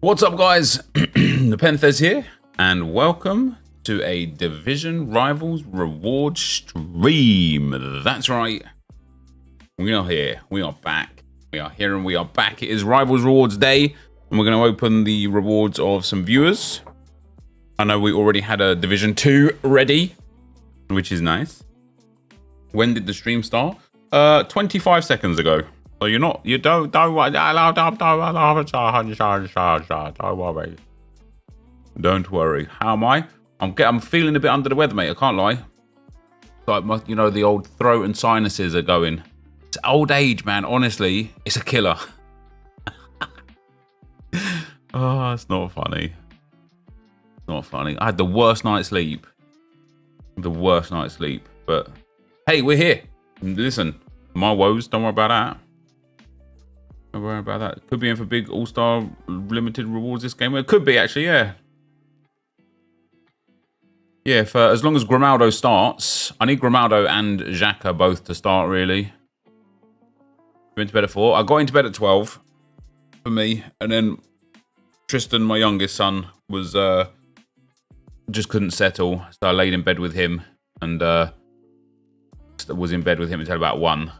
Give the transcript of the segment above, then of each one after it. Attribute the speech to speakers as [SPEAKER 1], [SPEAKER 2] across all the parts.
[SPEAKER 1] What's up, guys? NepentheZ here, and welcome to a Division Rivals reward stream. That's right. We are here. We are back. We are here and we are back. It is Rivals Rewards Day, and we're going to open the rewards of some viewers. I know we already had a Division 2 ready, which is nice. When did the stream start? 25 seconds ago. So don't worry. Don't worry. How am I? I'm feeling a bit under the weather, mate. I can't lie. Like the old throat and sinuses are going. It's old age, man. Honestly, it's a killer. Oh, it's not funny. It's not funny. I had the worst night's sleep. But hey, we're here. Listen, my woes. Don't worry about that. Don't worry about that. Could be in for big all-star limited rewards this game. Well, it could be, actually, yeah. Yeah, for as long as Grimaldo starts. I need Grimaldo and Xhaka both to start, really. Went to bed at 4. I got into bed at 12 for me. And then Tristan, my youngest son, was just couldn't settle. So I laid in bed with him and was in bed with him until about 1.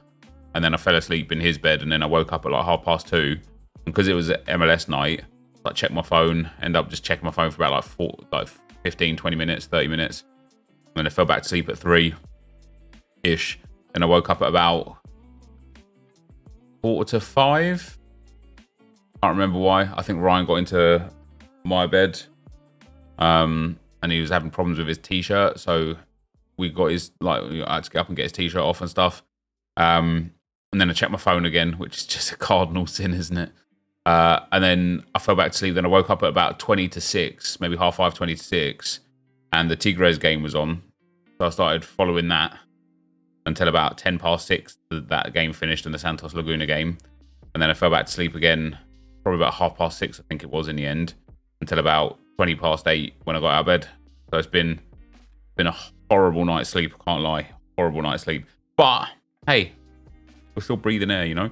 [SPEAKER 1] And then I fell asleep in his bed, and then I woke up at like 2:30. And because it was MLS night, I checked my phone, ended up just checking my phone for about like 15, 20 minutes, 30 minutes. And then I fell back to sleep at 3-ish. And I woke up at about 4:45. Can't remember why. I think Ryan got into my bed. And he was having problems with his t-shirt. So we got his, I had to get up and get his t-shirt off and stuff. And then I checked my phone again, which is just a cardinal sin, isn't it? And then I fell back to sleep. Then I woke up at about 20 to 6, maybe 5:30, 20 to 6. And the Tigres game was on. So I started following that until about 10 past 6. That game finished in the Santos Laguna game. And then I fell back to sleep again, probably about 6:30, I think it was in the end, until about 20 past 8 when I got out of bed. So it's been a horrible night's sleep, I can't lie. Horrible night's sleep. But, hey, we're still breathing air, you know.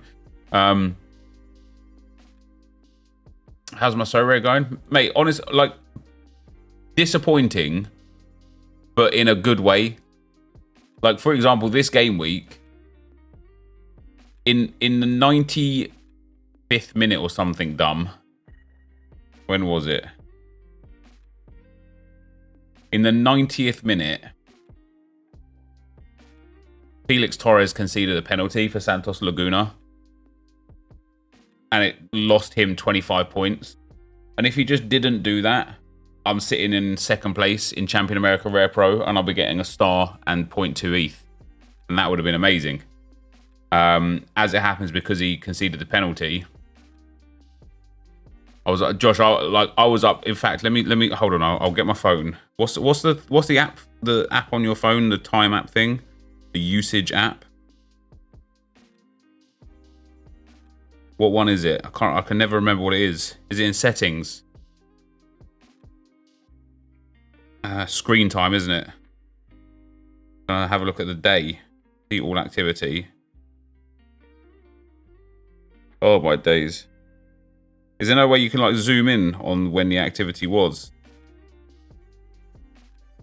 [SPEAKER 1] How's my so rare going? Mate, honest, disappointing, but in a good way. Like, for example, this game week, in the 95th minute or something dumb. When was it? In the 90th minute, Felix Torres conceded a penalty for Santos Laguna. And it lost him 25 points. And if he just didn't do that, I'm sitting in second place in Champion America Rare Pro, and I'll be getting a star and 0.2 ETH. And that would have been amazing. As it happens, because he conceded the penalty, I was like, Josh, I was up. In fact, let me hold on. I'll get my phone. What's the app? The app on your phone, the time app thing, the usage app. What one is it? I can never remember what it is. Is it in settings? Screen time, isn't it? Have a look at the day. See all activity. Oh my days. Is there no way you can zoom in on when the activity was?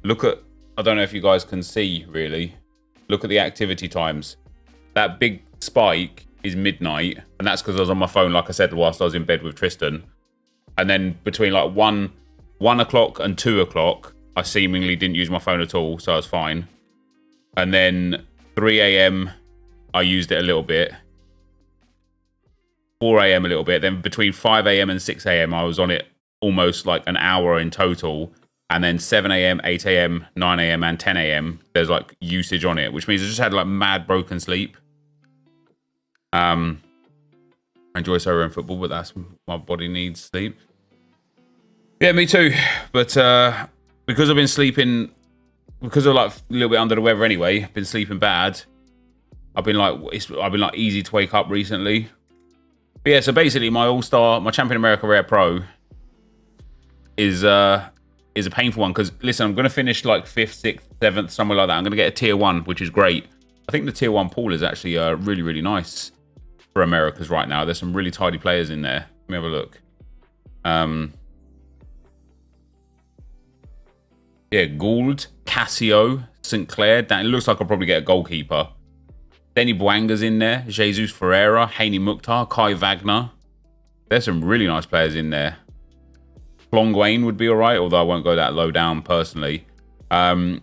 [SPEAKER 1] Look at, I don't know if you guys can see really. Look at the activity times. That big spike is midnight, and that's because I was on my phone, like I said, whilst I was in bed with Tristan. And then between 1 o'clock and 2 o'clock, I seemingly didn't use my phone at all, so I was fine. And then 3 a.m, I used it a little bit. 4 a.m. a little bit. Then between 5 a.m. and 6 a.m, I was on it almost an hour in total. And then 7 a.m, 8 a.m, 9 a.m, and 10 a.m, there's usage on it, which means I just had mad broken sleep. I enjoy soccer and football, but that's my body needs sleep. Yeah, me too. But because I've been sleeping, because I'm a little bit under the weather anyway, been sleeping bad. I've been easy to wake up recently. But yeah, so basically my all-star, my Champion America Rare Pro is a painful one, because listen, I'm gonna finish 5th, 6th, 7th, somewhere like that. I'm gonna get a tier 1, which is great. I think the tier 1 pool is actually really, really nice for Americas right now. There's some really tidy players in there. Let me have a look. Yeah, Gould, Cassio, St. Clair. That, it looks like I'll probably get a goalkeeper. Denny Bwanga's in there. Jesus Ferreira, Haney Mukhtar, Kai Wagner. There's some really nice players in there. Plongwain would be all right, although I won't go that low down personally. Yeah,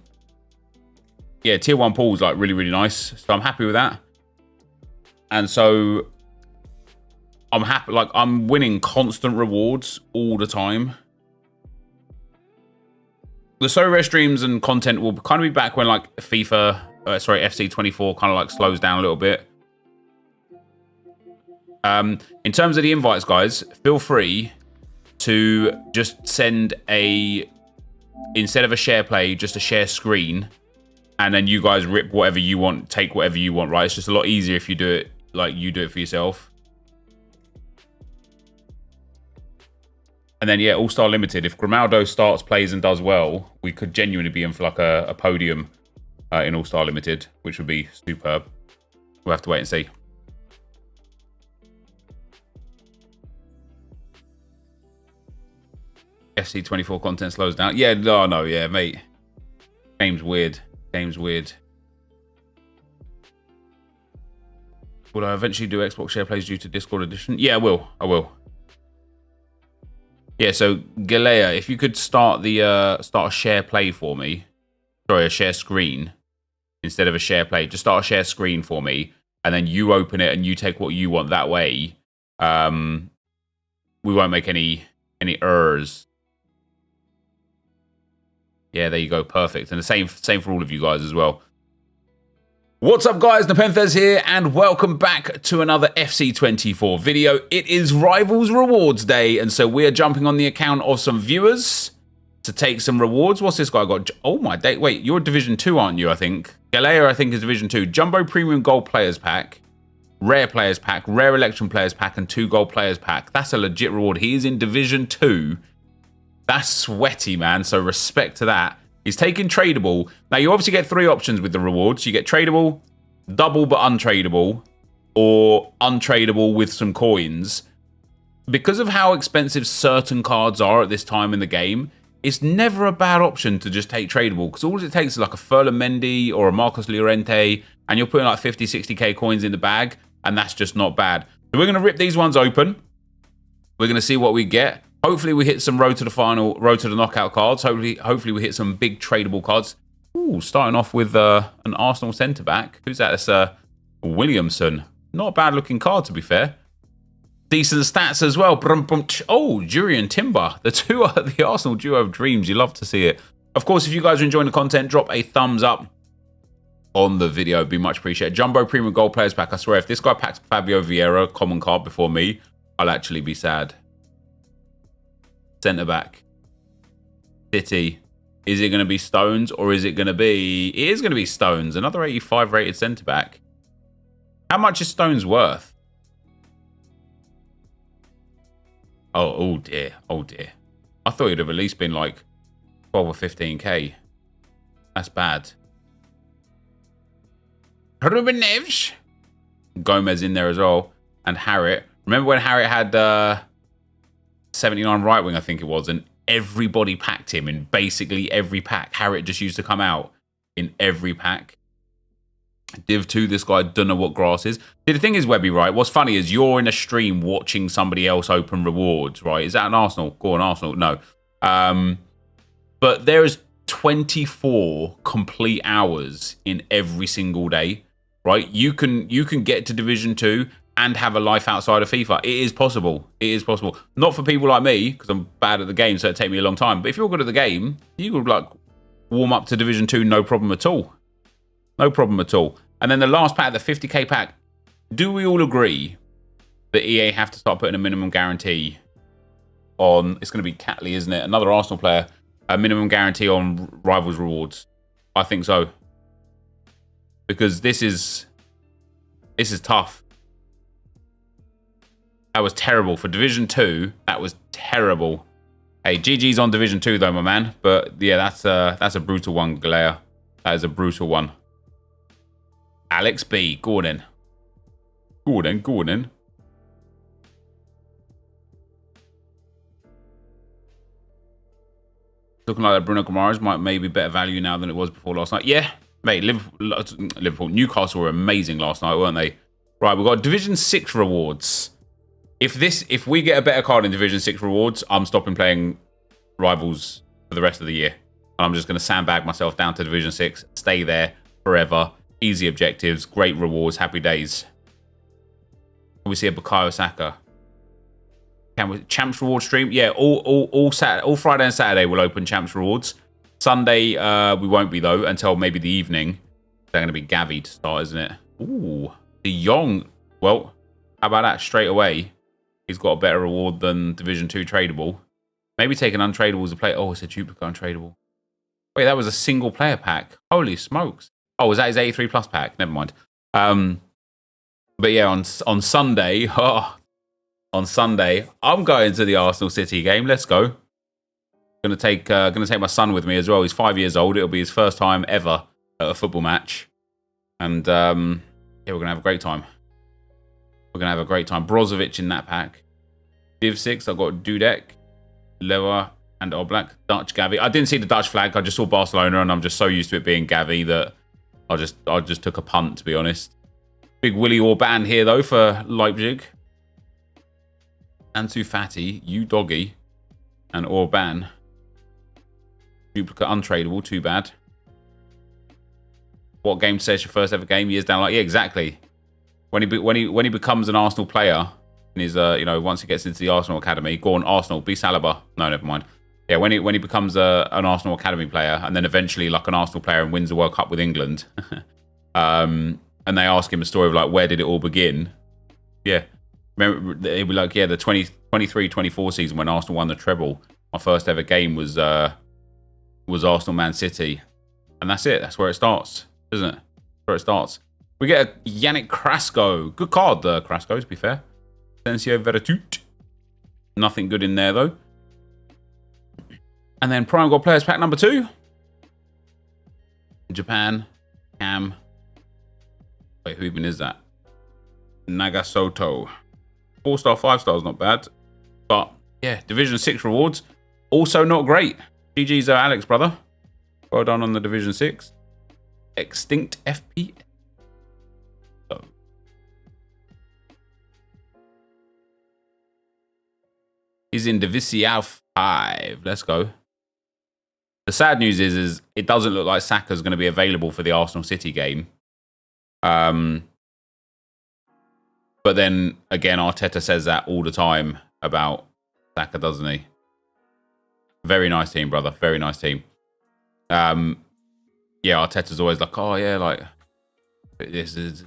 [SPEAKER 1] tier 1 pool's like really, really nice. So I'm happy with that. And so I'm happy. Like, I'm winning constant rewards all the time. The So Rare streams and content will kind of be back when like FC 24 kind of like slows down a little bit. In terms of the invites, guys, feel free to just send instead of a share play, just a share screen, and then you guys rip whatever you want, take whatever you want, right? It's just a lot easier if you do it like you do it for yourself. And then, yeah, All-Star Limited. If Grimaldo starts, plays, and does well, we could genuinely be in for like a podium in All-Star Limited, which would be superb. We'll have to wait and see. FC24 content slows down. Yeah, no, yeah, mate. Game's weird. Game's weird. Will I eventually do Xbox share plays due to Discord edition? Yeah, I will. I will. Yeah, so Galea, if you could start a share play for me. Sorry, a share screen instead of a share play. Just start a share screen for me, and then you open it and you take what you want. That way, we won't make any errors. Yeah, there you go, perfect. And the same for all of you guys as well. What's up, guys? NepentheZ here, and welcome back to another FC24 video. It is Rivals Rewards Day, and so we are jumping on the account of some viewers to take some rewards. What's this guy got? Oh my day! Wait, you're Division 2, aren't you? I think Galea, I think, is Division 2. Jumbo Premium Gold Players Pack, Rare Players Pack, Rare Election Players Pack, and 2 Gold Players Pack. That's a legit reward. He is in Division 2. That's sweaty, man. So respect to that. He's taking tradable. Now, you obviously get 3 options with the rewards. You get tradable, double but untradeable, or untradeable with some coins. Because of how expensive certain cards are at this time in the game, it's never a bad option to just take tradable, because all it takes is like a Ferland Mendy or a Marcos Llorente, and you're putting like 50, 60k coins in the bag, and that's just not bad. So we're going to rip these ones open. We're going to see what we get. Hopefully we hit some road to the knockout cards. Hopefully we hit some big tradable cards. Ooh, starting off with an Arsenal centre-back. Who's that? It's Williamson. Not a bad-looking card, to be fair. Decent stats as well. Oh, Jurian Timber. The two are the Arsenal duo of dreams. You love to see it. Of course, if you guys are enjoying the content, drop a thumbs up on the video. It'd be much appreciated. Jumbo Premium Gold Players Pack. I swear, if this guy packs Fabio Vieira, common card, before me, I'll actually be sad. Centre-back. City. Is it going to be Stones, or is it going to be... It is going to be Stones. Another 85 rated centre-back. How much is Stones worth? Oh dear. Oh, dear. I thought he'd have at least been like 12 or 15k. That's bad. Ruben Neves. Gomez in there as well. And Harriet. Remember when Harriet had 79 right wing, I think it was, and everybody packed him in basically every pack. Harriet just used to come out in every pack. Div 2, this guy, don't know what grass is. See, the thing is, Webby, right? What's funny is you're in a stream watching somebody else open rewards, right? Is that an Arsenal? Go on, Arsenal. No. But there's 24 complete hours in every single day, right? You can get to Division 2 and have a life outside of FIFA. It is possible. It is possible. Not for people like me, because I'm bad at the game, so it'd take me a long time. But if you're good at the game, you could like warm up to Division 2, no problem at all. No problem at all. And then the last pack, the 50k pack, do we all agree that EA have to start putting a minimum guarantee on... It's going to be Catley, isn't it? Another Arsenal player. A minimum guarantee on Rivals rewards. I think so. Because this is tough. That was terrible. For Division 2, that was terrible. Hey, GG's on Division 2 though, my man. But yeah, that's a brutal one, Galea. That is a brutal one. Alex B. Gordon. Gordon. looking like that Bruno Guimaraes might maybe better value now than it was before last night. Yeah, mate, Liverpool, Newcastle were amazing last night, weren't they? Right, we've got Division 6 rewards. If we get a better card in Division 6 rewards, I'm stopping playing Rivals for the rest of the year. I'm just going to sandbag myself down to Division 6, stay there forever. Easy objectives, great rewards, happy days. Can we see a Bukayo Saka? Can we Champs Reward stream? Yeah, all Friday and Saturday we'll open Champs Rewards. Sunday we won't be though until maybe the evening. They're going to be Gavi to start, isn't it? Ooh, De Jong. Well, how about that? Straight away, he's got a better reward than Division 2 tradable. Maybe take an untradeable as a player. Oh, it's a duplicate untradeable. Wait, that was a single player pack. Holy smokes! Oh, was that his 83 plus pack? Never mind. But yeah, on Sunday. On Sunday, I'm going to the Arsenal City game. Let's go. Gonna take my son with me as well. He's 5 years old. It'll be his first time ever at a football match, and yeah, we're gonna have a great time. We're gonna have a great time. Brozovic in that pack. Div 6. I've got Dudek, Lewa, and Oblak. Dutch Gavi. I didn't see the Dutch flag. I just saw Barcelona, and I'm just so used to it being Gavi that I just took a punt, to be honest. Big Willy Orban here though for Leipzig. Ansu Fati, you doggy, and Orban. Duplicate untradeable, too bad. What game says your first ever game? Years down, like yeah, exactly. When he becomes an Arsenal player, and he's once he gets into the Arsenal academy, go on Arsenal, be Saliba. No, never mind. Yeah, when he becomes an Arsenal academy player, and then eventually like an Arsenal player and wins the World Cup with England, and they ask him a story of like where did it all begin? Yeah. Remember, it'd be like, yeah, the 23-24 season when Arsenal won the treble. My first ever game was Arsenal Man City. And that's it. That's where it starts, isn't it? That's where it starts. We get a Yannick Carrasco. Good card, Carrasco, to be fair. Sensio Veretut. Nothing good in there, though. And then Prime Gold Players Pack number 2. Japan. Cam. Wait, who even is that? Nagasoto. 4-star, 5-star is not bad. But, yeah, Division 6 rewards. Also not great. GG's Alex, brother. Well done on the Division 6. Extinct FP. So. He's in Division 5. Let's go. The sad news is it doesn't look like Saka's going to be available for the Arsenal City game. But then, again, Arteta says that all the time about Saka, doesn't he? Very nice team, brother. Very nice team. Yeah, Arteta's always like, oh, yeah, like, this is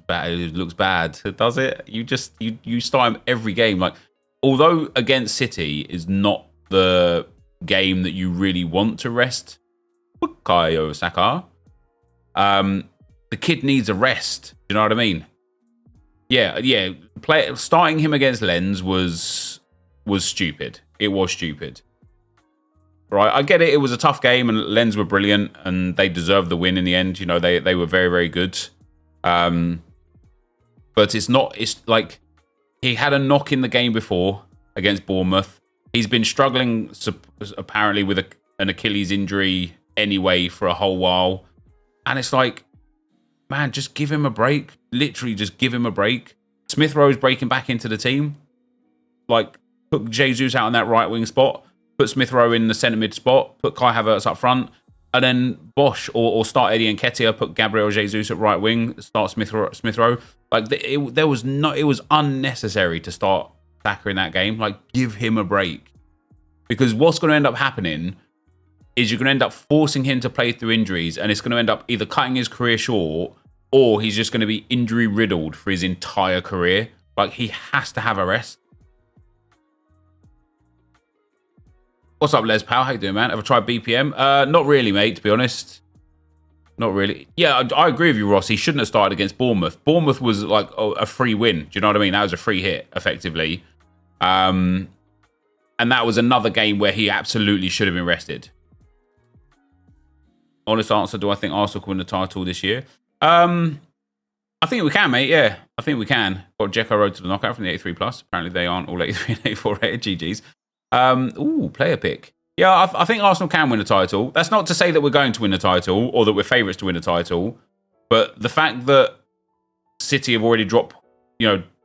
[SPEAKER 1] bad. It looks bad. Does it? You start him every game. Like, although against City is not the game that you really want to rest Bukayo Saka, the kid needs a rest. Do you know what I mean? Yeah. Starting him against Lens was stupid. It was stupid. Right, I get it. It was a tough game, and Lens were brilliant, and they deserved the win in the end. You know, they were very, very good. But it's not. It's like he had a knock in the game before against Bournemouth. He's been struggling apparently with an Achilles injury anyway for a whole while, and it's like, man, just give him a break. Literally, just give him a break. Smith Rowe's breaking back into the team. Like, put Jesus out on that right wing spot. Put Smith Rowe in the centre mid spot. Put Kai Havertz up front. And then Bosch or start Eddie Nketiah. Put Gabriel Jesus at right wing. Start Smith Rowe. Like, it was unnecessary to start Saka in that game. Like, give him a break. Because what's going to end up happening is you're going to end up forcing him to play through injuries, and it's going to end up either cutting his career short, or he's just going to be injury riddled for his entire career. Like, he has to have a rest. What's up, Les Pal? How you doing, man? Ever tried BPM? Not really, mate, to be honest. Not really. Yeah, I agree with you, Ross. He shouldn't have started against Bournemouth. Bournemouth was like a free win. Do you know what I mean? That was a free hit, effectively. And that was another game where he absolutely should have been rested. Honest answer, do I think Arsenal can win the title this year? I think we can, mate. Yeah, I think we can. Got Dzeko road to the knockout from the 83+. Apparently they aren't all 83 and 84 rated. GG's. Ooh, player pick. Yeah, I think Arsenal can win the title. That's not to say that we're going to win the title or that we're favourites to win the title. But the fact that City have already dropped,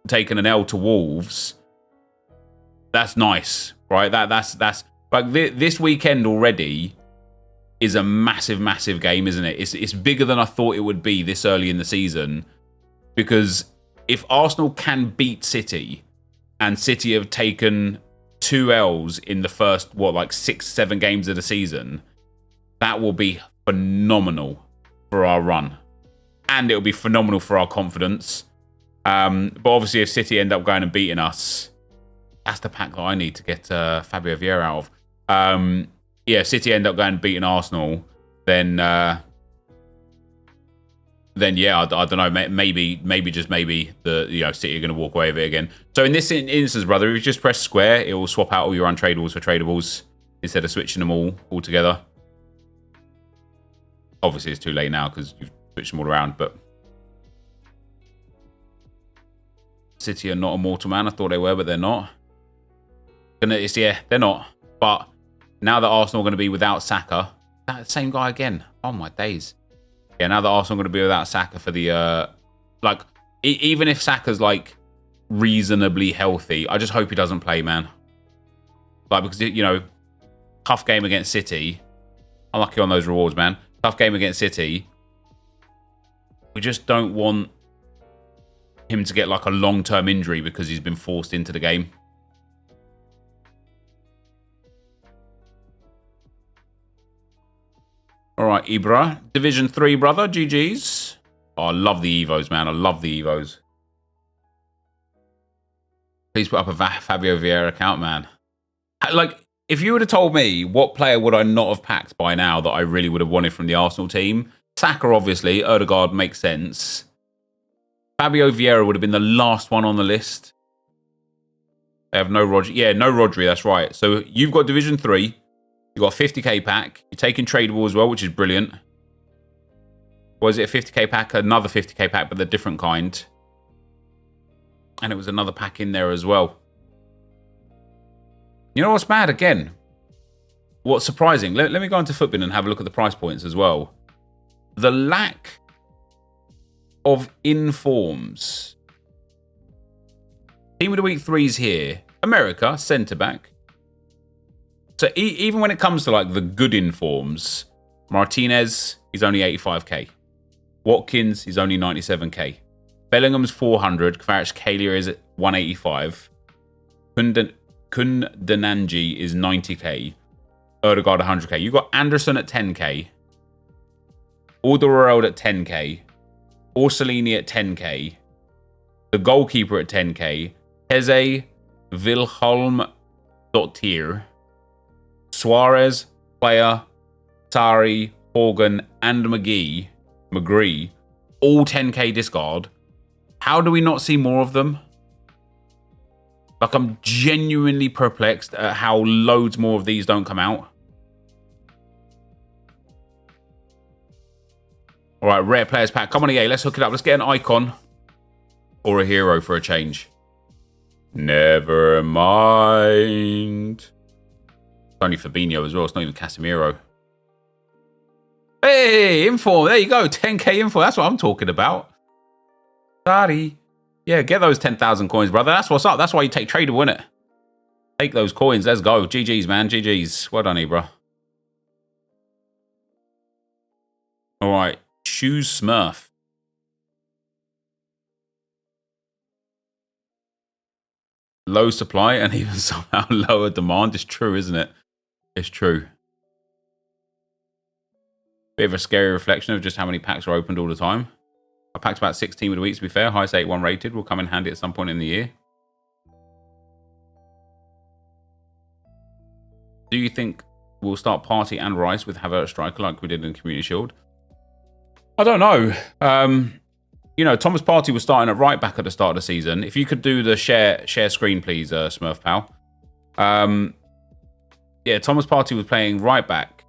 [SPEAKER 1] taken an L to Wolves, that's nice, right? That's like this weekend already is a massive, massive game, isn't it? It's bigger than I thought it would be this early in the season. Because if Arsenal can beat City, and City have taken 2 L's in the first, 6-7 games of the season, that will be phenomenal for our run. And it'll be phenomenal for our confidence. But obviously, if City end up going and beating us, that's the pack that I need to get Fabio Vieira out of. If City end up going and beating Arsenal, then yeah, I don't know. Maybe the City are going to walk away with it again. So in this instance, brother, if you just press square, it will swap out all your untradables for tradables instead of switching them all together. Obviously, it's too late now because you've switched them all around. But City are not immortal, man. I thought they were, but they're not. They're not. But now that Arsenal are going to be without Saka, that same guy again. Oh my days. Yeah, now that Arsenal are going to be without Saka for the, even if Saka's, reasonably healthy, I just hope he doesn't play, man. Because, tough game against City. Unlucky on those rewards, man. Tough game against City. We just don't want him to get, a long-term injury because he's been forced into the game. All right, Ibra. Division 3, brother. GG's. Oh, I love the Evos, man. I love the Evos. Please put up a Fabio Vieira account, man. If you would have told me what player would I not have packed by now that I really would have wanted from the Arsenal team, Saka, obviously. Odegaard makes sense. Fabio Vieira would have been the last one on the list. They have no Rodri. Yeah, no Rodri, that's right. So you've got Division 3. You've got a 50k pack. You're taking tradable as well, which is brilliant. Was it a 50k pack? Another 50k pack, but a different kind. And it was another pack in there as well. You know what's mad? Again, what's surprising? Let me go into Footbin and have a look at the price points as well. The lack of informs. Team of the Week 3's here. America, centre-back. So even when it comes to the good informs, Martinez, he's only 85k. Watkins, he's only 97k. Bellingham's 400. Kvaratskhelia is at 185. Kundananji is 90k. Odegaard 100k. You've got Anderson at 10k. Alderweireld at 10k. Orsolini at 10k. The goalkeeper at 10k. Eze Wilhelm Dottir. Suarez, Player, Sari, Horgan, and McGree, all 10k discard. How do we not see more of them? I'm genuinely perplexed at how loads more of these don't come out. All right, rare players pack. Come on, EA, let's hook it up. Let's get an icon or a hero for a change. Never mind. It's only Fabinho as well. It's not even Casemiro. Hey, info. There you go. 10k info. That's what I'm talking about. Sorry. Yeah, get those 10,000 coins, brother. That's what's up. That's why you take tradable, innit? Take those coins. Let's go. GG's, man. GG's. Well done, Ibra. All right. Choose Smurf. Low supply and even somehow lower demand. It's true, isn't it? It's true. Bit of a scary reflection of just how many packs are opened all the time. I packed about 6 team of the week, to be fair. Highest 8-1 rated will come in handy at some point in the year. Do you think we'll start Party and Rice with Havertz striker like we did in Community Shield? I don't know. Thomas Partey was starting at right back at the start of the season. If you could do the share screen, please, Smurf pal. Yeah, Thomas Partey was playing right back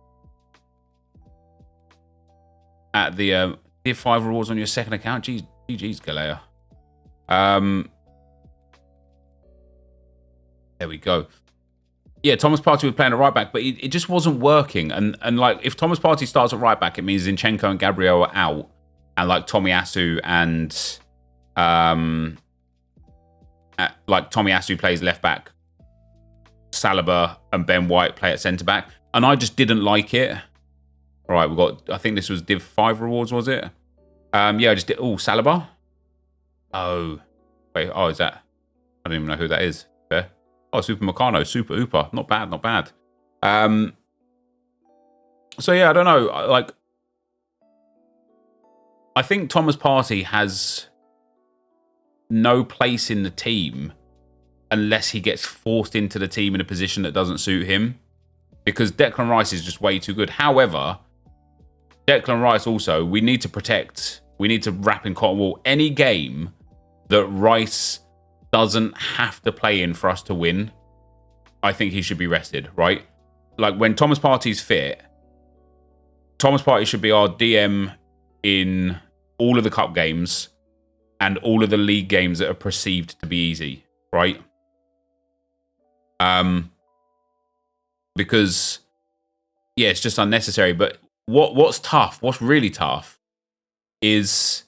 [SPEAKER 1] at the give 5 rewards on your second account. GG's, Galea. There we go. yeah, Thomas Partey was playing at right back, but it just wasn't working. And like, if Thomas Partey starts at right back, it means Zinchenko and Gabriel are out, and like Tomiyasu and Tomiyasu plays left back, Saliba and Ben White play at centre back, and I just didn't like it. All right, we got. I think this was Div 5 rewards, was it? Yeah, I just did. Oh, Saliba. Oh, wait. Oh, is that? I don't even know who that is. Yeah. Oh, Super Meccano, Super Ooper. Not bad, not bad. So yeah, I don't know. Like, I think Thomas Partey has no place in the team unless he gets forced into the team in a position that doesn't suit him. Because Declan Rice is just way too good. However, Declan Rice also, we need to protect. We need to wrap in cotton wool. Any game that Rice doesn't have to play in for us to win, I think he should be rested, right? Like, when Thomas Partey's fit, Thomas Partey should be our DM in all of the cup games and all of the league games that are perceived to be easy, right? Because, yeah, it's just unnecessary. But what's tough, what's really tough, is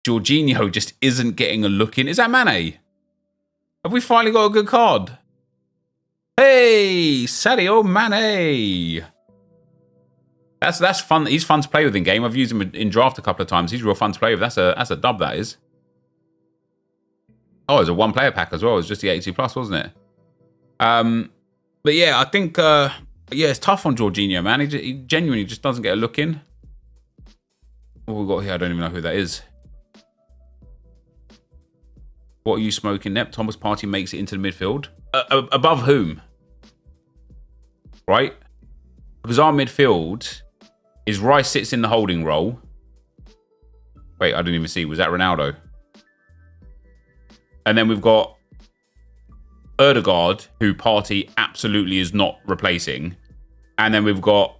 [SPEAKER 1] Jorginho just isn't getting a look in. Is that Mane? Have we finally got a good card? Hey, Sadio Mane. That's fun. He's fun to play with in game. I've used him in draft a couple of times. He's real fun to play with. That's a dub, that is. Oh, it's a one-player pack as well. It's just the 82 plus, wasn't it? But yeah, I think yeah, it's tough on Jorginho, man. He genuinely just doesn't get a look in. What we got here? I don't even know who that is. What are you smoking, Nep? Thomas Partey makes it into the midfield. Above whom? Right? Because our midfield is Rice sits in the holding role. Wait, I didn't even see. Was that Ronaldo? And then we've got Ødegaard, who Partey absolutely is not replacing. And then we've got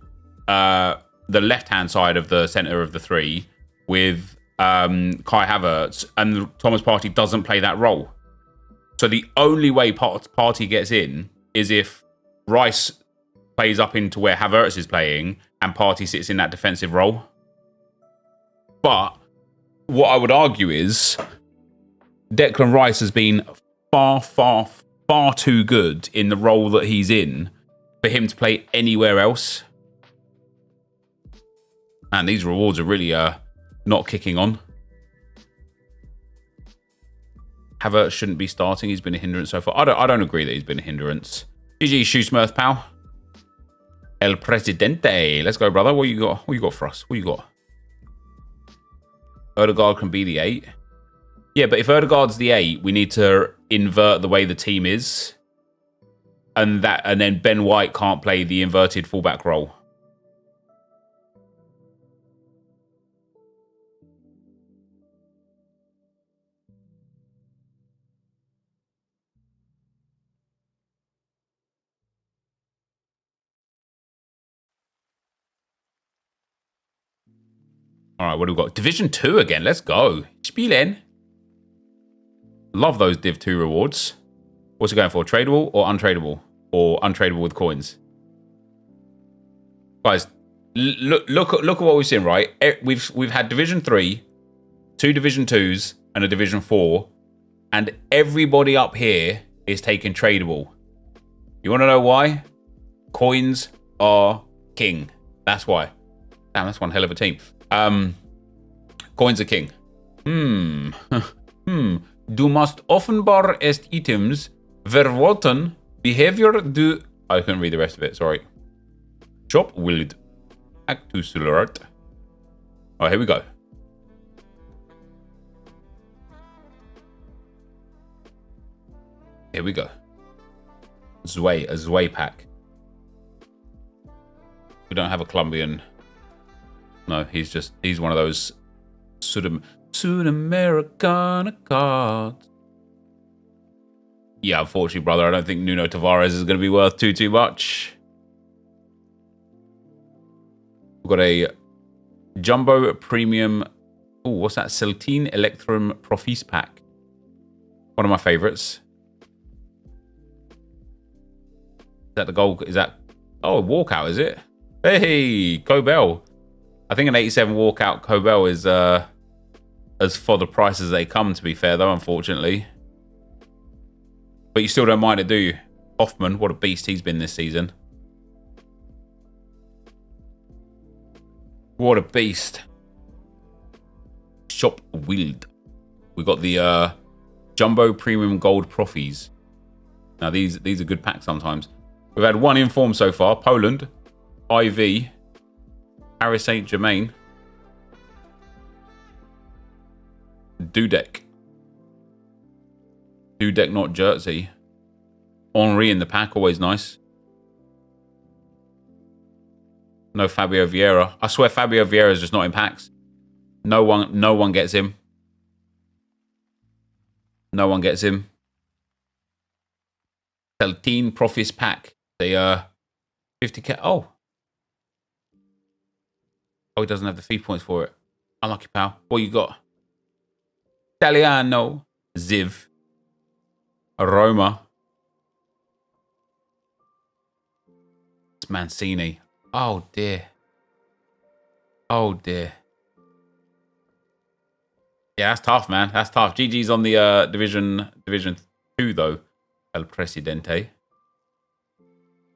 [SPEAKER 1] the left-hand side of the centre of the three with Kai Havertz, and Thomas Partey doesn't play that role. So the only way Partey gets in is if Rice plays up into where Havertz is playing and Partey sits in that defensive role. But what I would argue is Declan Rice has been far too good in the role that he's in for him to play anywhere else. And these rewards are really not kicking on. Havertz shouldn't be starting. He's been a hindrance so far. I don't agree that he's been a hindrance. GG, Shoesmurth, pal. El Presidente. Let's go, brother. What you got? What you got for us? What you got? Ødegaard can be the 8. Yeah, but if Ødegaard's the 8, we need to invert the way the team is. And then Ben White can't play the inverted fullback role. All right, what do we got? Division 2 again. Let's go. Spielen. Love those Div 2 rewards. What's it going for? Tradable or untradeable? Or untradeable with coins? Guys, look at what we've seen, right? We've had Division 3, 2 Division 2s, and a Division 4. And everybody up here is taking tradable. You want to know why? Coins are king. That's why. Damn, that's one hell of a team. Coins are king. Du must offenbar est items verwoten behavior du... I couldn't read the rest of it, sorry. Shop wild actus alert. Alright, here we go. Here we go. A Zwei pack. We don't have a Colombian. No, he's one of those Sud-Americana cards. Yeah, unfortunately, brother, I don't think Nuno Tavares is going to be worth too much. We've got a Jumbo Premium. Oh, what's that? Celtine Electrum Profis pack. One of my favorites. that the goal? Is that... Oh, walkout, is it? Hey, Cobell. I think an 87 walkout Cobell is as for the price as they come, to be fair, though, unfortunately. But you still don't mind it, do you? Hoffman, what a beast he's been this season. What a beast. Shop Wild. We got the Jumbo Premium Gold Profis. Now, these are good packs sometimes. We've had one inform so far. Poland, IV, Paris Saint-Germain, Dudek, not Jersey. Henri in the pack, always nice. No Fabio Vieira. I swear Fabio Vieira is just not in packs. No one gets him. No one gets him. 13 Profis pack. The 50k. Oh, he doesn't have the fee points for it. Unlucky pal. What you got? Italiano, Ziv, Roma. It's Mancini. Oh dear. Oh dear. Yeah, that's tough, man. That's tough. GG's on the Division 2 though. El Presidente.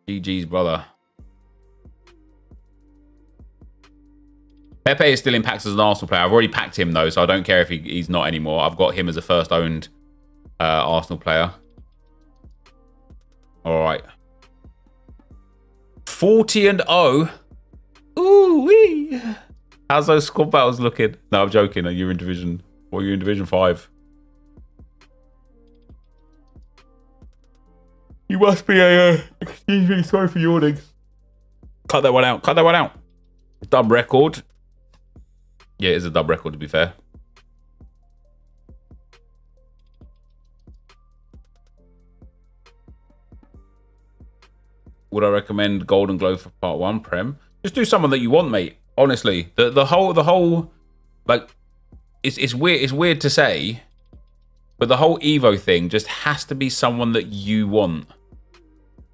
[SPEAKER 1] GG's, brother. Pepe is still in packs as an Arsenal player. I've already packed him though, so I don't care if he's not anymore. I've got him as a first owned Arsenal player. All right. 40-0. Ooh wee. How's those squad battles looking? No, I'm joking. You're in Division. Or you're in Division 5. You must be a. Excuse me. Sorry for yawning. Cut that one out. Cut that one out. Dub record. Yeah, it is a dub record, to be fair. Would I recommend Golden Globe for Part 1 Prem? Just do someone that you want, mate. Honestly, the whole like it's weird. It's weird to say, but the whole Evo thing just has to be someone that you want.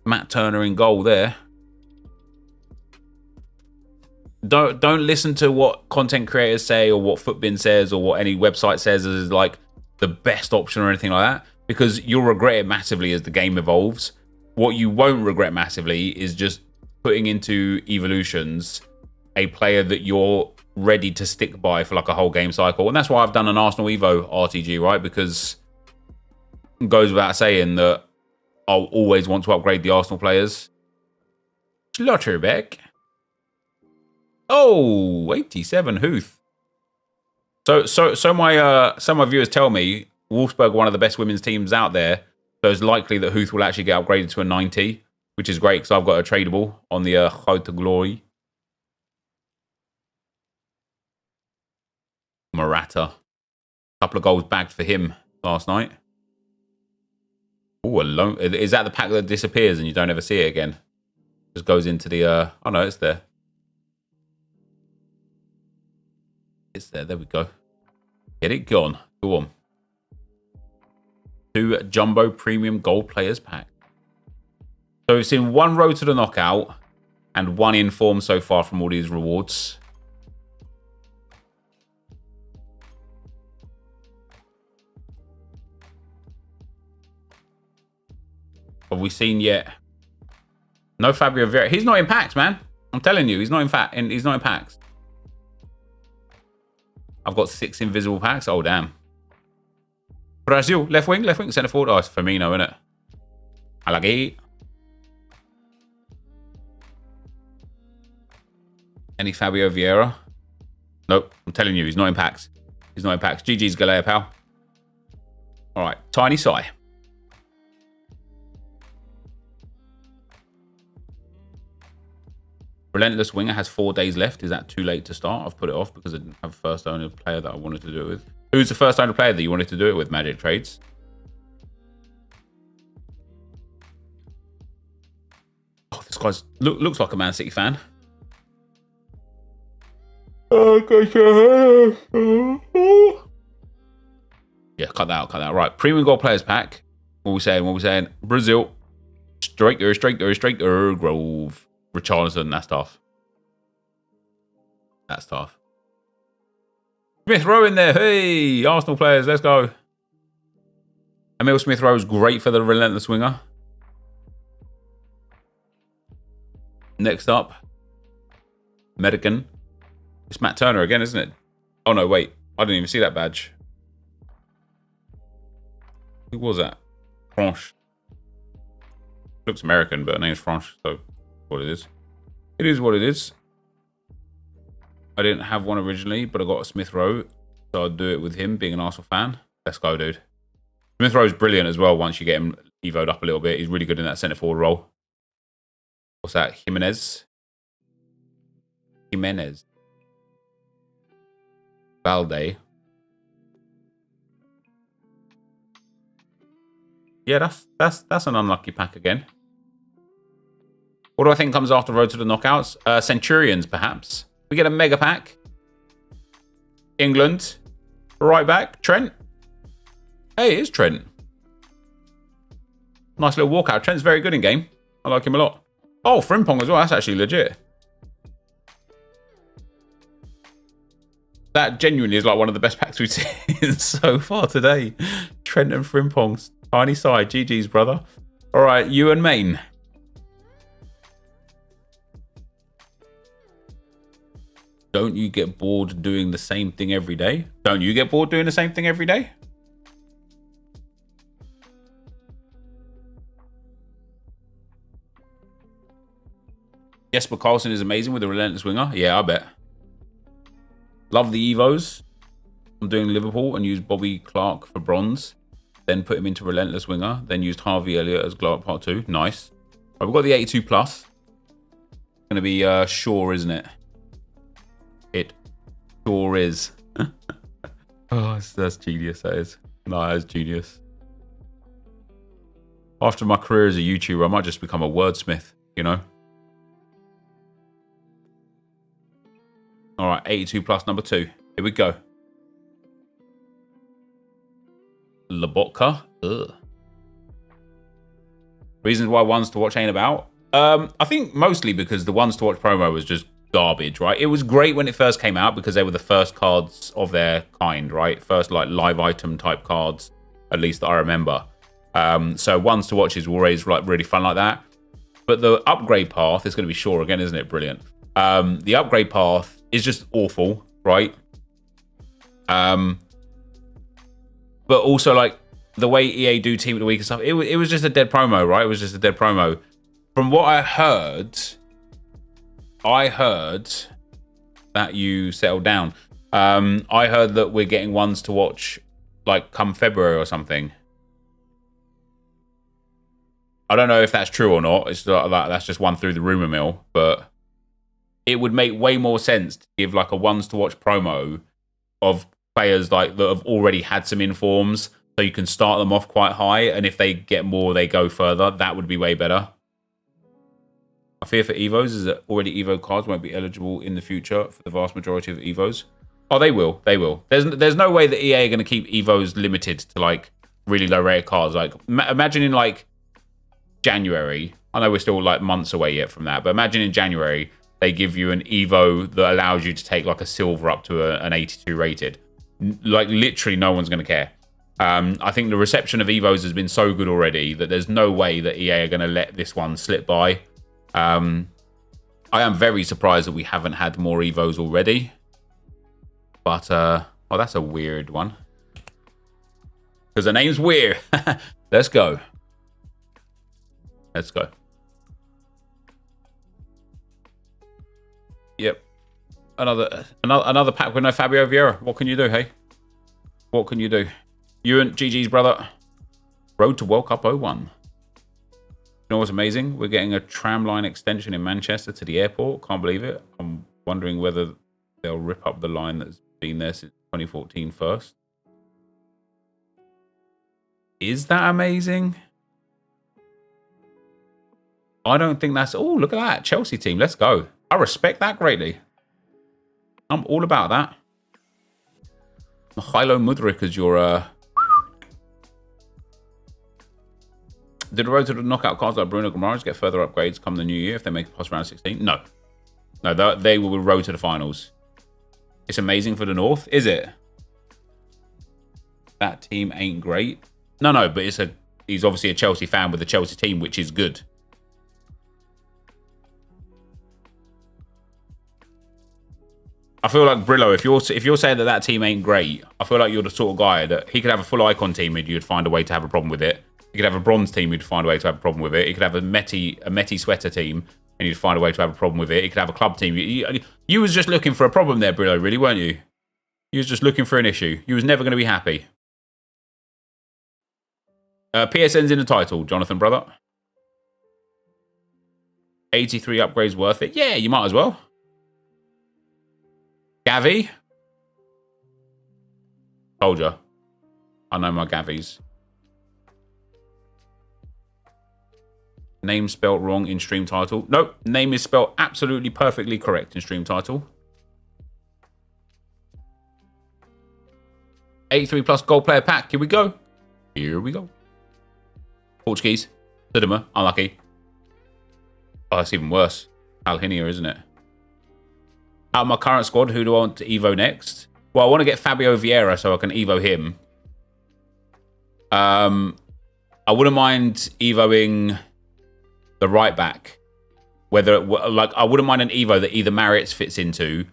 [SPEAKER 1] Matt Turner in goal there. Don't listen to what content creators say or what Footbin says or what any website says is like the best option or anything like that, because you'll regret it massively as the game evolves. What you won't regret massively is just putting into evolutions a player that you're ready to stick by for like a whole game cycle. And that's why I've done an Arsenal Evo RTG, right? Because it goes without saying that I'll always want to upgrade the Arsenal players. Schlotterbeck. Oh, 87 Huth. So my viewers tell me Wolfsburg are one of the best women's teams out there. So it's likely that Huth will actually get upgraded to a 90, which is great because I've got a tradable on the Haute Glory. Morata. Couple of goals bagged for him last night. Oh, alone. Is that the pack that disappears and you don't ever see it again? Just goes into the... Oh, no, it's there. It's there. There we go. Get it gone. Go on. 2 Jumbo Premium Gold Players pack. So we've seen 1 road to the knockout and 1 inform so far from all these rewards. Have we seen yet? No Fabio Vieira. He's not in packs, man. I'm telling you, he's not in he's not in packs. I've got 6 invisible packs. Oh damn. Brazil, left wing, centre forward. Oh, it's Firmino, isn't it? I like it. Any Fabio Vieira? Nope. I'm telling you, he's not in packs. He's not in packs. GG's Galea, pal. All right, Tiny Sai. Relentless Winger has 4 days left. Is that too late to start? I've put it off because I didn't have a first owner player that I wanted to do it with. Who's the first owner player that you wanted to do it with, Magic Trades? Oh, this guy's looks like a Man City fan. Yeah, cut that out, cut that out. Right, Premium Gold Players Pack. What are we saying? Brazil. Striker, Grove. Richarlison, that's tough. That's tough. Smith Rowe in there. Hey, Arsenal players, let's go. Emil Smith Rowe is great for the relentless winger. Next up, Medican. It's Matt Turner again, isn't it? Oh no, wait. I didn't even see that badge. Who was that? Franche. Looks American, but her name's Franche, so what it is. It is what it is. I didn't have one originally, but I got a Smith Rowe, so I'll do it with him, being an Arsenal fan. Let's go, dude. Smith Rowe's brilliant as well once you get him evoed up a little bit. He's really good in that centre forward role. What's that? Jimenez. Valde. Yeah, that's an unlucky pack again. What do I think comes after Road to the Knockouts? Centurions, perhaps. We get a mega pack. England. Right back. Trent. Hey, it is Trent. Nice little walkout. Trent's very good in game. I like him a lot. Oh, Frimpong as well. That's actually legit. That genuinely is like one of the best packs we've seen so far today. Trent and Frimpong. Tiny side. GG's, brother. All right, you and Maine. Don't you get bored doing the same thing every day? Don't you get bored doing the same thing every day? Jesper Karlsson is amazing with the relentless winger. Yeah, I bet. Love the Evos. I'm doing Liverpool and used Bobby Clark for bronze. Then put him into relentless winger. Then used Harvey Elliott as glow up part 2. Nice. Right, we've got the 82 plus. It's going to be Shaw, isn't it? It sure is. Oh, that's genius, that is. No, that's genius. After my career as a YouTuber, I might just become a wordsmith, you know? All right, 82 plus number 2. Here we go. Lobotka. Ugh. Reasons why ones to watch ain't about. I think mostly because the ones to watch promo was just garbage, right? It was great when it first came out because they were the first cards of their kind, right? First like live item type cards, at least that I remember. So ones to watches were always like really fun like that. But the upgrade path is going to be Shaw again, isn't it? Brilliant. The upgrade path is just awful, right? But also like the way EA do Team of the Week and stuff, it was just a dead promo, right? It was just a dead promo. From what I heard that you settled down. I heard that we're getting ones to watch like come February or something. I don't know if that's true or not. It's like that's just one through the rumor mill, but it would make way more sense to give like a ones to watch promo of players like that have already had some informs, so you can start them off quite high, and if they get more, they go further. That would be way better. My fear for Evos is that already Evo cards won't be eligible in the future for the vast majority of Evos. Oh, they will. They will. There's no way that EA are going to keep Evos limited to like really low rated cards. Like imagine in like January. I know we're still like months away yet from that, but imagine in January they give you an Evo that allows you to take like a silver up to an 82 rated. Like literally no one's going to care. I think the reception of Evos has been so good already that there's no way that EA are going to let this one slip by. I am very surprised that we haven't had more Evos already. But, oh, that's a weird one. Because the name's weird. Let's go. Let's go. Yep. Another pack with no Fabio Vieira. What can you do, hey? What can you do? You and GG's brother. Road to World Cup 01. You know what's amazing? We're getting a tramline extension in Manchester to the airport. Can't believe it. I'm wondering whether they'll rip up the line that's been there since 2014 first. Is that amazing? I don't think that's... Oh, look at that. Chelsea team. Let's go. I respect that greatly. I'm all about that. Mikhailo Mudryk as your... Did the road to the knockout cards like Bruno Guimaraes get further upgrades come the new year if they make it past round 16? No. No, they will road to the finals. It's amazing for the North, is it? That team ain't great. No, but he's obviously a Chelsea fan with the Chelsea team, which is good. I feel like Brillo, if you're saying that team ain't great, I feel like you're the sort of guy that he could have a full icon team and you'd find a way to have a problem with it. He could have a bronze team, you'd find a way to have a problem with it. He could have a Meti sweater team and you'd find a way to have a problem with it. He could have a club team. You was just looking for a problem there, Brillo, really, weren't you? You was just looking for an issue. You was never going to be happy. PSN's in the title, Jonathan, brother. 83 upgrades worth it? Yeah, you might as well. Gavi? Told ya. I know my Gavis. Name spelt wrong in stream title. Nope, name is spelt absolutely perfectly correct in stream title. 83 plus gold player pack. Here we go. Here we go. Portuguese. Sidema. Unlucky. Oh, it's even worse. Alhinia, isn't it? Out of my current squad, who do I want to Evo next? Well, I want to get Fabio Vieira so I can Evo him. I wouldn't mind Evoing the right back. I wouldn't mind an Evo that either Marriott fits into,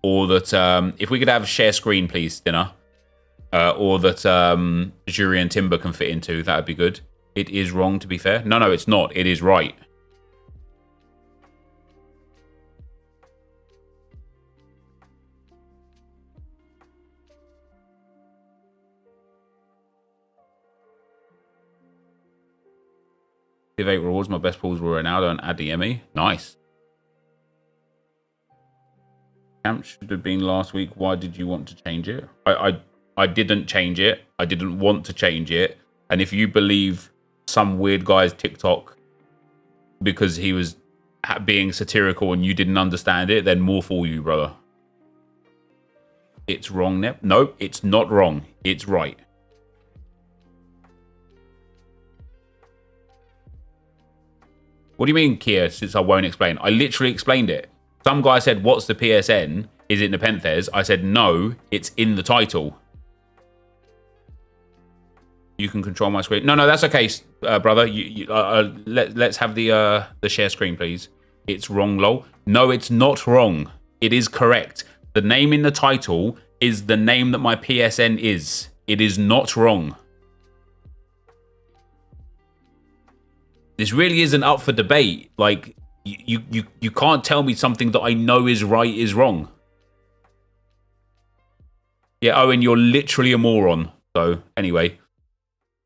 [SPEAKER 1] or that if we could have a share screen, please, dinner, or that Jury and Timber can fit into, that would be good. It is wrong, to be fair. No, it's not. It is right. Give 8 rewards. My best pulls were Ronaldo and Adeyemi. Nice. Camp should have been last week. Why did you want to change it? I didn't change it. I didn't want to change it. And if you believe some weird guy's TikTok because he was being satirical and you didn't understand it, then more for you, brother. It's wrong, Nep. No, it's not wrong. It's right. What do you mean, Kia, since I won't explain? I literally explained it. Some guy said, what's the PSN? Is it NepentheZ? I said, no, it's in the title. You can control my screen. No, that's okay, brother. Let's have the share screen, please. It's wrong, lol. No, it's not wrong. It is correct. The name in the title is the name that my PSN is. It is not wrong. This really isn't up for debate. Like, you can't tell me something that I know is right is wrong. Yeah, Owen, you're literally a moron. So, anyway.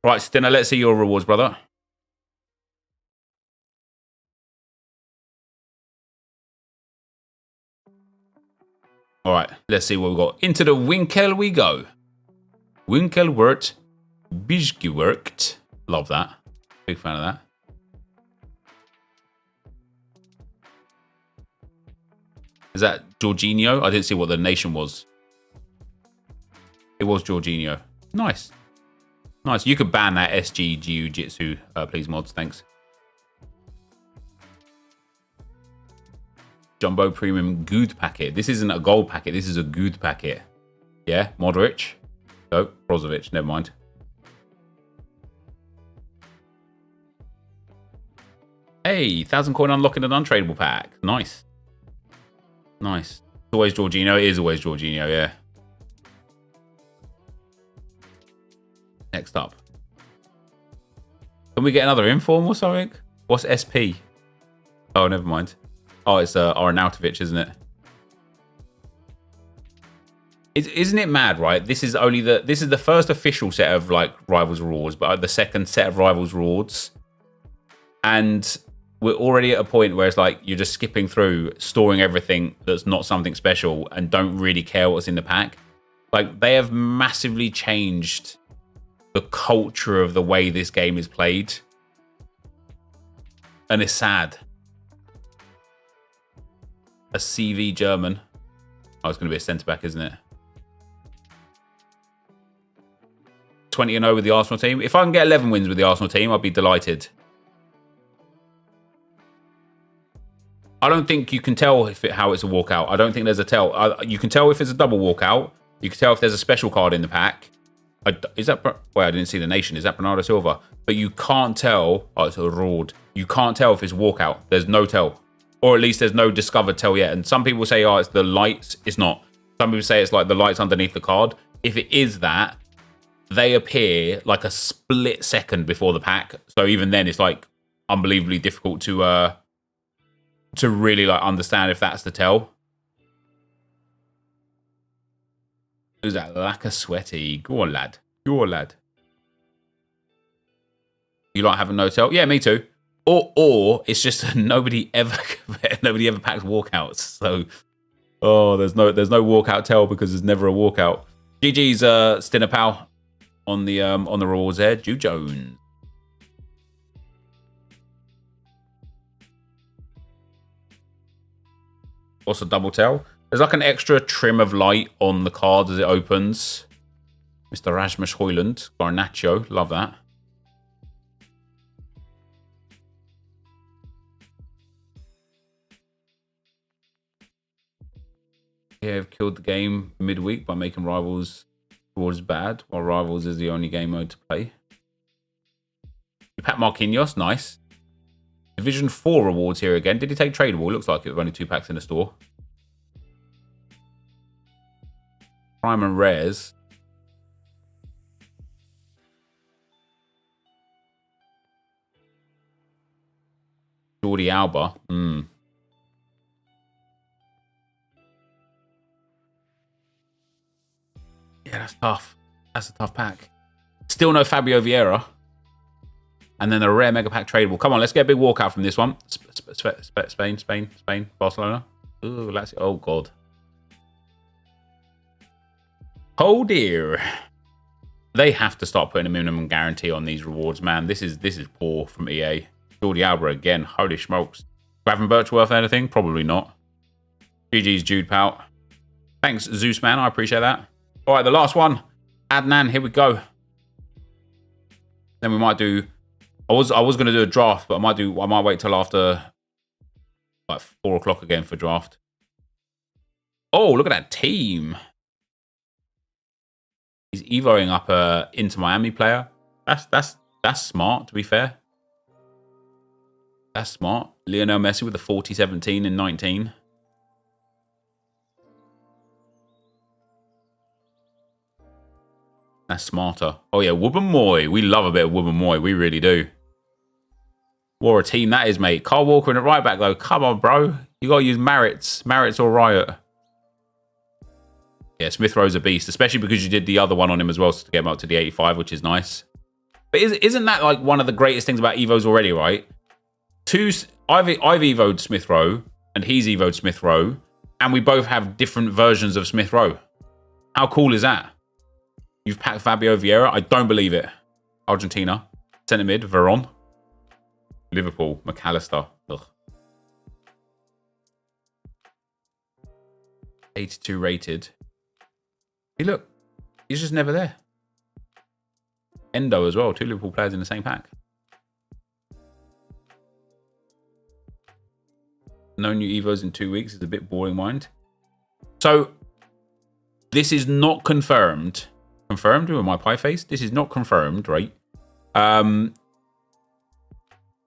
[SPEAKER 1] Right, Stinner, let's see your rewards, brother. All right, let's see what we've got. Into the Winkel we go. Winkelwort Bijgewerkt. Love that. Big fan of that. Is that Jorginho? I didn't see what the nation was. It was Jorginho. Nice. Nice. You could ban that SG Jiu-Jitsu, please, mods. Thanks. Jumbo Premium Good packet. This isn't a gold packet. This is a good packet. Yeah, Modric. Oh, Brozovic. Never mind. Hey, 1,000 coin unlocking an untradeable pack. Nice. Nice. It's always Jorginho. It is always Jorginho, yeah. Next up. Can we get another inform or something? What's SP? Oh, never mind. Oh, it's Arnautovic, isn't it? Isn't it mad, right? This is the first official set of like Rivals Rewards, but the second set of Rivals Rewards. And we're already at a point where it's like you're just skipping through, storing everything that's not something special and don't really care what's in the pack. Like, they have massively changed the culture of the way this game is played. And it's sad. A CV German. Oh, it's going to be a centre-back, isn't it? 20-0 with the Arsenal team. If I can get 11 wins with the Arsenal team, I'd be delighted. I don't think you can tell how it's a walkout. I don't think there's a tell. You can tell if it's a double walkout. You can tell if there's a special card in the pack. Is that... Well, I didn't see the nation. Is that Bernardo Silva? But you can't tell... Oh, it's a road. You can't tell if it's a walkout. There's no tell. Or at least there's no discovered tell yet. And some people say, oh, it's the lights. It's not. Some people say it's like the lights underneath the card. If it is that, they appear like a split second before the pack. So even then, it's like unbelievably difficult to really like understand if that's the tell. Who's that? Lacquer Sweaty. Go on, lad. Go on, lad. You like having no tell? Yeah, me too. Or it's just nobody ever packs walkouts. So, oh, there's no walkout tell because there's never a walkout. GG's Stinner Pal on the rewards there. Jew Jones. What's a double tell? There's like an extra trim of light on the card as it opens. Mr. Rasmus Højlund, Garnacho, love that. Yeah, I've killed the game midweek by making Rivals towards bad, while Rivals is the only game mode to play. You pack Marquinhos, nice. Division 4 rewards here again. Did he take tradable? Looks like it was only 2 packs in the store. Prime and Rares. Jordi Alba. Yeah, that's tough. That's a tough pack. Still no Fabio Vieira. And then a rare mega pack tradable. Come on, let's get a big walkout from this one. Spain, Barcelona. Ooh, that's it. Oh god. Oh dear. They have to start putting a minimum guarantee on these rewards, man. This is poor from EA. Jordi Alba again. Holy smokes. Gravenberch worth anything? Probably not. GG's Jude Pout. Thanks, Zeus man. I appreciate that. All right, the last one. Adnan, here we go. Then we might do... I was going to do a draft, but I might wait till after like 4 o'clock again for draft. Oh, look at that team. He's evoing up a Inter Miami player. That's smart, to be fair. That's smart. Lionel Messi with the 40, 17 and 19. That's smarter. Oh yeah, Wubben-Moy. We love a bit of Wubben-Moy. We really do. What a team that is, mate. Carl Walker in at right back, though. Come on, bro. You got to use Maritz. Maritz or Riot. Yeah, Smith Rowe's a beast, especially because you did the other one on him as well to get him up to the 85, which is nice. But isn't that like one of the greatest things about Evos already, right? I've Evo'd Smith Rowe, and he's Evo'd Smith Rowe, and we both have different versions of Smith Rowe. How cool is that? You've packed Fabio Vieira? I don't believe it. Argentina. Centre mid, Veron. Liverpool, McAllister. Ugh. 82 rated. Hey, look. He's just never there. Endo as well. 2 Liverpool players in the same pack. No new Evos in 2 weeks is a bit boring, mind. So, this is not confirmed. Confirmed with my pie face? This is not confirmed, right?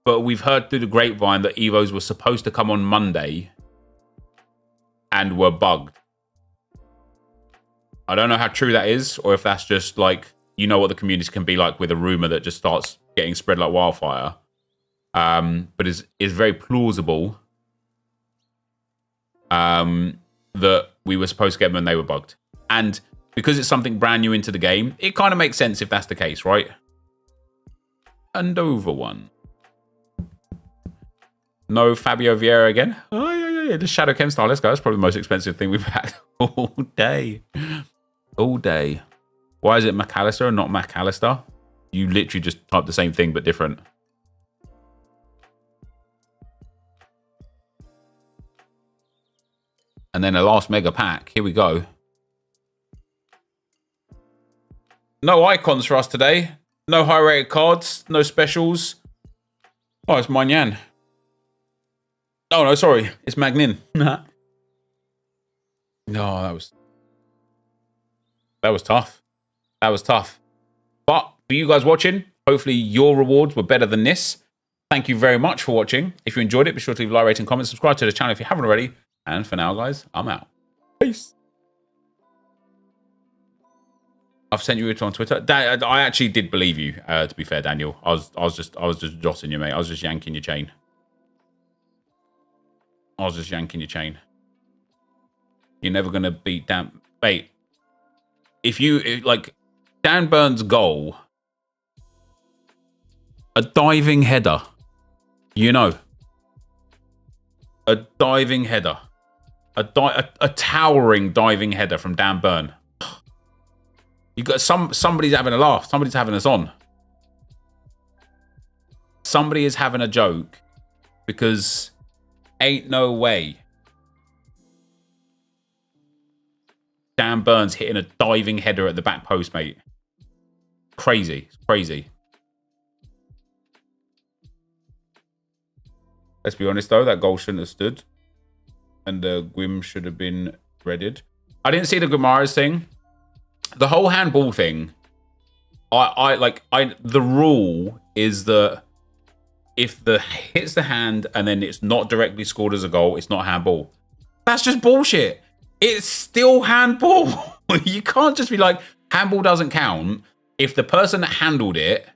[SPEAKER 1] But we've heard through the grapevine that Evos were supposed to come on Monday and were bugged. I don't know how true that is, or if that's just like, you know what the community can be like with a rumor that just starts getting spread like wildfire. But it's very plausible that we were supposed to get them and they were bugged. And because it's something brand new into the game, it kind of makes sense if that's the case, right? And over one. No Fabio Vieira again. Oh, yeah. The Shadow Chem style. Let's go. That's probably the most expensive thing we've had all day. All day. Why is it McAllister and not McAllister? You literally just type the same thing but different. And then the last mega pack. Here we go. No icons for us today. No high rated cards. No specials. Oh, it's Manyan. Oh, no, sorry. It's Magnin. No, that was tough. That was tough. But for you guys watching, hopefully your rewards were better than this. Thank you very much for watching. If you enjoyed it, be sure to leave a like, rating, comment, subscribe to the channel if you haven't already. And for now, guys, I'm out. Peace. I've sent you it on Twitter. I actually did believe you. To be fair, Daniel, I was just jostling you, mate. I was just yanking your chain. You're never gonna beat Dan. Mate, if like Dan Burns' goal, a diving header. You know, a diving header, a towering diving header from Dan Burn. You got somebody's having a laugh. Somebody's having us on. Somebody is having a joke because ain't no way Dan Burns hitting a diving header at the back post, mate. Crazy. It's crazy. Let's be honest, though. That goal shouldn't have stood. And the Gwim should have been readied. I didn't see the Guimaraes thing. The whole handball thing, the rule is that if the hits the hand and then it's not directly scored as a goal, it's not handball. That's just bullshit. It's still handball. You can't just be like, handball doesn't count if the person that handled it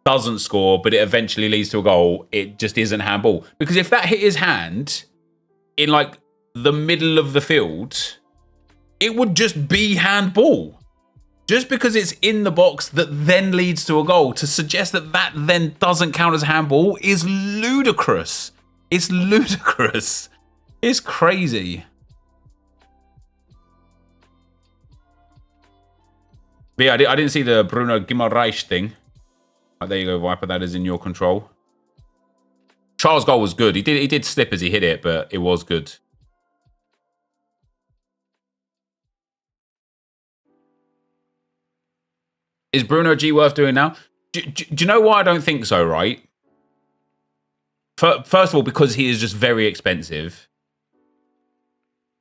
[SPEAKER 1] doesn't score, but it eventually leads to a goal. It just isn't handball. Because if that hit his hand in like the middle of the field, it would just be handball. Just because it's in the box that then leads to a goal, to suggest that that then doesn't count as handball is ludicrous. It's ludicrous. It's crazy. But yeah, I didn't see the Bruno Guimaraes thing. Oh, there you go, Viper. That is in your control. Charles' goal was good. He did slip as he hit it, but it was good. Is Bruno G worth doing now? Do you know why I don't think so, right? First of all, because he is just very expensive.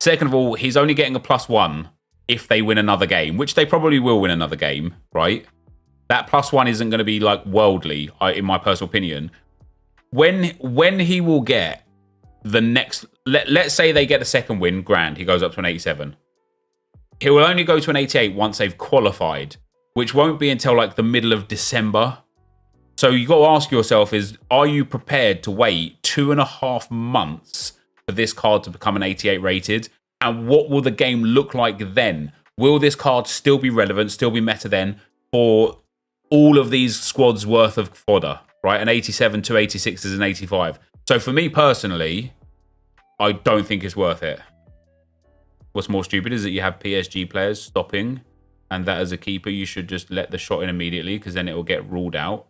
[SPEAKER 1] Second of all, he's only getting a +1 if they win another game, which they probably will win another game, right? That +1 isn't going to be like worldly, in my personal opinion. When he will get the next, let's say they get a second win, grand, he goes up to an 87. He will only go to an 88 once they've qualified, which won't be until like the middle of December. So you got to ask yourself are you prepared to wait 2.5 months for this card to become an 88 rated? And what will the game look like then? Will this card still be relevant, still be meta then for all of these squads worth of fodder, right? An 87 to 86 is an 85. So for me personally, I don't think it's worth it. What's more stupid is that you have PSG players stopping, and that as a keeper, you should just let the shot in immediately because then it will get ruled out.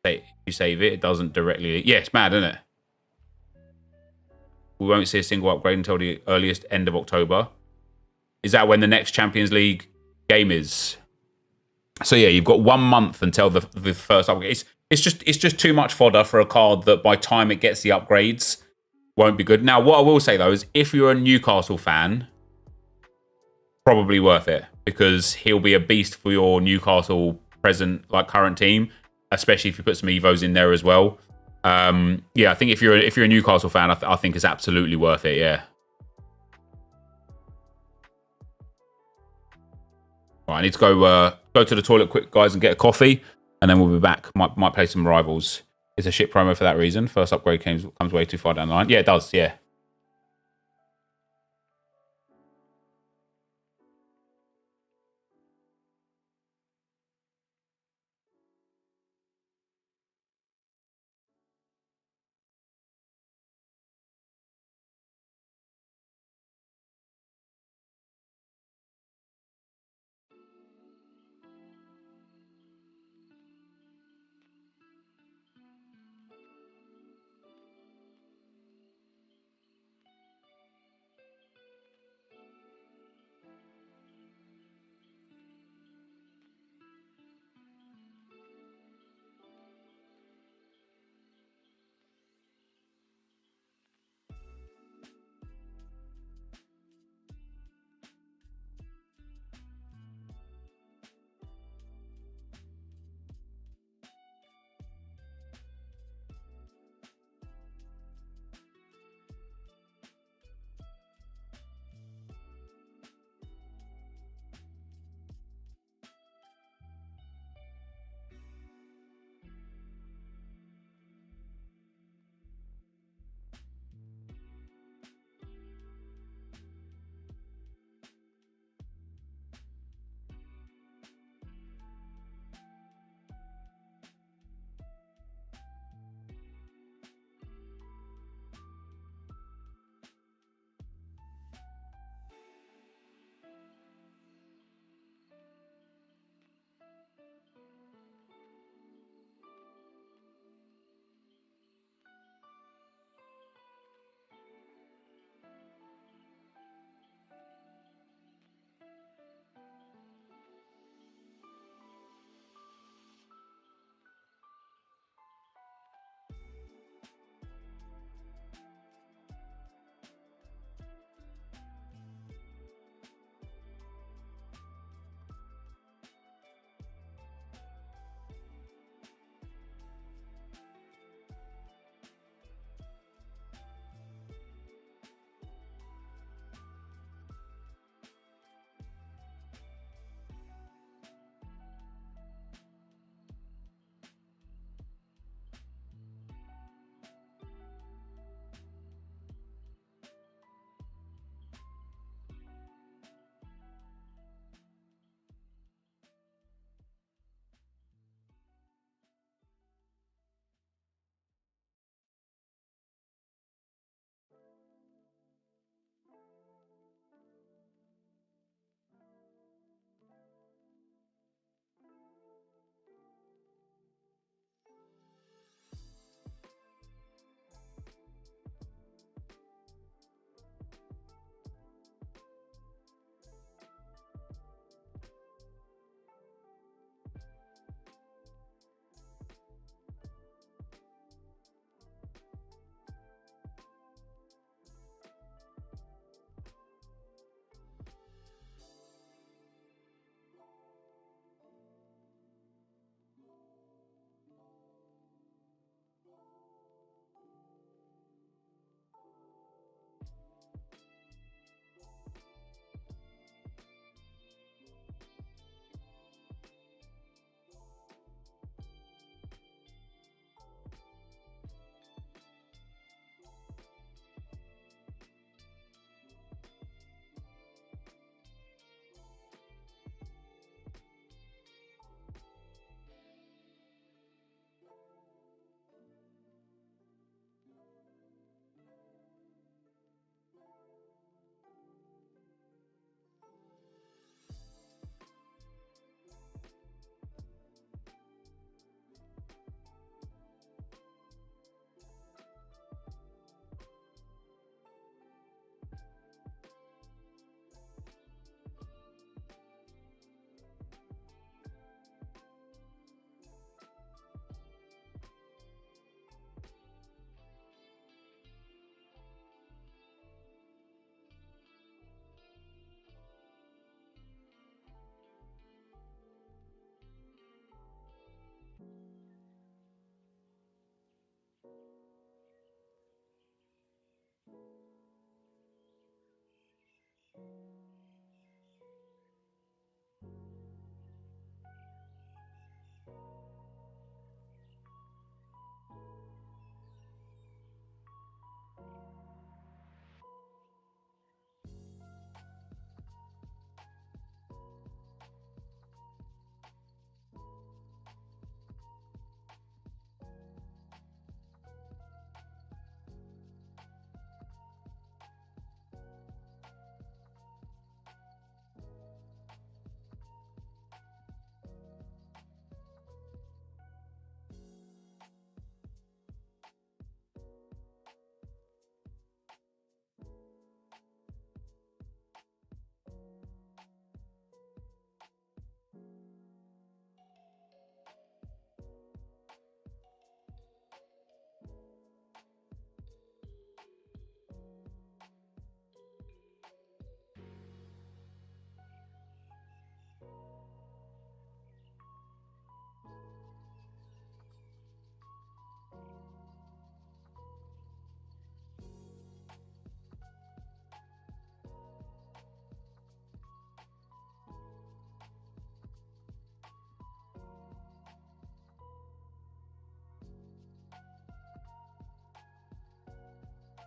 [SPEAKER 1] If you save it, it doesn't directly... Yeah, it's mad, isn't it? We won't see a single upgrade until the earliest end of October. Is that when the next Champions League game is? So yeah, you've got 1 month until the first upgrade. It's just too much fodder for a card that by time it gets the upgrades won't be good. Now, what I will say though is if you're a Newcastle fan, probably worth it because he'll be a beast for your Newcastle current team, especially if you put some Evos in there as well. Yeah, I think if you're a Newcastle fan, I think it's absolutely worth it. Yeah. All right, I need to go to the toilet quick, guys, and get a coffee, and then we'll be back. Might play some rivals. It's a shit promo for that reason. First upgrade comes way too far down the line. Yeah, it does. Yeah.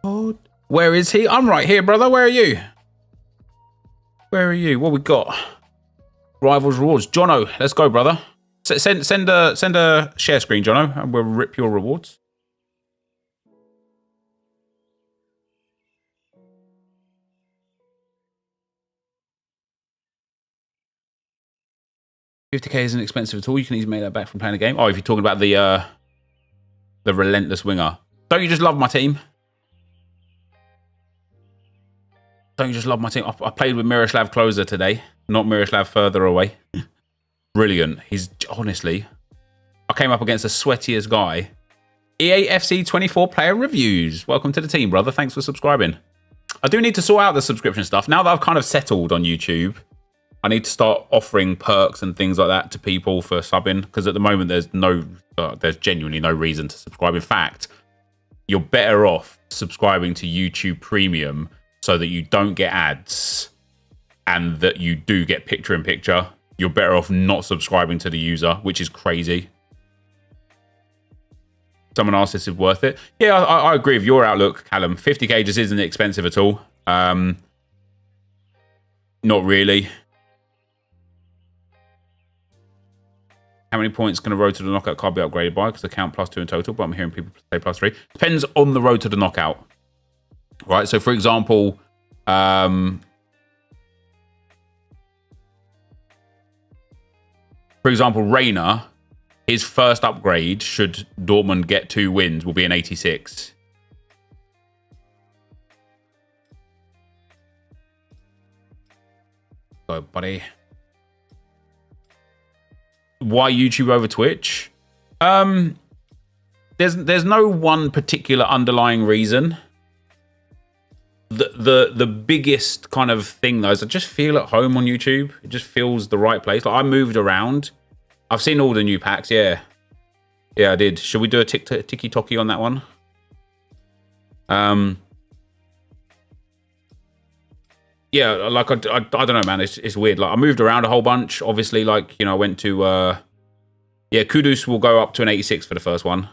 [SPEAKER 1] Oh, where is he? I'm right here, brother. Where are you? Where are you? What we got? Rivals rewards. Jono, let's go, brother. Send a share screen, Jono, and we'll rip your rewards. $50K isn't expensive at all. You can easily make that back from playing a game. Oh, if you're talking about the relentless winger. Don't you just love my team? Don't you just love my team? I played with Miroslav Klose today, not Miroslav further away. Brilliant. He's honestly, I came up against the sweatiest guy. EA FC 24 player reviews. Welcome to the team, brother. Thanks for subscribing. I do need to sort out the subscription stuff. Now that I've kind of settled on YouTube, I need to start offering perks and things like that to people for subbing, because at the moment there's genuinely no reason to subscribe. In fact, you're better off subscribing to YouTube Premium so that you don't get ads and that you do get picture-in-picture. You're better off not subscribing to the user, which is crazy. Someone asked if it's worth it. Yeah, I agree with your outlook, Callum. 50k just isn't expensive at all. Not really. How many points can a road to the knockout card be upgraded by? Because they count +2 in total, but I'm hearing people say +3. Depends on the road to the knockout. Right, so for example, Reina, his first upgrade, should Dortmund get 2 wins, will be an 86. Go, buddy. Why YouTube over Twitch? There's no one particular underlying reason. The biggest kind of thing though is I just feel at home on YouTube. It just feels the right place. Like I moved around. I've seen all the new packs. Yeah, I did. Should we do a tiki-toki on that one? Yeah, like I don't know, man. It's weird. Like I moved around a whole bunch. Obviously, like I went to yeah, Kudus will go up to an 86 for the first one.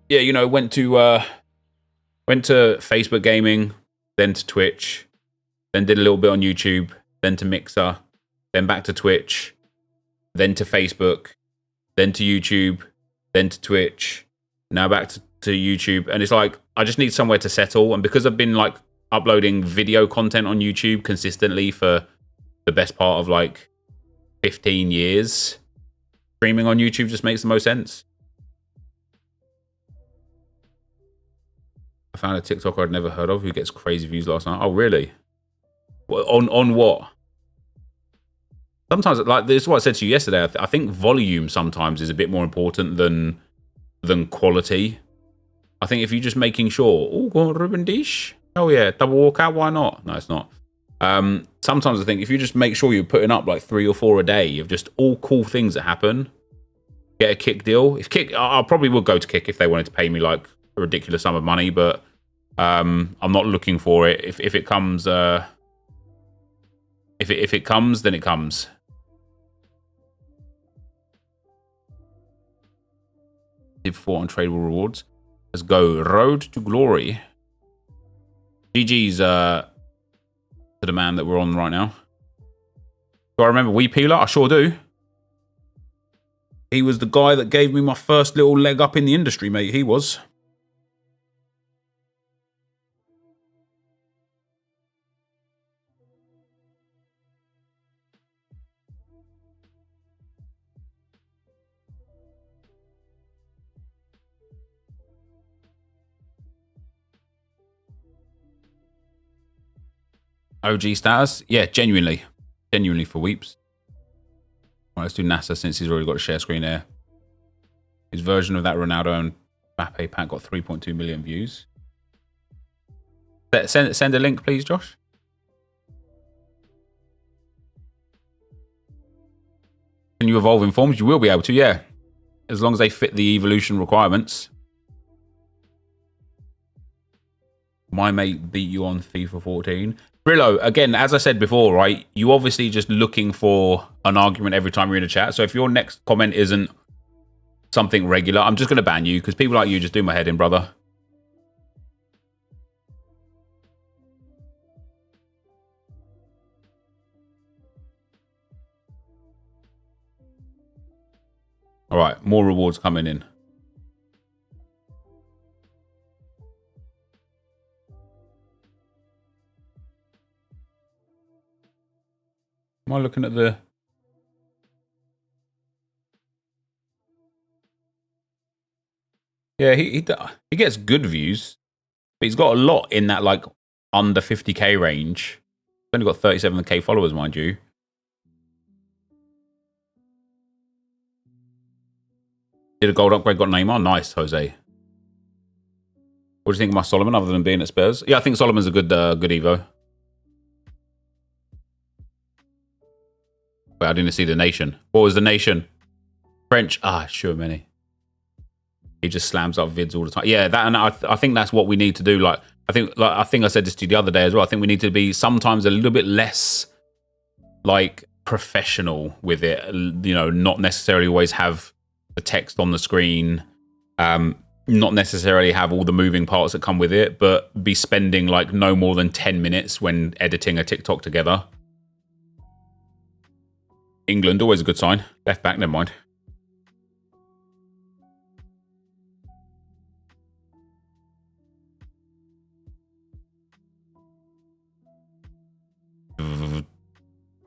[SPEAKER 1] Yeah, went to Facebook gaming, then to Twitch, then did a little bit on YouTube, then to Mixer, then back to Twitch, then to Facebook, then to YouTube, then to Twitch, now back to YouTube. And it's like, I just need somewhere to settle. And because I've been like uploading video content on YouTube consistently for the best part of like 15 years, streaming on YouTube just makes the most sense. I found a TikToker I'd never heard of who gets crazy views last night. Oh, really? On what? Sometimes, like this is what I said to you yesterday. I think volume sometimes is a bit more important than quality. I think if you're just making sure, oh, go on, Ruben Dish. Oh yeah, double walkout. Why not? No, it's not. Sometimes I think if you just make sure you're putting up like 3 or 4 a day of just all cool things that happen, get a Kick deal. If Kick, I probably would go to Kick if they wanted to pay me like a ridiculous sum of money, but I'm not looking for it. If it comes, if it comes, then it comes. Did 4 untradeable rewards. Let's go. Road to Glory. GG's to the man that we're on right now. Do I remember Wee Peeler? I sure do. He was the guy that gave me my first little leg up in the industry, mate. He was. OG status? Yeah, genuinely for weeps. Right, let's do NASA since he's already got a share screen there. His version of that Ronaldo and Mbappe pack got 3.2 million views. Send a link, please, Josh. Can you evolve in forms? You will be able to, yeah. As long as they fit the evolution requirements. My mate beat you on FIFA 14. Brillo, again, as I said before, right, you obviously just looking for an argument every time you're in a chat. So if your next comment isn't, something regular. I'm just going to ban you because people like you just do my head in, brother. All right, more rewards coming in. Am I looking at the... Yeah, he gets good views, but he's got a lot in that like under 50k range. He's only got 37k followers, mind you. Did a gold upgrade, got Neymar. Nice, Jose. What do you think of my Solomon, other than being at Spurs? Yeah, I think Solomon's a good good Evo. Wait, I didn't see the nation. What was the nation? French. Ah, sure, many. He just slams up vids all the time. Yeah, that, and I think that's what we need to do. Like I think I said this to you the other day as well. I think we need to be sometimes a little bit less like professional with it. You know, not necessarily always have the text on the screen. Not necessarily have all the moving parts that come with it, but be spending like no more than 10 minutes when editing a TikTok together. England, always a good sign. Left back, never mind.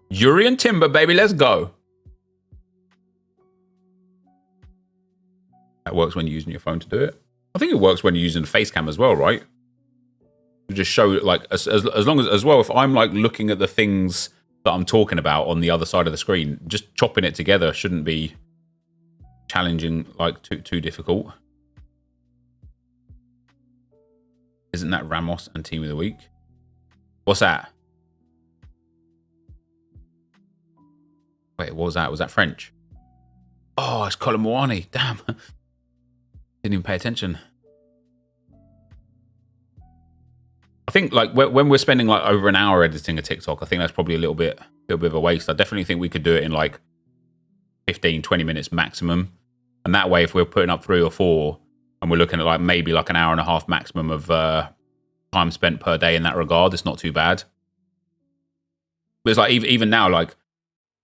[SPEAKER 1] Yuri and Timber, baby, let's go. That works when you're using your phone to do it. I think it works when you're using the face cam as well, right? You just show it like as long as well. If I'm like looking at the things that I'm talking about on the other side of the screen, just chopping it together shouldn't be challenging, like too difficult. Isn't that Ramos and Team of the Week? What's that? Wait, what was that? Was that French? Oh, it's Colin Moani. Damn. Didn't even pay attention. I think like when we're spending like over an hour editing a TikTok, I think that's probably a little bit of a waste. I definitely think we could do it in like 15, 20 minutes maximum. And that way, if we're putting up 3 or 4 and we're looking at like maybe like an hour and a half maximum of time spent per day in that regard, it's not too bad. But it's like even now, like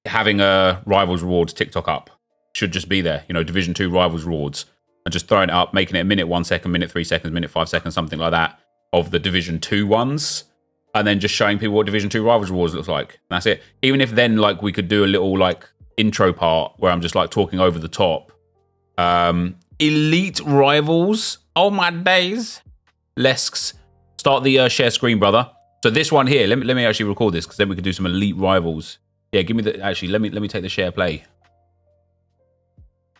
[SPEAKER 1] having a Rivals Rewards TikTok up should just be there. You know, Division 2 Rivals Rewards, and just throwing it up, making it a minute 1 second, minute 3 seconds, minute 5 seconds, something like that of the Division 2 ones, and then just showing people what Division 2 Rivals Rewards looks like. And that's it. Even if then like we could do a little like intro part where I'm just like talking over the top. Elite Rivals. Oh my days. Let's start the share screen, brother. So this one here, let me actually record this because then we could do some Elite Rivals. Yeah, give me the, actually, let me take the share play.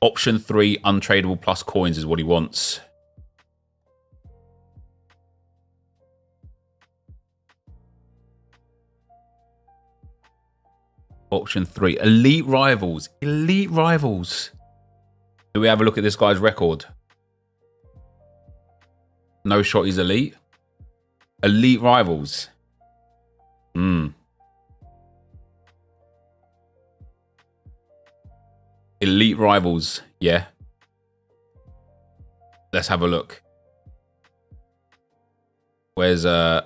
[SPEAKER 1] Option 3, untradeable plus coins is what he wants. Option 3, Elite Rivals. Elite Rivals. Do we have a look at this guy's record? No shot, he's elite. Elite Rivals. Elite Rivals, yeah. Let's have a look. Where's I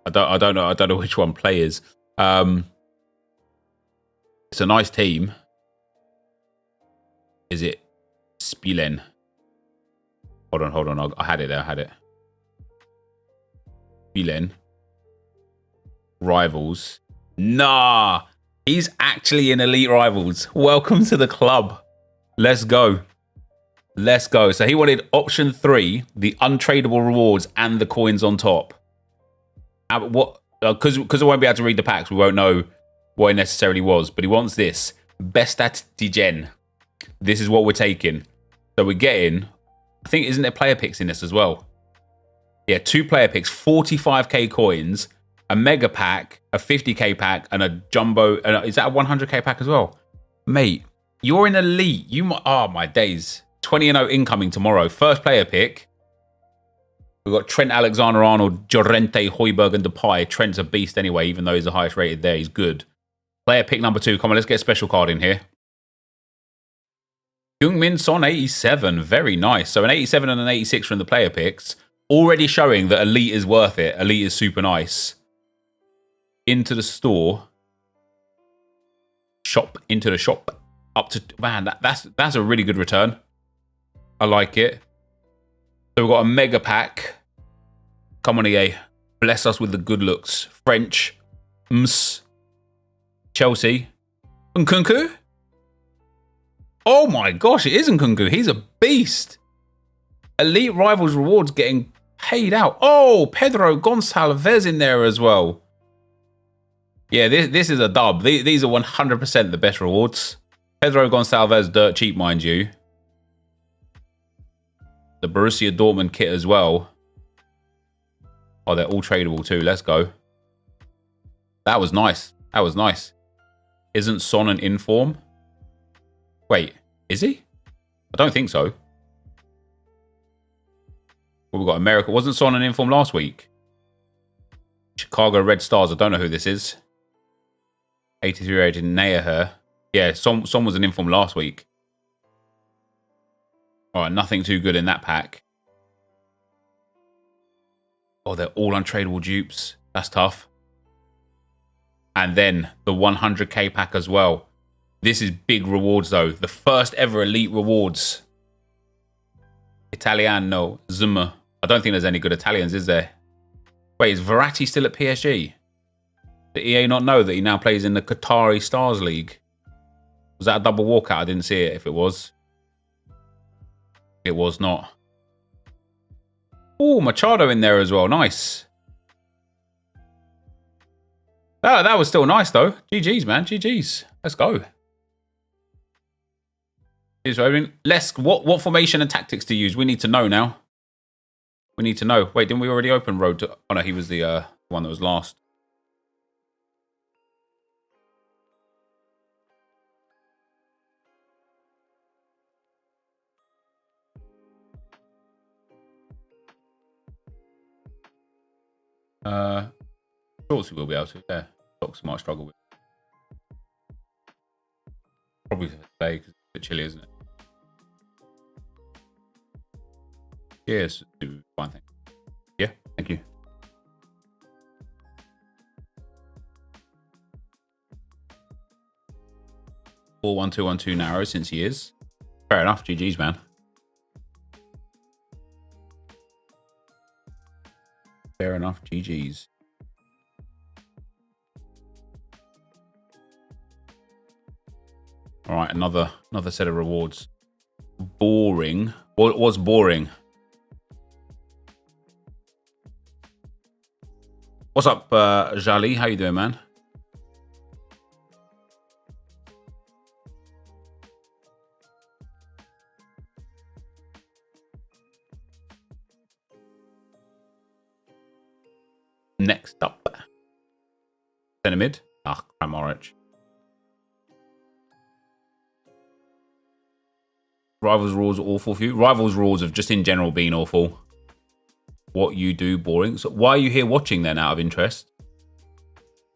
[SPEAKER 1] don't know which one play is. It's a nice team. Is it Spielen? Hold on. I had it there. I had it. Spielen. Rivals. Nah. He's actually in Elite Rivals. Welcome to the club. Let's go. Let's go. So he wanted option 3, the untradeable rewards and the coins on top. What? Because I won't be able to read the packs, we won't know what it necessarily was. But he wants this. NepentehZ. This is what we're taking. So we're getting, I think, isn't there player picks in this as well? Yeah, 2 player picks, 45k coins, a mega pack, a 50k pack, and a jumbo. Is that a 100k pack as well? Mate, you're in elite. Oh, my days. 20-0 incoming tomorrow. First player pick. We've got Trent Alexander-Arnold, Llorente, Højbjerg, and Depay. Trent's a beast anyway, even though he's the highest rated there. He's good. Player pick number 2. Come on, let's get a special card in here. Heung-min Son 87. Very nice. So an 87 and an 86 from the player picks. Already showing that Elite is worth it. Elite is super nice. Into the store. Shop. Into the shop. Up to... Man, that's a really good return. I like it. So we've got a mega pack. Come on, EA. Bless us with the good looks. French. Chelsea. Nkunku? Oh my gosh, it is Nkunku. He's a beast. Elite Rivals rewards getting paid out. Oh, Pedro Gonçalves in there as well. Yeah, this is a dub. These are 100% the best rewards. Pedro Gonçalves, dirt cheap, mind you. The Borussia Dortmund kit as well. Oh, they're all tradable too. Let's go. That was nice. That was nice. Isn't Son an inform? Wait, is he? I don't think so. Well, we've got America. Wasn't Son an inform last week? Chicago Red Stars. I don't know who this is. 83 rated NepentehZ. Yeah, Son was an inform last week. All right, nothing too good in that pack. Oh, they're all untradeable dupes. That's tough. And then the 100k pack as well. This is big rewards, though. The first ever Elite rewards. Italiano, Zuma. I don't think there's any good Italians, is there? Wait, is Verratti still at PSG? Did EA not know that he now plays in the Qatari Stars League? Was that a double walkout? I didn't see it if it was. It was not. Oh, Machado in there as well. Nice. Oh, that was still nice, though. GG's, man. GG's. Let's go. What formation and tactics to use? We need to know now. We need to know. Wait, didn't we already open road to... Oh, no, he was the one that was last. Shorts we will be able to. Yeah, socks might struggle with. Probably for today because it's a bit chilly, isn't it? Cheers. Fine thing. Yeah, thank you. Four 1-2-1-2 narrow since he is. Fair enough. GG's, man. Fair enough. GG's. All right, another set of rewards. Boring. What was boring? What's up, Jali? How you doing, man? Next up. Centre mid. Ah, Kramaric. Rivals rules are awful for you. Rivals rules have just in general been awful. What you do, boring. So why are you here watching then, out of interest?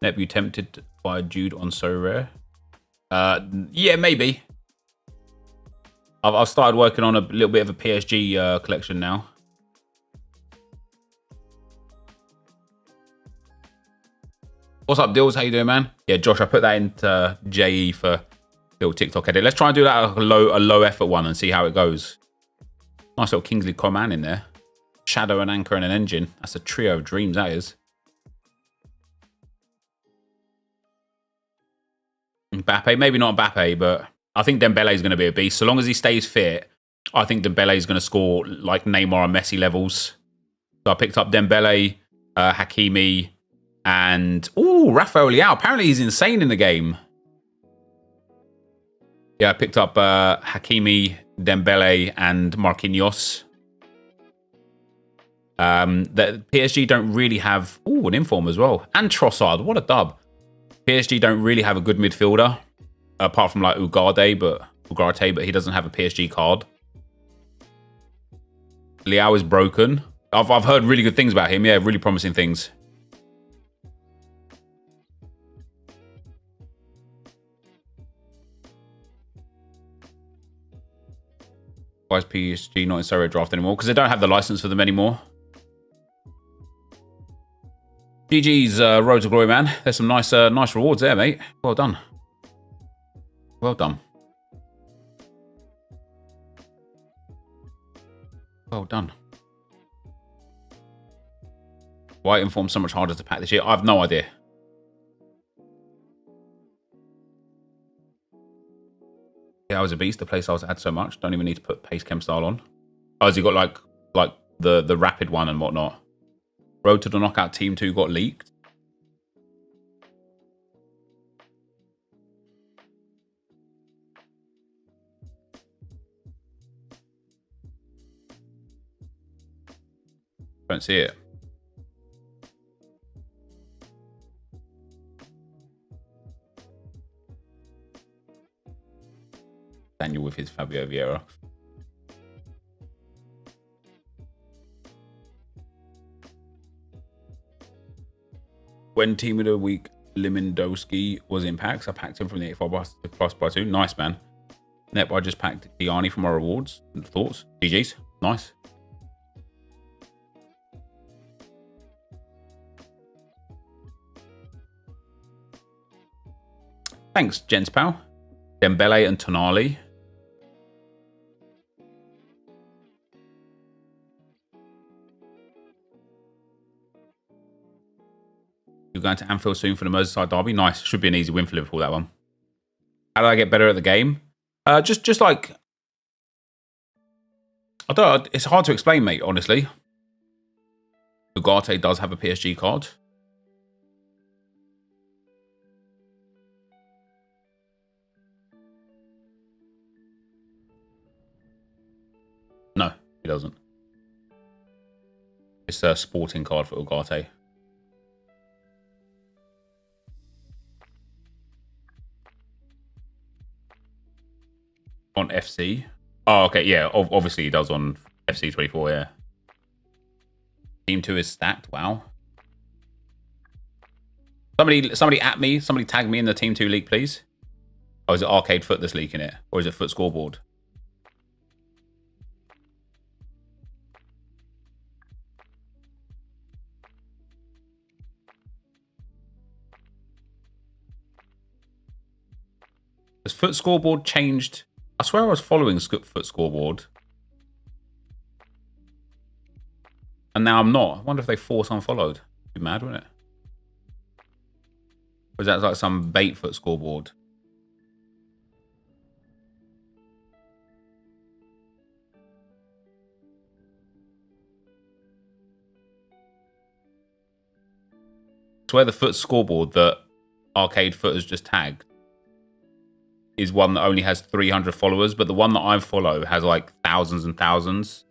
[SPEAKER 1] Nep, you tempted by Jude on So Rare? Yeah, maybe. I've started working on a little bit of a PSG collection now. What's up, Dills? How you doing, man? Yeah, Josh, I put that into JE for little TikTok edit. Let's try and do that a low effort one and see how it goes. Nice little Kingsley Coman in there. Shadow, an anchor, and an engine. That's a trio of dreams, that is. Mbappe, maybe not Mbappe, but I think Dembele is going to be a beast. So long as he stays fit, I think Dembele is going to score like Neymar and Messi levels. So I picked up Dembele, Hakimi, and Rafael Leao. Apparently he's insane in the game. Yeah, I picked up Hakimi, Dembele, and Marquinhos. The PSG don't really have... an inform as well. And Trossard. What a dub. PSG don't really have a good midfielder. Apart from like Ugarte, but he doesn't have a PSG card. Leao is broken. I've heard really good things about him. Yeah, really promising things. Why is PSG not in Serie A draft anymore? Because they don't have the license for them anymore. GG's Road to Glory, man. There's some nice rewards there, mate. Well done. Well done. Well done. Why Inform so much harder to pack this year? I have no idea. Yeah, I was a beast. The playstyles had so much. Don't even need to put pace chem style on. Oh, has he got like the rapid one and whatnot? Road to the Knockout Team 2 got leaked. Don't see it. Daniel with his Fabio Vieira. When Team of the Week Limendowski was in packs, I packed him from the 85 plus by 2. Nice, man. Nep, I just packed Diani from our rewards. Thoughts? GG's. Nice. Thanks, Gents Pal. Dembele and Tonali. You're going to Anfield soon for the Merseyside derby. Nice. Should be an easy win for Liverpool, that one. How do I get better at the game? Just like... I don't know. It's hard to explain, mate, honestly. Ugarte does have a PSG card. No, he doesn't. It's a sporting card for Ugarte. On FC. Oh, okay, yeah. Obviously he does on FC 24, yeah. Team 2 is stacked. Wow. Somebody at me. Somebody tag me in the Team 2 league, please. Oh, is it Arcade Foot that's leaking it? Or is it Foot Scoreboard? Has Foot Scoreboard changed? I swear I was following Foot Scoreboard. And now I'm not. I wonder if they force unfollowed. Be mad, wouldn't it? Or is that like some bait Foot Scoreboard? I swear the Foot Scoreboard that Arcade Foot has just tagged is one that only has 300 followers, but the one that I follow has like thousands and thousands.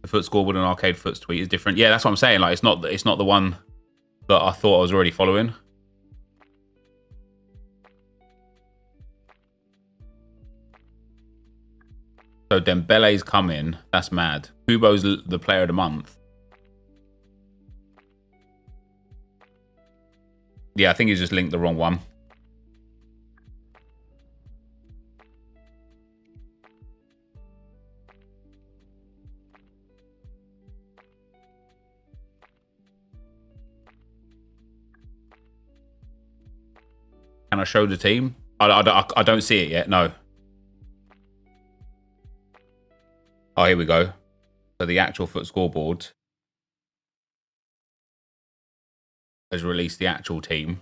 [SPEAKER 1] The Foot Scoreboard and Arcade Foot's tweet is different. Yeah, that's what I'm saying. Like, it's not the one that I thought I was already following. So Dembele's coming. That's mad. Kubo's the player of the month. Yeah, I think he's just linked the wrong one. Can I show the team? I don't see it yet, no. Oh, here we go. So the actual Foot Scoreboard has released the actual team.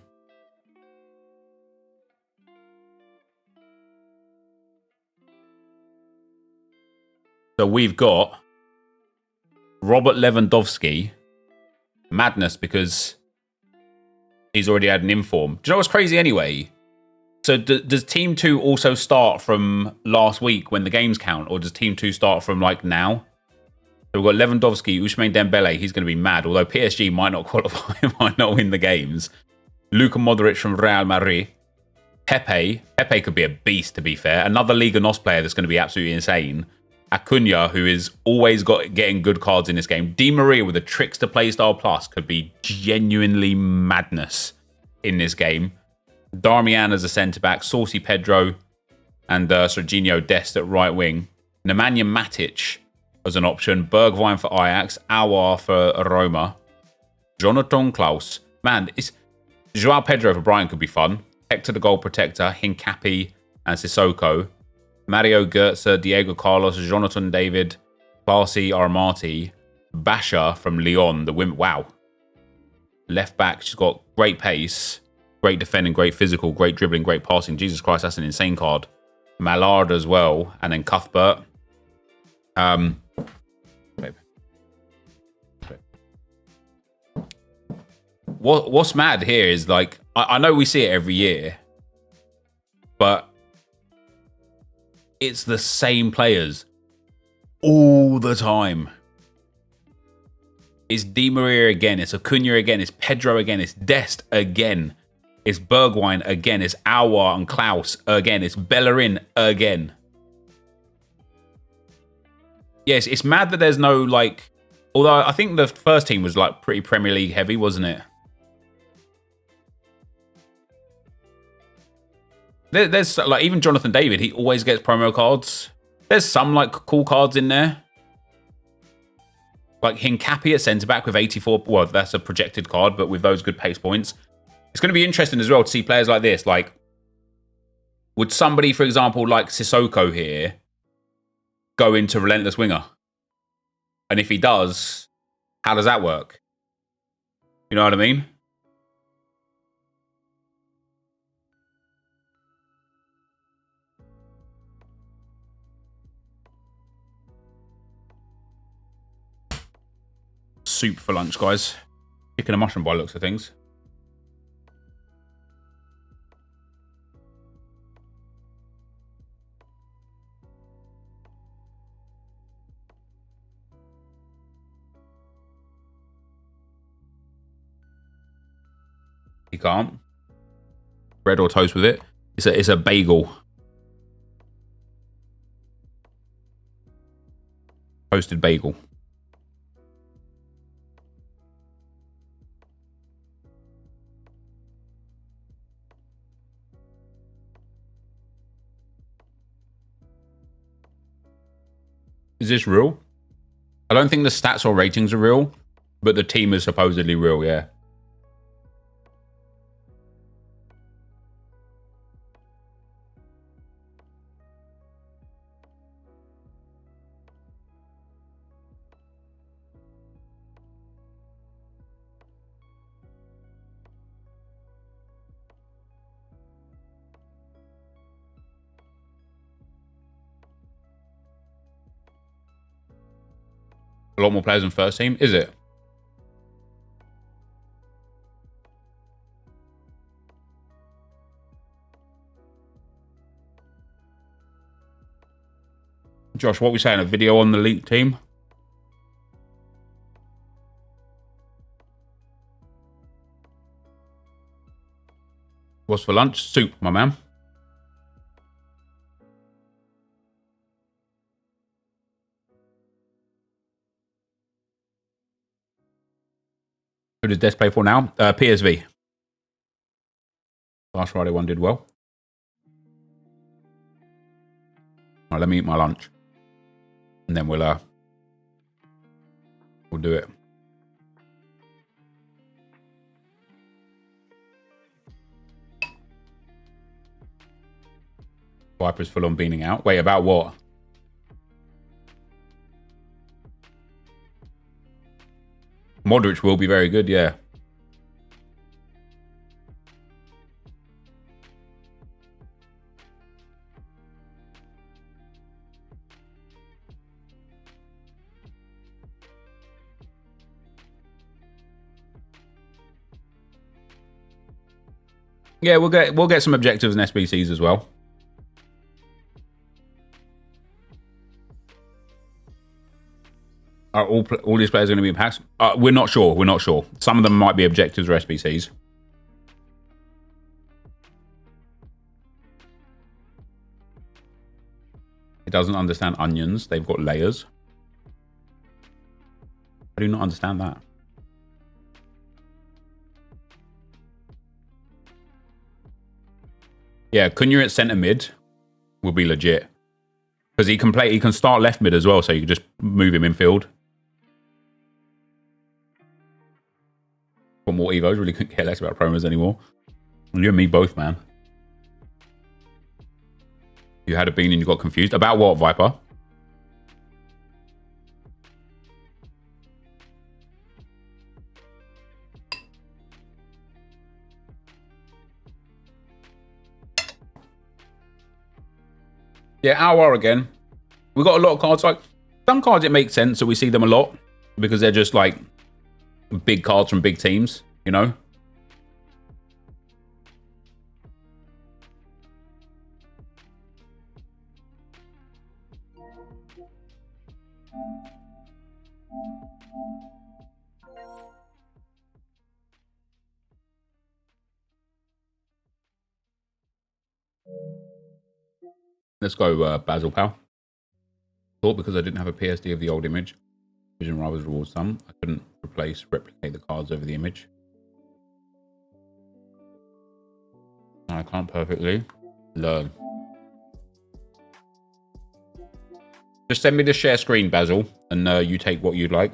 [SPEAKER 1] So we've got Robert Lewandowski. Madness because he's already had an inform. Do you know what's crazy anyway? So does Team 2 also start from last week when the games count? Or does Team 2 start from like now? So we've got Lewandowski, Ousmane Dembele. He's going to be mad. Although PSG might not qualify, might not win the games. Luka Modric from Real Madrid. Pepe could be a beast, to be fair. Another Liga NOS player that's going to be absolutely insane. Acuna, who is always getting good cards in this game. Di Maria with a Trickster Playstyle Plus could be genuinely madness in this game. Darmian as a centre-back. Saucy Pedro. and Serginho Dest at right wing. Nemanja Matic as an option. Bergwijn for Ajax. Aouar for Roma. Jonathan Klaus. Man, Joao Pedro for Brighton could be fun. Hector the goal protector. Hincapi and Sissoko. Mario Götze, Diego Carlos, Jonathan David, Classy Armati, Basha from Lyon, the women. Wow. Left back, she's got great pace, great defending, great physical, great dribbling, great passing. Jesus Christ, that's an insane card. Mallard as well, and then Cuthbert. What's mad here is, like, I know we see it every year, but it's the same players all the time. It's Di Maria again. It's Acuna again. It's Pedro again. It's Dest again. It's Bergwijn again. It's Aouar and Klaus again. It's Bellerin again. Yes, it's mad that there's no, like... Although I think the first team was, like, pretty Premier League heavy, wasn't it? There's like, even Jonathan David, he always gets promo cards. There's some like cool cards in there. Like Hincapi at centre-back with 84. Well, that's a projected card, but with those good pace points. It's going to be interesting as well to see players like this. Like, would somebody, for example, like Sissoko here, go into Relentless Winger? And if he does, how does that work? You know what I mean? Soup for lunch, guys. Chicken and mushroom by the looks of things. You can't. Bread or toast with it. It's a bagel. Toasted bagel. Is this real? I don't think the stats or ratings are real, but the team is supposedly real, yeah. A lot more players than first team, is it? Josh, what are we saying? A video on the elite team? What's for lunch? Soup, my man. Who does Des play for now? PSV. Last Friday one did well. All right, let me eat my lunch. And then we'll do it. Vipers full on beaning out. Wait, about what? Modric will be very good, yeah. Yeah, we'll get some objectives and SBCs as well. Are all these players going to be in packs? We're not sure. We're not sure. Some of them might be objectives or SBCs. He doesn't understand onions. They've got layers. I do not understand that. Yeah, Cunha at centre mid. will be legit. Because he can play, he can start left mid as well, so you can just move him infield. For more Evos, really couldn't care less about promos anymore. You and me both, man. You had a bean and you got confused. About what, Viper? Yeah, hour again. We got a lot of cards. Like some cards, it makes sense that we see them a lot because they're just like big cards from big teams, you know. Let's go, Basil Pal. Thought because I didn't have a PSD of the old image, Vision Rivals rewards some. I couldn't replicate the cards over the image. I can't perfectly learn. Just send me the share screen, Basil, and you take what you'd like.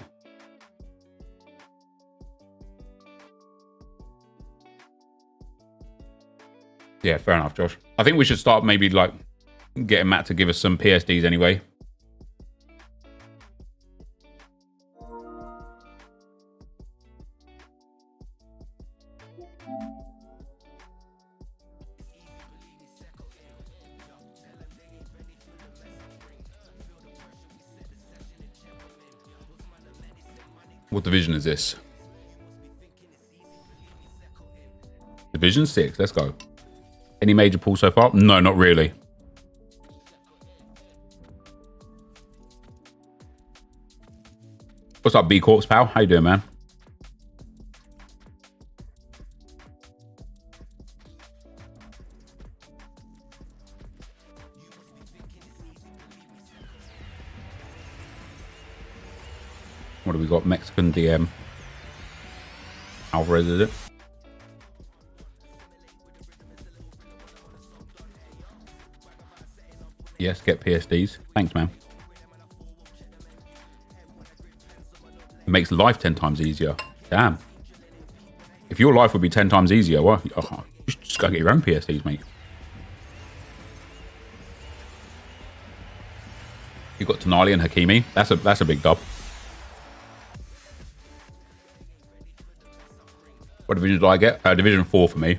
[SPEAKER 1] Yeah, fair enough, Josh. I think we should start maybe like getting Matt to give us some PSDs anyway. What division is this? Division 6, let's go. Any major pulls so far? No, not really. What's up, B Corpse, pal? How you doing, man? What do we got? Mexican DM. Alvarez, is it? Yes, get PSDs. Thanks, man. It makes life 10 times easier. Damn. If your life would be 10 times easier, well, you just go get your own PSDs, mate. You got Tonali and Hakimi. That's a big dub. What division do I get? Division 4 for me.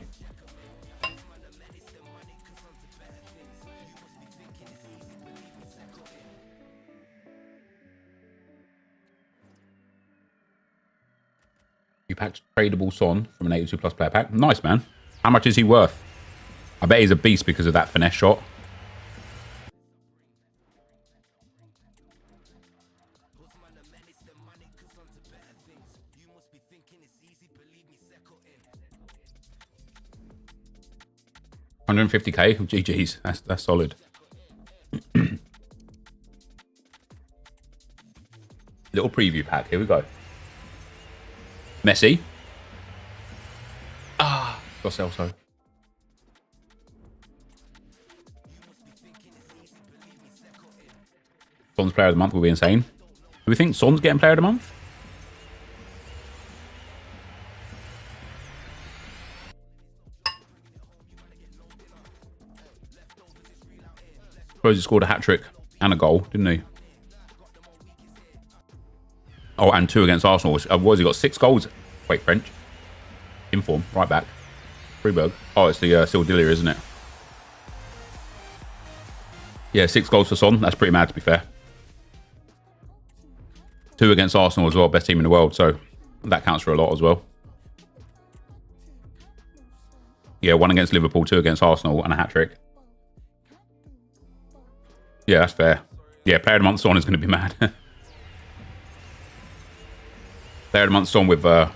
[SPEAKER 1] You packed tradable Son from an 82 plus player pack. Nice, man. How much is he worth? I bet he's a beast because of that finesse shot. $150k. GG's. That's solid. Little preview pack. Here we go. Messi. Ah, got Celso. Son's player of the month will be insane. Do we think Son's getting player of the month? Suppose he scored a hat-trick and a goal, didn't he? Oh, and 2 against Arsenal. What has he got? 6 goals? Wait, French. Inform. Right back. Freeberg. Oh, it's the Sildilia, isn't it? Yeah, 6 goals for Son. That's pretty mad, to be fair. 2 against Arsenal as well. Best team in the world. So that counts for a lot as well. Yeah, 1 against Liverpool, 2 against Arsenal, and a hat-trick. Yeah, that's fair. Yeah, player of the month Son is going to be mad. Player of the month Son with go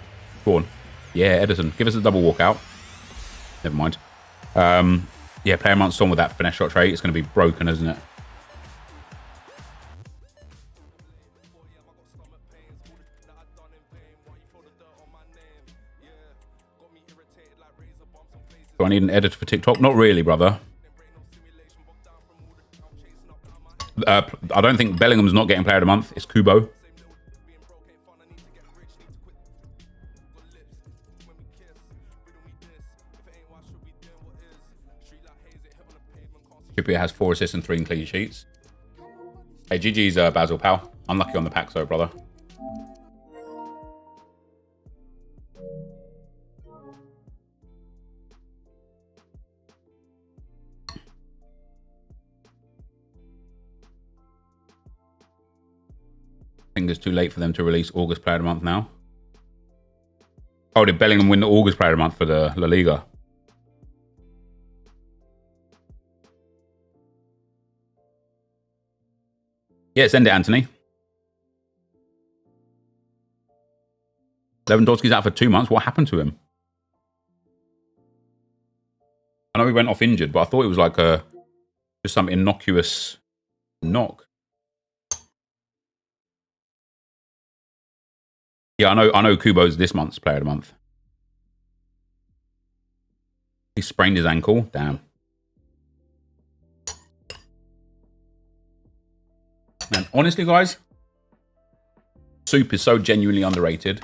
[SPEAKER 1] on. Yeah, Edison. Give us a double walkout. Never mind. Yeah, player of the month Son with that finesse shot trait. It's going to be broken, isn't it? Do I need an editor for TikTok? Not really, brother. I don't think Bellingham's not getting player of the month. It's Kubo. Trippier has 4 assists and 3 clean sheets. Hey, GG's Basil, pal. Unlucky on the pack, though, brother. I think it's too late for them to release August Player of the Month now. Oh, did Bellingham win the August Player of the Month for the La Liga? Yeah, send it, Anthony. Lewandowski's out for 2 months. What happened to him? I know he went off injured, but I thought it was like just some innocuous knock. Yeah, I know Kubo's this month's Player of the Month. He sprained his ankle. Damn. Man, honestly, guys, soup is so genuinely underrated.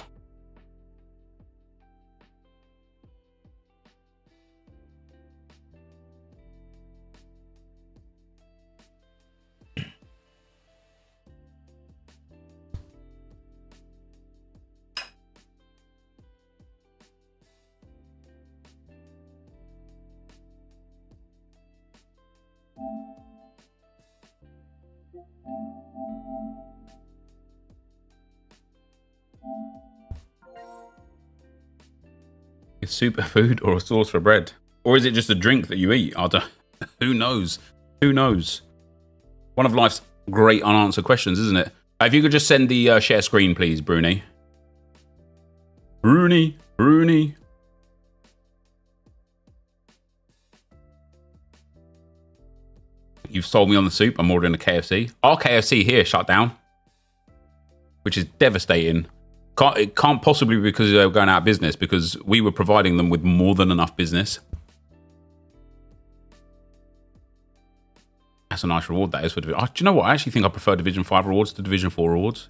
[SPEAKER 1] Is soup a food or a sauce for bread? Or is it just a drink that you eat? I don't, who knows? Who knows? One of life's great unanswered questions, isn't it? If you could just send the share screen, please, Bruni. Bruni. You've sold me on the soup. I'm ordering a KFC. Our KFC here shut down, which is devastating. It can't possibly be because they were going out of business, because we were providing them with more than enough business. That's a nice reward, that is, for Division. Do you know what? I actually think I prefer Division 5 rewards to Division 4 rewards.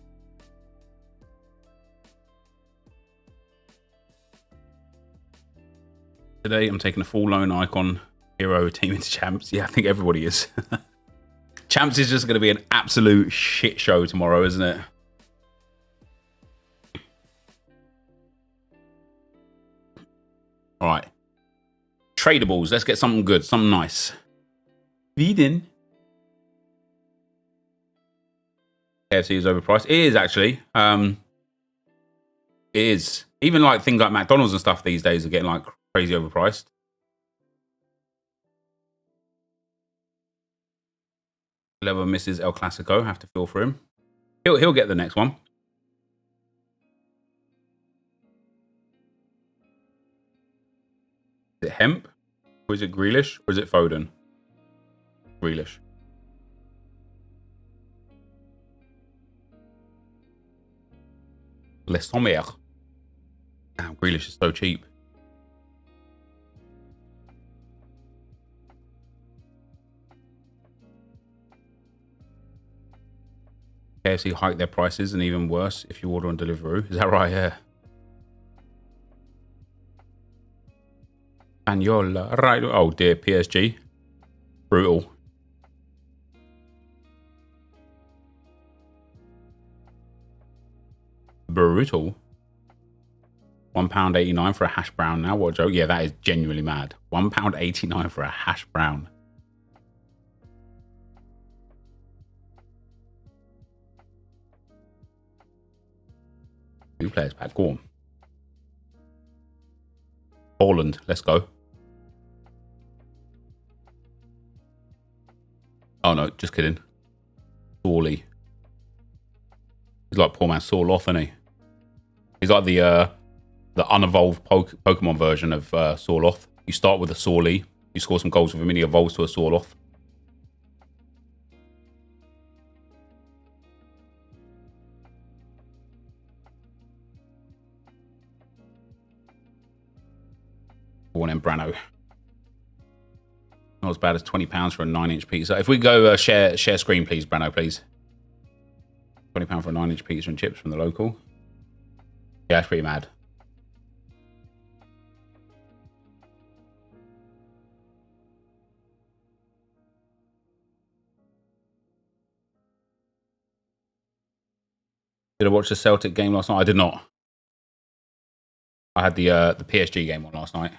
[SPEAKER 1] Today, I'm taking a full loan icon hero team into champs. Yeah, I think everybody is. Champs is just going to be an absolute shit show tomorrow, isn't it? All right. Tradables. Let's get something good, something nice. Viden. KFC is overpriced. It is, actually. It is. Even like things like McDonald's and stuff these days are getting like crazy overpriced. Lever misses El Clasico. Have to feel for him. He'll get the next one. Is it Hemp? Or is it Grealish? Or is it Foden? Grealish. Le Sommier. Damn, Grealish is so cheap. KFC hike their prices, and even worse if you order on Deliveroo. Is that right? Yeah. Spagnola. Right. Oh dear, PSG. Brutal. Brutal. £1.89 for a hash brown now. What a joke. Yeah, that is genuinely mad. £1.89 for a hash brown. Two players pack. Go on. Holland. Let's go. Oh no, just kidding. Sorley. He's like poor man Sorloth, isn't he? He's like the unevolved Pokemon version of Sorloth. You start with a Sorley, you score some goals with him, and he evolves to a Sorloth. Go on then, Brano. Not as bad as £20 for a 9-inch pizza. If we go share screen, please, Brano, please. £20 for a 9-inch pizza and chips from the local. Yeah, that's pretty mad. Did I watch the Celtic game last night? I did not. I had the PSG game on last night.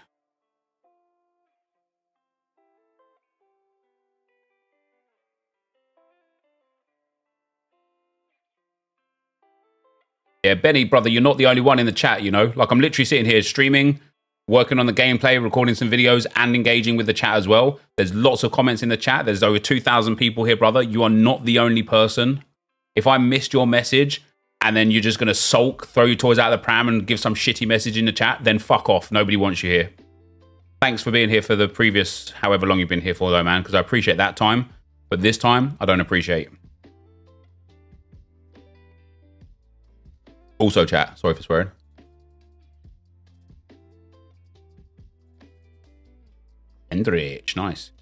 [SPEAKER 1] Yeah, Benny, brother, you're not the only one in the chat, you know? Like, I'm literally sitting here streaming, working on the gameplay, recording some videos, and engaging with the chat as well. There's lots of comments in the chat. There's over 2,000 people here, brother. You are not the only person. If I missed your message, and then you're just going to sulk, throw your toys out of the pram, and give some shitty message in the chat, then fuck off. Nobody wants you here. Thanks for being here for the previous however long you've been here for, though, man, because I appreciate that time. But this time, I don't appreciate. Also, chat. Sorry for swearing. Endrich. Nice.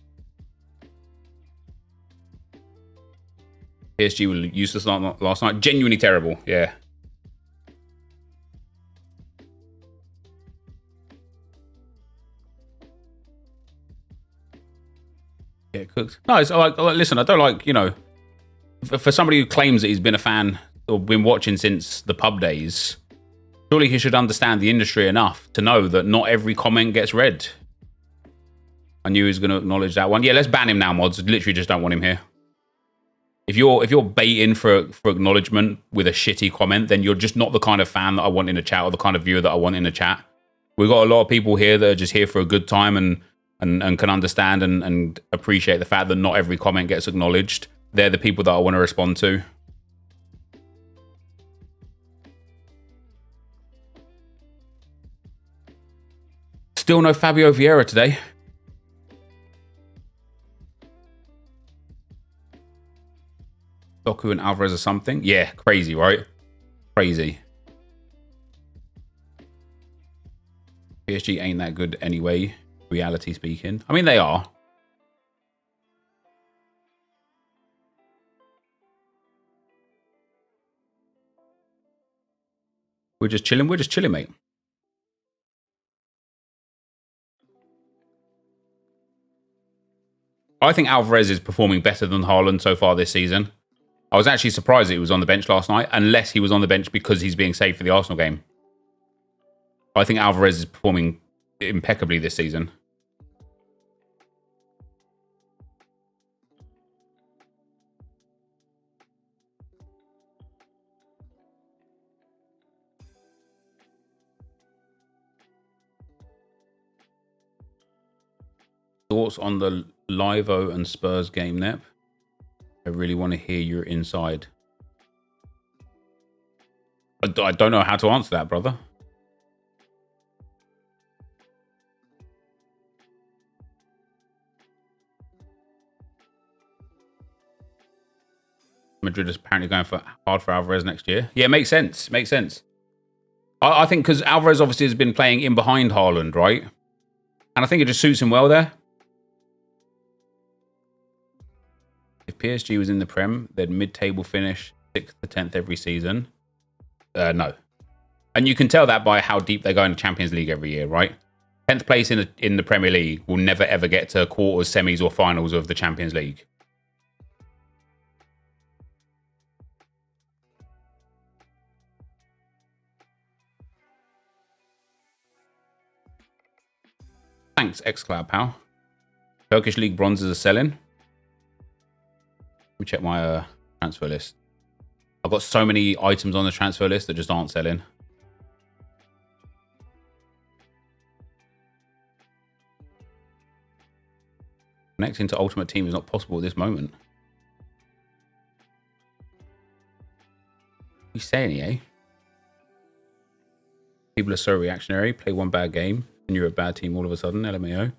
[SPEAKER 1] PSG were useless last night. Genuinely terrible. Yeah. Yeah, cooked. No, it's like, listen, I don't like, you know, for somebody who claims that he's been a fan or been watching since the pub days, surely he should understand the industry enough to know that not every comment gets read. I knew he was going to acknowledge that one. Yeah, let's ban him now, mods. Literally just don't want him here. If you're baiting for acknowledgement with a shitty comment, then you're just not the kind of fan that I want in the chat or the kind of viewer that I want in the chat. We've got a lot of people here that are just here for a good time and can understand and appreciate the fact that not every comment gets acknowledged. They're the people that I want to respond to. Still no Fabio Vieira today. Doku and Alvarez or something. Yeah, crazy, right? Crazy. PSG ain't that good anyway, reality speaking. I mean, they are. We're just chilling. We're just chilling, mate. I think Alvarez is performing better than Haaland so far this season. I was actually surprised that he was on the bench last night, unless he was on the bench because he's being saved for the Arsenal game. I think Alvarez is performing impeccably this season. Thoughts on the Livo and Spurs game, Nep? I really want to hear your inside. I don't know how to answer that, brother. Madrid is apparently going hard for Alvarez next year. Yeah, makes sense. Makes sense. I think because Alvarez obviously has been playing in behind Haaland, right? And I think it just suits him well there. If PSG was in the Prem, they'd mid-table finish 6th to 10th every season. No. And you can tell that by how deep they go in the Champions League every year, right? 10th place in the Premier League will never, ever get to quarters, semis, or finals of the Champions League. Thanks, xCloud pal. Turkish League bronzes are selling. Let me check my transfer list. I've got so many items on the transfer list that just aren't selling. Connecting to Ultimate Team is not possible at this moment. What are you saying, EA? People are so reactionary. Play one bad game and you're a bad team all of a sudden, LMAO.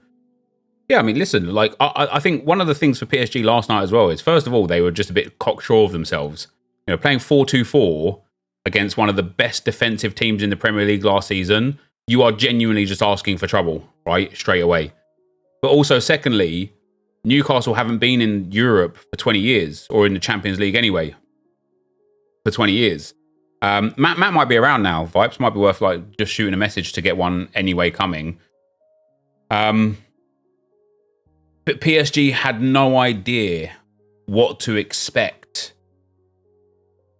[SPEAKER 1] Yeah, I mean, listen, like, I think one of the things for PSG last night as well is, first of all, they were just a bit cocksure of themselves. You know, playing 4-2-4 against one of the best defensive teams in the Premier League last season, you are genuinely just asking for trouble, right? Straight away. But also, secondly, Newcastle haven't been in Europe for 20 years, or in the Champions League anyway, for 20 years. Matt might be around now. Vipes might be worth like just shooting a message to get one anyway coming. But PSG had no idea what to expect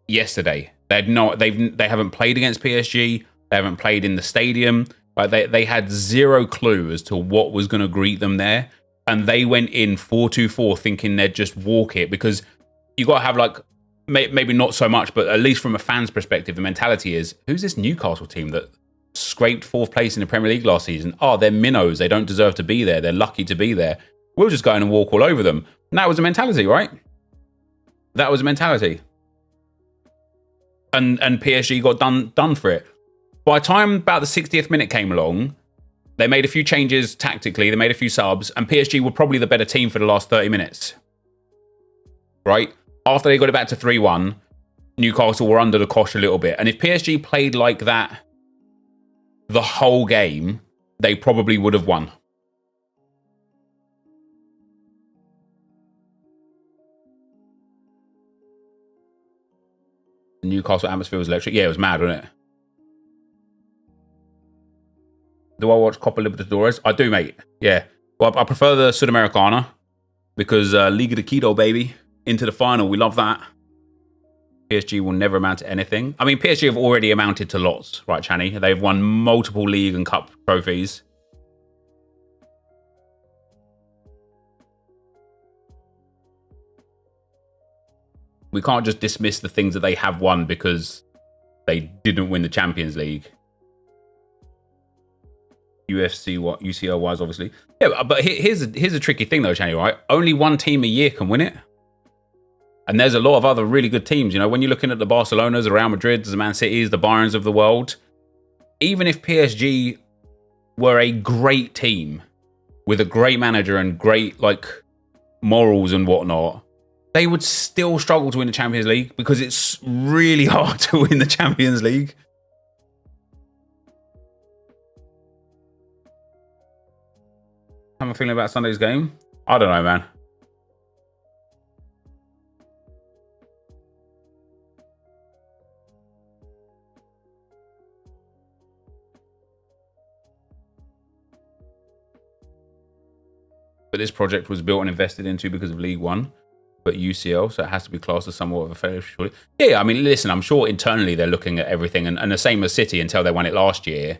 [SPEAKER 1] yesterday. They haven't played against PSG. They haven't played in the stadium. Like they had zero clue as to what was going to greet them there, and they went in 4-2-4 thinking they'd just walk it, because you got to have like maybe not so much, but at least from a fan's perspective, the mentality is, who's this Newcastle team that scraped 4th place in the Premier League last season? Oh, they're minnows. They don't deserve to be there. They're lucky to be there. We'll just go in and walk all over them. And that was a mentality, right? That was a mentality. And PSG got done for it. By the time about the 60th minute came along, they made a few changes tactically. They made a few subs, and PSG were probably the better team for the last 30 minutes. Right? After they got it back to 3-1, Newcastle were under the cosh a little bit. And if PSG played like that the whole game, they probably would have won. The Newcastle atmosphere was electric. Yeah, it was mad, wasn't it? Do I watch Copa Libertadores? I do, mate. Yeah. Well, I prefer the Sudamericana because Liga de Quito, baby. Into the final. We love that. PSG will never amount to anything. I mean, PSG have already amounted to lots, right, Channy? They've won multiple league and cup trophies. We can't just dismiss the things that they have won because they didn't win the Champions League. UCL wise, obviously. Yeah, but here's a tricky thing though, Channy, right? Only one team a year can win it. And there's a lot of other really good teams. You know, when you're looking at the Barcelonas, the Real Madrids, the Man Cities, the Bayerns of the world, even if PSG were a great team with a great manager and great like morals and whatnot, they would still struggle to win the Champions League because it's really hard to win the Champions League. How am I feeling about Sunday's game? I don't know, man. But this project was built and invested into because of League One, but UCL, so it has to be classed as somewhat of a failure. Yeah, I mean, listen, I'm sure internally they're looking at everything, and the same as City until they won it last year.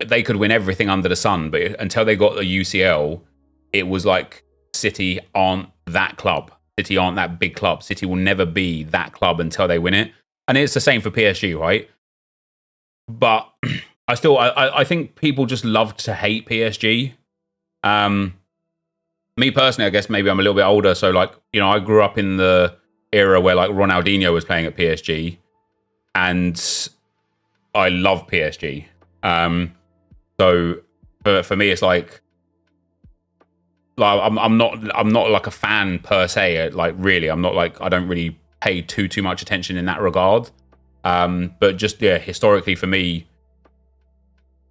[SPEAKER 1] They could win everything under the sun, but until they got the UCL, it was like City aren't that club. City aren't that big club. City will never be that club until they win it. And it's the same for PSG, right? But I think people just love to hate PSG. Me personally, I guess maybe I'm a little bit older. So like, you know, I grew up in the era where like Ronaldinho was playing at PSG, and I love PSG. So for me, it's like I'm not like a fan per se. Like really, I'm not like, I don't really pay too much attention in that regard. But just yeah, historically for me,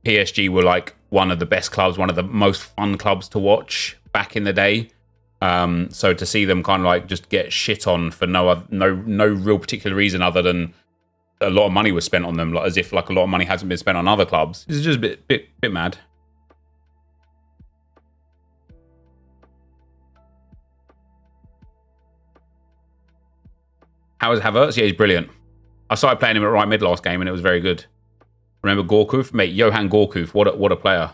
[SPEAKER 1] PSG were like one of the best clubs, one of the most fun clubs to watch back in the day. So to see them kind of like just get shit on for no real particular reason other than a lot of money was spent on them, like, as if like a lot of money hasn't been spent on other clubs. It's just a bit mad. How is Havertz? Yeah, he's brilliant. I started playing him at right mid last game and it was very good. Remember Gorkuf? Mate, Johan Gorkuf, what a player.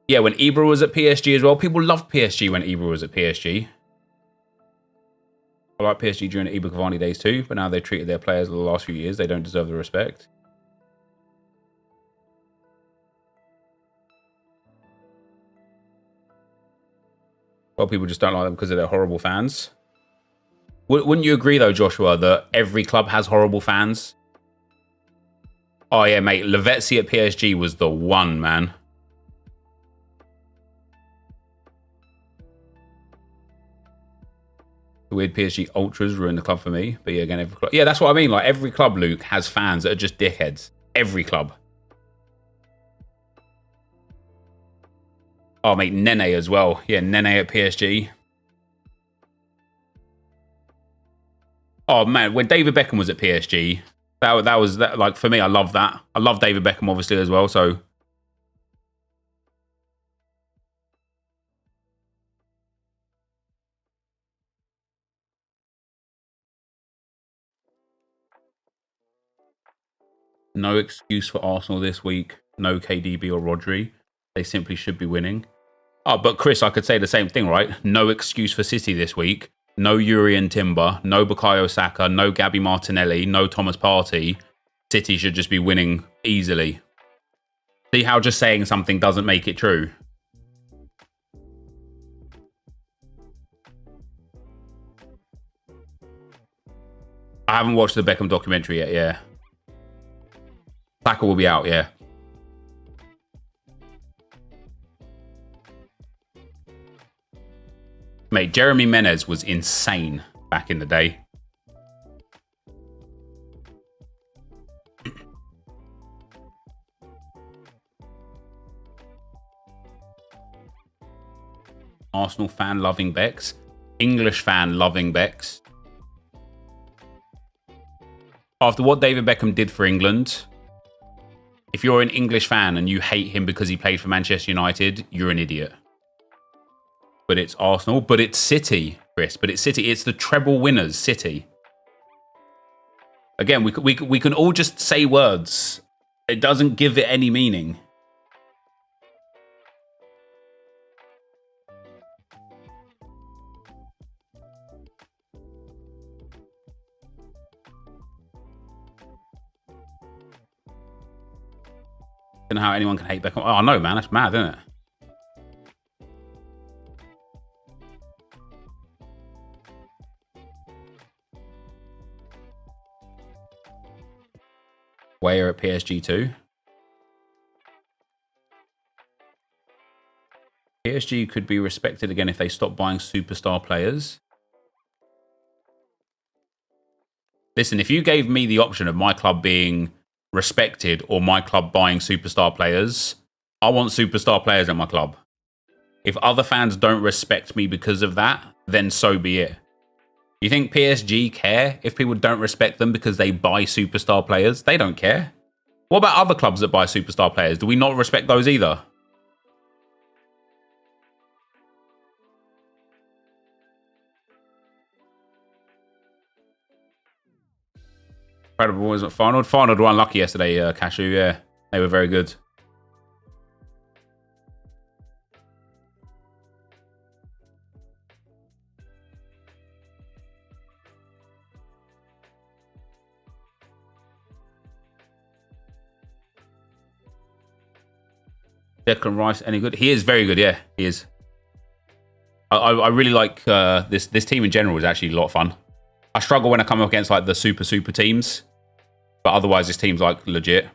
[SPEAKER 1] Yeah, when Ibra was at PSG as well. People loved PSG when Ibra was at PSG. I like PSG during the Ibra Cavani days too, but now they've treated their players the last few years. They don't deserve the respect. Well, people just don't like them because of their horrible fans. Wouldn't you agree though, Joshua, that every club has horrible fans? Oh yeah, mate, Lavezzi at PSG was the one, man. The weird PSG ultras ruined the club for me. But yeah, again, every club. Yeah, that's what I mean. Like every club, Luke, has fans that are just dickheads. Every club. Oh, mate, Nene as well. Yeah, Nene at PSG. Oh, man, when David Beckham was at PSG, that was, like, for me, I love that. I love David Beckham, obviously, as well, so... No excuse for Arsenal this week. No KDB or Rodri. They simply should be winning. Oh, but Chris, I could say the same thing, right? No excuse for City this week. No Urian Timber. No Bukayo Saka. No Gabby Martinelli. No Thomas Partey. City should just be winning easily. See how just saying something doesn't make it true? I haven't watched the Beckham documentary yet, yeah. Saka will be out, yeah. Mate, Jeremy Menez was insane back in the day. Arsenal fan loving Bex. English fan loving Bex. After what David Beckham did for England, if you're an English fan and you hate him because he played for Manchester United, you're an idiot. But it's Arsenal. But it's City, Chris. But it's City. It's the treble winners, City. Again, we can all just say words. It doesn't give it any meaning. I don't know how anyone can hate Beckham. Oh, no, man. That's mad, isn't it? Weyer at PSG too. PSG could be respected again if they stop buying superstar players. Listen, if you gave me the option of my club being respected or my club buying superstar players, I want superstar players at my club. If other fans don't respect me because of that, then so be it. You think PSG care if people don't respect them because they buy superstar players? They don't care. What about other clubs that buy superstar players? Do we not respect those either? Incredible, wasn't Farnold? Farnold were unlucky yesterday, Cashew, yeah. They were very good. Declan Rice, any good? He is very good, yeah, he is. I really like this team in general is actually a lot of fun. I struggle when I come up against like the super teams, but otherwise this team's like legit.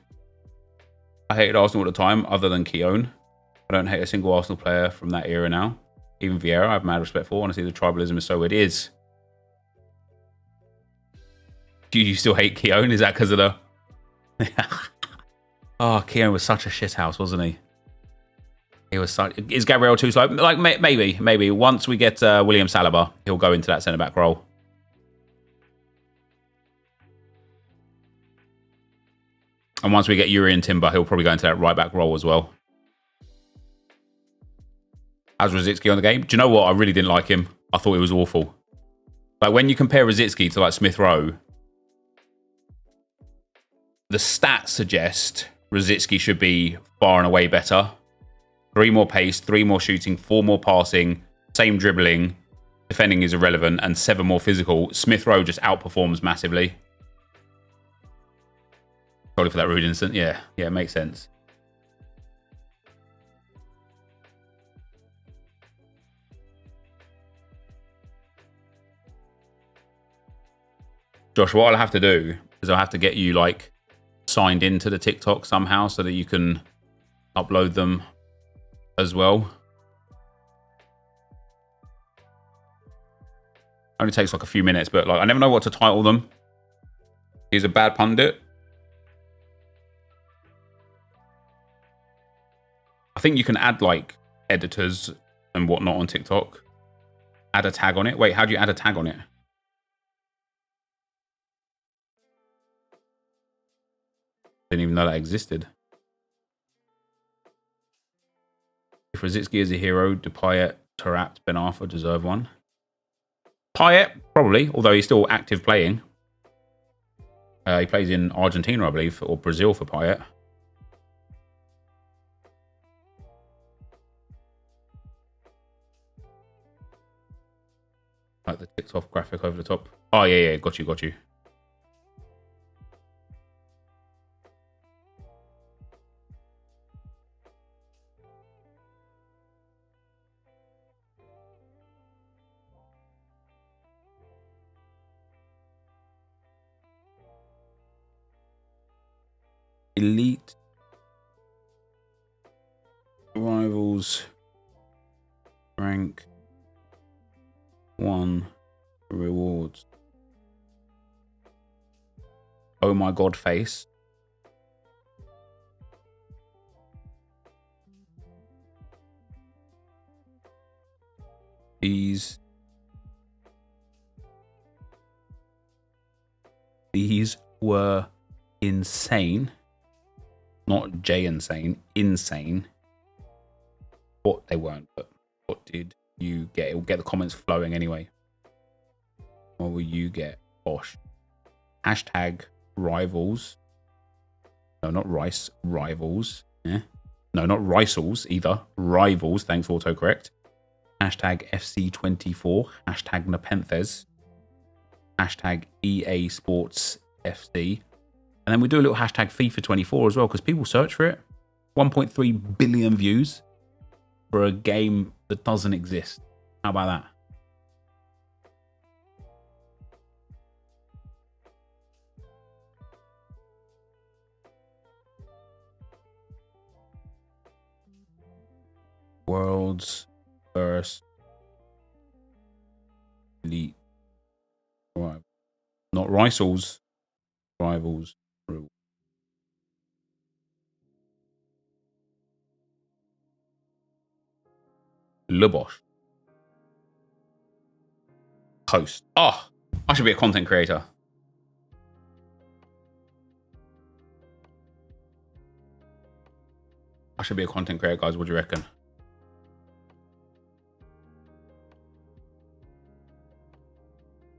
[SPEAKER 1] I hated Arsenal at the time, other than Keown. I don't hate a single Arsenal player from that era now. Even Vieira, I have mad respect for. Honestly, the tribalism is so weird. It is. Do you still hate Keown? Is that because of the... Oh, Keown was such a shithouse, wasn't he? He was such... Is Gabriel too slow? Like, maybe. Once we get William Saliba, he'll go into that centre-back role. And once we get Urian Timber, he'll probably go into that right-back role as well. How's Rosicky on the game? Do you know what? I really didn't like him. I thought he was awful. Like, when you compare Rosicky to, like, Smith Rowe, the stats suggest Rosicky should be far and away better. 3 more pace, 3 more shooting, 4 more passing, same dribbling, defending is irrelevant, and 7 more physical. Smith Rowe just outperforms massively. Sorry for that rude instant. Yeah, it makes sense. Josh, what I'll have to do is I'll have to get you like signed into the TikTok somehow so that you can upload them as well. Only takes like a few minutes, but like I never know what to title them. He's a bad pundit. I think you can add like editors and whatnot on TikTok. Add a tag on it. Wait, how do you add a tag on it? Didn't even know that existed. If Rosicki is a hero, do Payet, Tarat, Ben Arfa deserve one? Payet, probably, although he's still active playing. He plays in Argentina, I believe, or Brazil for Payet. Like the ticked off graphic over the top. Oh, yeah, got you. Elite rivals rank 1 rewards. Oh my god, face. These were insane. Not J insane, insane. What they weren't, but what did you get? It will get the comments flowing anyway. What will you get? Bosh. Hashtag rivals. No, not rice. Rivals. Yeah. No, not ricels either. Rivals. Thanks, autocorrect. Hashtag FC24. Hashtag NepentheZ. Hashtag EA Sports FC. And then we do a little hashtag FIFA 24 as well, because people search for it. 1.3 billion views for a game that doesn't exist. How about that? World's first elite. Right. Not rivals. Rivals. Lubosh. Host. Oh, I should be a content creator. I should be a content creator, guys. What do you reckon?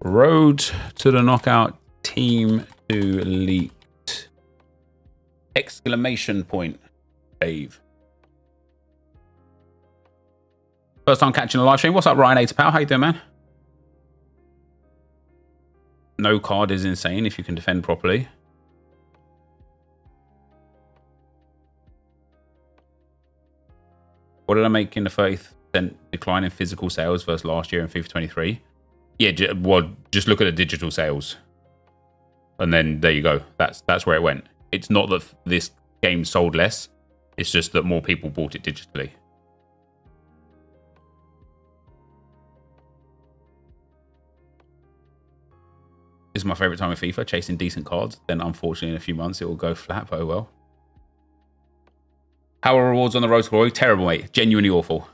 [SPEAKER 1] Road to the knockout, team to leaked. Exclamation point, Dave. First time catching a live stream. What's up, Ryan Pal? How you doing, man? No card is insane if you can defend properly. What did I make in the 30% decline in physical sales versus last year in FIFA 23? Yeah, well, just look at the digital sales. And then there you go. That's where it went. It's not that this game sold less. It's just that more people bought it digitally. This is my favorite time of FIFA, chasing decent cards. Then unfortunately in a few months it will go flat, but oh well. How are rewards on the road to glory? Terrible, mate. Genuinely awful.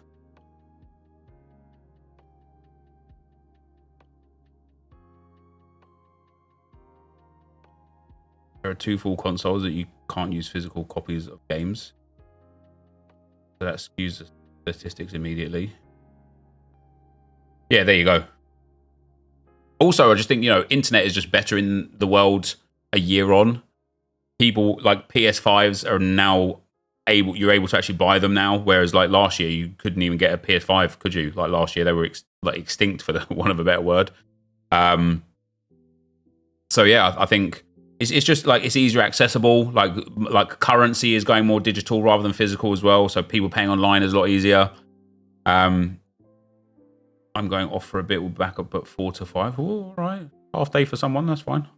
[SPEAKER 1] There are 2 full consoles that you can't use physical copies of games. So that skews the statistics immediately. Yeah, there you go. Also, I just think, you know, internet is just better in the world a year on. People like PS5s are now you're able to actually buy them now, whereas like last year you couldn't even get a PS5, could you? Like last year they were extinct, for the want of a better word. So yeah, I think it's just like it's easier accessible. Like currency is going more digital rather than physical as well. So people paying online is a lot easier. I'm going off for a bit. We'll back up at 4 to 5. Ooh, all right, half day for someone. That's fine.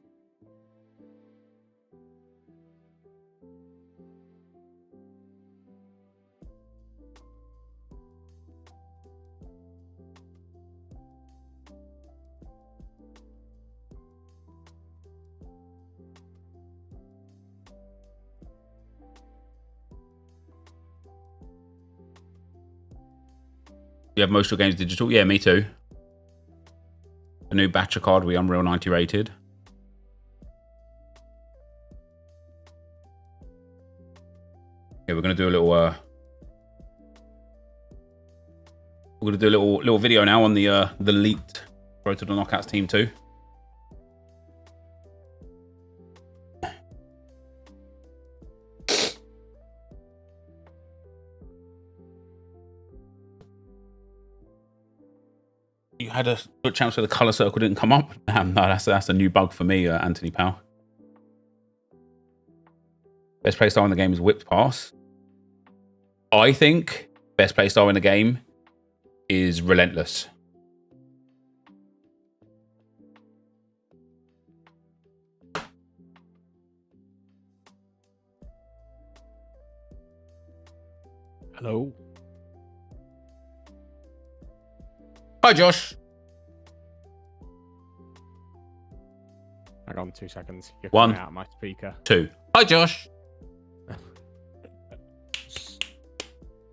[SPEAKER 1] You have most of your games digital? Yeah, me too. The new Batcher card, we Unreal 90 rated. Yeah, we're gonna do a little we're gonna do a little video now on the leaked Road to the Knockouts Team 2. You had a good chance where the color circle didn't come up. Damn, no, that's a new bug for me, Anthony Powell. Best playstyle in the game is whipped pass. I think best playstyle in the game is relentless.
[SPEAKER 2] Hello.
[SPEAKER 1] Hi, Josh.
[SPEAKER 2] Hang on 2 seconds. You're
[SPEAKER 1] One.
[SPEAKER 2] coming out of my speaker.
[SPEAKER 1] 2. Hi, Josh.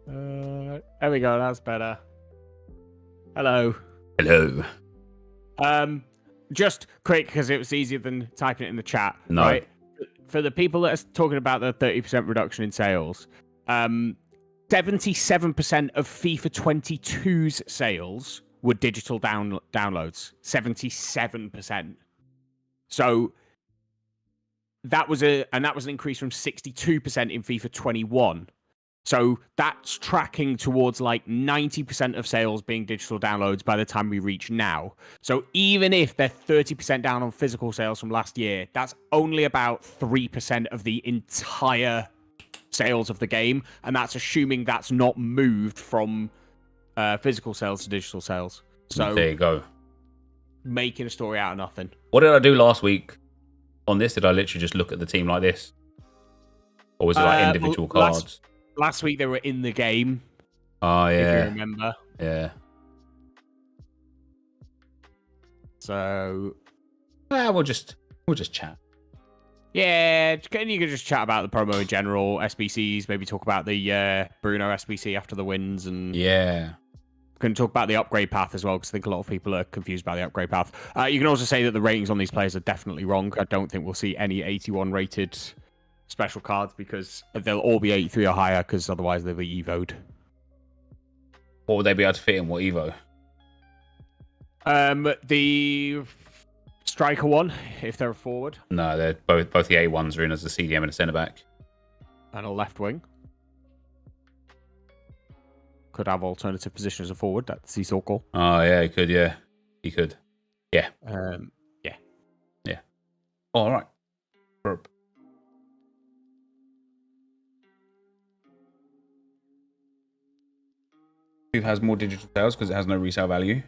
[SPEAKER 2] There we go. That's better. Hello.
[SPEAKER 1] Hello.
[SPEAKER 2] Just quick, because it was easier than typing it in the chat.
[SPEAKER 1] No.
[SPEAKER 2] Right? For the people that are talking about the 30% reduction in sales, 77% of FIFA 22's sales were digital downloads. 77%. So that was an increase from 62% in FIFA 21. So that's tracking towards like 90% of sales being digital downloads by the time we reach now. So even if they're 30% down on physical sales from last year, that's only about 3% of the entire sales of the game. And that's assuming that's not moved from physical sales to digital sales. So
[SPEAKER 1] there you go.
[SPEAKER 2] Making a story out of nothing.
[SPEAKER 1] What did I do last week on this? Did I literally just look at the team like this? Or was it like individual cards?
[SPEAKER 2] Last week they were in the game.
[SPEAKER 1] Oh, yeah.
[SPEAKER 2] If you remember.
[SPEAKER 1] Yeah.
[SPEAKER 2] So
[SPEAKER 1] We'll just chat.
[SPEAKER 2] Yeah, you can just chat about the promo in general, SBCs, maybe talk about the Bruno SBC after the wins, and
[SPEAKER 1] yeah,
[SPEAKER 2] can talk about the upgrade path as well, because I think a lot of people are confused by the upgrade path. You can also say that the ratings on these players are definitely wrong. I don't think we'll see any 81 rated special cards, because they'll all be 83 or higher, because otherwise they'll be evoed.
[SPEAKER 1] What would they be able to fit in? What evo?
[SPEAKER 2] The striker one, if they're a forward.
[SPEAKER 1] No, they're both the A1s are in as a CDM and a centre back.
[SPEAKER 2] And a left wing. Could have alternative position as a forward. That's Seesaw call.
[SPEAKER 1] Oh, yeah, he could, yeah. He could. Yeah.
[SPEAKER 2] Yeah.
[SPEAKER 1] Yeah. Oh, all right. Burp. Who has more digital sales because it has no resale value?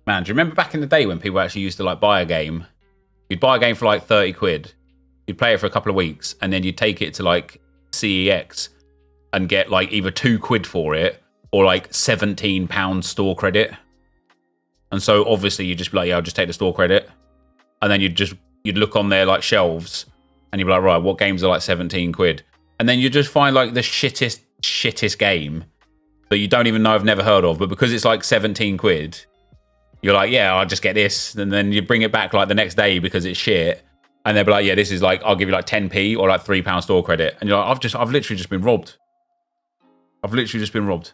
[SPEAKER 1] Man, do you remember back in the day when people actually used to like buy a game? You'd buy a game for like 30 quid. You'd play it for a couple of weeks, and then you'd take it to like CEX and get like either 2 quid for it or like £17 store credit. And so obviously you'd just be like, yeah, I'll just take the store credit. And then you'd look on their like shelves and you'd be like, right, what games are like 17 quid? And then you just find like the shittest game that you don't even know, I've never heard of, but because it's like 17 quid, you're like, yeah, I'll just get this. And then you bring it back like the next day because it's shit. And they'll be like, yeah, this is like, I'll give you like 10p or like £3 store credit. And you're like, I've literally just been robbed. I've literally just been robbed.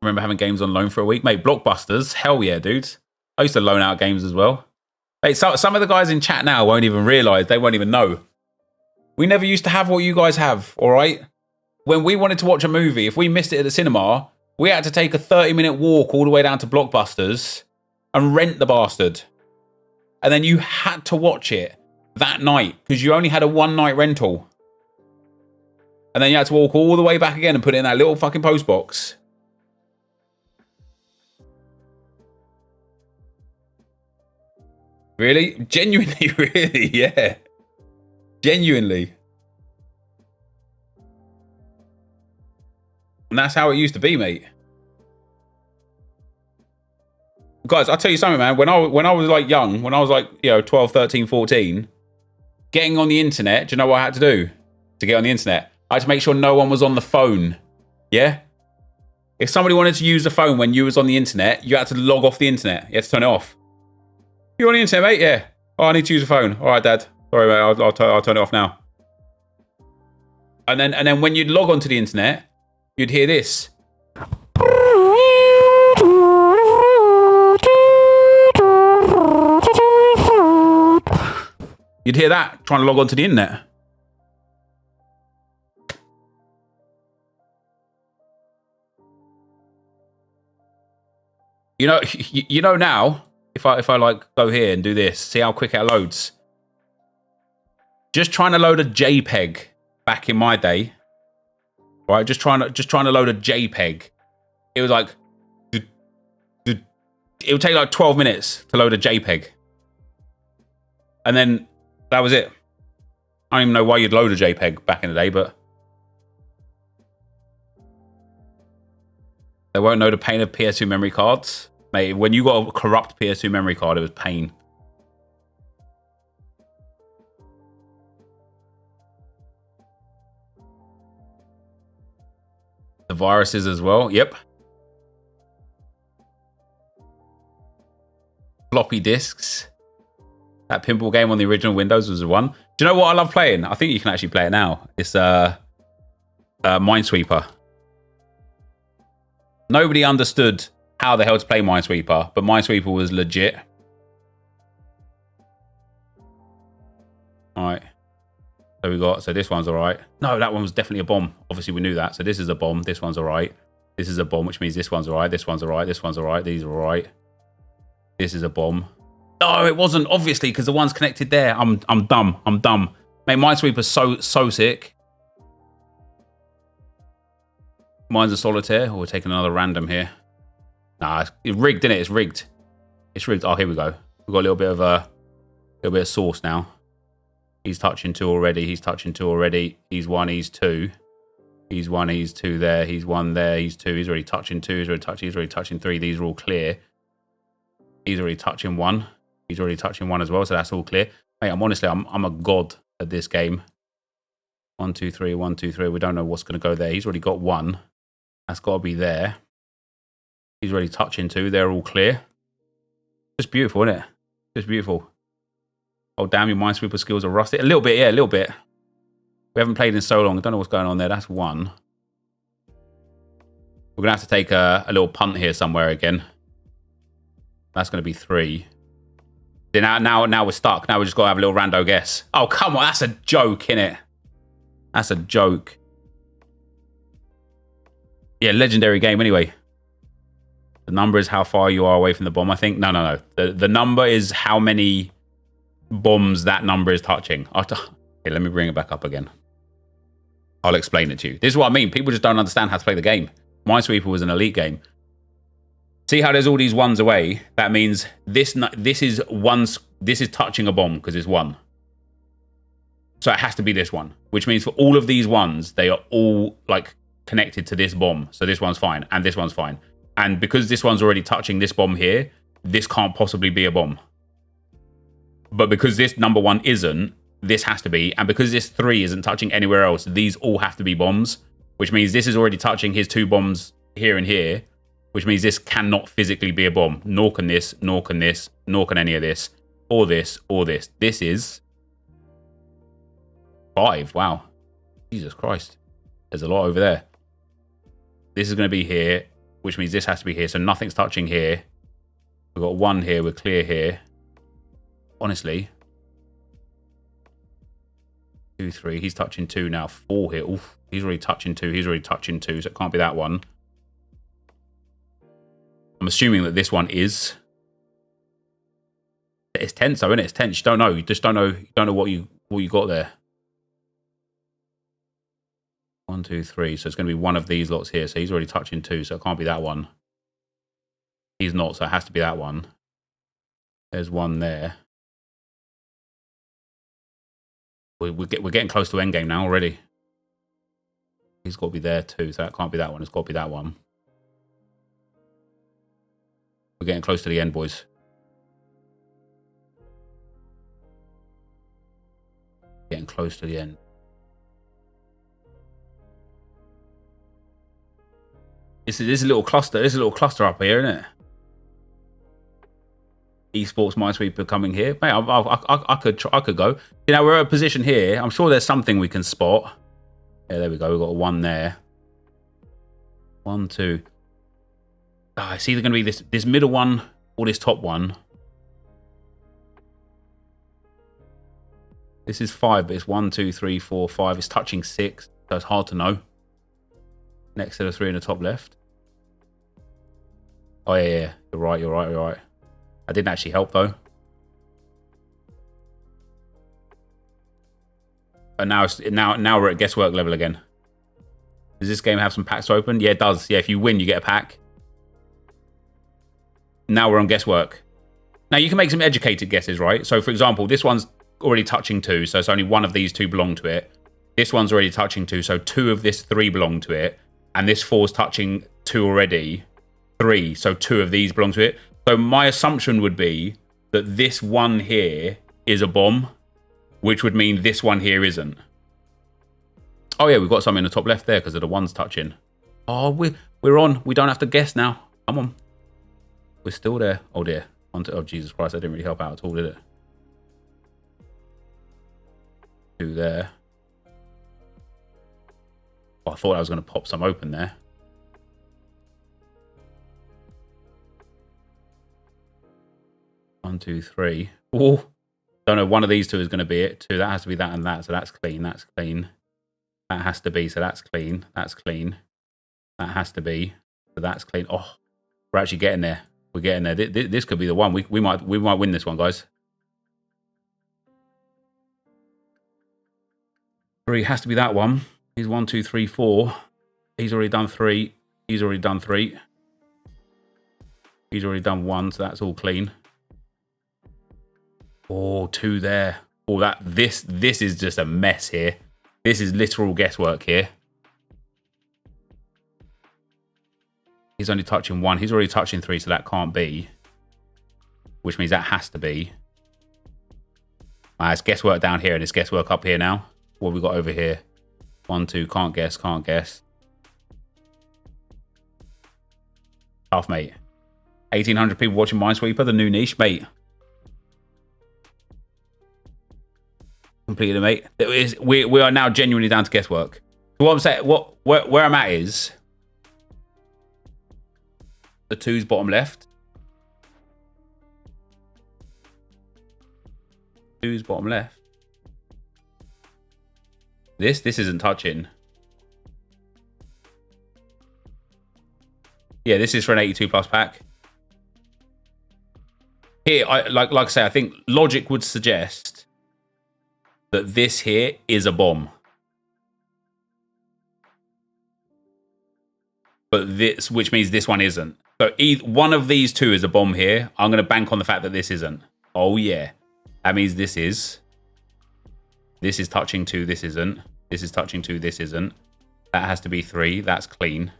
[SPEAKER 1] Remember having games on loan for a week? Mate, Blockbusters, hell yeah, dude. I used to loan out games as well. Mate, so, some of the guys in chat now won't even realise, they won't even know. We never used to have what you guys have, all right? When we wanted to watch a movie, if we missed it at the cinema, we had to take a 30-minute walk all the way down to Blockbusters and rent the bastard. And then you had to watch it that night because you only had a one-night rental. And then you had to walk all the way back again and put it in that little fucking post box. Really? Genuinely, really? Yeah. Genuinely. And that's how it used to be, mate. Guys, I'll tell you something, man. When I was like young, when I was like, 12, 13, 14, getting on the internet, do you know what I had to do? to get on the internet. I had to make sure no one was on the phone. Yeah? If somebody wanted to use the phone when you was on the internet, you had to log off the internet. You had to turn it off. You on the internet, mate? Yeah. Oh, I need to use the phone. All right, Dad. Sorry, mate. I'll turn it off now. And then when you'd log onto the internet, you'd hear this. You'd hear that trying to log onto the internet. You know now, if I like go here and do this, see how quick it loads. Just trying to load a JPEG back in my day, right? Just trying to load a JPEG. It was like, it would take like 12 minutes to load a JPEG, and then that was it. I don't even know why you'd load a JPEG back in the day, but they won't know the pain of PS2 memory cards. Mate, when you got a corrupt PS2 memory card, it was pain. The viruses as well. Yep. Floppy disks. That pinball game on the original Windows was the one. Do you know what I love playing? I think you can actually play it now. It's Minesweeper. Nobody understood how the hell to play Minesweeper, but Minesweeper was legit. All right. So this one's all right. No, that one was definitely a bomb. Obviously, we knew that. So this is a bomb. This one's all right. This is a bomb, which means this one's all right. This one's all right. This one's all right. These are all right. This is a bomb. No, it wasn't, obviously, because the one's connected there. I'm dumb. I'm dumb. Mate, Minesweeper's so sick. Mine's a solitaire. Oh, we're taking another random here. Nah, it's rigged, isn't it? It's rigged. It's rigged. Oh, here we go. We've got a little bit of sauce now. He's touching 2 already. He's touching 2 already. He's 1, he's 2. He's 1, he's 2 there. He's 1 there. He's 2. He's already touching 2. He's already touching 3. These are all clear. He's already touching 1. He's already touching 1 as well, so that's all clear. Mate, I'm a god at this game. 1, 2, 3. 1, 2, 3. We don't know what's going to go there. He's already got 1. That's got to be there. He's already touching 2. They're all clear. Just beautiful, isn't it? Just beautiful. Oh, damn, your Minesweeper skills are rusty. A little bit, yeah, a little bit. We haven't played in so long. I don't know what's going on there. That's 1. We're going to have to take a little punt here somewhere again. That's going to be 3. Now we're stuck. Now we just got to have a little rando guess. Oh, come on. That's a joke, innit? That's a joke. Yeah, legendary game anyway. The number is how far you are away from the bomb, I think. No. The number is how many bombs that number is touching. Okay, let me bring it back up again. I'll explain it to you. This is what I mean. People just don't understand how to play the game. Minesweeper was an elite game. See how there's all these 1s away? That means this is touching a bomb because it's 1. So it has to be this one, which means for all of these 1s, they are all like connected to this bomb. So this one's fine and this one's fine. And because this one's already touching this bomb here, this can't possibly be a bomb. But because this number 1 isn't, this has to be. And because this 3 isn't touching anywhere else, these all have to be bombs, which means this is already touching his 2 bombs here and here, which means this cannot physically be a bomb. Nor can this, nor can this, nor can any of this, or this, or this. This is 5. Wow. Jesus Christ. There's a lot over there. This is going to be here, which means this has to be here. So nothing's touching here. We've got 1 here. We're clear here. Honestly. 2, 3. He's touching 2 now. 4 here. Oof. He's already touching 2. He's already touching 2. So it can't be that one. I'm assuming that this one is. It's tense though, isn't it? It's tense. You don't know. You just don't know. You don't know what you got there. 1, 2, 3. So it's going to be one of these lots here. So he's already touching 2. So it can't be that one. He's not. So it has to be that one. There's 1 there. We're getting close to endgame now already. He's got to be there too. So that can't be that one. It's got to be that one. We're getting close to the end, boys. Getting close to the end. This is a little cluster. This is a little cluster up here, isn't it? Esports Minesweeper coming here. Mate, I could go. You know, we're at a position here. I'm sure there's something we can spot. Yeah, there we go. We've got a 1 there. 1, 2. It's either going to be this middle one or this top one. This is 5, but it's 1, 2, 3, 4, 5. It's touching 6, so it's hard to know. Next to the 3 in the top left. Oh yeah. You're right. I didn't actually help though. But now we're at guesswork level again. Does this game have some packs to open? Yeah, it does. Yeah, if you win, you get a pack. Now we're on guesswork. Now you can make some educated guesses, right? So for example, this one's already touching 2, so it's only one of these 2 belong to it. This one's already touching 2, so 2 of this 3 belong to it. And this 4's touching 2 already. 3, so 2 of these belong to it. So my assumption would be that this one here is a bomb, which would mean this one here isn't. Oh yeah, we've got some in the top left there because of the ones touching. Oh, we're on. We don't have to guess now. Come on. We're still there. Oh dear. Oh Jesus Christ, that didn't really help out at all, did it? 2 there. Oh, I thought I was going to pop some open there. One, 2, 3. Oh, don't know. One of these 2 is going to be it. 2. That has to be that and that. So that's clean. That's clean. That has to be. So that's clean. That's clean. That has to be. So that's clean. Oh, we're actually getting there. We're getting there. This could be the one. We might win this one, guys. 3 has to be that one. He's 1, 2, 3, 4. He's already done 3. He's already done 3. He's already done 1. So that's all clean. Oh, 2 there. Oh, this is just a mess here. This is literal guesswork here. He's only touching 1. He's already touching 3, so that can't be. Which means that has to be. It's guesswork down here and it's guesswork up here now. What have we got over here? 1, 2, can't guess. Tough, mate. 1,800 people watching Minesweeper, the new niche, mate. Completed, mate. We are now genuinely down to guesswork. So what I'm saying, where I'm at is the 2's bottom left. 2's bottom left. This isn't touching. Yeah, this is for an 82 plus pack. Here, like I say, I think logic would suggest that this here is a bomb. But this, which means this one isn't. So either one of these 2 is a bomb here. I'm going to bank on the fact that this isn't. Oh yeah. That means this is. This is touching 2, this isn't. This is touching 2, this isn't. That has to be 3, that's clean.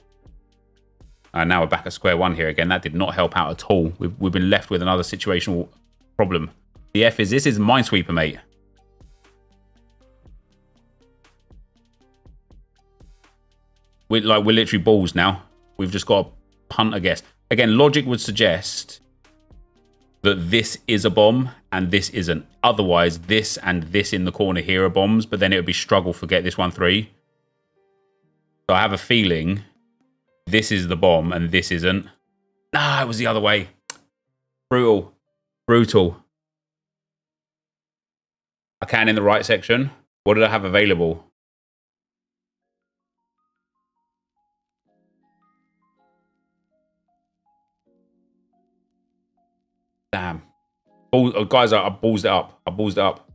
[SPEAKER 1] And now we're back at square 1 here again. That did not help out at all. We've been left with another situational problem. The F is, this is Minesweeper, mate. We're literally balls now. We've just got to punt a guess. Again, logic would suggest that this is a bomb and this isn't. Otherwise, this and this in the corner here are bombs, but then it would be struggle forget this 1, 3. So I have a feeling this is the bomb and this isn't. Nah, it was the other way. Brutal. Brutal. I can in the right section. What did I have available? Damn. Oh, guys, I ballsed it up.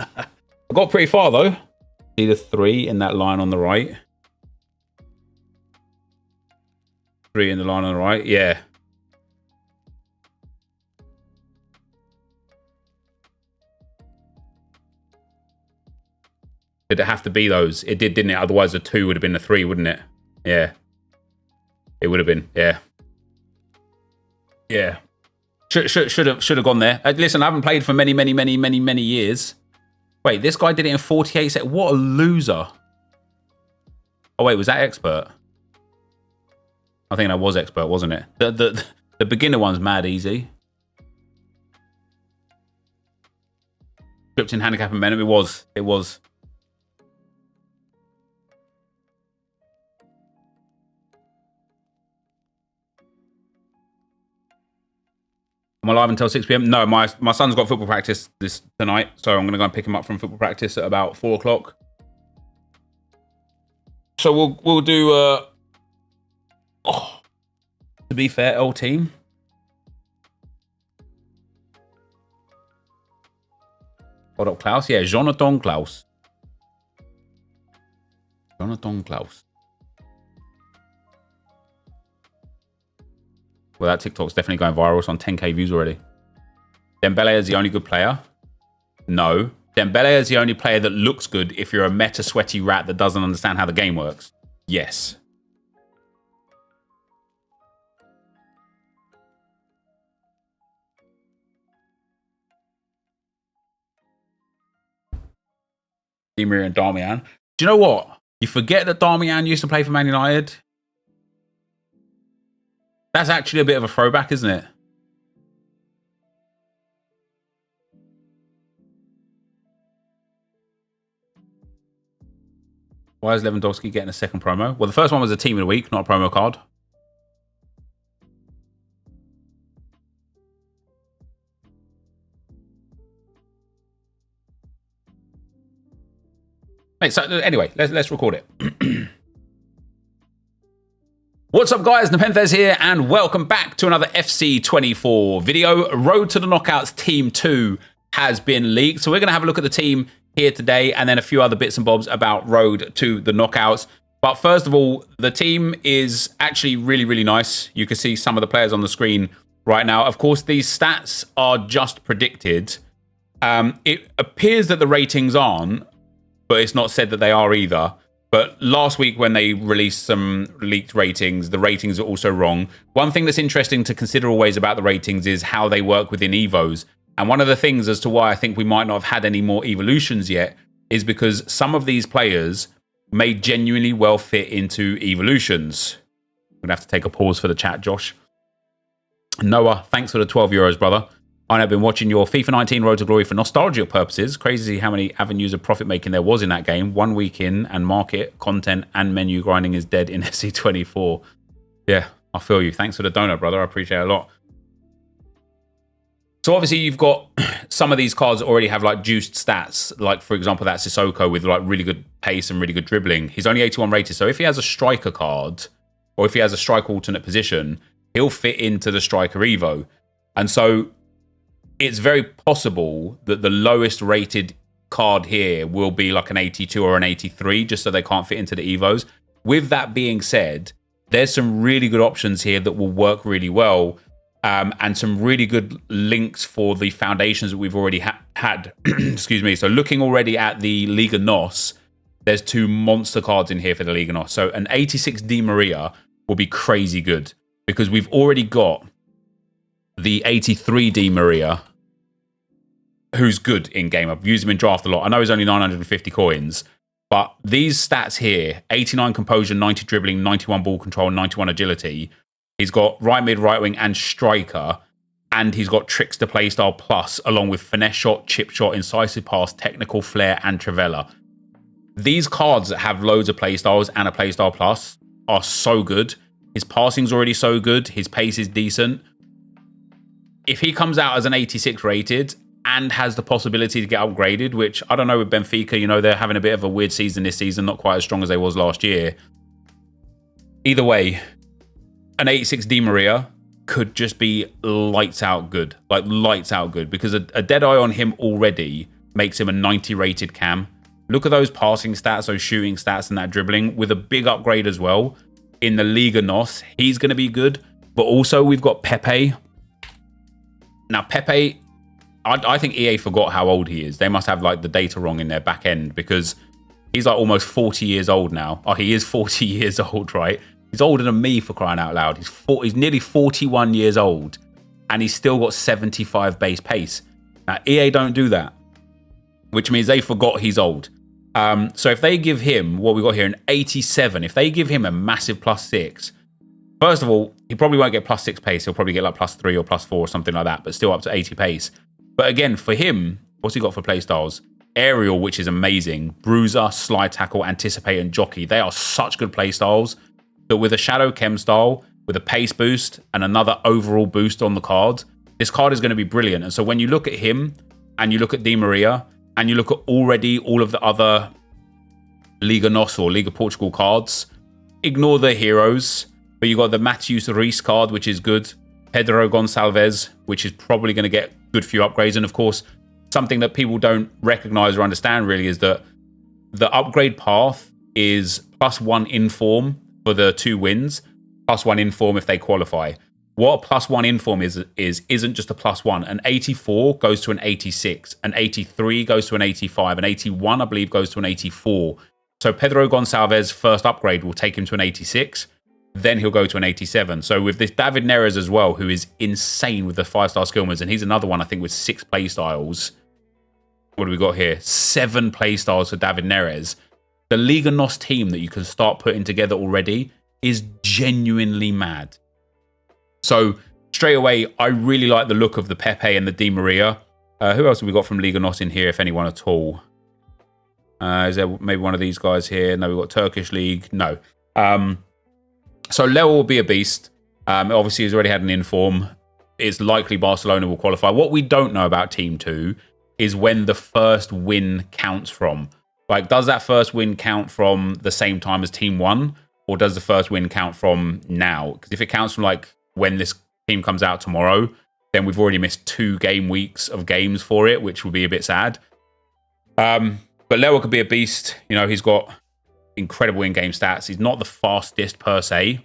[SPEAKER 1] I got pretty far, though. See the 3 in that line on the right. 3 in the line on the right. Yeah. Did it have to be those? It did, didn't it? Otherwise, the 2 would have been the 3, wouldn't it? Yeah. It would have been. Yeah. Yeah. Should have gone there. Listen, I haven't played for many years. Wait, this guy did it in 48 seconds. What a loser. Oh, wait, was that expert? I think that was expert, wasn't it? The beginner one's mad easy. Scripting, handicap, and momentum. It was. Am I live until 6 p.m.? No, my son's got football practice tonight, so I'm going to go and pick him up from football practice at about 4 o'clock. So we'll do. To be fair, L team. Hold up, Klaus. Yeah, Jonathan Klaus. Jonathan Klaus. Well, that TikTok's definitely going viral. It's on 10k views already. Dembele is the only good player. No. Dembele is the only player that looks good if you're a meta sweaty rat that doesn't understand how the game works. Yes. Di Maria and Darmian. Do you know what? You forget that Darmian used to play for Man United. That's actually a bit of a throwback, isn't it? Why is Lewandowski getting a second promo? Well, the first one was a team of the week, not a promo card. Mate, so anyway, let's record it. What's up, guys? NepentheZ here, and welcome back to another FC24 video. Road to the Knockouts Team 2 has been leaked, so we're going to have a look at the team here today, and then a few other bits and bobs about Road to the Knockouts. But first of all, the team is actually really, really nice. You can see some of the players on the screen right now. Of course, these stats are just predicted. It appears that the ratings aren't, but it's not said that they are either. But last week when they released some leaked ratings, the ratings are also wrong. One thing that's interesting to consider always about the ratings is how they work within Evos. And one of the things as to why I think we might not have had any more evolutions yet is because some of these players may genuinely well fit into evolutions. I'm going to have to take a pause for the chat, Josh. Noah, thanks for the 12 euros, brother. I have been watching your FIFA 19 Road to Glory for nostalgia purposes. Crazy how many avenues of profit making there was in that game. 1 week in, and market, content, and menu grinding is dead in FC24. Yeah, I feel you. Thanks for the donut, brother. I appreciate it a lot. So obviously you've got some of these cards that already have like juiced stats. Like, for example, that Sissoko with like really good pace and really good dribbling. He's only 81 rated. So if he has a striker card, or if he has a striker alternate position, he'll fit into the striker Evo. And so it's very possible that the lowest rated card here will be like an 82 or an 83, just so they can't fit into the Evos. With that being said, there's some really good options here that will work really well, and some really good links for the foundations that we've already had. Excuse me. So looking already at the Liga NOS, there's 2 monster cards in here for the Liga NOS. So an 86 Di Maria will be crazy good because we've already got the 83 Di Maria, who's good in game. I've used him in draft a lot. I know he's only 950 coins, but these stats here, 89 composure, 90 dribbling, 91 ball control, 91 agility. He's got right mid, right wing, and striker, and he's got trickster playstyle plus, along with finesse shot, chip shot, incisive pass, technical flair, and Trivella. These cards that have loads of playstyles and a playstyle plus are so good. His passing's already so good. His pace is decent. If he comes out as an 86 rated and has the possibility to get upgraded, which I don't know with Benfica, you know, they're having a bit of a weird season this season, not quite as strong as they was last year. Either way, an 86 Di Maria could just be lights out good, like lights out good, because a dead eye on him already makes him a 90 rated cam. Look at those passing stats, those shooting stats, and that dribbling with a big upgrade as well. In the Liga NOS, he's going to be good, but also we've got Pepe. Now, Pepe, I think EA forgot how old he is. They must have like the data wrong in their back end because he's like almost 40 years old now. Oh, he is 40 years old, right? He's older than me, for crying out loud. He's nearly 41 years old and he's still got 75 base pace. Now, EA don't do that, which means they forgot he's old. So if they give him, what we got here, an 87, if they give him a massive +6, First of all, he probably won't get +6 pace. He'll probably get like +3 or +4 or something like that, but still up to 80 pace. But again, for him, what's he got for playstyles? Aerial, which is amazing. Bruiser, slide tackle, anticipate, and jockey. They are such good playstyles that with a shadow chem style, with a pace boost, and another overall boost on the card, this card is going to be brilliant. And so when you look at him, and you look at Di Maria, and you look at already all of the other Liga NOS or Liga Portugal cards, ignore the heroes, but you got the Matheus Reis card, which is good. Pedro Gonçalves, which is probably going to get good few upgrades. And of course, something that people don't recognize or understand really is that the upgrade path is +1 inform for the 2 wins, +1 inform if they qualify. What a +1 inform isn't just a +1. An 84 goes to an 86, an 83 goes to an 85, an 81 I believe goes to an 84. So Pedro Gonçalves' first upgrade will take him to an 86, then he'll go to an 87. So with this David Neres as well, who is insane with the 5-star skill moves, and he's another one I think with 6 playstyles. What do we got here? 7 playstyles for David Neres. The Liga NOS team that you can start putting together already is genuinely mad. So straight away, I really like the look of the Pepe and the Di Maria. Who else have we got from Liga NOS in here, if anyone at all? Is there maybe one of these guys here? No, we've got Turkish League. No. So Leo will be a beast. Obviously, he's already had an inform. It's likely Barcelona will qualify. What we don't know about Team 2 is when the first win counts from. Like, does that first win count from the same time as Team 1? Or does the first win count from now? Because if it counts from, like, when this team comes out tomorrow, then we've already missed 2 game weeks of games for it, which will be a bit sad. But Leo could be a beast. You know, he's got incredible in-game stats. He's not the fastest per se,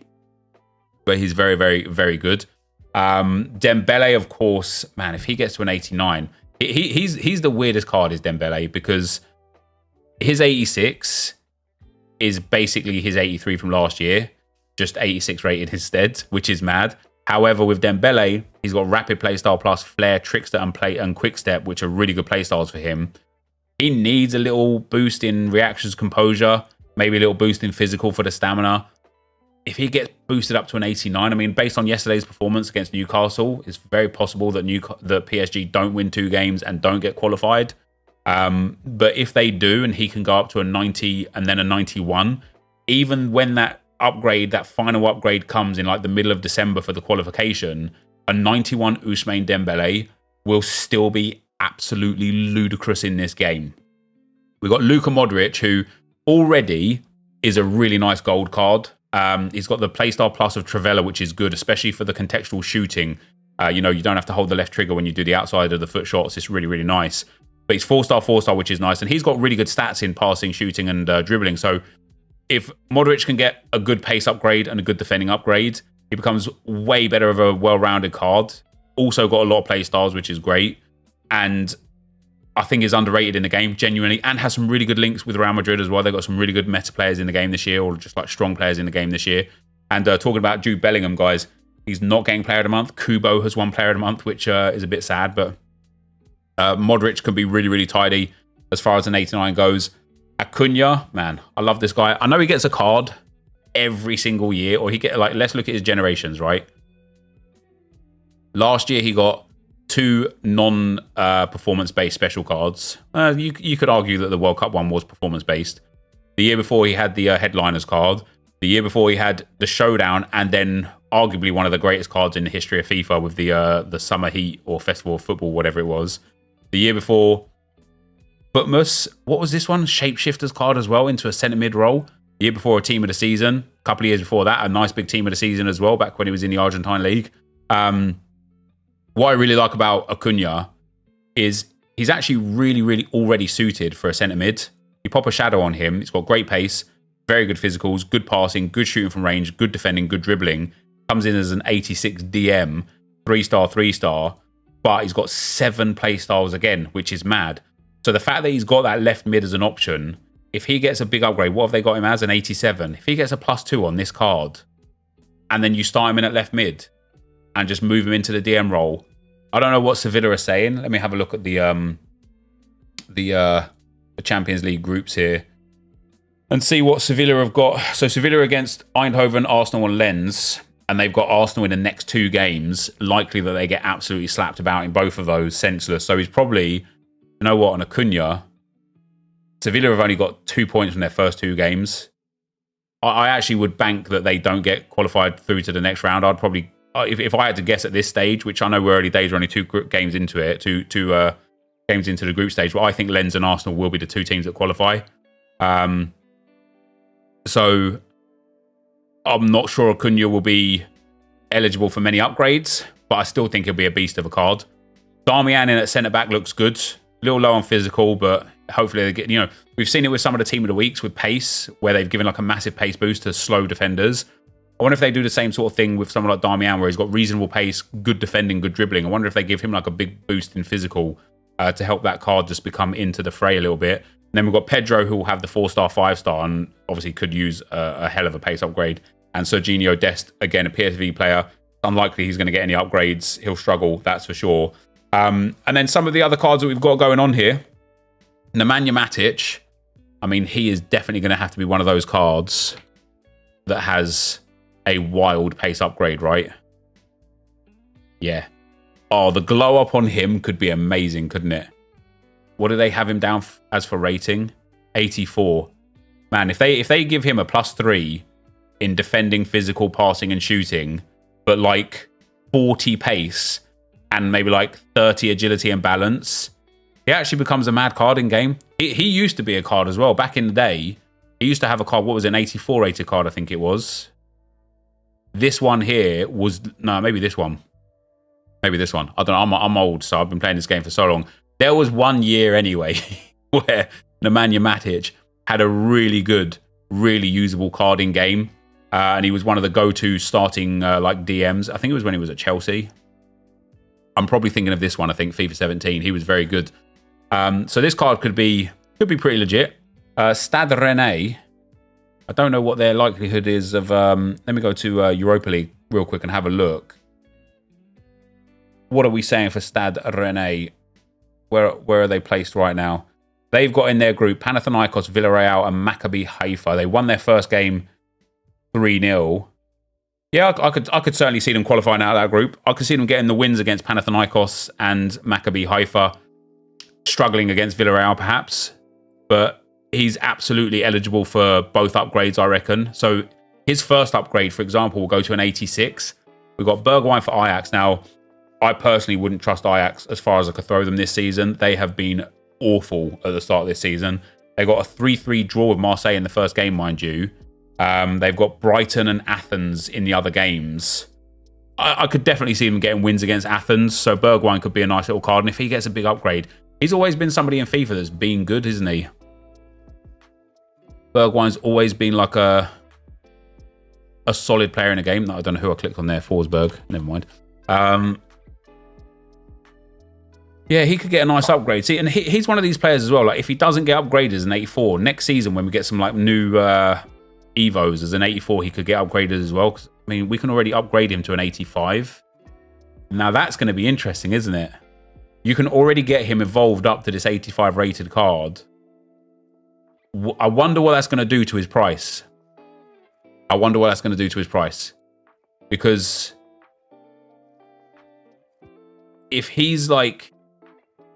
[SPEAKER 1] but he's very, very, very good. Dembele, of course, man, if he gets to an 89, he's the weirdest card, is Dembele, because his 86 is basically his 83 from last year, just 86 rated instead, which is mad. However, with Dembele, he's got rapid playstyle plus flair, trickster, and quick step, which are really good playstyles for him. He needs a little boost in reactions, composure, maybe a little boost in physical for the stamina. If he gets boosted up to an 89, I mean, based on yesterday's performance against Newcastle, it's very possible that the PSG don't win 2 games and don't get qualified. But if they do, and he can go up to a 90 and then a 91, even when that final upgrade comes in like the middle of December for the qualification, a 91 Ousmane Dembele will still be absolutely ludicrous in this game. We've got Luka Modric, who already is a really nice gold card. He's got the playstyle plus of Travella, which is good, especially for the contextual shooting. You don't have to hold the left trigger when you do the outside of the foot shots. It's really, really nice. But he's 4-star, which is nice. And he's got really good stats in passing, shooting, and dribbling. So if Modric can get a good pace upgrade and a good defending upgrade, he becomes way better of a well-rounded card. Also got a lot of playstyles, which is great. And I think is underrated in the game, genuinely, and has some really good links with Real Madrid as well. They've got some really good meta players in the game this year, or just like strong players in the game this year. And talking about Jude Bellingham, guys, he's not getting Player of the Month. Kubo has won Player of the Month, which is a bit sad, but Modric can be really, really tidy as far as an 89 goes. Acuna, man, I love this guy. I know he gets a card every single year, or let's look at his generations, right? Last year, he got 2 non-performance-based special cards. You could argue that the World Cup one was performance-based. The year before, he had the Headliners card. The year before, he had the Showdown, and then arguably one of the greatest cards in the history of FIFA with the Summer Heat or Festival of Football, whatever it was. The year before, Futmus, what was this one? Shapeshifter's card as well into a centre mid role. The year before, a Team of the Season. A couple of years before that, a nice big Team of the Season as well, back when he was in the Argentine League. What I really like about Acuna is he's actually really, really already suited for a centre mid. You pop a shadow on him, he's got great pace, very good physicals, good passing, good shooting from range, good defending, good dribbling. Comes in as an 86 DM, 3-star, but he's got 7 playstyles again, which is mad. So the fact that he's got that left mid as an option, if he gets a big upgrade, what have they got him as? An 87. If he gets a +2 on this card, and then you start him in at left mid, and just move him into the DM role. I don't know what Sevilla are saying. Let me have a look at the Champions League groups here and see what Sevilla have got. So Sevilla against Eindhoven, Arsenal, and Lens. and they've got Arsenal in the next 2 games, likely that they get absolutely slapped about in both of those, senseless. So he's probably, you know what, on Acuna, Sevilla have only got 2 points from their first 2 games. I actually would bank that they don't get qualified through to the next round. I'd probably, if I had to guess at this stage, which I know we're early days, we're only 2 games into it, two games into the group stage, but I think Lens and Arsenal will be the 2 teams that qualify. So I'm not sure Acuna will be eligible for many upgrades, but I still think he'll be a beast of a card. Darmian in at centre-back looks good. A little low on physical, but hopefully they get, we've seen it with some of the team of the weeks with pace, where they've given like a massive pace boost to slow defenders. I wonder if they do the same sort of thing with someone like Darmian, where he's got reasonable pace, good defending, good dribbling. I wonder if they give him like a big boost in physical to help that card just become into the fray a little bit. And then we've got Pedro, who will have the 4-star, 5-star, and obviously could use a hell of a pace upgrade. And Serginho Dest, again, a PSV player. Unlikely he's going to get any upgrades. He'll struggle, that's for sure. And then some of the other cards that we've got going on here. Nemanja Matic, I mean, he is definitely going to have to be one of those cards that has a wild pace upgrade, right? Yeah. Oh, the glow up on him could be amazing, couldn't it? What do they have him down as for rating? 84. Man, if they give him a +3 in defending, physical, passing, and shooting, but like 40 pace and maybe like 30 agility and balance, he actually becomes a mad card in game. He used to be a card as well. Back in the day, he used to have a card, what was it, an 84 rated card, I think it was. This one here was, no, maybe this one. Maybe this one. I don't know, I'm old, so I've been playing this game for so long. There was 1 year anyway where Nemanja Matic had a really good, really usable card in game. And he was one of the go-to starting like DMs. I think it was when he was at Chelsea. I'm probably thinking of this one, I think, FIFA 17. He was very good. So this card could be pretty legit. Stade Rennais. I don't know what their likelihood is of... let me go to Europa League real quick and have a look. What are we saying for Stade Rennais? Where are they placed right now? They've got in their group Panathinaikos, Villarreal, and Maccabi Haifa. They won their first game 3-0. Yeah, I could certainly see them qualifying out of that group. I could see them getting the wins against Panathinaikos and Maccabi Haifa, struggling against Villarreal perhaps, but he's absolutely eligible for both upgrades, I reckon. So his first upgrade, for example, will go to an 86. We've got Bergwijn for Ajax. Now, I personally wouldn't trust Ajax as far as I could throw them this season. They have been awful at the start of this season. They got a 3-3 draw with Marseille in the first game, mind you. They've got Brighton and Athens in the other games. I could definitely see them getting wins against Athens, so Bergwijn could be a nice little card. And if he gets a big upgrade, he's always been somebody in FIFA that's been good, isn't he? Bergwijn's always been like a solid player in a game. I don't know who I clicked on there. Forsberg. Never mind. Yeah, he could get a nice upgrade. See, and he's one of these players as well. Like, if he doesn't get upgraded as an 84, next season when we get some like new Evos as an 84, he could get upgraded as well. 'Cause, I mean, we can already upgrade him to an 85. Now that's going to be interesting, isn't it? You can already get him evolved up to this 85 rated card. I wonder what that's going to do to his price. Because if he's like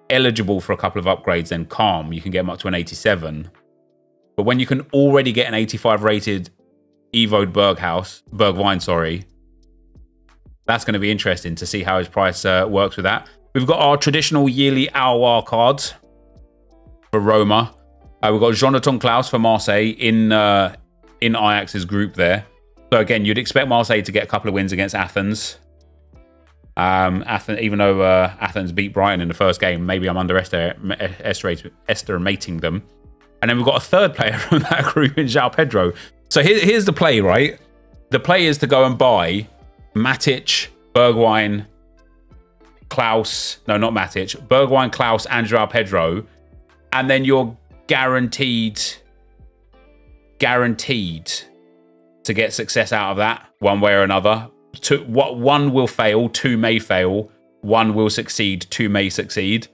[SPEAKER 1] eligible for a couple of upgrades, then calm, you can get him up to an 87. But when you can already get an 85 rated Evo'd Bergwijn, that's going to be interesting to see how his price works with that. We've got our traditional yearly Aouar cards for Roma. We've got Jonathan Klaus for Marseille in Ajax's group there. So again, you'd expect Marseille to get a couple of wins against Athens. Even though Athens beat Brighton in the first game, maybe I'm underestimating them. And then we've got a third player from that group in João Pedro. So here's the play, right? The play is to go and buy Matic, Bergwijn, Klaus. No, not Matic. Bergwijn, Klaus, and João Pedro. And then you're guaranteed to get success out of that one way or another. One will fail, 2 may fail, 1 will succeed, 2 may succeed.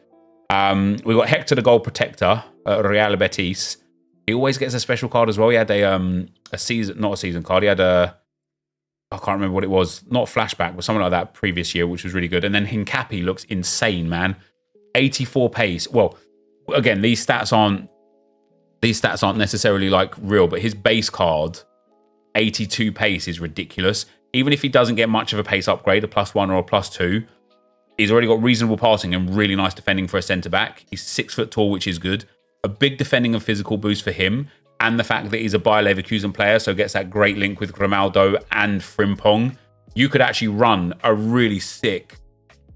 [SPEAKER 1] We've got Hector the goal protector at Real Betis. He always gets a special card as well. He had not a season card. He had a I can't remember what it was. Not Flashback, but something like that previous year, which was really good. And then Hincapi looks insane, man. 84 pace. Well, again, these stats aren't necessarily like real, but his base card, 82 pace, is ridiculous. Even if he doesn't get much of a pace upgrade, a +1 or a +2, he's already got reasonable passing and really nice defending for a centre back. He's 6 foot tall, which is good. A big defending and physical boost for him. And the fact that he's a Bayer Leverkusen player, so gets that great link with Grimaldo and Frimpong. You could actually run a really sick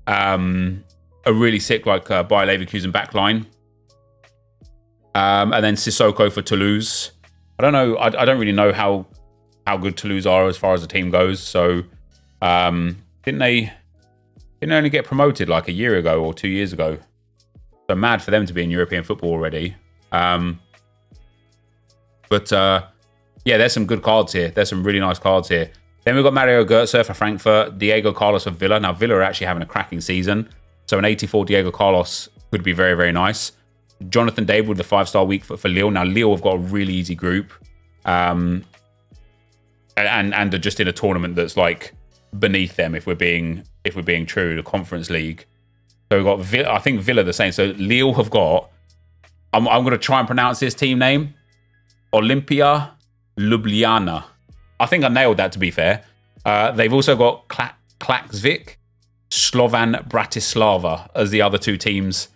[SPEAKER 1] like Bayer Leverkusen backline. And then Sissoko for Toulouse. I don't know. I don't really know how good Toulouse are as far as the team goes. So didn't they only get promoted like a year ago or 2 years ago? So mad for them to be in European football already. But yeah, there's some good cards here. There's some really nice cards here. Then we've got Mario Götze for Frankfurt, Diego Carlos for Villa. Now, Villa are actually having a cracking season. So an 84 Diego Carlos could be very, very nice. Jonathan David with the 5-star weak foot for Lille. Now, Lille have got a really easy group. And are just in a tournament that's like beneath them, if we're being true, the Conference League. So we've got Villa, I think Villa the same. So Lille have got, I'm going to try and pronounce this team name. Olimpia Ljubljana. I think I nailed that, to be fair. They've also got Klaksvik, Slovan Bratislava as the other two teams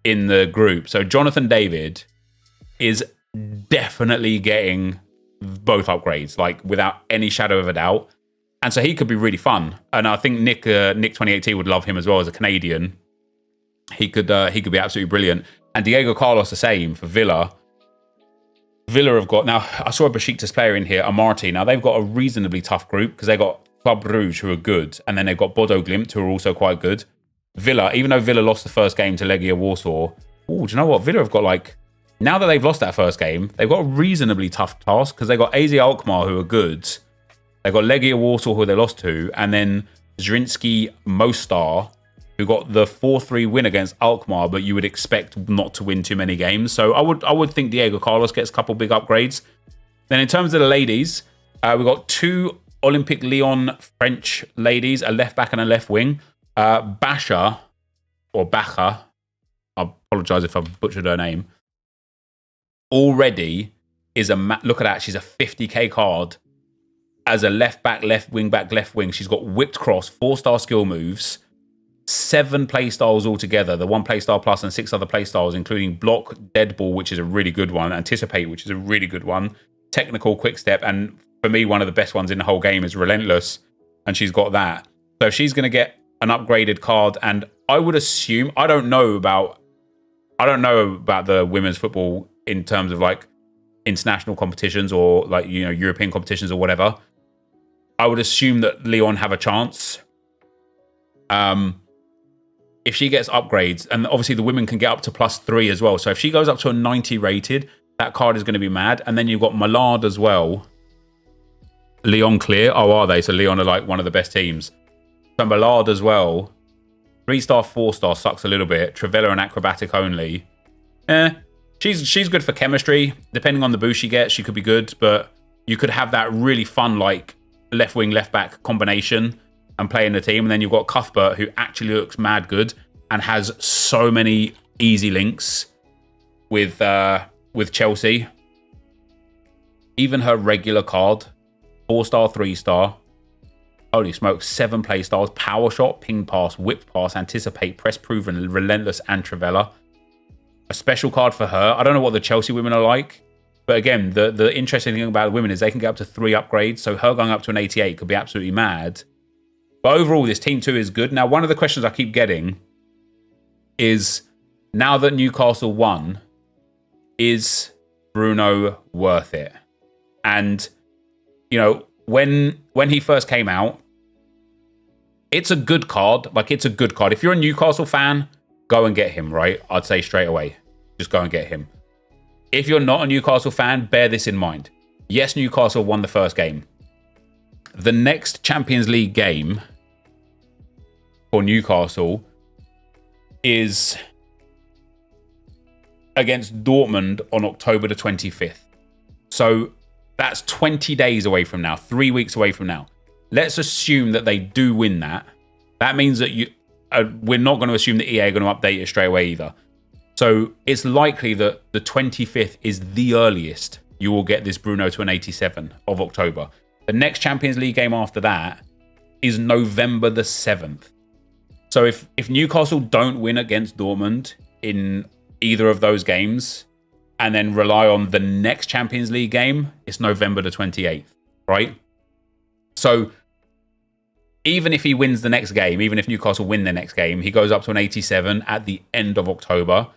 [SPEAKER 1] in the group. So Jonathan David is definitely getting both upgrades, like without any shadow of a doubt. And so he could be really fun. And I think Nick 2018 would love him as well as a Canadian. He could be absolutely brilliant. And Diego Carlos the same for Villa. Villa have got, now I saw a Besiktas player in here, Amarty. Now they've got a reasonably tough group because they got Club Brugge, who are good, and then they've got Bodo Glimt, who are also quite good. Villa, even though Villa lost the first game to Legia Warsaw, do you know what? Villa have got like, now that they've lost that first game, they've got a reasonably tough task because they've got AZ Alkmaar, who are good. They've got Legia Warsaw, who they lost to, and then Zrinski Mostar, who got the 4-3 win against Alkmaar, but you would expect not to win too many games. So I would think Diego Carlos gets a couple big upgrades. Then in terms of the ladies, we've got 2 Olympic Lyon French ladies, a left back and a left wing. Bacha, I apologise if I butchered her name, already is look at that, she's a 50k card as a left back, left wing back, left wing. She's got whipped cross, 4-star skill moves, 7 playstyles altogether, the 1 playstyle plus and 6 other playstyles, including block, dead ball, which is a really good one, anticipate, which is a really good one, technical, quick step, and for me, one of the best ones in the whole game is relentless, and she's got that. So she's going to get an upgraded card, and I would assume, I don't know about the women's football in terms of like international competitions or like, you know, European competitions or whatever. I would assume that Lyon have a chance. If she gets upgrades, and obviously the women can get up to +3 as well. So if she goes up to a 90 rated, that card is going to be mad. And then you've got Millard as well. Lyon clear. Oh, are they? So Lyon are like one of the best teams. So Millard as well. 3-star, 4-star sucks a little bit. Trivella and acrobatic only. She's good for chemistry. Depending on the boost she gets, she could be good. But you could have that really fun like left wing, left back combination and play in the team. And then you've got Cuthbert, who actually looks mad good and has so many easy links with Chelsea. Even her regular card, 4-star, 3-star. Holy smokes, 7 play styles: power shot, ping pass, whip pass, anticipate, press proven, relentless, and Trivella. A special card for her. I don't know what the Chelsea women are like, but again, the interesting thing about the women is they can get up to 3 upgrades. So her going up to an 88 could be absolutely mad. But overall, this team 2 is good. Now, one of the questions I keep getting is, now that Newcastle won, is Bruno worth it? And, you know, when he first came out, it's a good card. Like, it's a good card. If you're a Newcastle fan, go and get him, right? I'd say straight away, just go and get him. If you're not a Newcastle fan, bear this in mind. Yes, Newcastle won the first game. The next Champions League game for Newcastle is against Dortmund on October the 25th. So that's 20 days away from now, 3 weeks away from now. let's assume that they do win that. That means that we're not going to assume that EA are going to update it straight away either. So it's likely that the 25th is the earliest you will get this Bruno to an 87 of October. The next Champions League game after that is November the 7th. So if Newcastle don't win against Dortmund in either of those games and then rely on the next Champions League game, it's November the 28th, right? So even if he wins the next game, even if Newcastle win the next game, he goes up to an 87 at the end of October,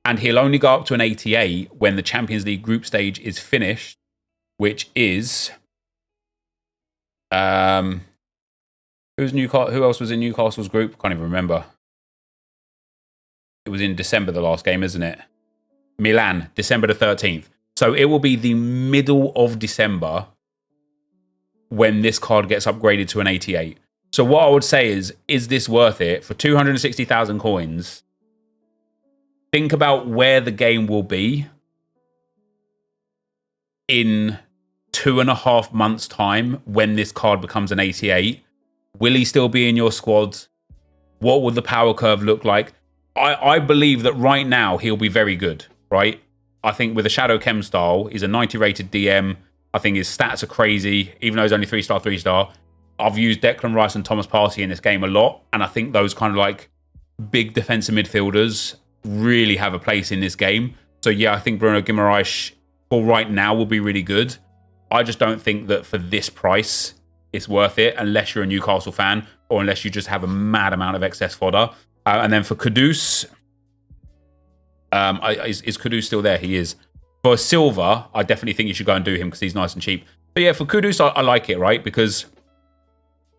[SPEAKER 1] and he'll only go up to an 88 when the Champions League group stage is finished, which is who else was in Newcastle's group? Can't even remember. It was in December, the last game, isn't it? Milan, December the 13th. So it will be the middle of December when this card gets upgraded to an 88. So what I would say is this worth it? For 260,000 coins, think about where the game will be in 2.5 months' time when this card becomes an 88. Will he still be in your squad? What will the power curve look like? I believe that right now he'll be very good, right? I think with a Shadow Chem style, he's a 90 rated DM. I think his stats are crazy, even though he's only 3-star. I've used Declan Rice and Thomas Partey in this game a lot, and I think those kind of like big defensive midfielders really have a place in this game. So yeah, I think Bruno Guimaraes for right now will be really good. I just don't think that for this price it's worth it unless you're a Newcastle fan or unless you just have a mad amount of excess fodder. And then for Kudus, is Kudus still there? He is. For Silva, I definitely think you should go and do him because he's nice and cheap. But yeah, for Kudus, I like it, right? Because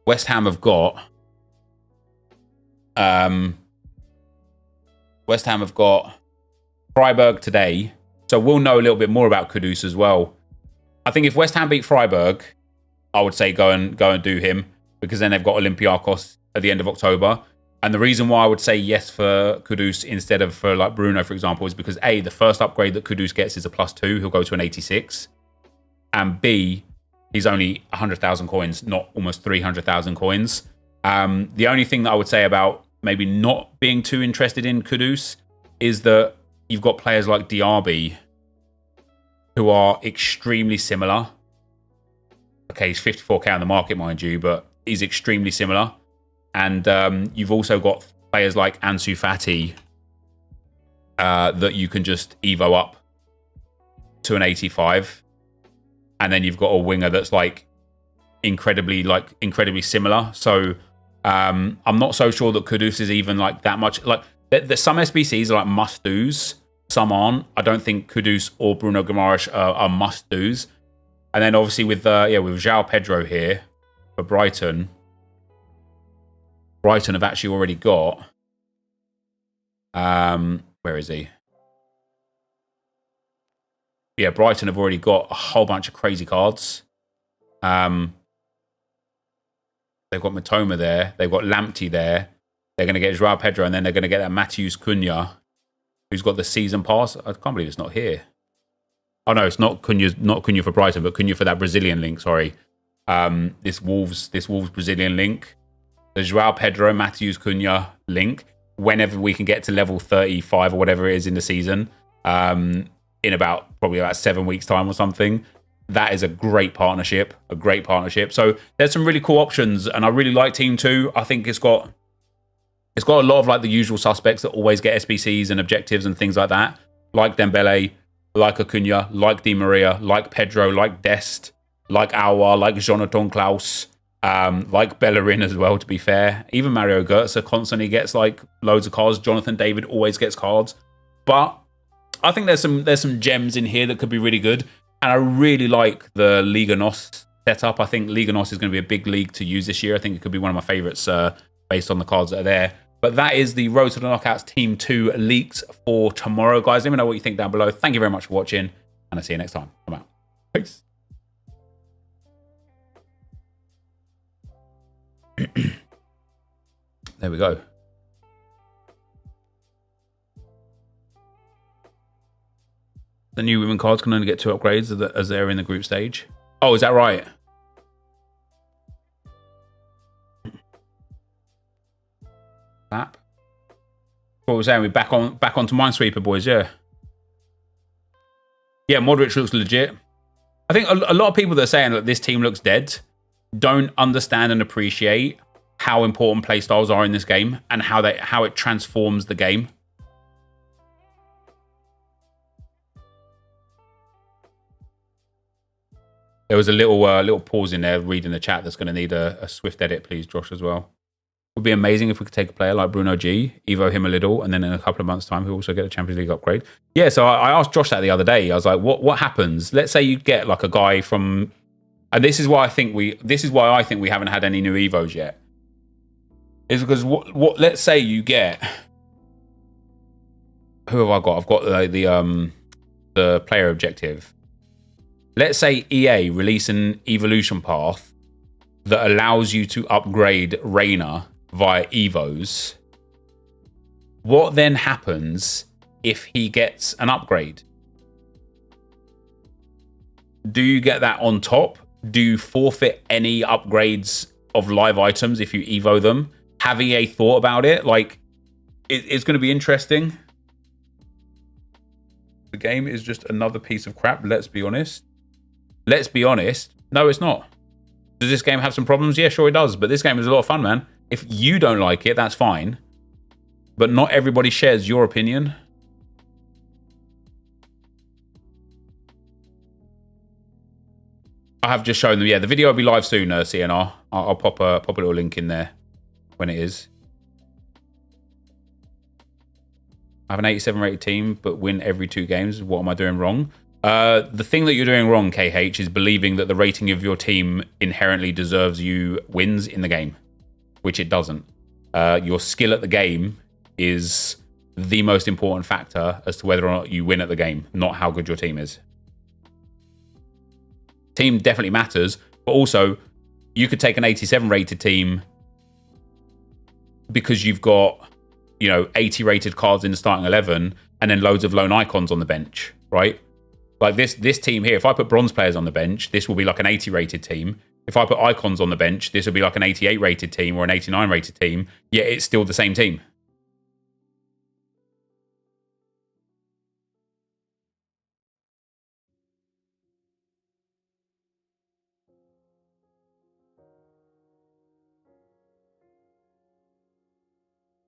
[SPEAKER 1] West Ham have got Freiburg today, so we'll know a little bit more about Kudus as well. I think if West Ham beat Freiburg, I would say go and do him because then they've got Olympiacos at the end of October. And the reason why I would say yes for Kudus instead of for like Bruno, for example, is because A, the first upgrade that Kudus gets is a +2. He'll go to an 86. And B, he's only 100,000 coins, not almost 300,000 coins. The only thing that I would say about maybe not being too interested in Kudus is that you've got players like Diaby who are extremely similar. Okay, he's 54k on the market, mind you, but he's extremely similar. And you've also got players like Ansu Fati that you can just Evo up to an 85. And then you've got a winger that's like incredibly similar. So I'm not so sure that Kudus is even like that much. Like there's some SBCs are like must-dos, some aren't. I don't think Kudus or Bruno Guimaraes are must-dos. And then obviously with João Pedro here for Brighton have actually already got where is he? Yeah, Brighton have already got a whole bunch of crazy cards. They've got Matoma there. They've got Lamptey there. They're going to get João Pedro, and then they're going to get that Matheus Cunha, who's got the season pass. I can't believe it's not here. Oh no, it's not Cunha for Brighton, but Cunha for that Brazilian link. Sorry, this Wolves Brazilian link. The João Pedro, Matheus Cunha link. Whenever we can get to level 35 or whatever it is in the season, in probably about 7 weeks time or something. That is a great partnership. So there's some really cool options, and I really like Team 2. I think it's got a lot of like the usual suspects that always get SBCs and objectives and things like that, like Dembele, like Acuna, like Di Maria, like Pedro, like Dest, like Aouar, like Jonathan Klaus, like Bellerin as well, to be fair. Even Mario Götze constantly gets like loads of cards. Jonathan David always gets cards. But I think there's some gems in here that could be really good. And I really like the Liga NOS setup. I think Liga NOS is going to be a big league to use this year. I think it could be one of my favourites based on the cards that are there. But that is the Road to the Knockouts Team 2 leaked for tomorrow, guys. Let me know what you think down below. Thank you very much for watching, and I'll see you next time. I'm out. Peace. There we go. The new women cards can only get 2 upgrades as they're in the group stage. Oh, is that right? Lap. What we're saying, we're back onto Minesweeper, boys. Yeah. Yeah, Modric looks legit. I think a lot of people that are saying that this team looks dead don't understand and appreciate how important playstyles are in this game and how it transforms the game. There was a little pause in there reading the chat that's going to need a swift edit, please, Josh, as well. It would be amazing if we could take a player like Bruno G, evo him a little, and then in a couple of months' time, he'll also get a Champions League upgrade. Yeah, so I asked Josh that the other day. I was like, what happens? Let's say you get like a guy from, and this is why I think we haven't had any new evos yet. Is because what let's say you get, who have I got? I've got the player objective. Let's say EA release an evolution path that allows you to upgrade Reina via evos. What then happens if he gets an upgrade? Do you get that on top? Do you forfeit any upgrades of live items if you evo them? Have EA thought about it? Like, it's going to be interesting. The game is just another piece of crap, let's be honest. Let's be honest. No, it's not. Does this game have some problems? Yeah, sure it does. But this game is a lot of fun, man. If you don't like it, that's fine. But not everybody shares your opinion. I have just shown them. Yeah, the video will be live soon, CNR. I'll pop a little link in there when it is. I have an 87 rated team, but win every 2 games. What am I doing wrong? The thing that you're doing wrong, KH, is believing that the rating of your team inherently deserves you wins in the game, which it doesn't. Your skill at the game is the most important factor as to whether or not you win at the game, not how good your team is. Team definitely matters, but also you could take an 87 rated team because you've got, 80 rated cards in the starting 11 and then loads of lone icons on the bench, right? Like this team here, if I put bronze players on the bench, this will be like an 80 rated team. If I put icons on the bench, this will be like an 88 rated team or an 89 rated team, yet it's still the same team.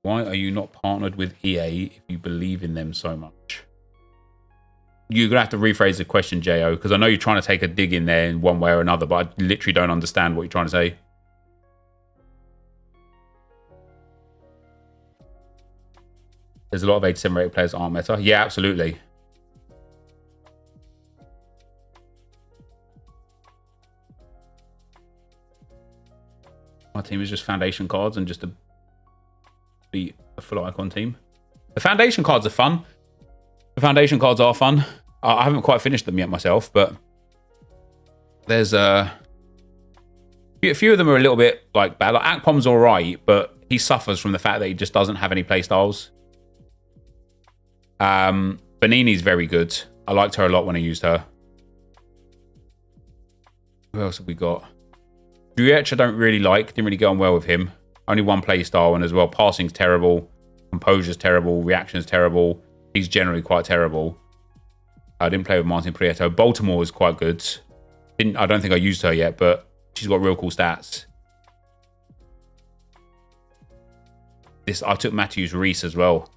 [SPEAKER 1] Why are you not partnered with EA if you believe in them so much? You're going to have to rephrase the question, Jo, because I know you're trying to take a dig in there in one way or another, but I literally don't understand what you're trying to say. There's a lot of 87 rated players that aren't meta. Yeah, absolutely. My team is just foundation cards and just to be a full icon team. The foundation cards are fun. The foundation cards are fun. I haven't quite finished them yet myself, but there's a few of them are a little bit like bad. Like Akpom's all right, but he suffers from the fact that he just doesn't have any playstyles. Benini's very good. I liked her a lot when I used her. Who else have we got? Druich I don't really like. Didn't really get on well with him. Only one playstyle, and as well, passing's terrible. Composure's terrible. Reaction's terrible. He's generally quite terrible. I didn't play with Martin Prieto. Baltimore is quite good. I don't think I used her yet, but she's got real cool stats. I took Matthews Reese as well.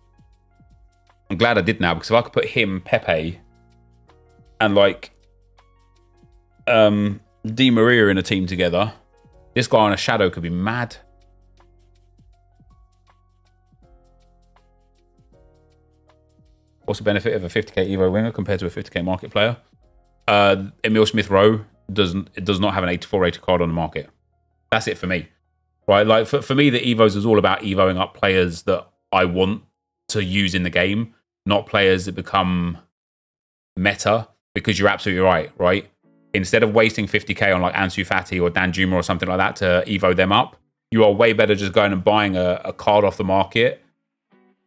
[SPEAKER 1] I'm glad I did now, because if I could put him, Pepe, and like Di Maria in a team together, this guy on a shadow could be mad. What's the benefit of a 50k Evo winger compared to a 50k market player? Emil Smith-Rowe does not have an 84 rated card on the market. That's it for me. Right? Like for me, the Evos is all about Evoing up players that I want to use in the game, not players that become meta, because you're absolutely right? Instead of wasting 50k on like Ansu Fati or Dan Juma or something like that to Evo them up, you are way better just going and buying a card off the market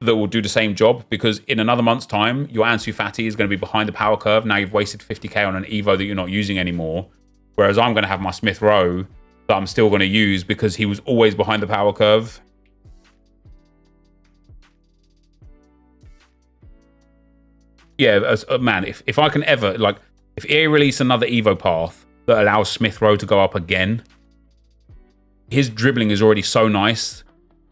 [SPEAKER 1] that will do the same job, because in another month's time, your Ansu Fati is going to be behind the power curve. Now you've wasted 50k on an Evo that you're not using anymore. Whereas I'm going to have my Smith Rowe that I'm still going to use because he was always behind the power curve. Yeah, man, if I can ever, like, if EA release another Evo path that allows Smith Rowe to go up again, his dribbling is already so nice,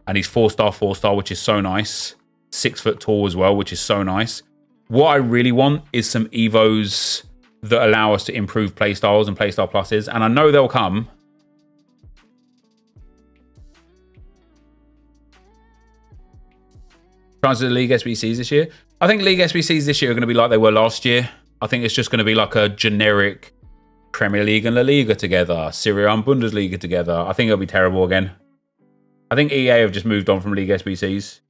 [SPEAKER 1] and he's 4-star, which is so nice. 6 foot tall as well, which is so nice. What I really want is some Evos that allow us to improve playstyles and playstyle pluses, and I know they'll come. Chances of the League SBCs this year? I think League SBCs this year are going to be like they were last year. I think it's just going to be like a generic Premier League and La Liga together, Serie A and Bundesliga together. I think it'll be terrible again. I think EA have just moved on from League SBCs.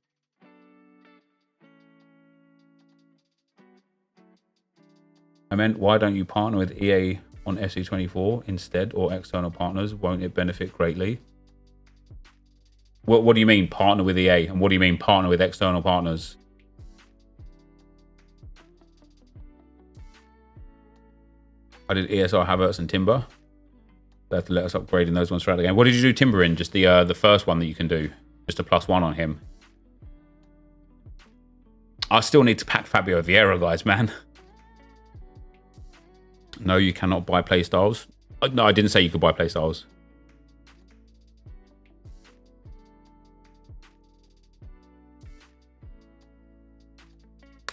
[SPEAKER 1] I meant, why don't you partner with EA on FC24 instead, or external partners? Won't it benefit greatly? What do you mean partner with EA? And what do you mean partner with external partners? I did ESR, Havertz and Timber. They have to let us upgrade in those ones throughout the game. What did you do Timber in? Just the first one that you can do. Just a +1 on him. I still need to pack Fabio Vieira, guys, man. No, you cannot buy playstyles. No, I didn't say you could buy playstyles.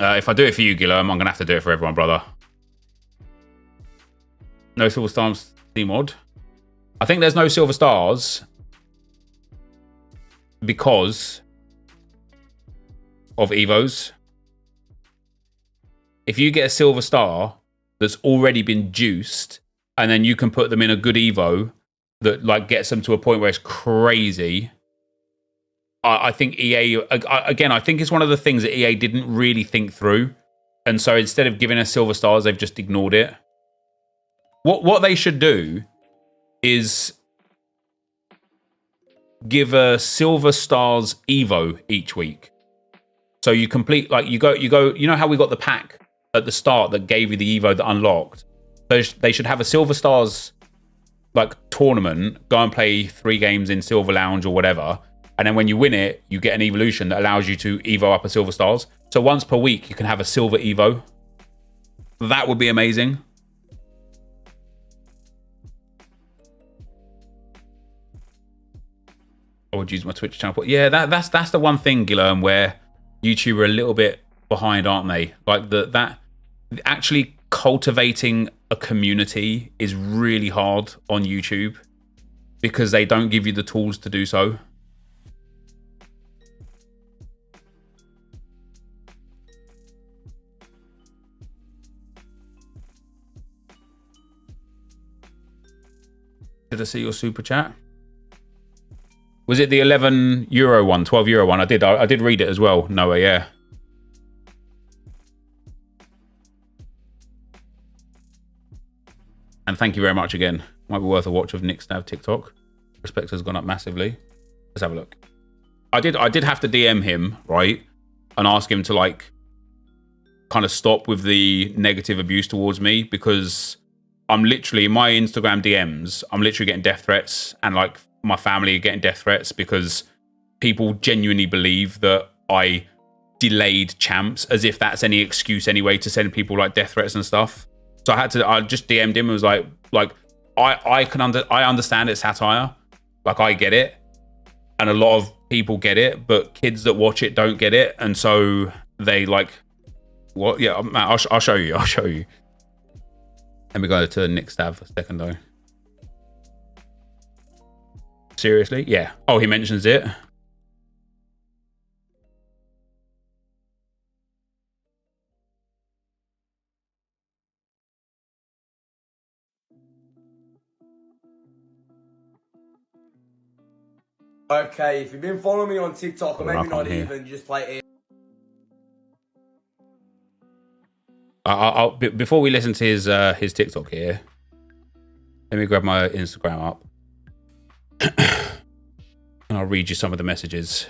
[SPEAKER 1] If I do it for you, Guillaume, I'm going to have to do it for everyone, brother. No Silver Stars team mod. I think there's no Silver Stars because of Evos. If you get a Silver Star that's already been juiced, and then you can put them in a good Evo that like gets them to a point where it's crazy. I think EA, again, I think it's one of the things that EA didn't really think through. And so instead of giving us Silver Stars, they've just ignored it. What they should do is give a Silver Stars Evo each week. So you complete, like, you go, you know how we got the pack at the start that gave you the Evo that unlocked? So they should have a Silver Stars, like, tournament, go and play 3 games in Silver Lounge or whatever. And then when you win it, you get an evolution that allows you to Evo up a Silver Stars. So once per week, you can have a Silver Evo. That would be amazing. I would use my Twitch channel. Yeah, that's the one thing, Guillaume, where YouTube are a little bit behind, aren't they? Like that actually cultivating a community is really hard on YouTube because they don't give you the tools to do so. Did I see your super chat? Was it the €11 one, €12 one? I did read it as well, Noah, yeah. And thank you very much again. Might be worth a watch of Nick Stav TikTok. Respect has gone up massively. Let's have a look. I did have to DM him, right? And ask him to like kind of stop with the negative abuse towards me, because I'm literally, in my Instagram DMs, I'm literally getting death threats, and like my family are getting death threats because people genuinely believe that I delayed champs, as if that's any excuse anyway to send people like death threats and stuff. So I just DM'd him and was like I understand it's satire, like I get it, and a lot of people get it, but kids that watch it don't get it, and so they like, what? Yeah, I'll show you. I'll show you. Let me go to Nick Stav for a second though. Seriously? Yeah. Oh, he mentions it.
[SPEAKER 3] Okay, if you've been following me on TikTok, or maybe not even, just play it.
[SPEAKER 1] Before we listen to his TikTok here, let me grab my Instagram up. And I'll read you some of the messages.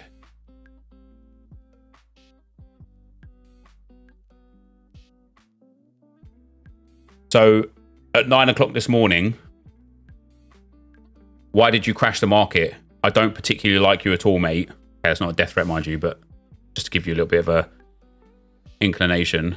[SPEAKER 1] So at 9 o'clock this morning, why did you crash the market? I don't particularly like you at all, mate. Okay, it's not a death threat, mind you, but just to give you a little bit of a inclination.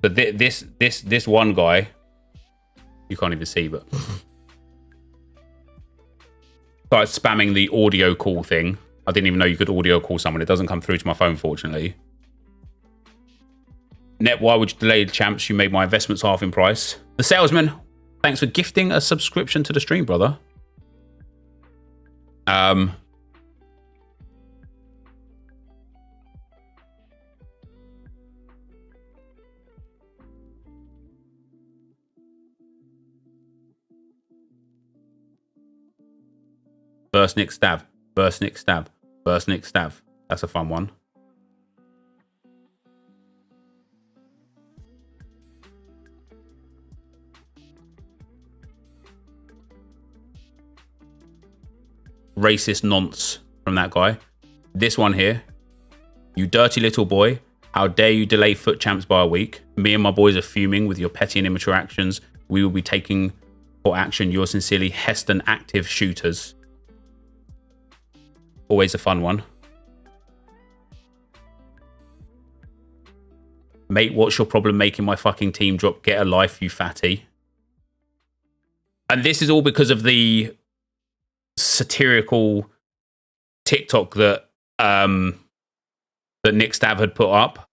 [SPEAKER 1] But this one guy, you can't even see, but started spamming the audio call thing. I didn't even know you could audio call someone. It doesn't come through to my phone, fortunately. Net, why would you delay the champs? You made my investments half in price. The salesman, thanks for gifting a subscription to the stream, brother. Burst Nick stab. Burst Nick stab. Burst Nick stab. That's a fun one. Racist nonce from that guy. This one here. You dirty little boy. How dare you delay foot champs by a week? Me and my boys are fuming with your petty and immature actions. We will be taking for action. Yours sincerely, Heston Active Shooters. Always a fun one. Mate, what's your problem making my fucking team drop? Get a life, you fatty. And this is all because of the satirical TikTok that that Nick Stav had put up.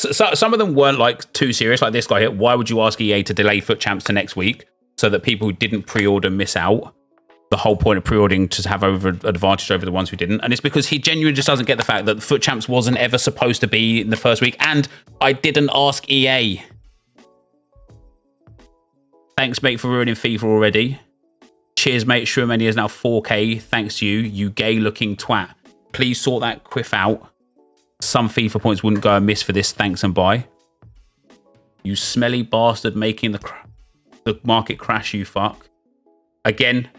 [SPEAKER 1] So some of them weren't like too serious, like this guy here. Why would you ask EA to delay foot champs to next week so that people who didn't pre-order miss out? The whole point of pre-ordering to have advantage over the ones who didn't. And it's because he genuinely just doesn't get the fact that the foot champs wasn't ever supposed to be in the first week. And I didn't ask EA. Thanks, mate, for ruining FIFA already. Cheers, mate. Shrewmania is now 4K. Thanks to you, you gay-looking twat. Please sort that quiff out. Some FIFA points wouldn't go amiss for this. Thanks and bye. You smelly bastard making the market crash, you fuck. Again,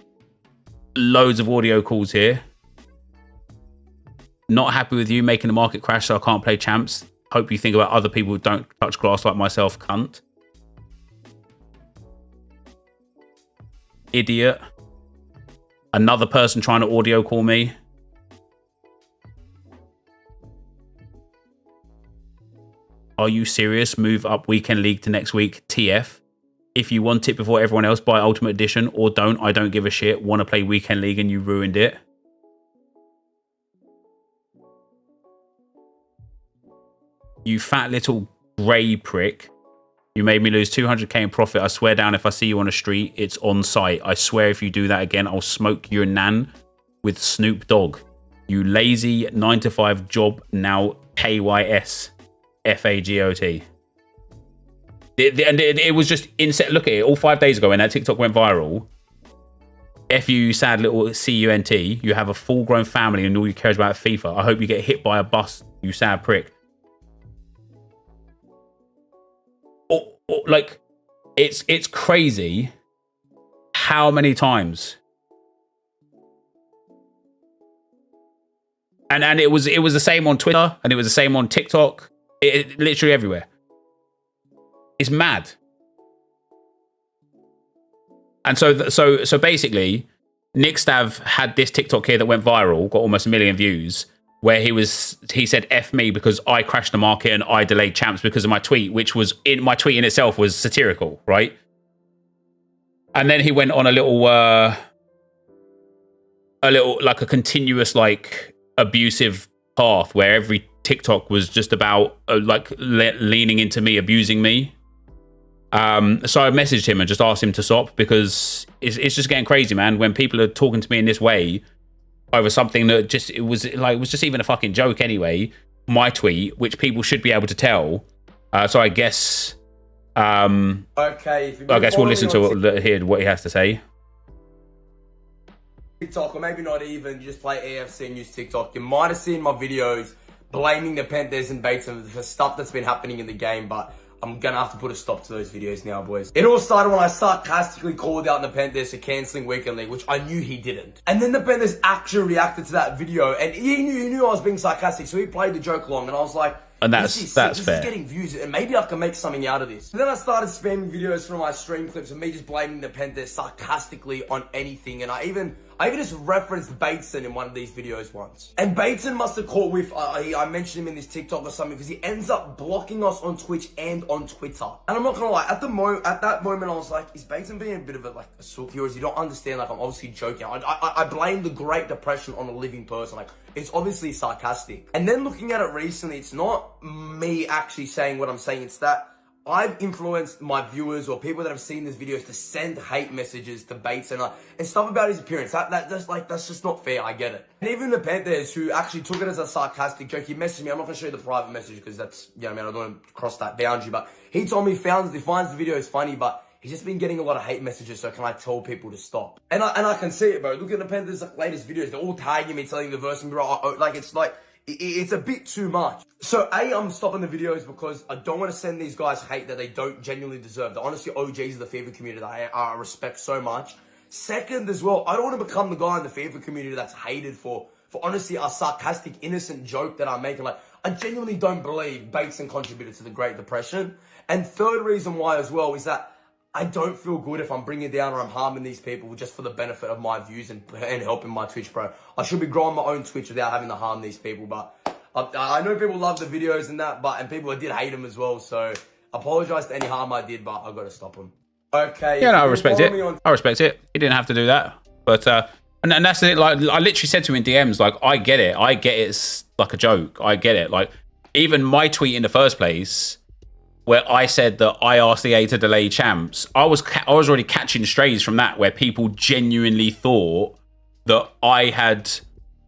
[SPEAKER 1] loads of audio calls here. Not happy with you making the market crash, so I can't play champs. Hope you think about other people who don't touch grass like myself, cunt. Idiot. Another person trying to audio call me. Are you serious? Move up weekend league to next week. TF. If you want it before everyone else, buy Ultimate Edition or don't. I don't give a shit. Want to play weekend league and you ruined it. You fat little grey prick. You made me lose 200k in profit. I swear down if I see you on the street, it's on site. I swear if you do that again, I'll smoke your nan with Snoop Dogg. You lazy 9-to-5 job now KYS. FAGOT. It was just insane. Look at it. All 5 days ago when that TikTok went viral. F you sad little CUNT. You have a full-grown family and all you care about FIFA. I hope you get hit by a bus, you sad prick. Like, it's crazy how many times. And it was the same on Twitter and it was the same on TikTok. It literally everywhere. It's mad. And so basically, Nick Stav had this TikTok here that went viral, got almost 1 million views, where he said F me because I crashed the market and I delayed champs because of my tweet, which was in my tweet in itself was satirical, right? And then he went on a little like a continuous like abusive path where every TikTok was just about like leaning into me, abusing me. So I messaged him and just asked him to stop because it's just getting crazy, man. When people are talking to me in this way over something that just it was just even a fucking joke anyway. My tweet, which people should be able to tell. So I guess
[SPEAKER 3] okay.
[SPEAKER 1] I guess we'll listen to hear what he has to say.
[SPEAKER 3] TikTok, or maybe not even, just play AFC and use TikTok. You might have seen my videos blaming NepentheZ and Bateson for stuff that's been happening in the game, but I'm gonna have to put a stop to those videos now, boys. It all started when I sarcastically called out NepentheZ for cancelling Weekend League, which I knew he didn't. And then NepentheZ actually reacted to that video, and he knew I was being sarcastic, so he played the joke along, and I was like,
[SPEAKER 1] and that's fair.
[SPEAKER 3] This is getting views, and maybe I can make something out of this. And then I started spamming videos from my stream clips of me just blaming NepentheZ sarcastically on anything, and I I even just referenced Bateson in one of these videos once. And Bateson must have caught with, I mentioned him in this TikTok or something, because he ends up blocking us on Twitch and on Twitter. And I'm not gonna lie, at that moment I was like, is Bateson being a bit of a sookie, or is he don't understand, like I'm obviously joking. I blame the Great Depression on a living person, like it's obviously sarcastic. And then looking at it recently, it's not me actually saying what I'm saying, it's that I've influenced my viewers or people that have seen these videos to send hate messages to Bateson and stuff about his appearance. That's just not fair. I get it. And even NepentheZ, who actually took it as a sarcastic joke, he messaged me. I'm not gonna show you the private message because that's, you know, I mean, I don't want to cross that boundary. But he told me he finds the videos funny, but he's just been getting a lot of hate messages. So can I tell people to stop? And I can see it, bro. Look at NepentheZ's latest videos. They're all tagging me, telling the verse and bro, like it's like. It's a bit too much. So I'm stopping the videos because I don't want to send these guys hate that they don't genuinely deserve. They're honestly OGs of the FIFA community that I respect so much. Second as well, I don't want to become the guy in the FIFA community that's hated for honestly a sarcastic, innocent joke that I'm making. Like, I genuinely don't believe Bateson contributed to the Great Depression. And third reason why as well is that I don't feel good if I'm bringing down or I'm harming these people just for the benefit of my views and helping my Twitch, bro. I should be growing my own Twitch without having to harm these people, but I know people love the videos and that, and people did hate them as well, so apologize to any harm I did, but I gotta stop them. Okay.
[SPEAKER 1] Yeah, no, I respect it. I respect it. He didn't have to do that, but and that's it. Like, I literally said to him in DMs, like, I get it. It's like a joke. I get it. Like, even my tweet in the first place, where I said that I asked EA to delay champs, I was already catching strays from that, where people genuinely thought that I had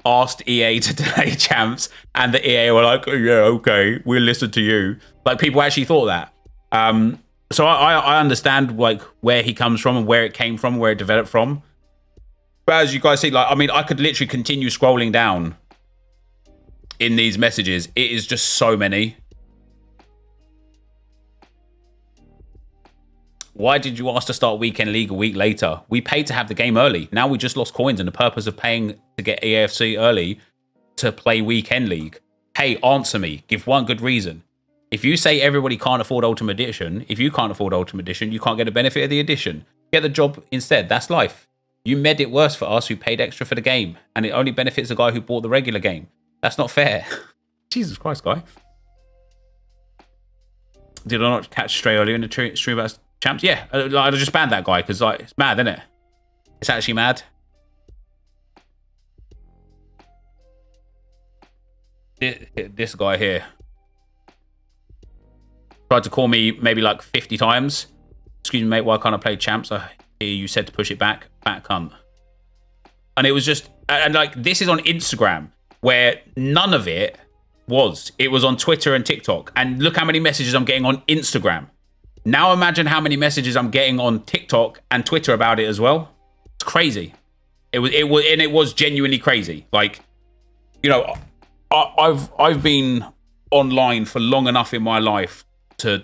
[SPEAKER 1] asked EA to delay champs, and the EA were like, oh, yeah, okay, we'll listen to you. Like, people actually thought that. So I understand like where he comes from and where it came from, where it developed from. But as you guys see, like, I mean, I could literally continue scrolling down in these messages. It is just so many. Why did you ask to start Weekend League a week later? We paid to have the game early. Now we just lost coins, and the purpose of paying to get AFC early to play Weekend League. Hey, answer me. Give one good reason. If you say everybody can't afford Ultimate Edition, if you can't afford Ultimate Edition, you can't get the benefit of the edition. Get the job instead. That's life. You made it worse for us who paid extra for the game, and it only benefits the guy who bought the regular game. That's not fair. Jesus Christ, guy. Did I not catch stray earlier in the stream about champs? Yeah, I just banned that guy because like, it's mad, isn't it? It's actually mad. This guy here tried to call me maybe like 50 times. Excuse me, mate, why can't I play champs? I hear you said to push it back. Fat cunt. And it was just, and like, this is on Instagram, where none of it was. It was on Twitter and TikTok. And look how many messages I'm getting on Instagram. Now imagine how many messages I'm getting on TikTok and Twitter about it as well. It's crazy. It was genuinely crazy. Like, you know, I've been online for long enough in my life to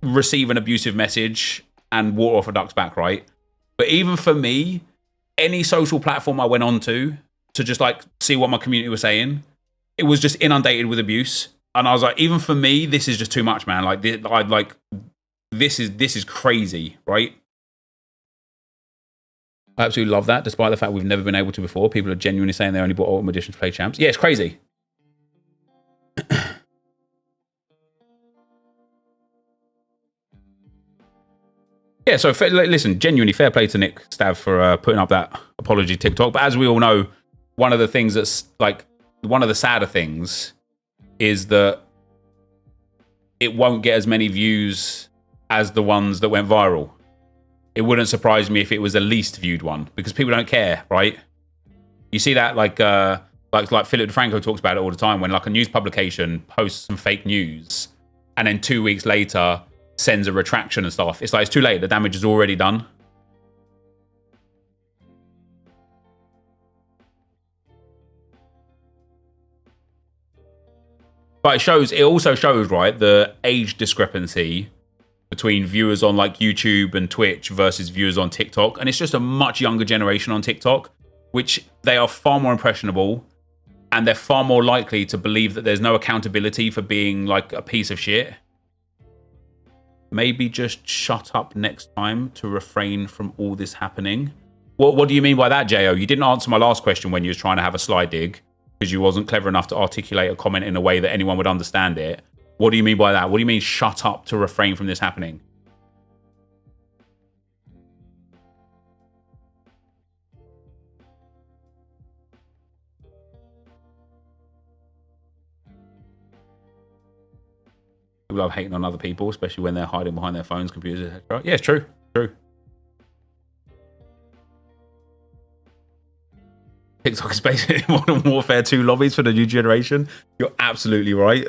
[SPEAKER 1] receive an abusive message and water off a duck's back, right? But even for me, any social platform I went on to just like see what my community was saying, it was just inundated with abuse. And I was like, even for me, this is just too much, man. Like, this is crazy, right? I absolutely love that, despite the fact we've never been able to before. People are genuinely saying they only bought Ultimate Edition to play champs. Yeah, it's crazy. Yeah, so listen, genuinely fair play to Nick Stav for putting up that apology TikTok. But as we all know, one of the things that's like, one of the sadder things is that it won't get as many views as the ones that went viral. It wouldn't surprise me if it was the least viewed one, because people don't care, right? You see that like Philip DeFranco talks about it all the time, when like a news publication posts some fake news and then 2 weeks later sends a retraction and stuff. It's like, it's too late. The damage is already done. But it also shows, right, the age discrepancy between viewers on like YouTube and Twitch versus viewers on TikTok. And it's just a much younger generation on TikTok, which they are far more impressionable, and they're far more likely to believe that there's no accountability for being like a piece of shit. Maybe just shut up next time to refrain from all this happening. What do you mean by that, Jo? You didn't answer my last question when you was trying to have a sly dig because you wasn't clever enough to articulate a comment in a way that anyone would understand it. What do you mean by that? What do you mean shut up to refrain from this happening? People love hating on other people, especially when they're hiding behind their phones, computers, etc. Yeah, it's true. True. TikTok is basically Modern Warfare 2 lobbies for the new generation. You're absolutely right.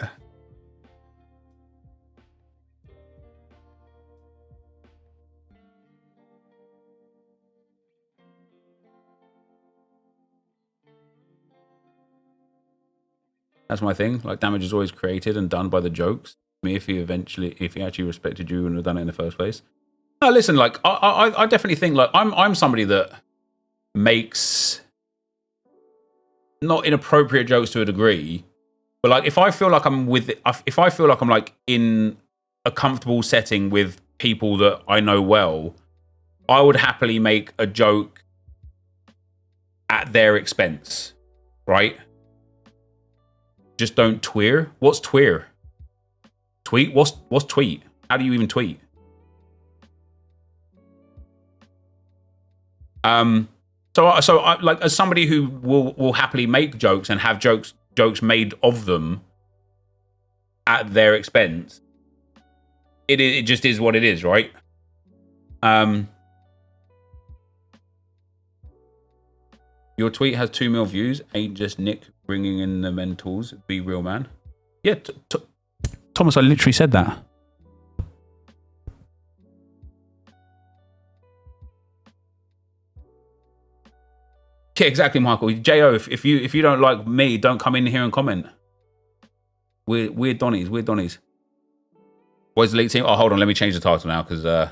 [SPEAKER 1] That's my thing. Like, damage is always created and done by the jokes. Me, if he actually respected you and have done it in the first place. No, listen, like I definitely think like I'm somebody that makes not inappropriate jokes to a degree, but like if I feel like I'm like in a comfortable setting with people that I know well, I would happily make a joke at their expense, right? Just don't tweer. What's tweer? Tweet? What's tweet? How do you even tweet? So I, like, as somebody who will happily make jokes and have jokes made of them at their expense, it just is what it is, right? Your tweet has 2 million views. Ain't just Nick bringing in the mentals. Be real, man. Yeah, Thomas, I literally said that. Yeah, exactly, Michael. Jo, if you don't like me, don't come in here and comment. We're Donnies. We're Donnies. Boys Elite Team. Oh, hold on. Let me change the title now because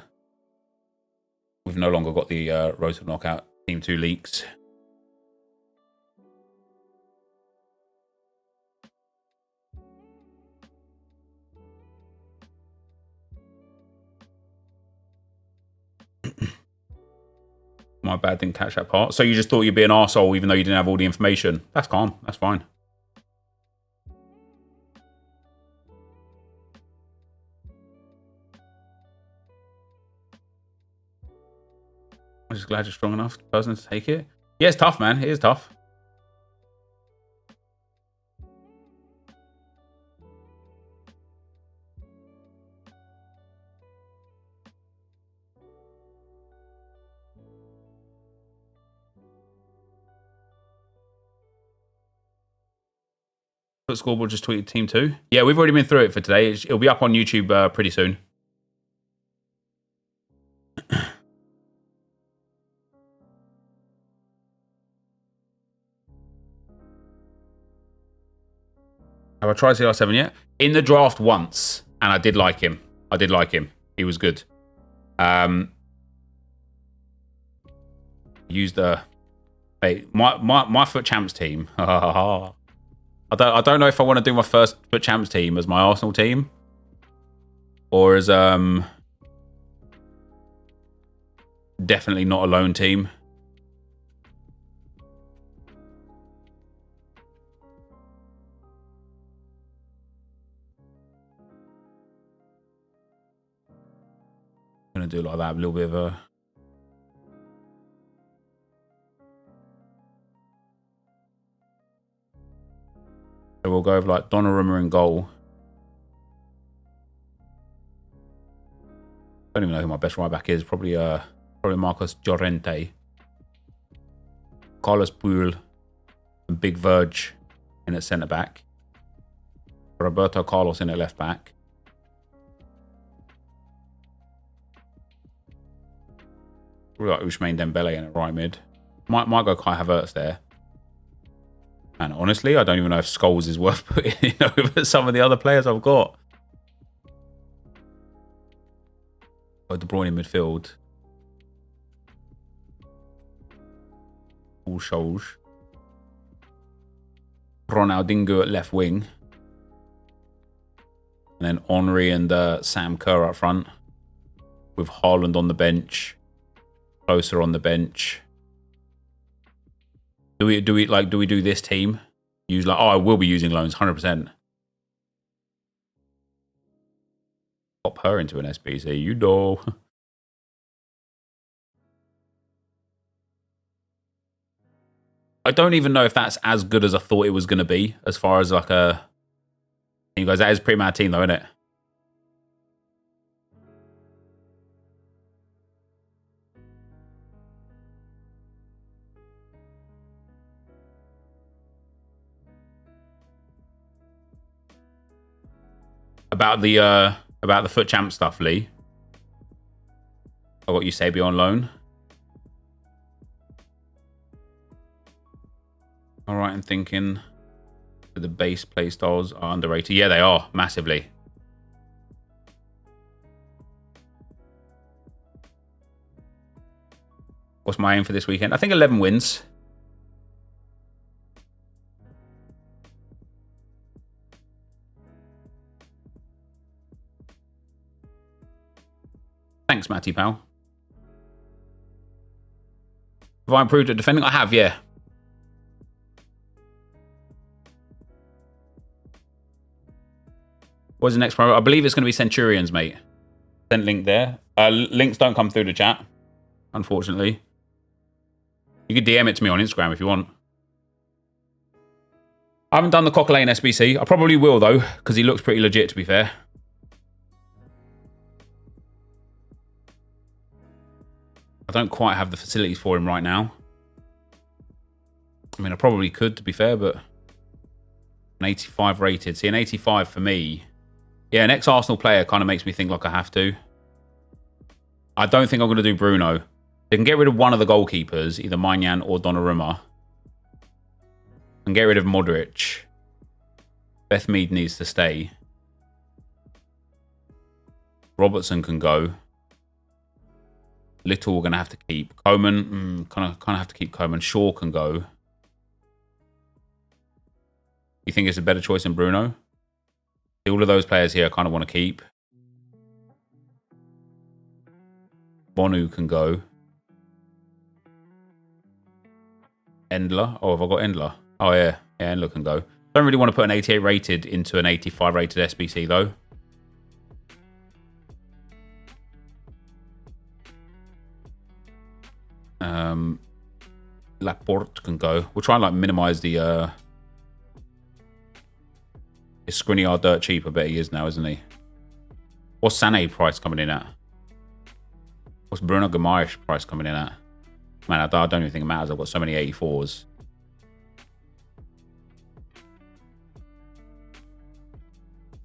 [SPEAKER 1] we've no longer got the Road to Knockout Team 2 leaks. My bad, didn't catch that part. So you just thought you'd be an arsehole even though you didn't have all the information. That's calm. That's fine. I'm just glad you're strong enough person to take it. Yeah, it's tough, man. It is tough. But Scoreboard just tweeted Team 2. Yeah, we've already been through it for today. It'll be up on YouTube pretty soon. Have I tried CR7 yet? In the draft once, and I did like him. He was good. Used the my FUT Champs team. I don't know if I want to do my first FUT Champs team as my Arsenal team, or as definitely not a lone team. I'm gonna do like that, a little bit of a. So we'll go with like Donnarumma in goal. I don't even know who my best right back is. Probably Marcos Llorente, Carlos Puyol, and Big Verge in at centre back. Roberto Carlos in at left back. Probably like Ousmane Dembele in at right mid. Might go Kai Havertz there. And honestly, I don't even know if Scholes is worth putting in over some of the other players I've got. De Bruyne in midfield. Paul Scholes. Ronaldinho at left wing. And then Henry and Sam Kerr up front. With Haaland on the bench. Closer on the bench. Do we do this team? Use like, oh, I will be using loans 100%. Pop her into an SBC, you know. I don't even know if that's as good as I thought it was going to be, as far as like a... You guys, that is a pretty mad team though, isn't it? About the foot champ stuff, Lee. I got Eusebi on loan. All right, I'm thinking the base play styles are underrated. Yeah, they are massively. What's my aim for this weekend? I think 11 wins. Thanks, Matty pal. Have I improved at defending? I have, yeah. What's the next pro? I believe it's going to be Centurions, mate. Sent link there. Links don't come through the chat, unfortunately. You could DM it to me on Instagram if you want. I haven't done the Coquelin SBC. I probably will, though, because he looks pretty legit, to be fair. I don't quite have the facilities for him right now. I mean, I probably could, to be fair, but... An 85 rated. See, an 85 for me... Yeah, an ex-Arsenal player kind of makes me think like I have to. I don't think I'm going to do Bruno. They can get rid of one of the goalkeepers, either Maignan or Donnarumma. And get rid of Modric. Beth Mead needs to stay. Robertson can go. Little we're going to have to keep. Coman, kind of have to keep Coman. Shaw can go. You think it's a better choice than Bruno? All of those players here I kind of want to keep. Bonu can go. Endler. Oh, have I got Endler? Oh, yeah. Yeah, Endler can go. Don't really want to put an 88 rated into an 85 rated SBC, though. Laporte can go. We'll try and like minimize the... Is Skriniar dirt cheap? I bet he is now, isn't he? What's Sané price coming in at? What's Bruno Guimaraes price coming in at? Man, I don't even think it matters. I've got so many 84s.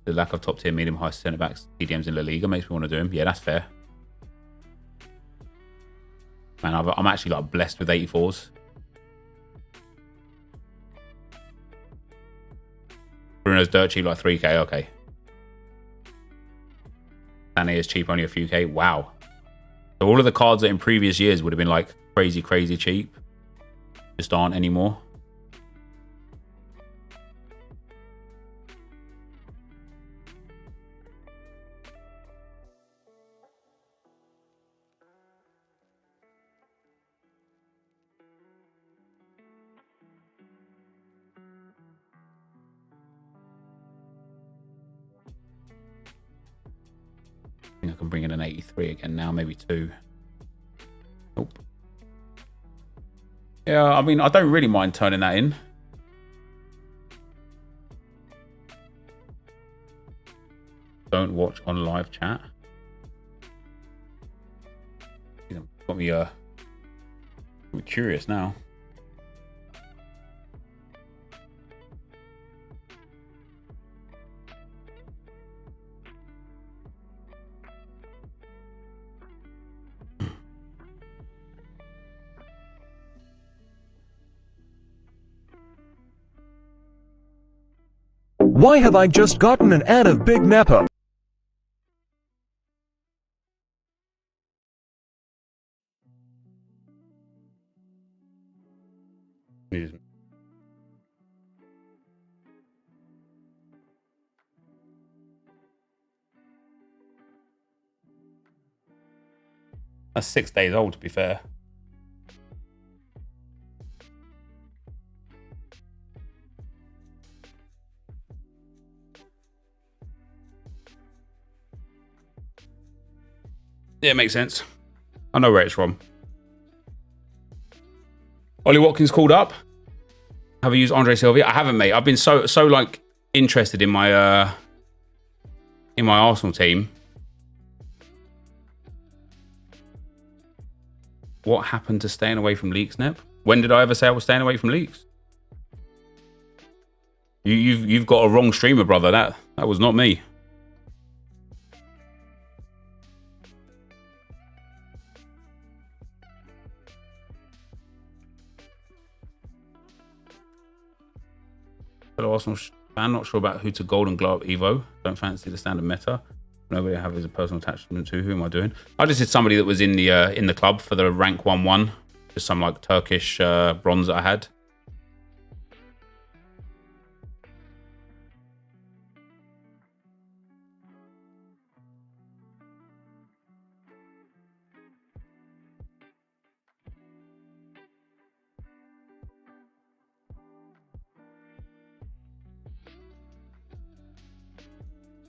[SPEAKER 1] The lack of top tier, medium, high centre backs, TDMs in La Liga makes me want to do him. Yeah, that's fair. Man, I'm actually like blessed with 84s. Bruno's dirt cheap, like 3k. Okay. Sané is cheap, only a few k. Wow. So all of the cards that in previous years would have been like crazy, crazy cheap just aren't anymore. I think I can bring in an 83 again now, maybe 2. Nope. Yeah, I mean, I don't really mind turning that in. Don't watch on live chat. Got me I'm curious now.
[SPEAKER 4] Why have I just gotten an ad of Big Nepa?
[SPEAKER 1] That's 6 days old, to be fair. Yeah, it makes sense. I know where it's from. Ollie Watkins called up. Have you used Andre Sylvia? I haven't, mate. I've been so like interested in my Arsenal team. What happened to staying away from leaks, Nep? When did I ever say I was staying away from leaks? You've got a wrong streamer, brother. That was not me. Fellow Arsenal fan, not sure about who to Golden Glove Evo. Don't fancy the standard meta. Nobody I have is a personal attachment to. Who am I doing? I just did somebody that was in the club for the rank 1-1. Just some like Turkish bronze that I had.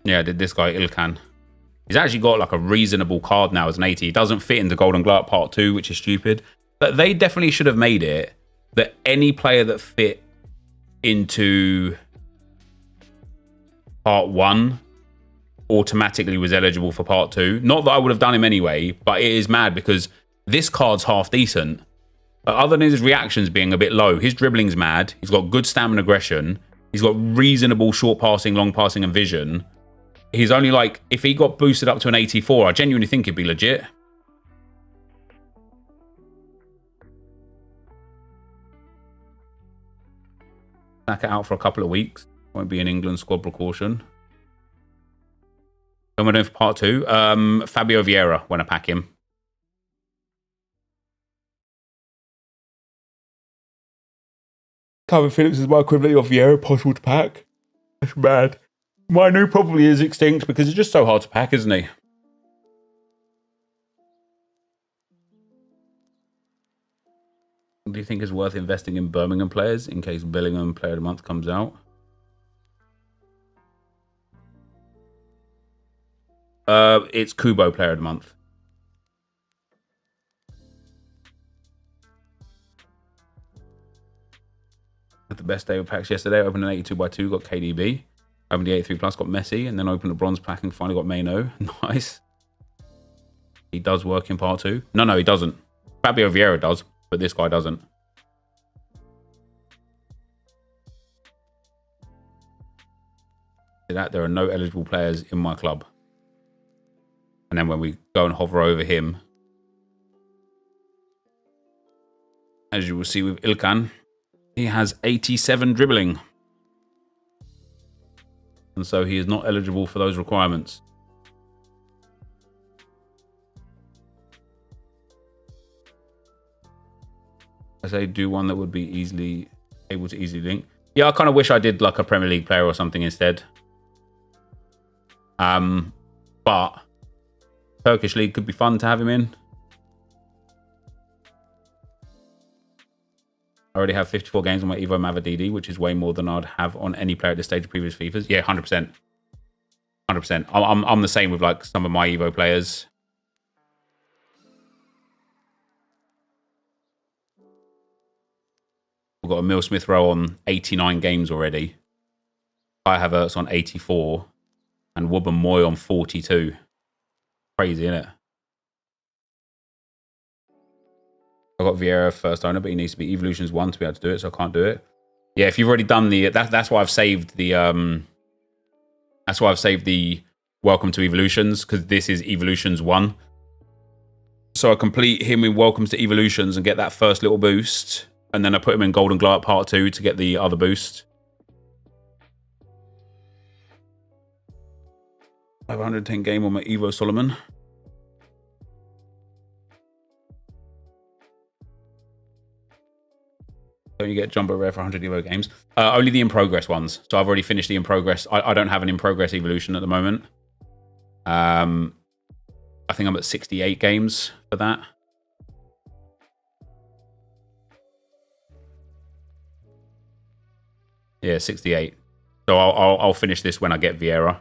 [SPEAKER 1] Yeah, I did this guy Ilkan. He's actually got like a reasonable card now as an 80. He doesn't fit into Golden Glove Part 2, which is stupid. But they definitely should have made it that any player that fit into Part 1 automatically was eligible for Part 2. Not that I would have done him anyway, but it is mad because this card's half decent. Other than his reactions being a bit low, his dribbling's mad. He's got good stamina aggression. He's got reasonable short passing, long passing, and vision. He's only like, if he got boosted up to an 84, I genuinely think he'd be legit. Back it out for a couple of weeks. Won't be an England squad precaution. Who am I doing for part 2? Fabio Vieira when I pack him. Calvin Phillips is my equivalent of Vieira, possible to pack. That's bad. Manu probably is extinct because it's just so hard to pack, isn't he? Do you think it's worth investing in Birmingham players in case Bellingham Player of the Month comes out? It's Kubo Player of the Month. Had the best day of packs yesterday. Opened an 82x2, got KDB. Opened the 83 plus, got Messi, and then opened a bronze pack and finally got Maino. Nice. He does work in part 2. No, he doesn't. Fabio Vieira does, but this guy doesn't. See that? There are no eligible players in my club. And then when we go and hover over him, as you will see with Ilkan, he has 87 dribbling. And so he is not eligible for those requirements. I say do one that would be able to easily link. Yeah, I kind of wish I did like a Premier League player or something instead. But Turkish League could be fun to have him in. I already have 54 games on my Evo Mavadidi, which is way more than I'd have on any player at this stage of previous FIFAs. Yeah, 100%. 100%. I'm the same with like some of my Evo players. We've got Emil Smith Rowe on 89 games already. I have Ertz on 84. And Wubben Moy on 42. Crazy, isn't it? I got Vieira first owner, but he needs to be Evolutions 1 to be able to do it, so I can't do it. Yeah, if you've already done the... That's why I've saved the... That's why I've saved the Welcome to Evolutions, because this is Evolutions 1. So I complete him in Welcomes to Evolutions and get that first little boost. And then I put him in Golden Glove Part 2 to get the other boost. 510 game on my Evo Solomon. Don't you get Jumbo Rare for 100 Evo games? Only the in progress ones. So I've already finished the in progress. I don't have an in progress evolution at the moment. I think I'm at 68 games for that. Yeah, 68. So I'll finish this when I get Vieira.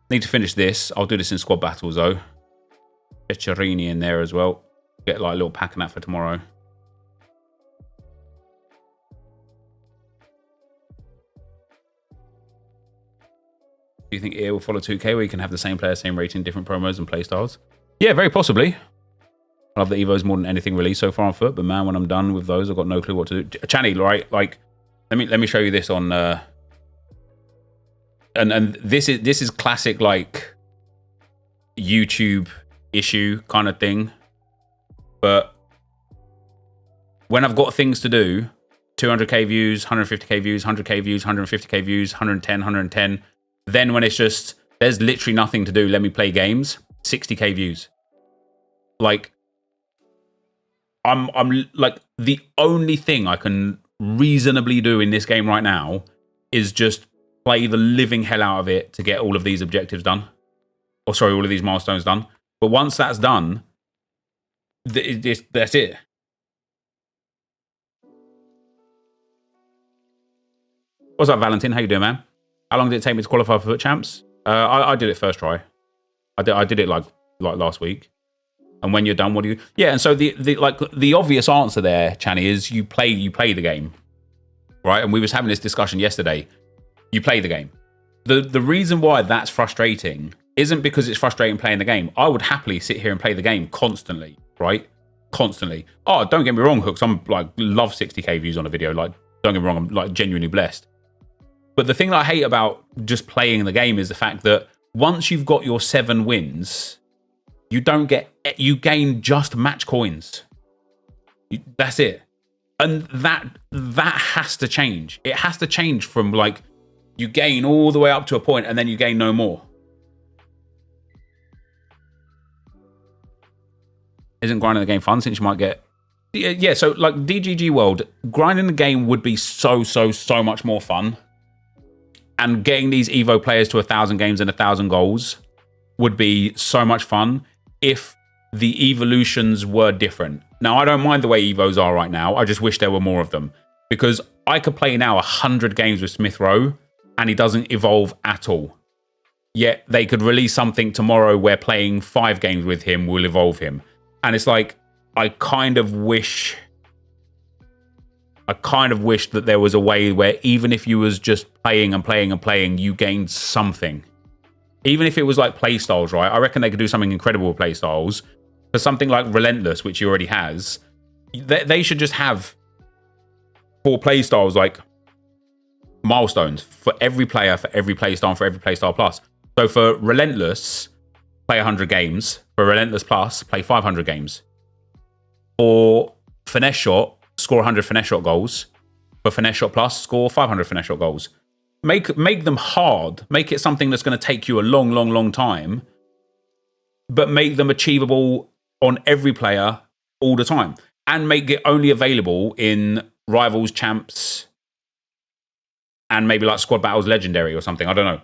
[SPEAKER 1] Need to finish this. I'll do this in squad battles though. Get Chirini in there as well. Get like a little pack of that for tomorrow. Do you think EA will follow 2K where you can have the same player, same rating, different promos and play styles? Yeah, very possibly. I love the Evos more than anything released so far on foot, but man, when I'm done with those, I've got no clue what to do. Channy, right? Like, let me show you this on. And this is classic like YouTube issue kind of thing. But when I've got things to do, 200k views, 150k views, 100k views, 150k views, 110, 110. Then when it's just there's literally nothing to do, let me play games. 60k views. Like. I'm like the only thing I can reasonably do in this game right now is just play the living hell out of it to get all of these objectives done. Or sorry, all of these milestones done. But once that's done, that's it. What's up, Valentin? How you doing, man? How long did it take me to qualify for Foot Champs? I did it first try. I did it like last week. And when you're done, what do you? Yeah, and so the obvious answer there, Channy, is you play the game, right? And we was having this discussion yesterday. You play the game. The reason why that's frustrating isn't because it's frustrating playing the game. I would happily sit here and play the game constantly, right? Constantly. Oh, don't get me wrong, Hooks. I'm like love 60k views on a video. Like, don't get me wrong, I'm like genuinely blessed. But the thing that I hate about just playing the game is the fact that once you've got your 7 wins. You gain just match coins. That's it. And that has to change. It has to change from like you gain all the way up to a point and then you gain no more. Isn't grinding the game fun since you might get... Yeah, so like DGG World, grinding the game would be so much more fun. And getting these Evo players to 1,000 games and 1,000 goals would be so much fun if the evolutions were different. Now, I don't mind the way Evos are right now. I just wish there were more of them. Because I could play now 100 games with Smith Rowe and he doesn't evolve at all. Yet they could release something tomorrow where playing 5 games with him will evolve him. And it's like, I kind of wish that there was a way where even if you was just playing and playing and playing, you gained something. Even if it was like play styles, right? I reckon they could do something incredible with play styles. For something like Relentless, which he already has, they should just have 4 play styles, like milestones for every player, for every play style, for every play style plus. So for Relentless, play 100 games. For Relentless Plus, play 500 games. For Finesse Shot, score 100 Finesse Shot goals. For Finesse Shot Plus, score 500 Finesse Shot goals. Make them hard. Make it something that's going to take you a long time. But make them achievable on every player all the time. And make it only available in Rivals, Champs, and maybe like Squad Battles Legendary or something. I don't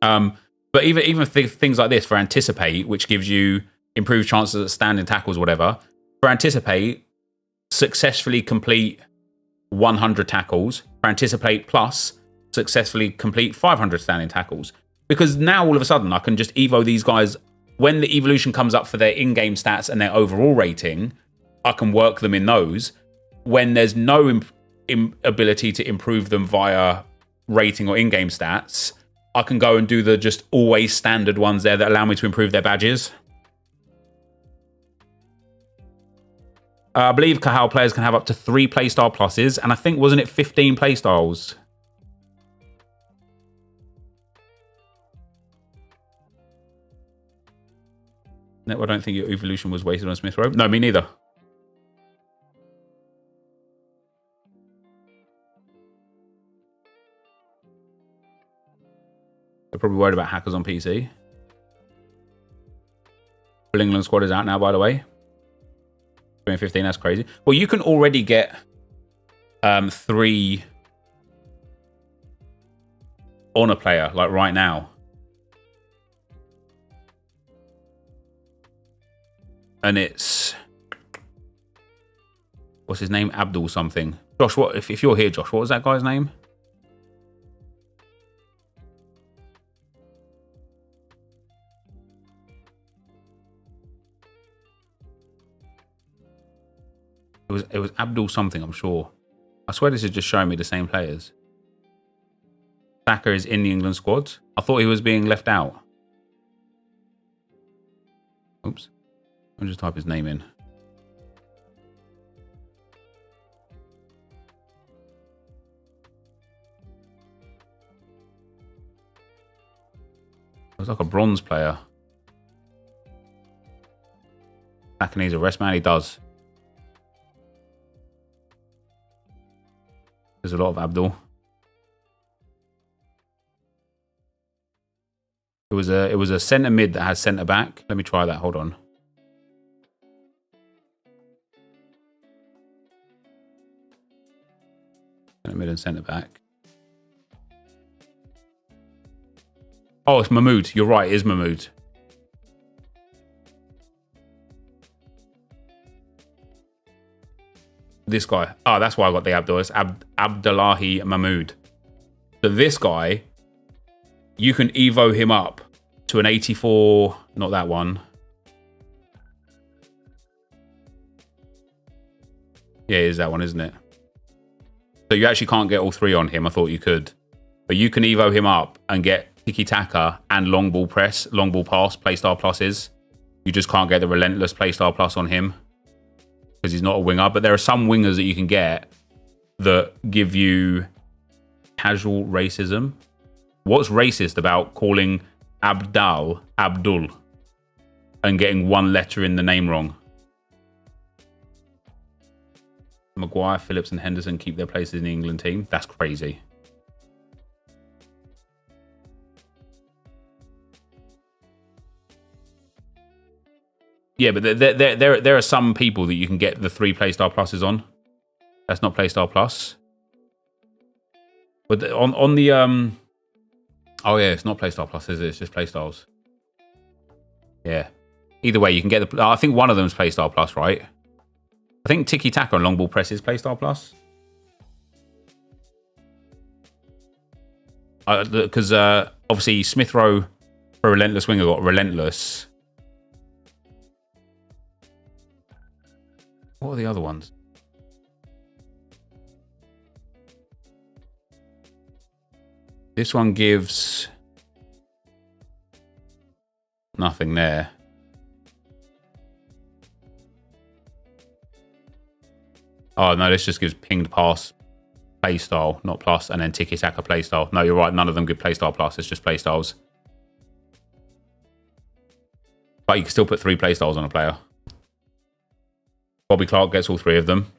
[SPEAKER 1] know. But even things like this for Anticipate, which gives you improved chances at standing tackles, whatever. For Anticipate, successfully complete 100 tackles. For Anticipate Plus, successfully complete 500 standing tackles. Because now all of a sudden I can just evo these guys. When the evolution comes up for their in-game stats and their overall rating, I can work them in those. When there's no ability to improve them via rating or in-game stats, I can go and do the just always standard ones there that allow me to improve their badges. I believe Kahal players can have up to 3 playstyle pluses, and I think, wasn't it 15 playstyles? No, I don't think your evolution was wasted on Smith Rowe. No, me neither. They're probably worried about hackers on PC. Full England squad is out now, by the way. 2015, that's crazy. Well, you can already get 3 on a player, like right now. And it's... what's his name? Abdul something. Josh, what if you're here, Josh, what was that guy's name? It was Abdul something, I'm sure. I swear this is just showing me the same players. Saka is in the England squad. I thought he was being left out. Oops. I'll just type his name in. It was like a bronze player. Saka needs a rest, man. He does. There's a lot of Abdul. It was a centre mid that has centre back. Let me try that. Hold on. Centre mid and centre back. Oh, it's Mahmoud. You're right. It is Mahmoud. This guy. Oh, that's why I got the Abdul. It's Abdullahi Mahmoud. So this guy, you can Evo him up to an 84. Not that one. Yeah, it is that one, isn't it? So you actually can't get all three on him. I thought you could. But you can Evo him up and get tiki-taka and long ball press, long ball pass, playstyle pluses. You just can't get the relentless playstyle plus on him because he's not a winger. But there are some wingers that you can get that give you casual racism. What's racist about calling Abdul and getting one letter in the name wrong? Maguire, Phillips and Henderson keep their places in the England team. That's crazy. Yeah, but there are some people that you can get the 3 playstyle pluses on. That's not playstyle plus. But on the oh yeah, it's not playstyle plus, is it? It's just playstyles. Yeah. Either way, you can get the. I think one of them is playstyle plus, right? I think tiki taka and long ball press is playstyle plus. Because obviously Smith Rowe for relentless winger got relentless. What are the other ones? This one gives nothing there. Oh no, this just gives pinged pass playstyle, not plus, and then tiki-taka playstyle. No, you're right, none of them give playstyle plus, it's just playstyles. But you can still put 3 playstyles on a player. Bobby Clark gets all 3 of them.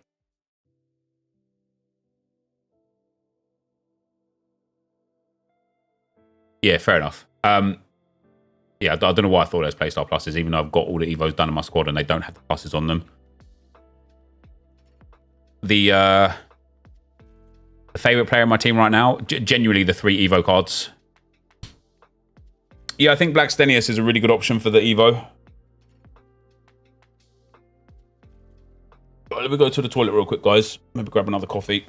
[SPEAKER 1] Yeah, fair enough. Yeah, I don't know why I thought there's playstyle pluses, even though I've got all the Evos done in my squad and they don't have the pluses on them. The favorite player in my team right now, genuinely the 3 Evo cards. Yeah, I think Black Stenius is a really good option for the Evo. Right, let me go to the toilet real quick, guys. Maybe grab another coffee.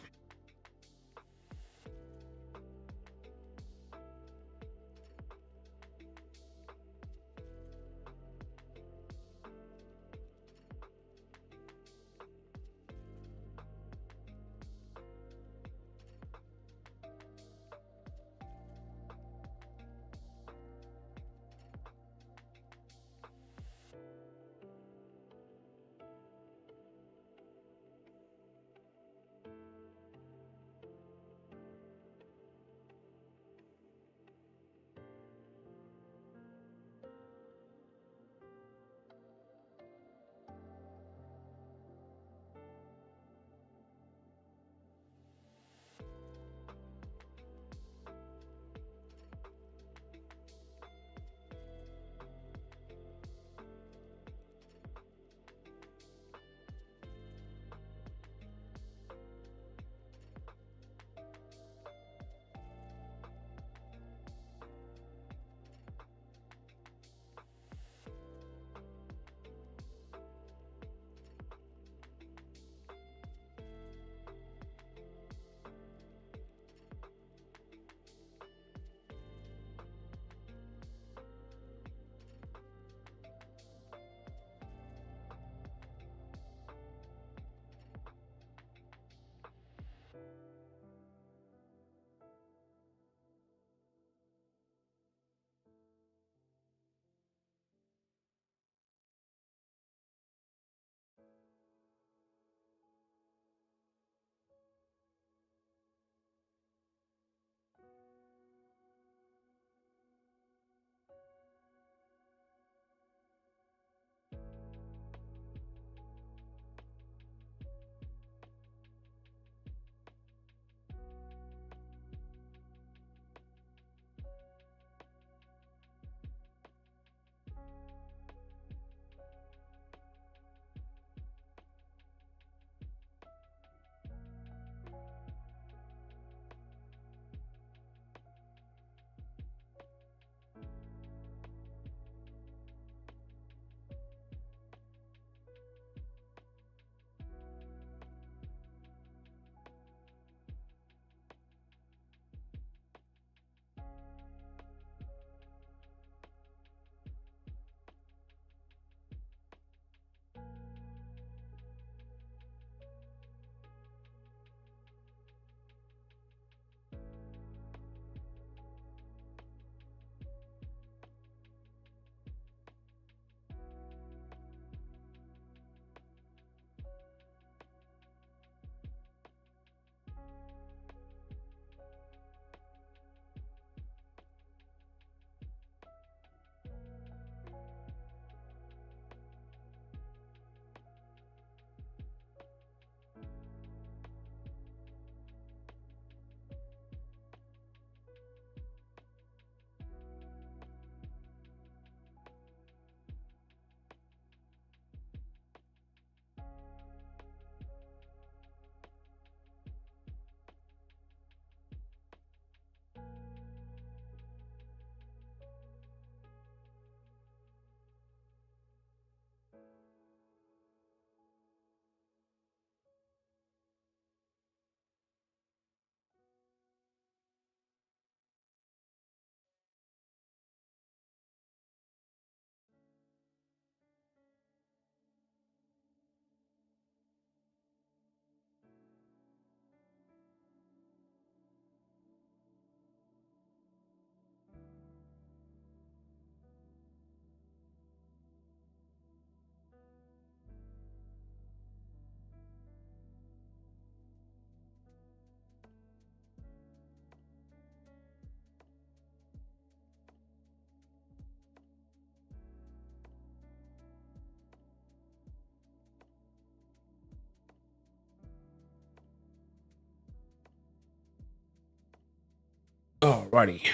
[SPEAKER 1] Alrighty.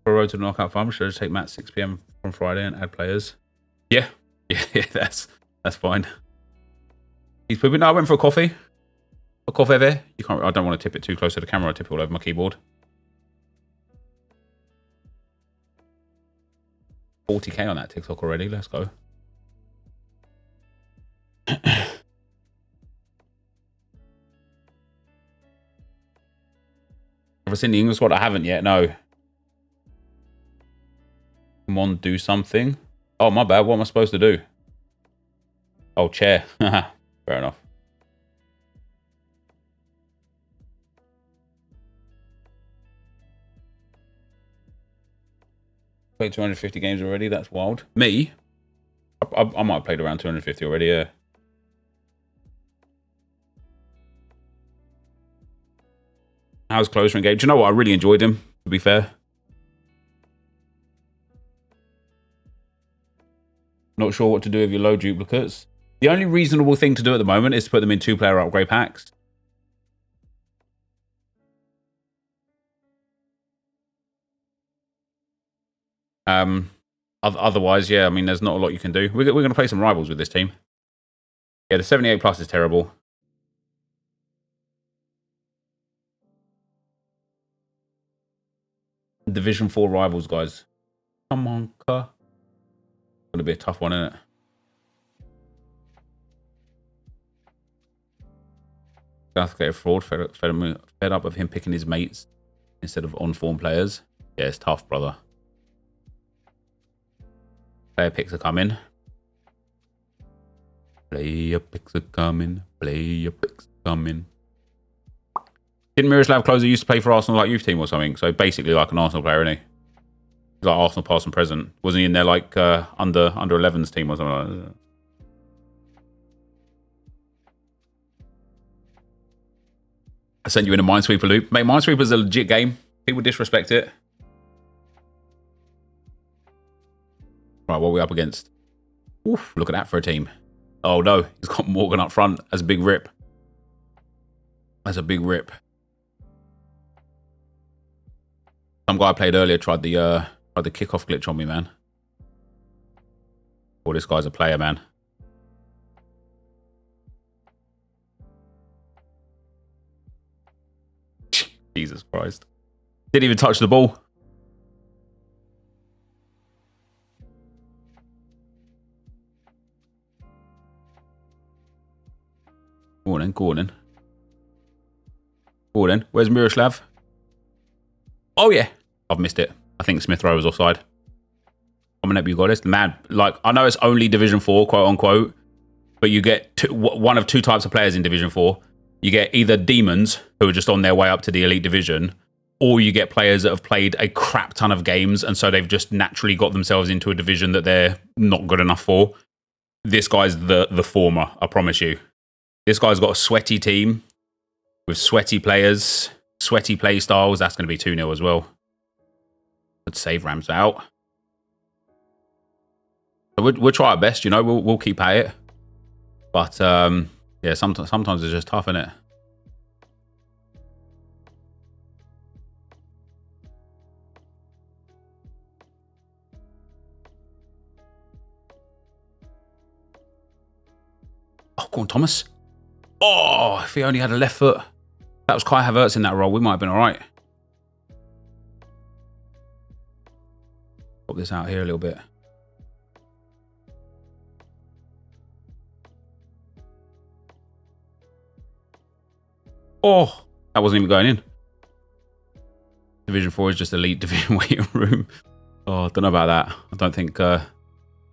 [SPEAKER 1] For a road to the knockout farm, should I just take Matt 6 PM from Friday and add players? Yeah. Yeah, that's fine. He's pooping. No, I went for a coffee. A coffee there. You can't. I don't want to tip it too close to the camera. I tip it all over my keyboard. 40k on that TikTok already. Let's go. Ever seen the English squad? I haven't yet. No. Come on, do something. Oh, my bad. What am I supposed to do? Oh, chair. Fair enough. Played 250 games already. That's wild. Me? I might have played around 250 already, yeah. How's Closer engaged? Do you know what? I really enjoyed him, to be fair. Not sure what to do with your low duplicates. The only reasonable thing to do at the moment is to put them in 2-player upgrade packs. Otherwise, yeah, I mean, there's not a lot you can do. We're going to play some rivals with this team. Yeah, the 78 plus is terrible. Division 4 rivals, guys. Come on, car. Going to be a tough one, isn't it? Southgate fraud, fed up of him picking his mates instead of on-form players. Yeah, it's tough, brother. Player picks are coming. Player picks are coming. Player picks are coming. Didn't Miroslav Klose used to play for Arsenal like youth team or something? So basically like an Arsenal player, isn't he? He's like Arsenal past and present. Wasn't he in their like under 11s team or something like that? I sent you in a Minesweeper loop. Mate, Minesweeper's a legit game. People disrespect it. Right, what are we up against? Oof, look at that for a team. Oh no, he's got Morgan up front. That's a big rip. That's a big rip. Some guy I played earlier tried the kickoff glitch on me, man. Oh, this guy's a player, man. Jesus Christ. Didn't even touch the ball. Go on then, go on then. Go on then. Where's Miroslav? Oh yeah. I've missed it. I think Smith Rowe was offside. I'm gonna you got this. Man, like, I know it's only Division 4, quote unquote, but you get one of two types of players in Division 4. You get either demons who are just on their way up to the elite division, or you get players that have played a crap ton of games and so they've just naturally got themselves into a division that they're not good enough for. This guy's the former, I promise you. This guy's got a sweaty team with sweaty players, sweaty play styles. That's going to be 2-0 as well. Let's save Rams out. We'll try our best, you know. We'll keep at it. But yeah, sometimes it's just tough, isn't it? Oh, go on, Thomas. Oh, if he only had a left foot. That was Kai Havertz in that role. We might have been all right. Pop this out here a little bit. Oh, that wasn't even going in. Division 4 is just elite division waiting room. Oh, I don't know about that. I don't think... I think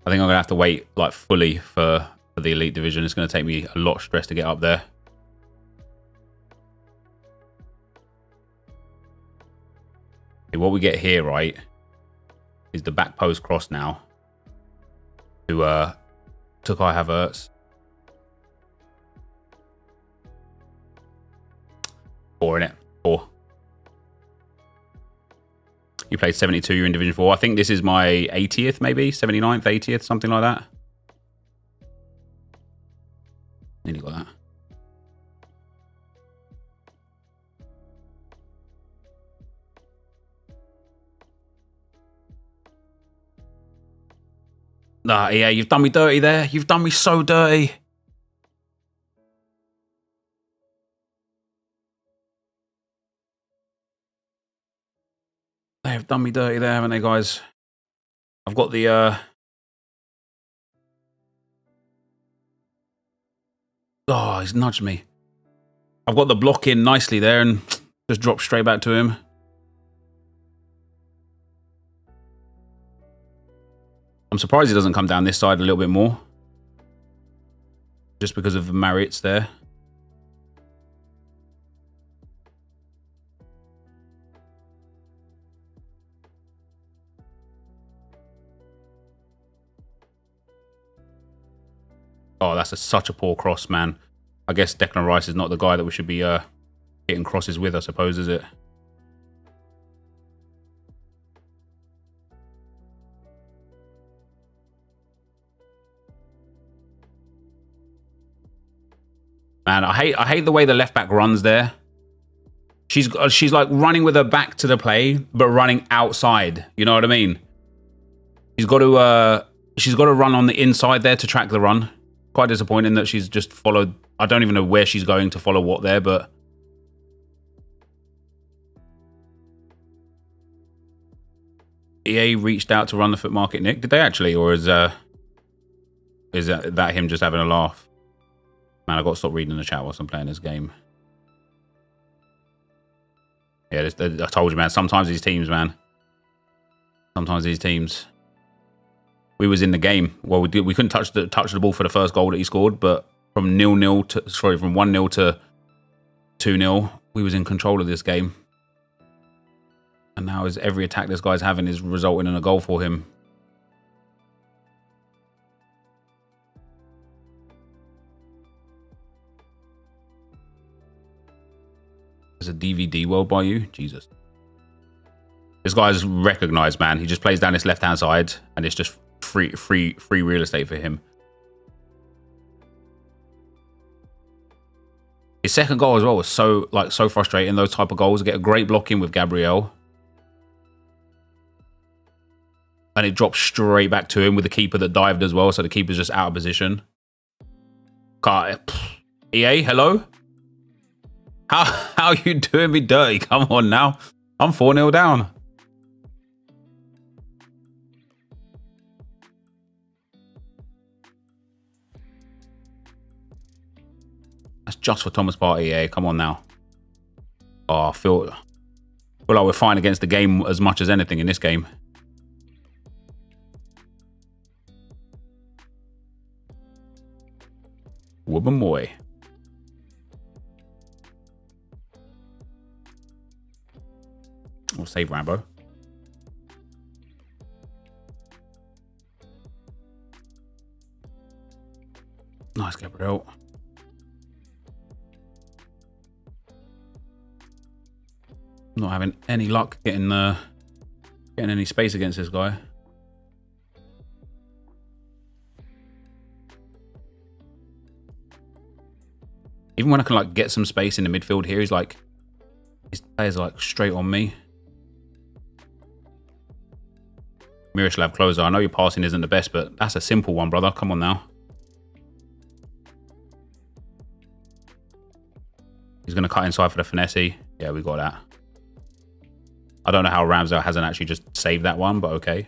[SPEAKER 1] I'm going to have to wait like fully for the elite division. It's going to take me a lot of stress to get up there. Okay, what we get here, right, is the back post cross now to Kai Havertz. 4 in it. 4. You played 72, you're in Division 4. I think this is my 80th, maybe? 79th, 80th, something like that. Nearly got that. Nah, EA, you've done me dirty there. You've done me so dirty. They have done me dirty there, haven't they, guys? I've got the oh, he's nudged me. I've got the block in nicely there and just dropped straight back to him. I'm surprised he doesn't come down this side a little bit more. Just because of the Marriotts there. Oh, that's such a poor cross, man. I guess Declan Rice is not the guy that we should be hitting crosses with, I suppose, is it? Man, I hate the way the left back runs there. She's like running with her back to the play, but running outside. You know what I mean? She's got to run on the inside there to track the run. Quite disappointing that she's just followed. I don't even know where she's going to follow what there, but EA reached out to run the foot market, Nick. Did they actually, or is that him just having a laugh? Man, I got to stop reading the chat whilst I'm playing this game. Yeah, I told you, man. Sometimes these teams, man. Sometimes these teams. We was in the game. Well, we couldn't touch the ball for the first goal that he scored, but from 0-0 to from 1-0 to 2-0, we was in control of this game. And now is every attack this guy's having is resulting in a goal for him. There's a DVD world by you? Jesus. This guy's recognized, man. He just plays down this left-hand side, and it's just free real estate for him. His second goal as well was so frustrating. Those type of goals, get a great block in with Gabriel, and it drops straight back to him with the keeper that dived as well. So the keeper's just out of position. EA, hello. How you doing me dirty? Come on now. I'm 4-0 down. That's just for Thomas Partey, EA. Come on now. Oh, I feel like we're fighting against the game as much as anything in this game. Wubbamoy. We'll save Rambo. Nice, Gabriel. Not having any luck getting any space against this guy. Even when I can like get some space in the midfield here, his players are like straight on me. Miroslav Klose, I know your passing isn't the best, but that's a simple one, brother. Come on now. He's going to cut inside for the finesse. Yeah, we got that. I don't know how Ramsdale hasn't actually just saved that one, but okay.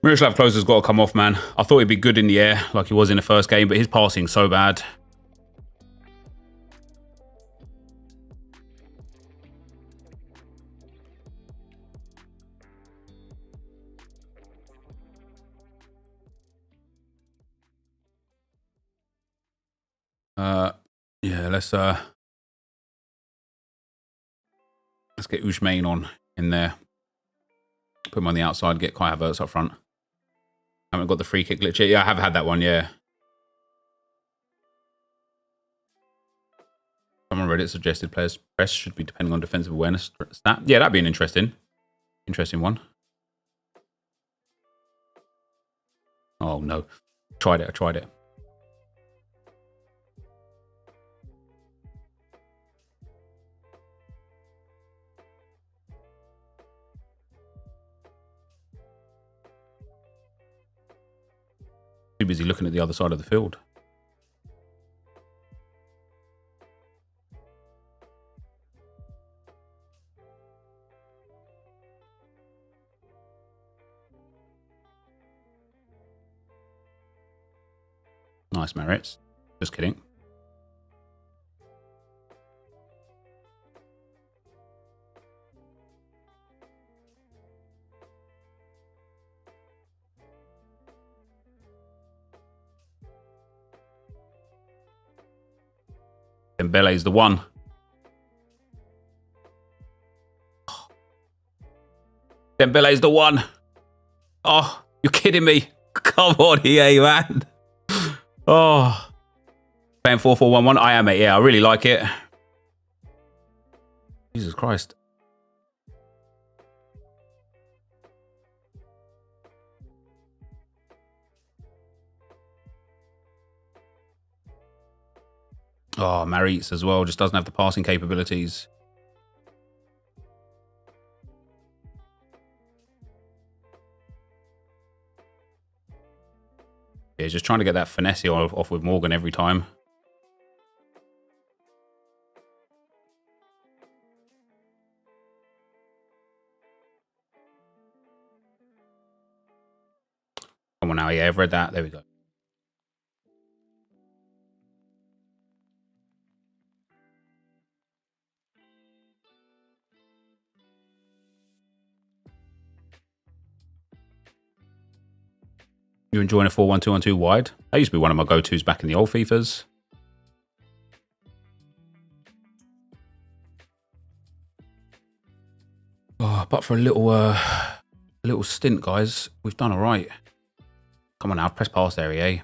[SPEAKER 1] Miroslav Klose has got to come off, man. I thought he'd be good in the air like he was in the first game, but his passing's so bad. Yeah, let's get Ousmane on in there. Put him on the outside, get Kai Havertz up front. I haven't got the free kick glitch yet. Yeah, I have had that one, yeah. Someone Reddit suggested players' press should be depending on defensive awareness stat. Yeah, that'd be an interesting one. Oh, no. Tried it. I tried it. Too busy looking at the other side of the field. Nice, Merits. Just kidding. Dembele's the one. Dembele's the one. Oh, you're kidding me. Come on, EA, man. Oh. Playing 4-4-1-1. I am, mate. Yeah, I really like it. Jesus Christ. Oh, Maritz as well. Just doesn't have the passing capabilities. Yeah, just trying to get that finesse off with Morgan every time. Come on now. Yeah, I've read that. There we go. You're enjoying a 4-1-2-1-2 wide? That used to be one of my go-tos back in the old FIFAs. Oh, but for a little stint, guys, we've done all right. Come on now, press past there, EA.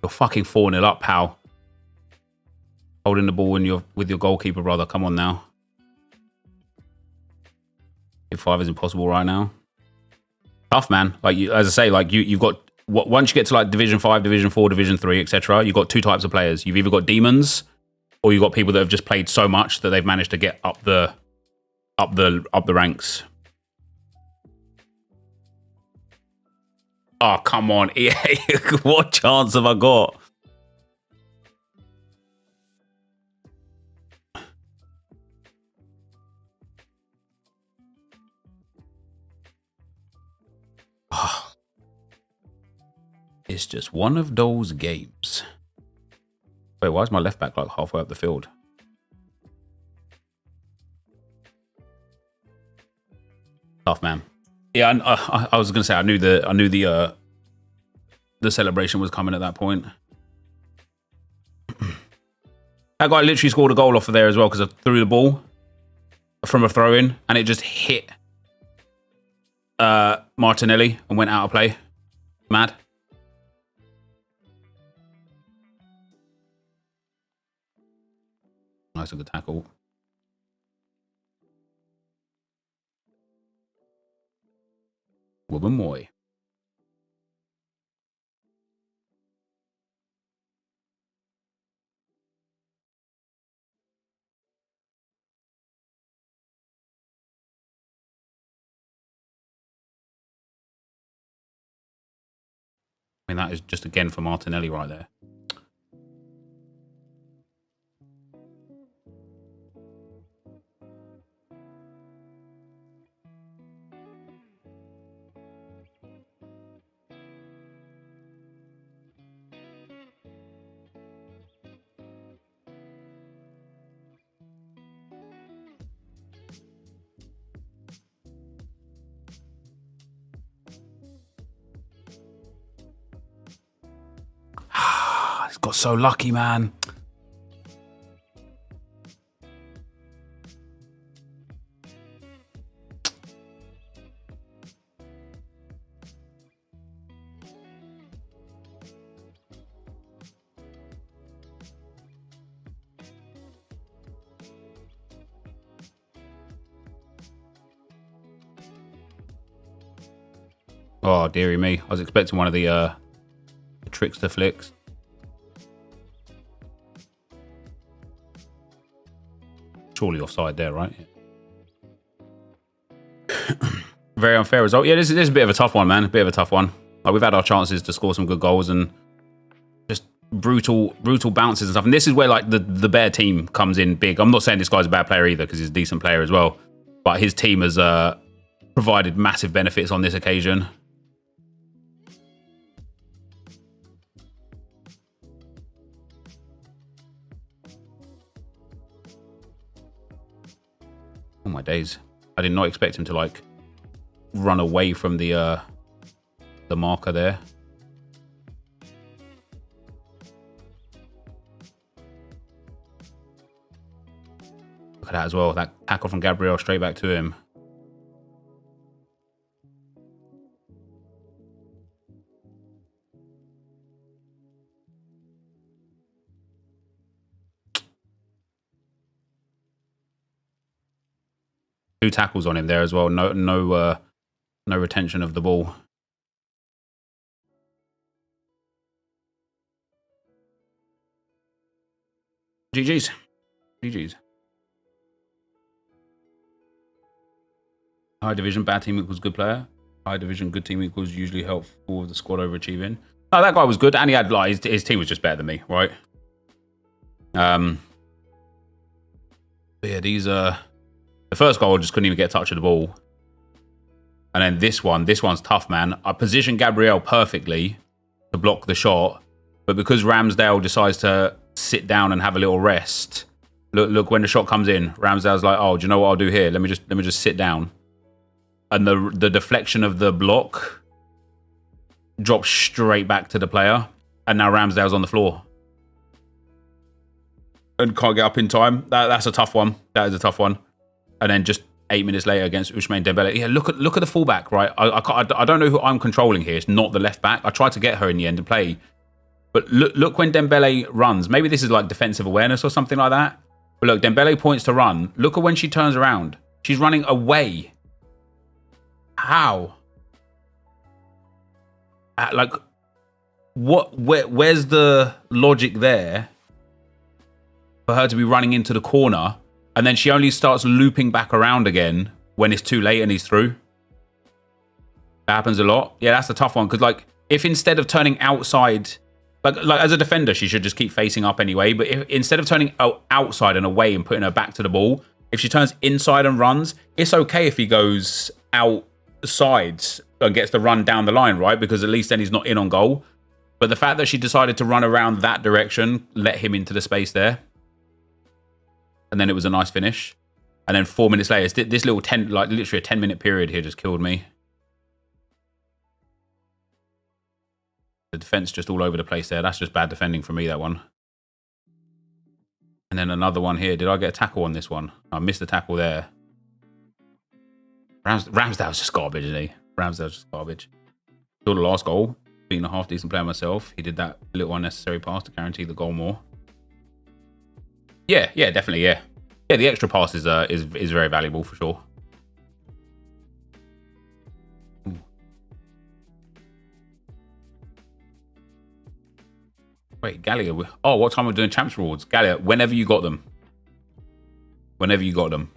[SPEAKER 1] You're fucking 4-0 up, pal. Holding the ball with your goalkeeper, brother. Come on now. If 5 is impossible right now. Tough, man. Like as I say, like you've got once you get to like Division 5, Division 4, Division 3, etc. You've got two types of players. You've either got demons, or you've got people that have just played so much that they've managed to get up the ranks. Oh, come on, EA. What chance have I got? It's just one of those games. Wait, why is my left back like halfway up the field? Tough, man. Yeah, I was gonna say I knew the celebration was coming at that point. That guy literally scored a goal off of there as well because I threw the ball from a throw-in and it just hit Martinelli and went out of play. Mad. Nice, a good tackle. Woman boy. I mean, that is just again for Martinelli right there. He's got so lucky, man. Oh, dearie me. I was expecting one of the trickster flicks. Surely offside there, right? Very unfair result. Yeah, this is a bit of a tough one, man. A bit of a tough one. Like, we've had our chances to score some good goals and just brutal bounces and stuff. And this is where like the Bear team comes in big. I'm not saying this guy's a bad player either, because he's a decent player as well. But his team has provided massive benefits on this occasion. Oh my days. I did not expect him to like run away from the marker there. Look at that as well. That tackle from Gabriel straight back to him. Two tackles on him there as well. No retention of the ball. GG's. GG's. High division, bad team equals good player. High division, good team equals usually helpful with the squad overachieving. Oh, that guy was good, and he had like his team was just better than me, right? But yeah, these the first goal just couldn't even get a touch of the ball. And then this one's tough, man. I positioned Gabriel perfectly to block the shot, but because Ramsdale decides to sit down and have a little rest, look when the shot comes in, Ramsdale's like, oh, do you know what I'll do here? Let me just sit down. And the deflection of the block drops straight back to the player, and now Ramsdale's on the floor and can't get up in time. That's a tough one. That is a tough one. And then just 8 minutes later against Ousmane Dembele. Yeah, look at the fullback, right? I don't know who I'm controlling here. It's not the left back. I tried to get her in the end to play, but look when Dembele runs. Maybe this is like defensive awareness or something like that. But look, Dembele points to run. Look at when she turns around. She's running away. How? Like, what? Where's the logic there for her to be running into the corner, and then she only starts looping back around again when it's too late and he's through? That happens a lot. Yeah, that's a tough one, because like, if instead of turning outside, like as a defender, she should just keep facing up anyway. But if instead of turning outside and away and putting her back to the ball, if she turns inside and runs, it's okay if he goes outside and gets the run down the line, right? Because at least then he's not in on goal. But the fact that she decided to run around that direction let him into the space there. And then it was a nice finish. And then 4 minutes later, this little literally a 10-minute period here just killed me. The defense just all over the place there. That's just bad defending for me, that one. And then another one here. Did I get a tackle on this one? I missed the tackle there. Ramsdale's just garbage, isn't he? Ramsdale's just garbage. Saw the last goal. Being a half decent player myself, he did that little unnecessary pass to guarantee the goal more. Yeah, definitely, yeah. Yeah, the extra pass is very valuable for sure. Ooh. Wait, Gallia. Oh, what time are we doing Champs Rewards? Gallia, whenever you got them. Whenever you got them.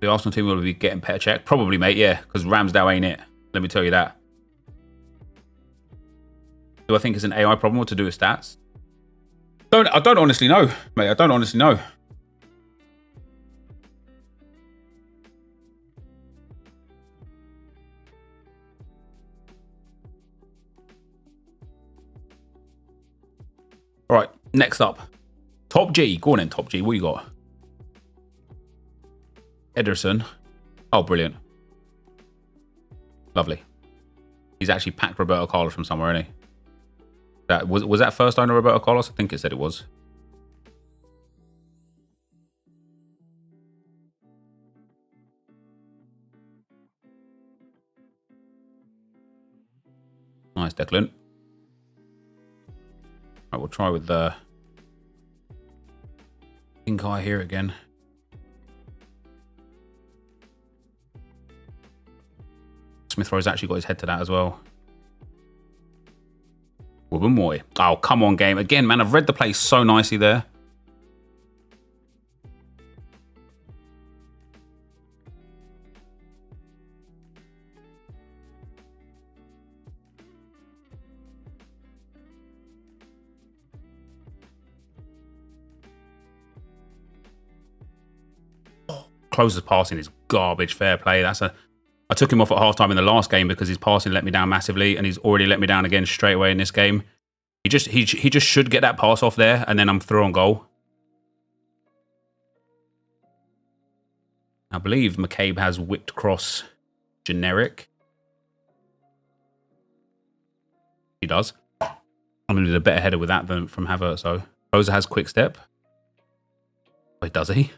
[SPEAKER 1] The Arsenal team will be getting Petr Cech. Probably, mate, yeah, because Ramsdale ain't it. Let me tell you that. Do I think it's an AI problem or to do with stats? I don't honestly know, mate. I don't honestly know. All right, next up. Top G. Go on then, Top G. What you got? Ederson. Oh, brilliant. Lovely. He's actually packed Roberto Carlos from somewhere, isn't he? Was that first owner Roberto Carlos? I think it said it was. Nice, Declan. Right, we'll try with the pink eye here again. Smith Rowe's actually got his head to that as well. Wubbamoy. Oh, come on, game. Again, man, I've read the play so nicely there. Closer's passing is garbage. Fair play. I took him off at halftime in the last game because his passing let me down massively, and he's already let me down again straight away in this game. He just should get that pass off there, and then I'm through on goal. I believe McCabe has whipped cross generic. He does. I'm going to do a better header with that than from Havertz, though. Closer has quick step. Wait, does he?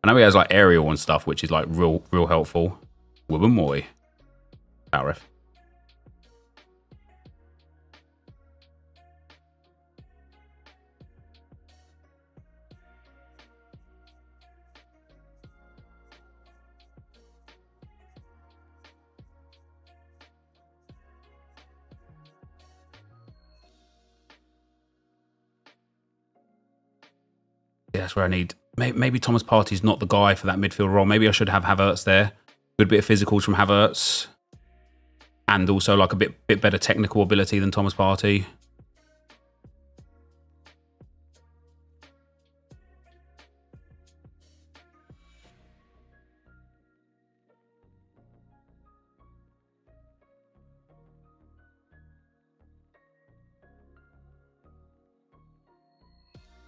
[SPEAKER 1] I know he has like aerial and stuff, which is like real helpful. Wubbamoy. Foul ref. Yeah, that's where I need. Maybe Thomas Partey's not the guy for that midfield role. Maybe I should have Havertz there. Good bit of physicals from Havertz. And also like a bit better technical ability than Thomas Partey.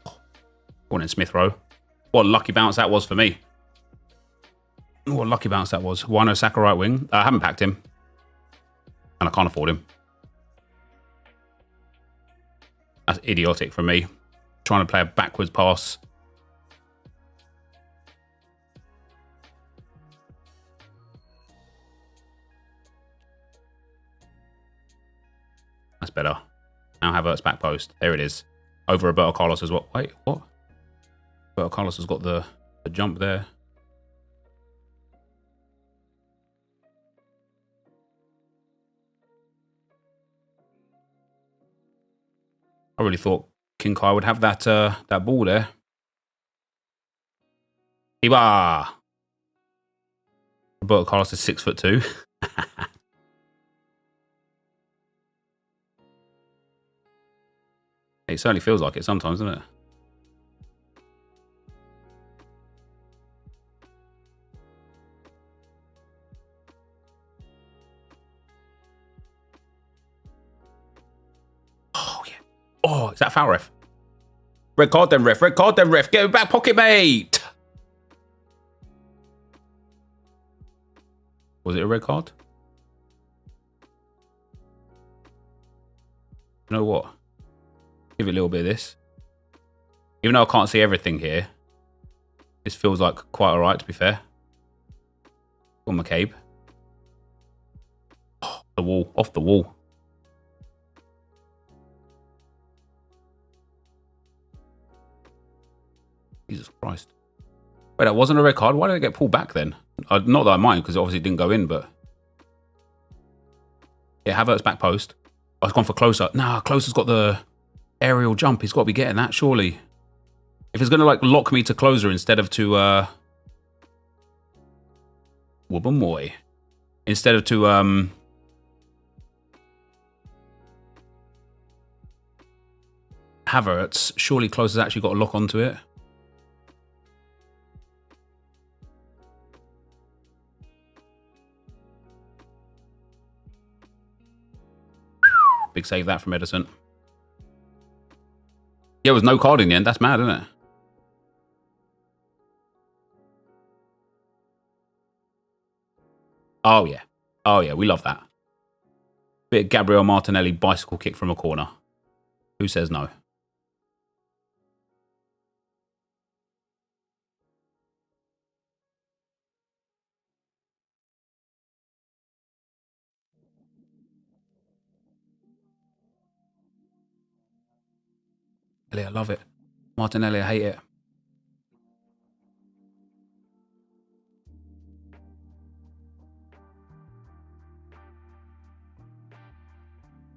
[SPEAKER 1] Go on in, Smith Rowe. What a lucky bounce that was for me. What a lucky bounce that was. Wino Saka right wing. I haven't packed him. And I can't afford him. That's idiotic from me. Trying to play a backwards pass. That's better. Now Havertz back post. There it is. Over Roberto Carlos as well. Wait, what? Roberto Carlos has got the jump there. I really thought King Kai would have that that ball there. Iba! Roberto Carlos is 6'2". It certainly feels like it sometimes, doesn't it? Oh, yeah. Oh, is that foul, ref? Red card then, ref. Red card then, ref. Get him back pocket, mate. Was it a red card? You know what? Give it a little bit of this. Even though I can't see everything here, this feels like quite alright, to be fair. Go on, McCabe. Oh, the wall. Off the wall. Jesus Christ. Wait, that wasn't a red card? Why did it get pulled back then? Not that I mind, because it obviously didn't go in, but... Yeah, Havertz back post. Oh, it's gone for Closer. Nah, Closer's got the aerial jump. He's got to be getting that, surely. If it's going to, like, lock me to Closer instead of to... Wubbamoy. Instead of to... Havertz, surely Closer's actually got a lock onto it. Big save that from Edison. Yeah, it was no card in the end. That's mad, isn't it? Oh, yeah. Oh, yeah. We love that. Bit of Gabriel Martinelli bicycle kick from a corner. Who says no? I love it. Martinelli, I hate it.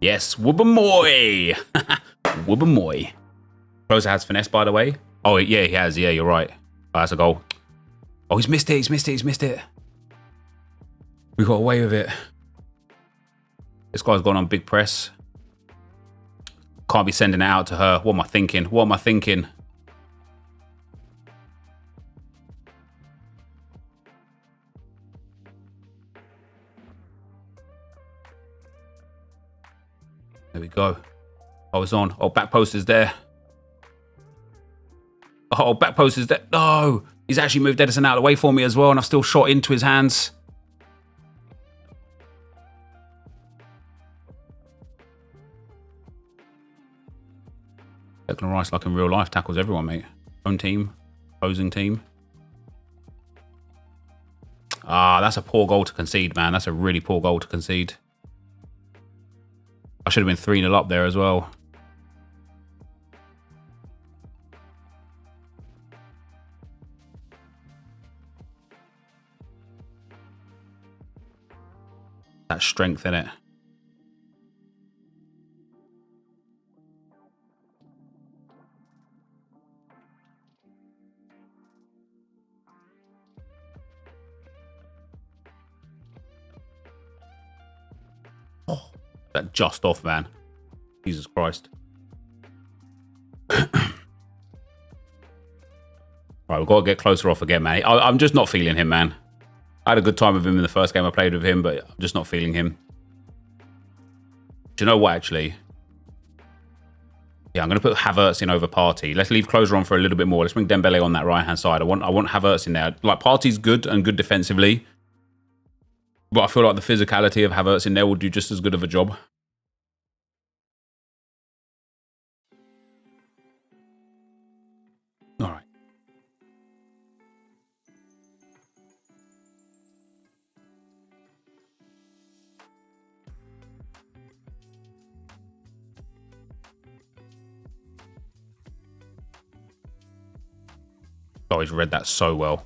[SPEAKER 1] Yes, Wubbamoy. Wubbamoy. Closer has finesse, by the way. Oh, yeah, he has. Yeah, you're right. Oh, that's a goal. Oh, he's missed it. He's missed it. He's missed it. We got away with it. This guy's gone on big press. Can't be sending it out to her. What am I thinking? What am I thinking? There we go. Oh, it's on. Oh, back post is there. Oh, back post is there. No. He's actually moved Edison out of the way for me as well, and I've still shot into his hands. Declan Rice, like in real life, tackles everyone, mate. Own team, opposing team. Ah, that's a poor goal to concede, man. That's a really poor goal to concede. I should have been 3-0 up there as well. That strength in it. Oh, that just off, man. Jesus Christ. Right, we've got to get closer off again, man. I'm just not feeling him, man. I had a good time with him in the first game I played with him, but I'm just not feeling him. Do you know what, actually? Yeah, I'm going to put Havertz in over Partey. Let's leave Closer on for a little bit more. Let's bring Dembele on that right-hand side. I want Havertz in there. Like, Partey's good and good defensively, but I feel like the physicality of Havertz in there will do just as good of a job. All right. Oh, he's read that so well.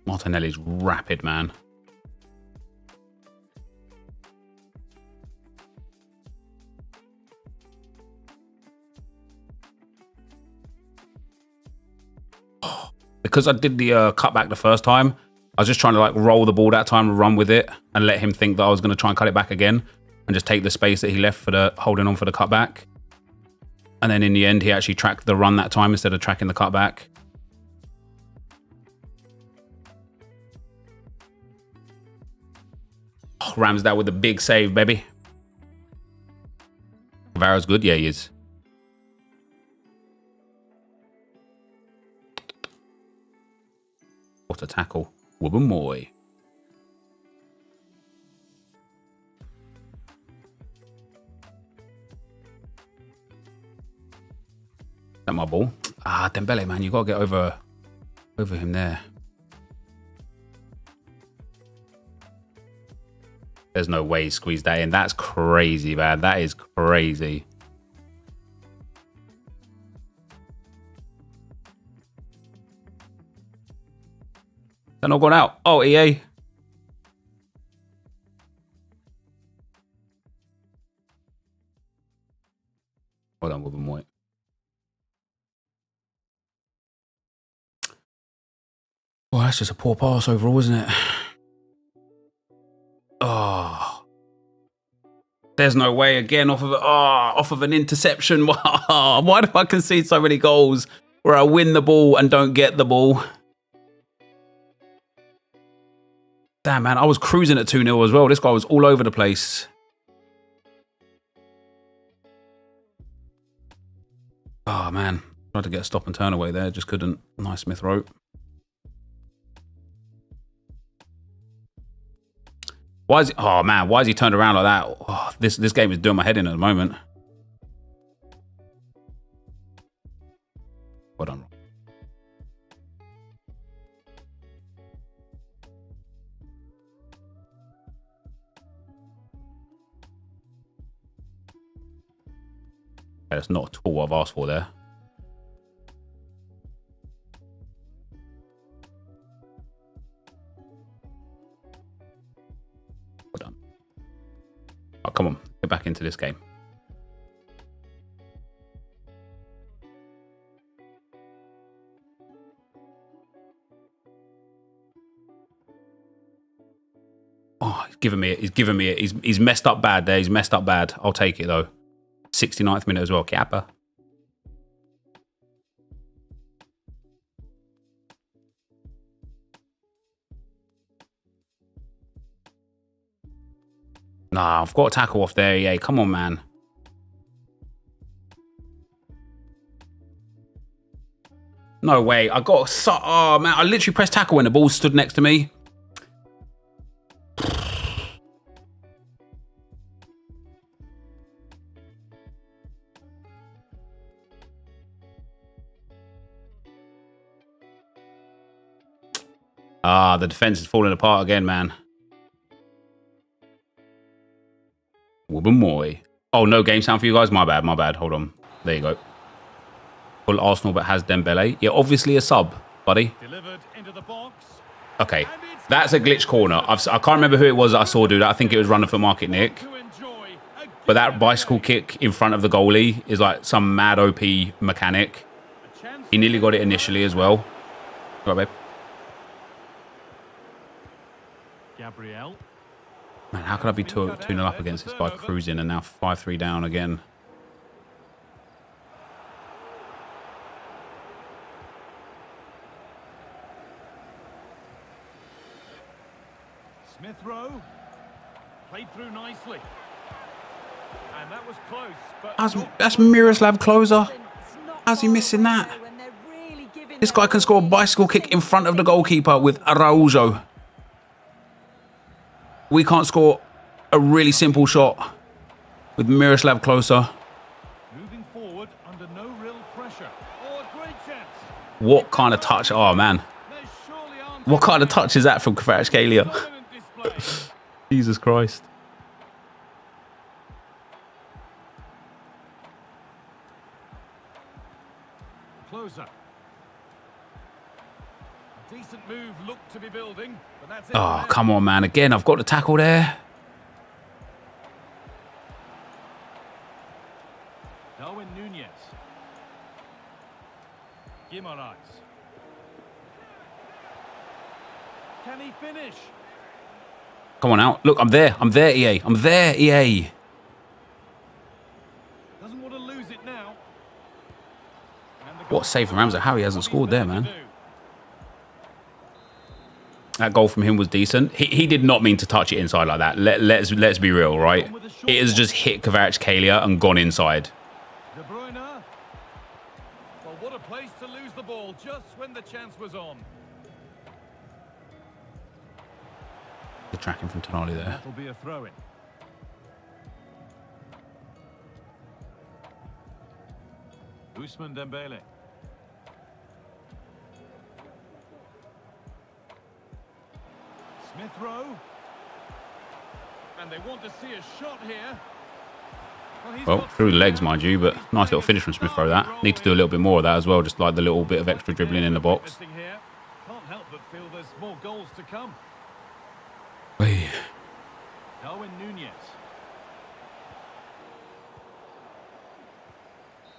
[SPEAKER 1] Martinelli's rapid, man. Because I did the cutback the first time, I was just trying to like roll the ball that time and run with it and let him think that I was going to try and cut it back again and just take the space that he left for the holding on for the cutback. And then in the end, he actually tracked the run that time instead of tracking the cutback. Oh, Ramsdale with a big save, baby. Vara's good. Yeah, he is. What a tackle. Wubbamoy. Is that my ball? Ah, Dembele, man. You got to get over him there. There's no way he squeezed that in. That's crazy, man. That is crazy. They're not gone out. Oh, EA. Well done, Wubbamoy. Well, that's just a poor pass overall, isn't it? Oh. There's no way again off of an interception. Why do I concede so many goals where I win the ball and don't get the ball? Damn, man, I was cruising at 2-0 as well. This guy was all over the place. Oh, man. Tried to get a stop and turn away there. Just couldn't. Nice Smith Rowe. Why is he, oh, man, why is he turned around like that? Oh, this game is doing my head in at the moment. Well done. That's not at all what I've asked for there. Well done. Oh, come on. Get back into this game. Oh, he's giving me it. He's giving me it. He's messed up bad there. He's messed up bad. I'll take it, though. 69th minute as well. Kappa. Nah, I've got a tackle off there. Yeah, come on, man. No way. I got... Oh, man. I literally pressed tackle when the ball stood next to me. Ah, the defense is falling apart again, man. Wubbamoy. Oh, no game sound for you guys? My bad, my bad. Hold on. There you go. Full Arsenal, but has Dembele. Yeah, obviously a sub, buddy. Delivered into the box. Okay, that's a glitch corner. I can't remember who it was that I saw do that. I think it was running for Market Nick. But that bicycle kick in front of the goalie is like some mad OP mechanic. He nearly got it initially as well. Right, babe.
[SPEAKER 5] Gabriel.
[SPEAKER 1] Man, how could I be 2-0 up against this guy cruising and now 5-3 down again?
[SPEAKER 5] Smith Rowe played through nicely. And that was close, but
[SPEAKER 1] That's Miroslav Klose. How's he missing that? This guy can score a bicycle kick in front of the goalkeeper with Araujo. We can't score a really simple shot with Miroslav Klose.
[SPEAKER 5] Moving forward under no real pressure. Oh, a great chance.
[SPEAKER 1] What kind of touch? Oh, man. What kind of touch is that from Kvaratskhelia? Jesus Christ.
[SPEAKER 5] Closer. A decent move looked to be building, but that's it.
[SPEAKER 1] Oh, come on, man. Again, I've got the tackle there.
[SPEAKER 5] Darwin Nunez. Guimaraes. Can he finish?
[SPEAKER 1] Come on out. Look, I'm there. I'm there, EA. I'm there, EA.
[SPEAKER 5] Doesn't want to lose it now.
[SPEAKER 1] What a save from Ramsey. How he hasn't scored there, man. That goal from him was decent. He did not mean to touch it inside like that. Let's be real, right? It has just hit Kvaratskhelia and gone inside.
[SPEAKER 5] De Bruyne. Well, what a place to lose the ball just when the chance was on.
[SPEAKER 1] Good tracking from Tonali there.
[SPEAKER 5] That'll be a throw-in. Ousmane Dembele. Smith Rowe. And they want to see a shot here.
[SPEAKER 1] Well, through the legs, mind you, but nice little finish from Smith Rowe, that. Need to do a little bit more of that as well, just like the little bit of extra dribbling in the box.
[SPEAKER 5] Can't help but feel there's more goals to come.
[SPEAKER 1] Hey.
[SPEAKER 5] Darwin Nunez.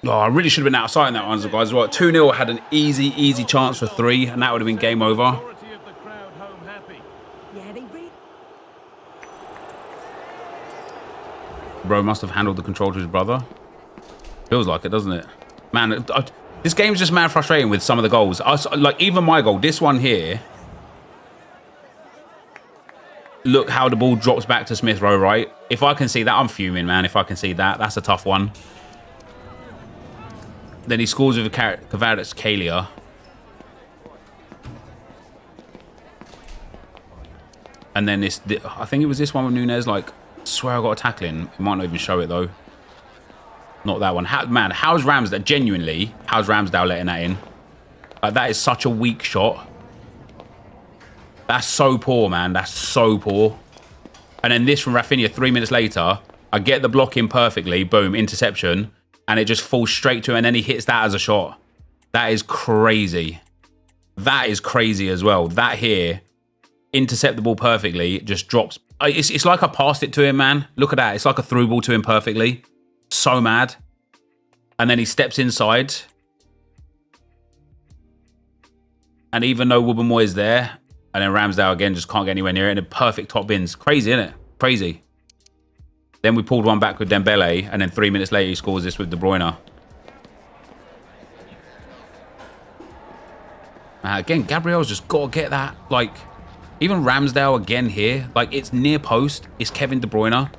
[SPEAKER 1] Oh, I really should have been outside in that one, guys. Well, 2-0 had an easy chance for 3, and that would have been game over. Bro must have handled the control to his brother. Feels like it, doesn't it? Man, this game's just mad frustrating with some of the goals. Like, even my goal, this one here. Look how the ball drops back to Smith Rowe, right? If I can see that, I'm fuming, man. If I can see that, that's a tough one. Then he scores with Kvaratskhelia. And then this, I think it was this one with Nunez, like, I swear I got a tackle in. It might not even show it, though. Not that one. Man, how's Ramsdale, genuinely, how's Ramsdale letting that in? Like, that is such a weak shot. That's so poor, man. That's so poor. And then this from Rafinha 3 minutes later. I get the block in perfectly. Boom, interception. and it just falls straight to him, and then he hits that as a shot. That is crazy. That is crazy as well. That here, intercept the ball perfectly, just drops. It's like I passed it to him, man. Look at that. It's like a through ball to him perfectly. So mad. And then he steps inside. And even though Wubbenmoy is there, and then Ramsdale again just can't get anywhere near it, and a perfect top bins. Crazy, isn't it? Crazy. Then we pulled one back with Dembele, and then 3 minutes later he scores this with De Bruyne. Again, Gabriel's just got to get that. Like, even Ramsdale again here. Like, it's near post. It's Kevin De Bruyne.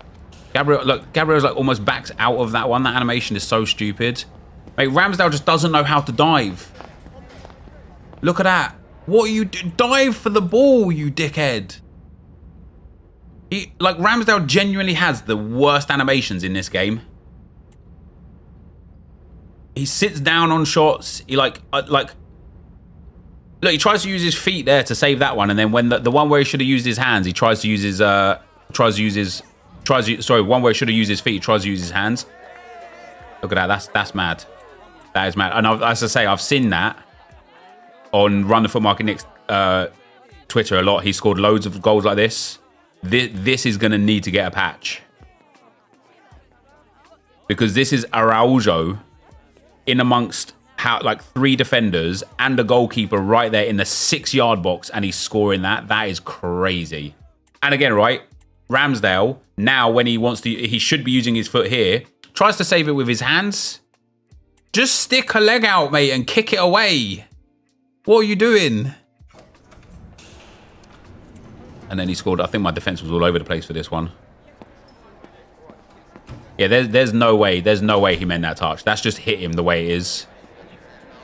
[SPEAKER 1] Gabriel's like almost backs out of that one. That animation is so stupid. Mate, Ramsdale just doesn't know how to dive. Look at that. What are you doing? Dive for the ball, you dickhead. Like, Ramsdale genuinely has the worst animations in this game. He sits down on shots. He look, he tries to use his feet there to save that one, and then when the one where he should have used his hands, he tries to use his one where he should have used his feet, he tries to use his hands. Look at that. That's mad. That is mad. And as I say, I've seen that on Run the Foot Market Nick's Twitter a lot. He scored loads of goals like this. This is going to need to get a patch, because this is Araujo in amongst like 3 defenders and a goalkeeper right there in the 6-yard box, and he's scoring that. That is crazy. And again, right, Ramsdale, now when he wants to, he should be using his foot here, tries to save it with his hands. Just stick a leg out, mate, and kick it away. What are you doing? And then he scored. I think my defense was all over the place for this one. Yeah, there's no way. There's no way he meant that touch. That's just hit him the way it is.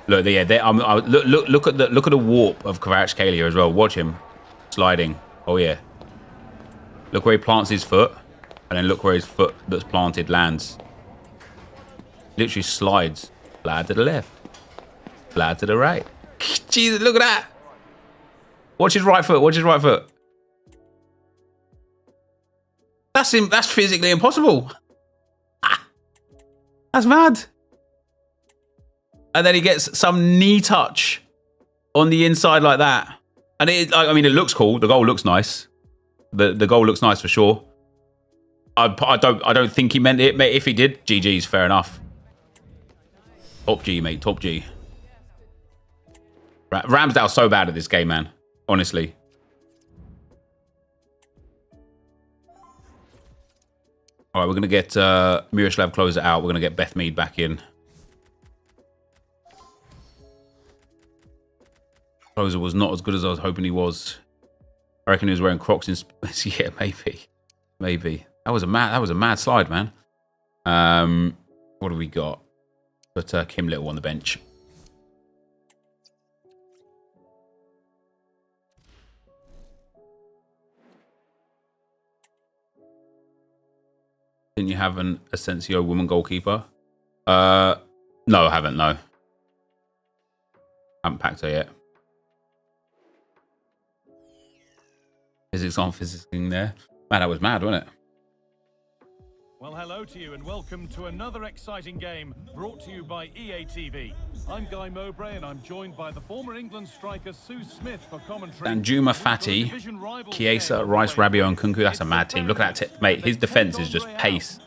[SPEAKER 1] Look, yeah, look at the warp of Kvaratskhelia as well. Watch him sliding. Oh yeah. Look where he plants his foot, and then look where his foot that's planted lands. Literally slides. Slide to the left. Slide to the right. Jesus, look at that. Watch his right foot. Watch his right foot. That's physically impossible. That's mad. And then he gets some knee touch on the inside like that. And it looks cool. The goal looks nice. The goal looks nice for sure. I don't think he meant it, mate. If he did, GG's, fair enough. Top G, mate. Top G. Ramsdale's so bad at this game, man. Honestly. All right, we're going to get Miroslav close it out. We're going to get Beth Mead back in. Closer was not as good as I was hoping he was. I reckon he was wearing Crocs in space. Yeah, maybe. That was a mad slide, man. What do we got? Put Kim Little on the bench. Didn't you have an Asensio woman goalkeeper? No, I haven't. No, haven't packed her yet. Physics on physicing there. Man, that was mad, wasn't it?
[SPEAKER 5] Well, hello to you and welcome to another exciting game brought to you by EA TV. I'm Guy Mowbray and I'm joined by the former England striker Sue Smith for commentary.
[SPEAKER 1] Danjuma Fati, Chiesa, Rice, Rabiot and Kunku. That's a mad team. Look at that, mate. His defense is just pace.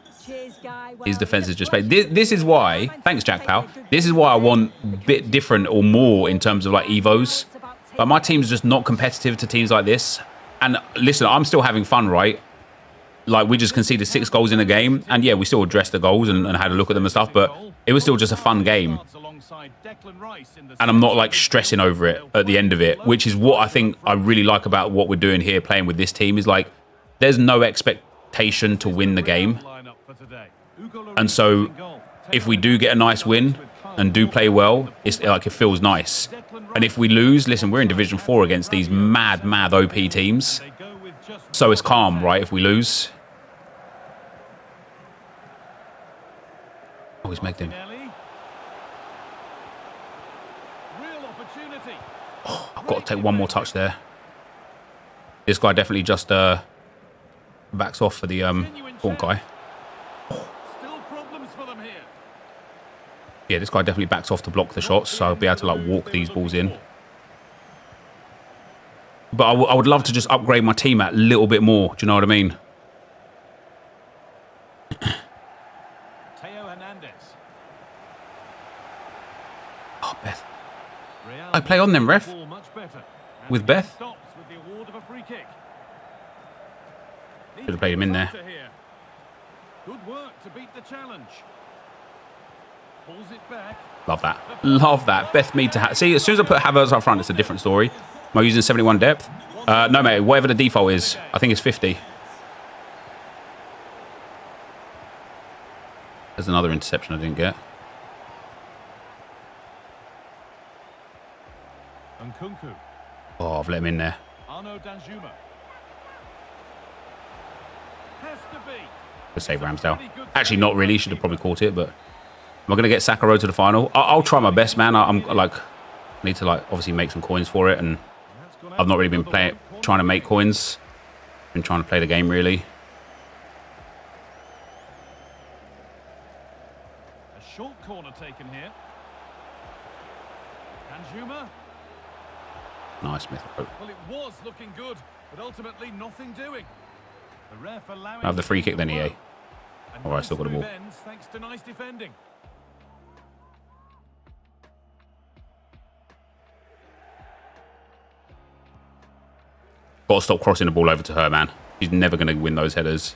[SPEAKER 1] His defense is just pace. This is why, thanks Jack Pal, this is why I want a bit different or more in terms of like Evos. Like, my team's just not competitive to teams like this. And listen, I'm still having fun, right? Like, we just conceded 6 goals in a game. And yeah, we still addressed the goals and had a look at them and stuff. But it was still just a fun game. And I'm not, like, stressing over it at the end of it. Which is what I think I really like about what we're doing here, playing with this team. Is, like, there's no expectation to win the game. And so, if we do get a nice win and do play well, it's like, it feels nice. And if we lose, listen, we're in Division 4 against these mad OP teams. So it's calm, right, if we lose. Oh, he's making him. Oh, I've got to take one more touch there. This guy definitely just backs off for the Guy. Yeah, this guy definitely backs off to block the shots, so I'll be able to like walk these balls in. But I would love to just upgrade my team a little bit more. Do you know what I mean? Oh, Beth. I play on them, ref. With Beth. Should have played him in there.
[SPEAKER 5] Good work to beat the challenge. Pulls it back.
[SPEAKER 1] Love that. Love that. Beth Mead to see, as soon as I put Havertz up front, it's a different story. Am I using 71 depth? No, mate. Whatever the default is, I think it's 50. There's another interception I didn't get. Oh, I've let him in there. Good save, Ramsdale. Actually, not really. Should have probably caught it, but am I going to get Saka road to the final? I'll try my best, man. I'm like, need to like obviously make some coins for it, and I've not really been trying to make coins. Been trying to play the game really.
[SPEAKER 5] A short corner taken here. Danjuma.
[SPEAKER 1] Nice, Smith.
[SPEAKER 5] Well, it was looking good, but ultimately nothing doing. The ref allowing
[SPEAKER 1] I have the free kick then, EA. All right, still got the ball.
[SPEAKER 5] Thanks to nice defending.
[SPEAKER 1] Got to stop crossing the ball over to her, man. She's never going to win those headers.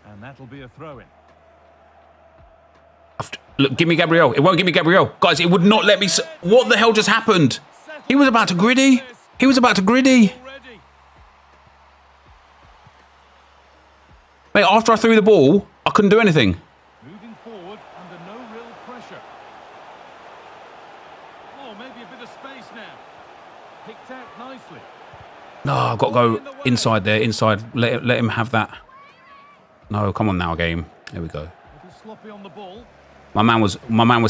[SPEAKER 5] And that'll be a throw-in.
[SPEAKER 1] Look, give me Gabriel. It won't give me Gabriel. Guys, it would not let me... What the hell just happened? He was about to griddy. He was about to griddy. Mate, after I threw the ball, I couldn't do anything.
[SPEAKER 5] Moving forward under no real pressure. Oh, maybe a bit of space now. Picked out nicely.
[SPEAKER 1] No, I've got to go inside there, inside. Let him have that. No, come on now, game. There we go.
[SPEAKER 5] A little sloppy on the ball.
[SPEAKER 1] My man was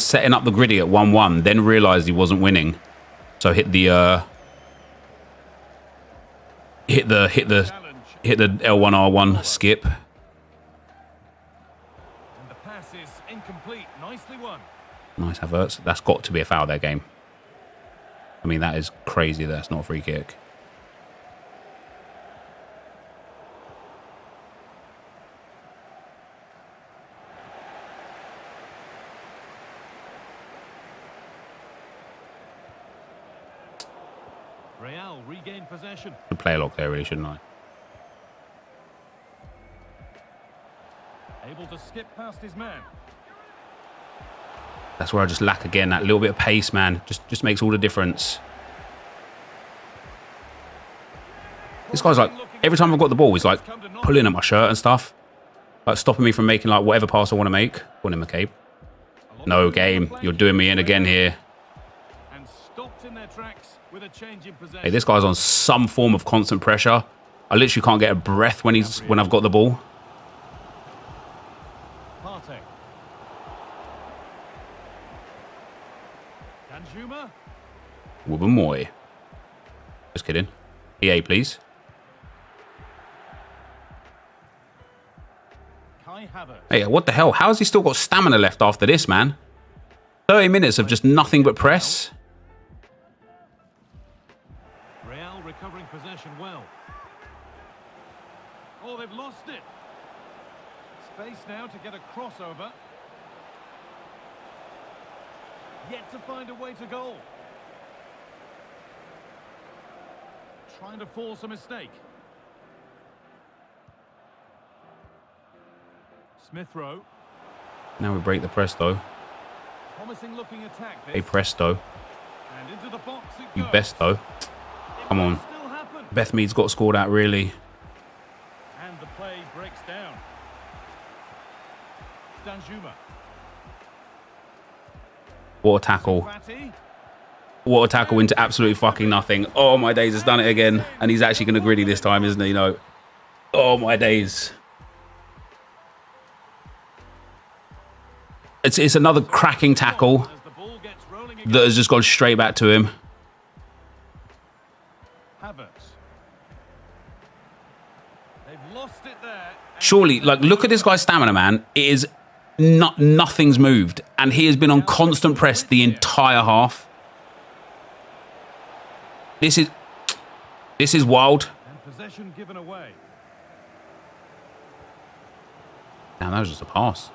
[SPEAKER 1] setting up the griddy at 1-1, then realised he wasn't winning. So hit the L1R1 skip.
[SPEAKER 5] Incomplete. Nicely won.
[SPEAKER 1] Nice, Havertz. That's got to be a foul there, game. I mean, that is crazy. That's not a free kick.
[SPEAKER 5] Real regain possession.
[SPEAKER 1] Should play a lock there, really, shouldn't I?
[SPEAKER 5] Able to skip past his man.
[SPEAKER 1] That's where I just lack again. That little bit of pace, man, just makes all the difference. This guy's like, every time I've got the ball, he's like pulling at my shirt and stuff, like stopping me from making like whatever pass I want to make. Go on in, McCabe. No, game. You're doing me in again here.
[SPEAKER 5] And stopped in their tracks with a change in possession.
[SPEAKER 1] Hey, this guy's on some form of constant pressure. I literally can't get a breath when I've got the ball. Wubbamoy. Just kidding. EA, please. Hey, what the hell? How has he still got stamina left after this, man? 30 minutes of just nothing but press.
[SPEAKER 5] Real recovering possession well. Oh, they've lost it. Space now to get a crossover. Yet to find a way to goal. Trying to force a mistake. Smith Rowe.
[SPEAKER 1] Now we break the press, though.
[SPEAKER 5] Promising looking attack.
[SPEAKER 1] Hey, presto.
[SPEAKER 5] And into the box it
[SPEAKER 1] You
[SPEAKER 5] goes.
[SPEAKER 1] best, though. Come on. Beth Mead's got to score that, really.
[SPEAKER 5] And the play breaks down. Danjuma.
[SPEAKER 1] What a tackle. What a tackle into absolutely fucking nothing. Oh, my days, has done it again. And he's actually going to gritty this time, isn't he? No. Oh, my days. It's another cracking tackle that has just gone straight back to him.
[SPEAKER 5] They've lost it there.
[SPEAKER 1] Surely, like, look at this guy's stamina, man. It is Nothing's moved. And he has been on constant press the entire half. This is wild.
[SPEAKER 5] And possession given away.
[SPEAKER 1] Now that was just a pass.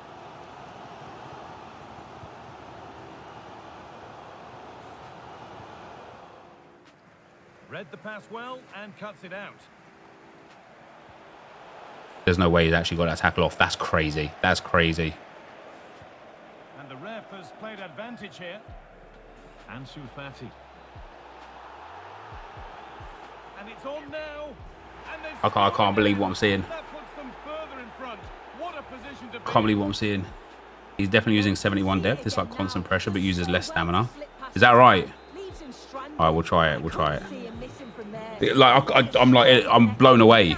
[SPEAKER 5] Read the pass well and cuts it out.
[SPEAKER 1] There's no way he's actually got that tackle off. That's crazy. That's crazy.
[SPEAKER 5] And the ref has played advantage here. Ansu Fati. And it's on now. And
[SPEAKER 1] I can't believe what I'm seeing.
[SPEAKER 5] That puts them further in front. What a position to be.
[SPEAKER 1] I can't believe what I'm seeing. He's definitely using 71 depth. It's like constant pressure, but uses less stamina. Is that right? All right, we'll try it. We'll try it. Like I'm blown away.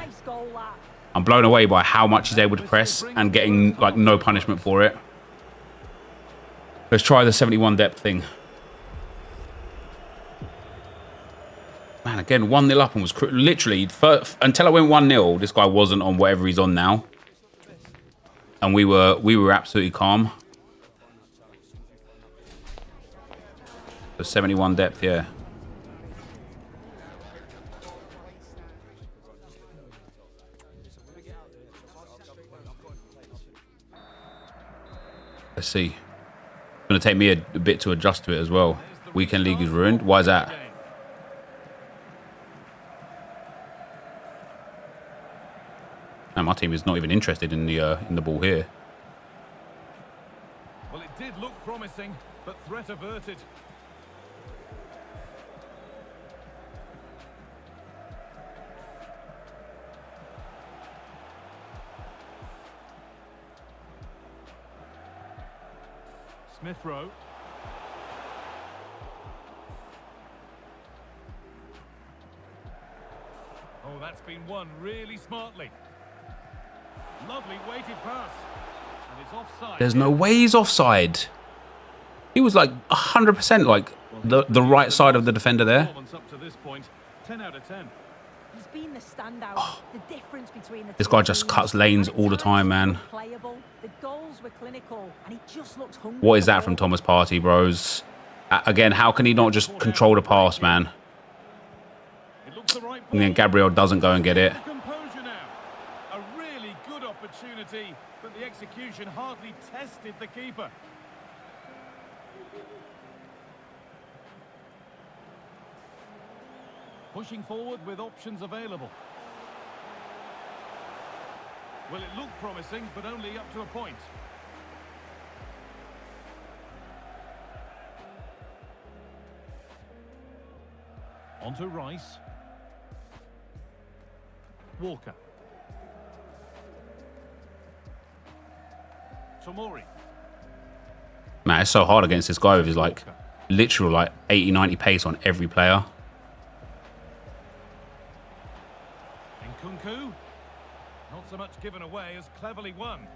[SPEAKER 1] I'm blown away by how much he's able to press and getting like no punishment for it. Let's try the 71 depth thing. Man, again, 1-0 up and was literally until I went 1-0. This guy wasn't on whatever he's on now, and we were absolutely calm. The 71 depth, yeah. Let's see. It's going to take me a bit to adjust to it as well. Weekend league is ruined. Why is that? And my team is not even interested in the ball here.
[SPEAKER 5] Well, it did look promising, but threat averted. Smith Rowe. Oh, that's been won really smartly. Lovely weighted pass. And it's offside.
[SPEAKER 1] There's no way he's offside. He was like 100% like the right side of the defender there.
[SPEAKER 5] Up to this point, 10 out of 10.
[SPEAKER 6] He's been the standout. The difference between the
[SPEAKER 1] This guy just cuts lanes all the time, man.
[SPEAKER 6] The goals were clinical, and he just looks hungry.
[SPEAKER 1] What is that from Thomas Partey, bros? Again, how can he not just control the pass, man?
[SPEAKER 5] It looks the right
[SPEAKER 1] And then Gabriel doesn't go and get it.
[SPEAKER 5] Composure now. A really good opportunity, but the execution hardly tested the keeper. Pushing forward with options available. Well, it looked promising, but only up to a point. On to Rice. Walker. Tomori.
[SPEAKER 1] Man, it's so hard against this guy with his like literal like 80-90 pace on every player.
[SPEAKER 5] Nkunku. Not so much given away as cleverly won.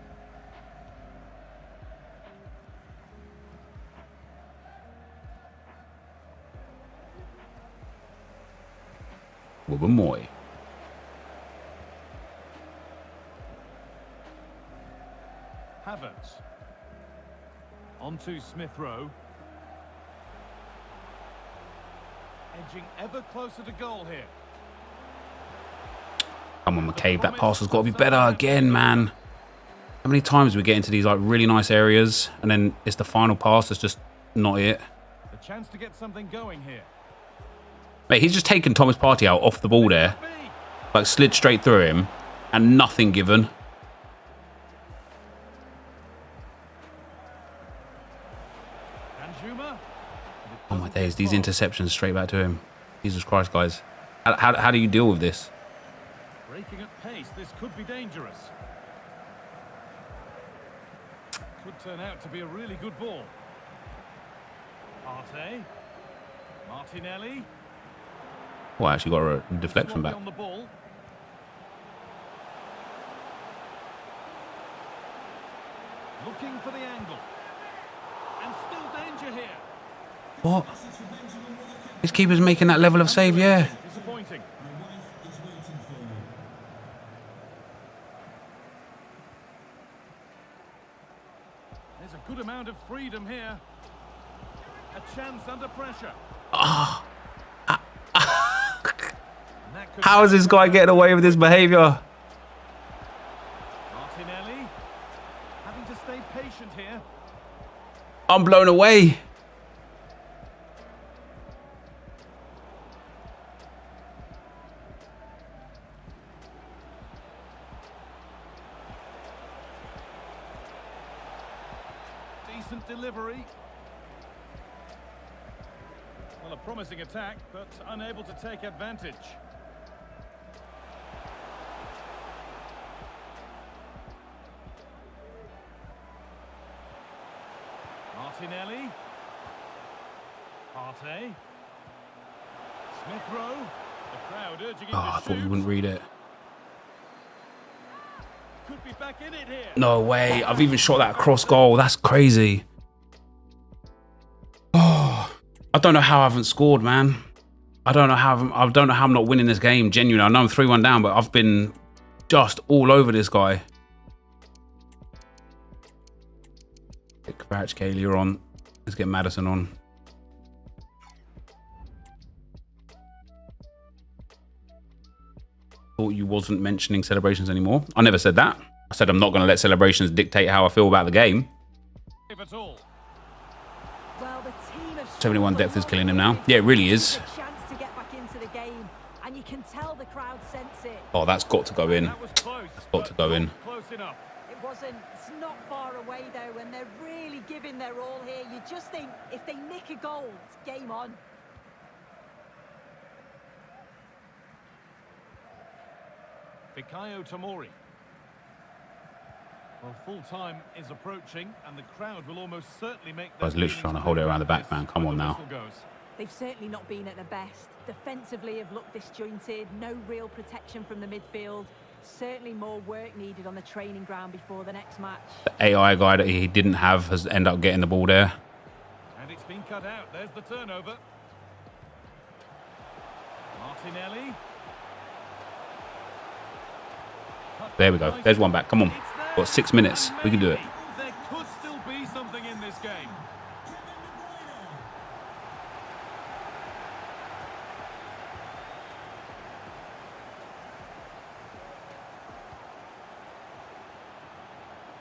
[SPEAKER 1] Moy.
[SPEAKER 5] Havertz. On to Smith Rowe. Edging ever closer to goal here.
[SPEAKER 1] Come on, McCabe. That pass has got to be better again, man. How many times do we get into these like really nice areas and then it's the final pass that's just not it?
[SPEAKER 5] A chance to get something going here.
[SPEAKER 1] Mate, he's just taken Thomas Partey out off the ball there. Like slid straight through him and nothing given. Oh my days, these interceptions straight back to him. Jesus Christ, guys. How do you deal with this?
[SPEAKER 5] Breaking at pace, this could be dangerous. Could turn out to be a really good ball. Partey. Martinelli.
[SPEAKER 1] Well, I actually got a deflection back.
[SPEAKER 5] On the ball. Looking for the angle. And still danger here.
[SPEAKER 1] What? His keeper's making that level of save, yeah.
[SPEAKER 5] Disappointing. a good amount of freedom here. A chance under pressure.
[SPEAKER 1] Oh. How is this guy getting away with this behaviour?
[SPEAKER 5] Martinelli having to stay patient here.
[SPEAKER 1] I'm blown away.
[SPEAKER 5] Decent delivery. Well, a promising attack, but unable to take advantage. Martinelli. Partey. Smith Rowe. The crowd urging him
[SPEAKER 1] Oh, I
[SPEAKER 5] to
[SPEAKER 1] thought you
[SPEAKER 5] shoot.
[SPEAKER 1] wouldn't read it.
[SPEAKER 5] Could be back in it here.
[SPEAKER 1] No way. I've even shot that cross goal. That's crazy. Oh, I don't know how I haven't scored, man. I don't know how I'm not winning this game. Genuinely, I know I'm 3-1 down, but I've been just all over this guy. Get Kvaratskhelia on. Let's get Maddison on. Thought you wasn't mentioning celebrations anymore. I never said that. I said I'm not going to let celebrations dictate how I feel about the game.
[SPEAKER 5] At all.
[SPEAKER 6] Well, the team have
[SPEAKER 1] 71 depth is killing him now. Yeah, it really is.
[SPEAKER 6] a chance to get back into the game, and you can tell the crowd sense it.
[SPEAKER 1] Oh, that's got to go in.
[SPEAKER 5] That was close.
[SPEAKER 1] Got to go in.
[SPEAKER 5] Close enough.
[SPEAKER 6] It wasn't. It's not far away though, and they're really giving their all here. You just think if they nick a goal, it's game on.
[SPEAKER 5] Fikayo Tomori. Well, full time is approaching, and the crowd will almost certainly make.
[SPEAKER 1] I was literally trying to hold it around the back, man. Come on now.
[SPEAKER 6] They've certainly not been at their best. Defensively have looked disjointed, no real protection from the midfield. Certainly more work needed on the training ground before the next match.
[SPEAKER 1] The AI guy that he didn't have has ended up getting the ball there.
[SPEAKER 5] And it's been cut out. There's the turnover. Martinelli.
[SPEAKER 1] There we go. There's one back. Come on. Got 6 minutes. We can do it.
[SPEAKER 5] There could still be something in this game.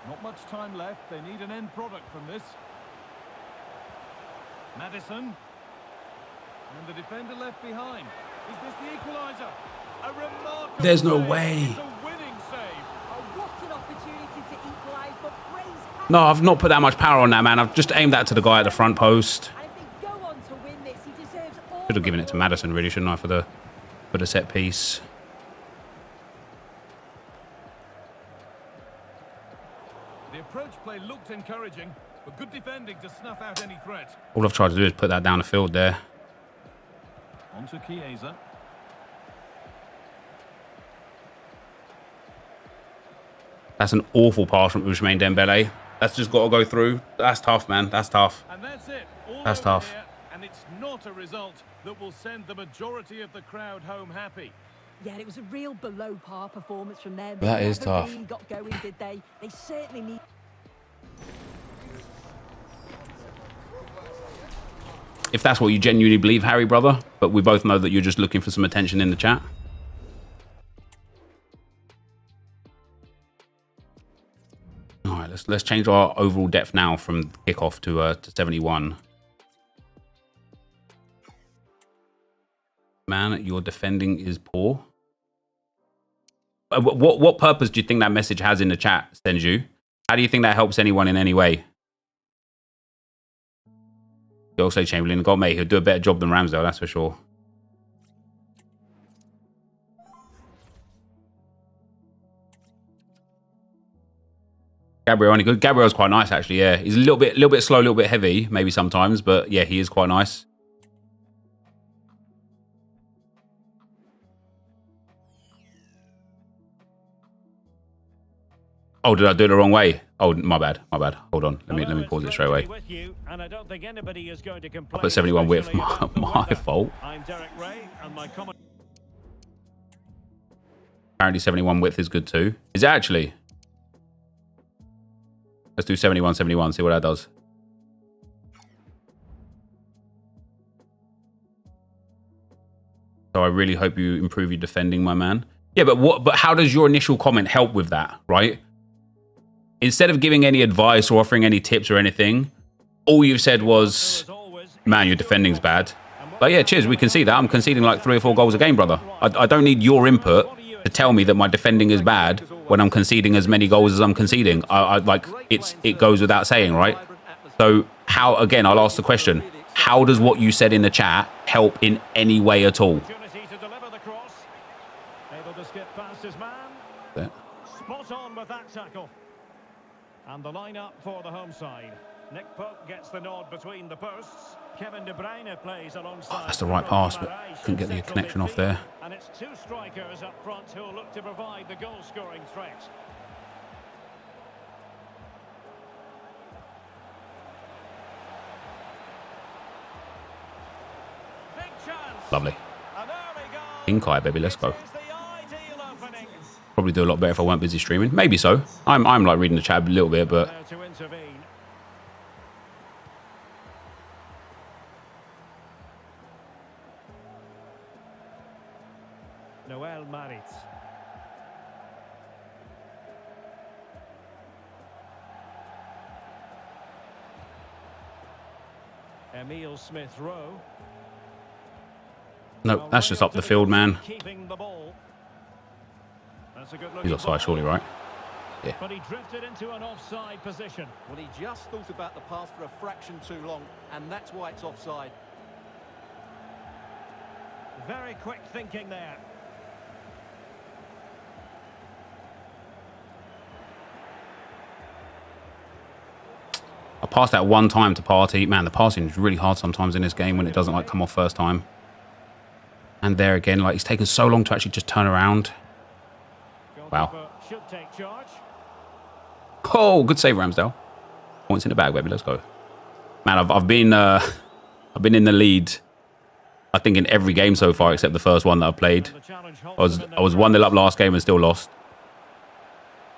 [SPEAKER 5] Not much time left. They need an end product from this. Maddison. And the defender left behind. Is this the equaliser? A remarkable
[SPEAKER 1] There's no
[SPEAKER 5] save.
[SPEAKER 1] way.
[SPEAKER 5] It's a winning save.
[SPEAKER 6] Oh, what an opportunity to equalise, but praise.
[SPEAKER 1] No, I've not put that much power on that, man. I've just aimed that to the guy at the front post.
[SPEAKER 6] And if they go on to win this, he deserves all.
[SPEAKER 1] Should have given it to Maddison, really, shouldn't I, for the set piece.
[SPEAKER 5] The approach play looked encouraging, but good defending to snuff out any threat.
[SPEAKER 1] All I've tried to do is put that down the field there.
[SPEAKER 5] On to Chiesa.
[SPEAKER 1] That's an awful pass from Ousmane Dembele. That's just got to go through. That's tough, man. That's tough.
[SPEAKER 5] And that's it. All
[SPEAKER 1] That's
[SPEAKER 5] over
[SPEAKER 1] tough.
[SPEAKER 5] here, and it's not a result that will send the majority of the crowd home happy.
[SPEAKER 6] Yeah, it was a real below par performance from them.
[SPEAKER 1] That is
[SPEAKER 6] Never
[SPEAKER 1] tough.
[SPEAKER 6] Really got going, did they? They certainly need.
[SPEAKER 1] If that's what you genuinely believe, Harry, brother. But we both know that you're just looking for some attention in the chat. All right, let's change our overall depth now from kickoff to 71. Man, your defending is poor. What purpose do you think that message has in the chat, Senju? How do you think that helps anyone in any way? You also Chamberlain got mate. He'll do a better job than Ramsdale, that's for sure. Gabriel only good. Gabriel's quite nice actually. Yeah, he's a little bit slow, a little bit heavy, maybe sometimes, but yeah, he is quite nice. Oh, did I do it the wrong way? Oh, my bad. My bad. Hold on. Let me pause it straight away. I put 71 width. My fault.
[SPEAKER 5] I'm Derek Ray, and my comment.
[SPEAKER 1] Apparently 71 width is good too. Is it actually? Let's do 71, 71, see what that does. So I really hope you improve your defending, my man. Yeah, but how does your initial comment help with that, right? Instead of giving any advice or offering any tips or anything, all you've said was, man, your defending's bad. But yeah, cheers, we can see that. I'm conceding like 3 or 4 goals a game, brother. I don't need your input to tell me that my defending is bad when I'm conceding as many goals as I'm conceding. Like, it goes without saying, right? So how, again, I'll ask the question, how does what you said in the chat help in any way at all? There.
[SPEAKER 5] Spot on with that tackle. And the lineup for the home side. Nick Pope gets the nod between the posts. Kevin De Bruyne plays alongside.
[SPEAKER 1] Oh, that's the right pass, but couldn't get the connection off there.
[SPEAKER 5] And it's 2 strikers up front who look to provide the goal-scoring threat. Big chance.
[SPEAKER 1] Lovely.
[SPEAKER 5] An early goal.
[SPEAKER 1] Pink eye, baby, let's go.
[SPEAKER 5] Is the ideal opening.
[SPEAKER 1] Probably do a lot better if I weren't busy streaming. Maybe so. I'm like reading the chat a little bit, but
[SPEAKER 5] There to intervene. Noel Marit. Emile Smith-Rowe.
[SPEAKER 1] no, that's just up the field, man.
[SPEAKER 5] Keeping the ball. That's a good
[SPEAKER 1] He's offside, surely, right?
[SPEAKER 5] But he drifted into an offside position.
[SPEAKER 7] Well, he just thought about the pass for a fraction too long, and that's why it's offside.
[SPEAKER 5] Very quick thinking there.
[SPEAKER 1] I passed that one time to Party. Man, the passing is really hard sometimes in this game when it doesn't like come off first time. And there again, like, he's taken so long to actually just turn around. Wow.
[SPEAKER 5] Goalkeeper should take charge.
[SPEAKER 1] Oh, good save, Ramsdale. Points in the bag, baby. Let's go. Man, I've been in the lead, I think, in every game so far except the first one that I've played. I was 1-0 up last game and still lost.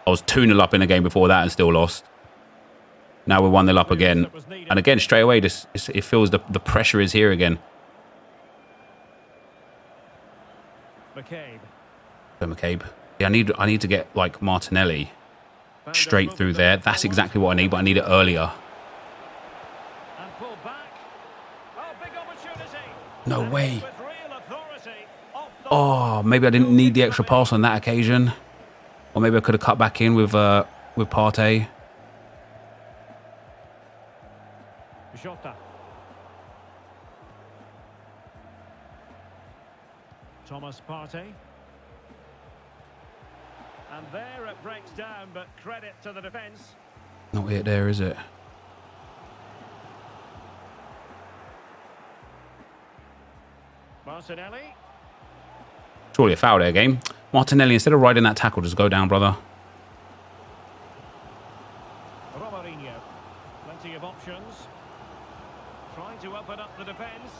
[SPEAKER 1] I was 2-0 up in a game before that and still lost. Now we're 1-0 up again. And again, straight away, it feels the pressure is here again.
[SPEAKER 5] McCabe.
[SPEAKER 1] So McCabe. Yeah, I need to get like Martinelli straight through there. That's exactly what I need, but I need it earlier.
[SPEAKER 5] And pull back. Oh, big opportunity.
[SPEAKER 1] No way.
[SPEAKER 5] With real authority. Off the
[SPEAKER 1] Oh, maybe I didn't need the extra pass on that occasion. Or maybe I could have cut back in with Partey.
[SPEAKER 5] Jota. Thomas Partey. And there it breaks down, but credit to the defence.
[SPEAKER 1] Not it there, is it?
[SPEAKER 5] Martinelli.
[SPEAKER 1] Surely a foul there, game. Martinelli, instead of riding that tackle, just go down, brother.
[SPEAKER 5] Romarinho. Plenty of options. Trying to open up the defence.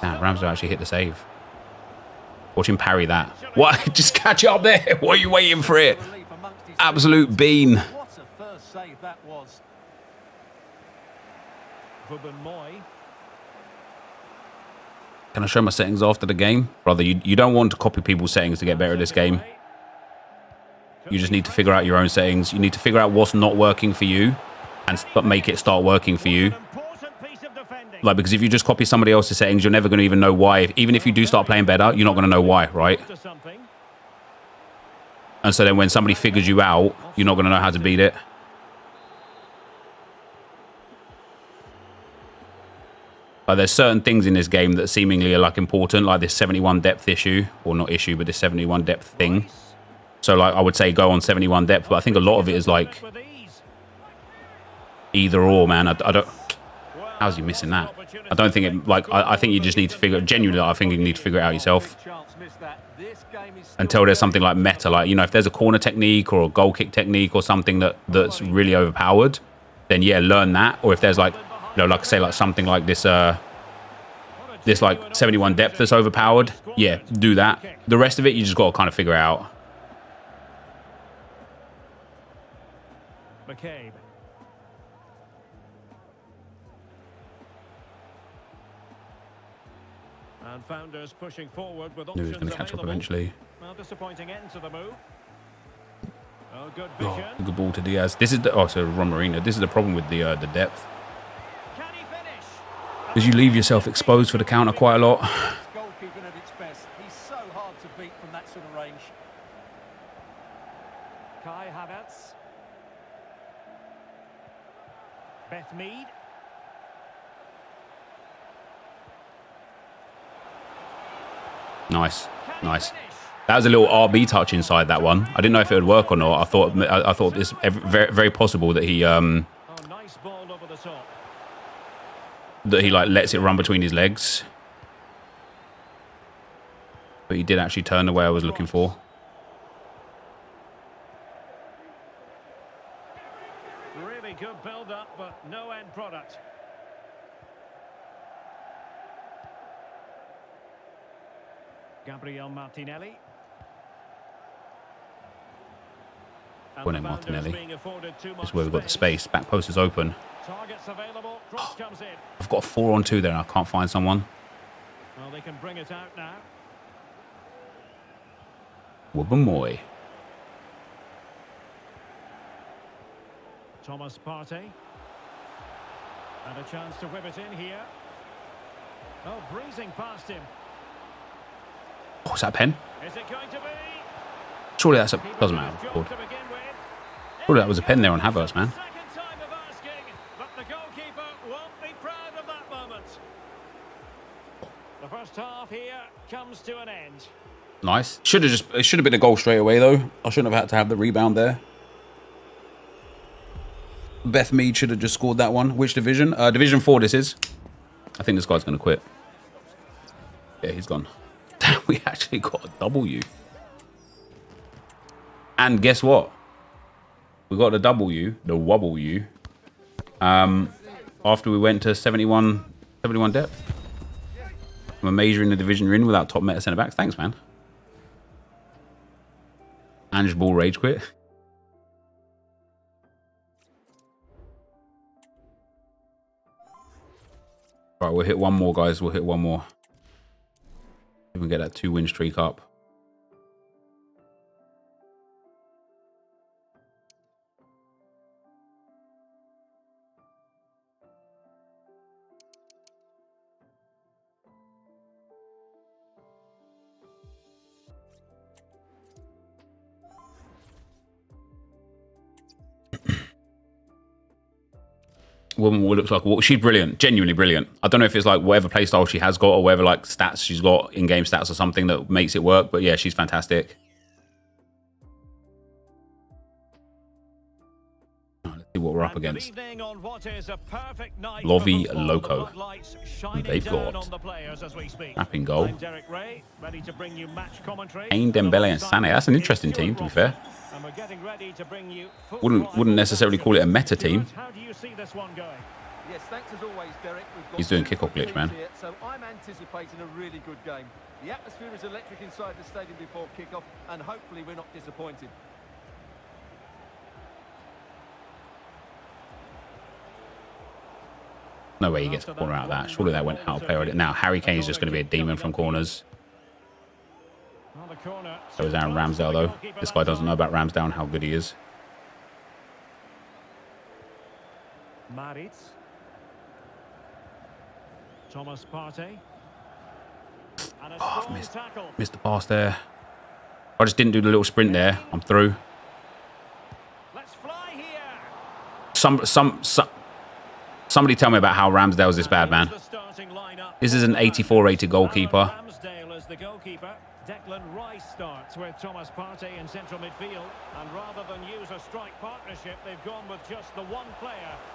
[SPEAKER 1] Damn, Ramsdale actually hit the save. Watch him parry that. What? Just catch it up there. What are you waiting for it? Absolute bean.
[SPEAKER 7] What a first save that was.
[SPEAKER 5] Ruben Moy.
[SPEAKER 1] Can I show my settings after the game? Brother, you don't want to copy people's settings to get better at this game. You just need to figure out your own settings. You need to figure out what's not working for you but make it start working for you. Like, because if you just copy somebody else's settings, you're never going to even know why. Even if you do start playing better, you're not going to know why, right? And so then when somebody figures you out, you're not going to know how to beat it. Like, there's certain things in this game that seemingly are like important, like this 71 depth issue, or not issue, but this 71 depth thing. So like, I would say go on 71 depth, but I think a lot of it is like either or, man. I don't. How's he missing that? I don't think it, like, I think you just need to figure, genuinely, I think you need to figure it out yourself. Until there's something like meta, like, you know, if there's a corner technique or a goal kick technique or something that's really overpowered, then yeah, learn that. Or if there's like, you know, like I say, like something like this, this like 71 depth that's overpowered, yeah, do that. The rest of it, you just got to kind of figure out.
[SPEAKER 5] McCabe. And founders pushing forward with
[SPEAKER 1] Knew he
[SPEAKER 5] options
[SPEAKER 1] was going to catch up
[SPEAKER 5] available.
[SPEAKER 1] eventually.
[SPEAKER 5] Well, disappointing end to the move. Oh, good
[SPEAKER 1] Oh,
[SPEAKER 5] vision.
[SPEAKER 1] good ball to Diaz. This is the Ron Marino. This is the problem with the depth.
[SPEAKER 5] Can he finish?
[SPEAKER 1] Because you leave yourself exposed for the counter quite a lot.
[SPEAKER 7] Goalkeeping at its best. He's so hard to beat from that sort of range.
[SPEAKER 5] Kai Havertz. Beth Mead.
[SPEAKER 1] Nice, nice. That was a little RB touch inside that one. I didn't know if it would work or not. I thought it's very, very possible that he
[SPEAKER 5] Oh, nice ball over the top.
[SPEAKER 1] like lets it run between his legs. But he did actually turn the way I was looking for.
[SPEAKER 5] Really good build-up, but no end product. Gabriel Martinelli. And
[SPEAKER 1] Go on in,
[SPEAKER 5] the founders
[SPEAKER 1] Martinelli.
[SPEAKER 5] being afforded too
[SPEAKER 1] This
[SPEAKER 5] much
[SPEAKER 1] is where we've got the space. Back post is open.
[SPEAKER 5] Targets available. Cross comes in.
[SPEAKER 1] I've got a 4-on-2 there and I can't find someone.
[SPEAKER 5] Well, they can bring it out now.
[SPEAKER 1] Wubbamoy.
[SPEAKER 5] Thomas Partey. And a chance to whip it in here. Oh, breezing past him.
[SPEAKER 1] Oh, is that a pen?
[SPEAKER 5] Is it going to be?
[SPEAKER 1] Surely that's a... Doesn't matter.
[SPEAKER 5] Job
[SPEAKER 1] Good.
[SPEAKER 5] to begin with.
[SPEAKER 1] Surely that was a pen there on Havertz, man.
[SPEAKER 5] Second time of asking, but the goalkeeper won't be proud of that moment. The first half here comes to an end.
[SPEAKER 1] Nice. It should have been a goal straight away, though. I shouldn't have had to have the rebound there. Beth Mead should have just scored that one. Which division? Division 4 this is. I think this guy's going to quit. Yeah, he's gone. Damn, we actually got a W. And guess what? We got a W, the wobble U. After we went to 71 depth. I'm a major in the division you're in without top meta centre backs. Thanks, man. Ange Ball rage quit. Right, we'll hit one more, guys. We'll hit one more. We can get that 2-win streak up. Woman looks like she's brilliant, genuinely brilliant. I don't know if it's like whatever playstyle she has got or whatever like stats she's got, in-game stats or something that makes it work. But yeah, she's fantastic. Let's see what we're up against. Lovey Loco. They've got Rapping goal. Kane, Dembele and Sané. That's an interesting team, to be fair. Wouldn't necessarily call it a meta team.
[SPEAKER 5] How do you see this one going?
[SPEAKER 7] Yes, thanks as always, Derek. We've got
[SPEAKER 1] He's doing
[SPEAKER 7] two
[SPEAKER 1] kick-off glitch, man.
[SPEAKER 7] here, so I'm anticipating a really good game. The atmosphere is electric inside the stadium before kick-off, and hopefully we're not disappointed.
[SPEAKER 1] No way he gets a corner out of that. Surely that went out of play already. Now, Harry Kane's just going to be a demon from corners. So is Aaron Ramsdale, though. This guy doesn't know about Ramsdale and how good he is.
[SPEAKER 5] Maritz. Thomas Partey. And a
[SPEAKER 1] Oh,
[SPEAKER 5] strong
[SPEAKER 1] I've
[SPEAKER 5] tackle.
[SPEAKER 1] missed the pass there. I just didn't do the little sprint there. I'm through.
[SPEAKER 5] Let's fly here.
[SPEAKER 1] Somebody tell me about how Ramsdale's this bad, man.
[SPEAKER 5] The starting lineup.
[SPEAKER 1] This is an 84 rated goalkeeper.
[SPEAKER 5] Ramsdale is the goalkeeper. Declan Rice starts with Thomas Partey in central midfield, and rather than use a strike partnership, they've gone with just the one player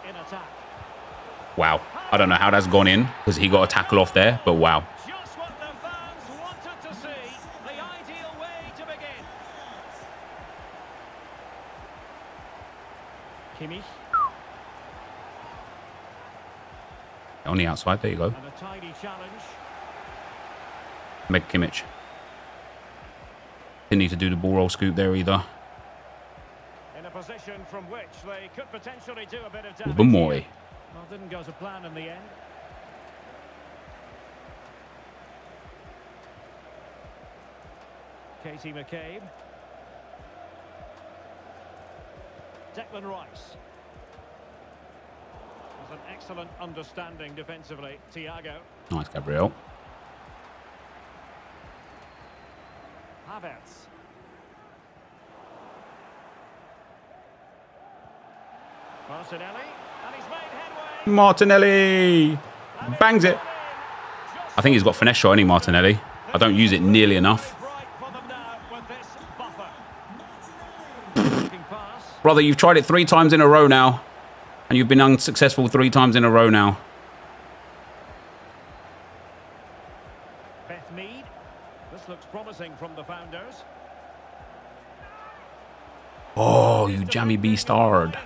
[SPEAKER 5] in attack.
[SPEAKER 1] Wow. I don't know how that's gone in because he got a tackle off there, but wow.
[SPEAKER 5] Just what the fans wanted to see. The ideal way to begin. Kimmich.
[SPEAKER 1] On the outside, there you go.
[SPEAKER 5] And a tidy challenge.
[SPEAKER 1] Meg Kimmich. Didn't need to do the ball roll scoop there either.
[SPEAKER 5] In a position from which they could potentially do a bit of damage.
[SPEAKER 1] Boy.
[SPEAKER 5] Well, didn't go to plan in the end. Katie McCabe. Declan Rice. There's an excellent understanding defensively. Thiago.
[SPEAKER 1] Nice, Gabriel.
[SPEAKER 5] Havertz. Martinelli. And he's made headway.
[SPEAKER 1] Martinelli bangs it. I think he's got finesse shot, any Martinelli. I don't use it nearly enough. Brother, you've tried it 3 times in a row now. And you've been unsuccessful 3 times in a row now.
[SPEAKER 5] Beth Mead. This looks promising from the founders.
[SPEAKER 1] Oh, you jammy B-starred.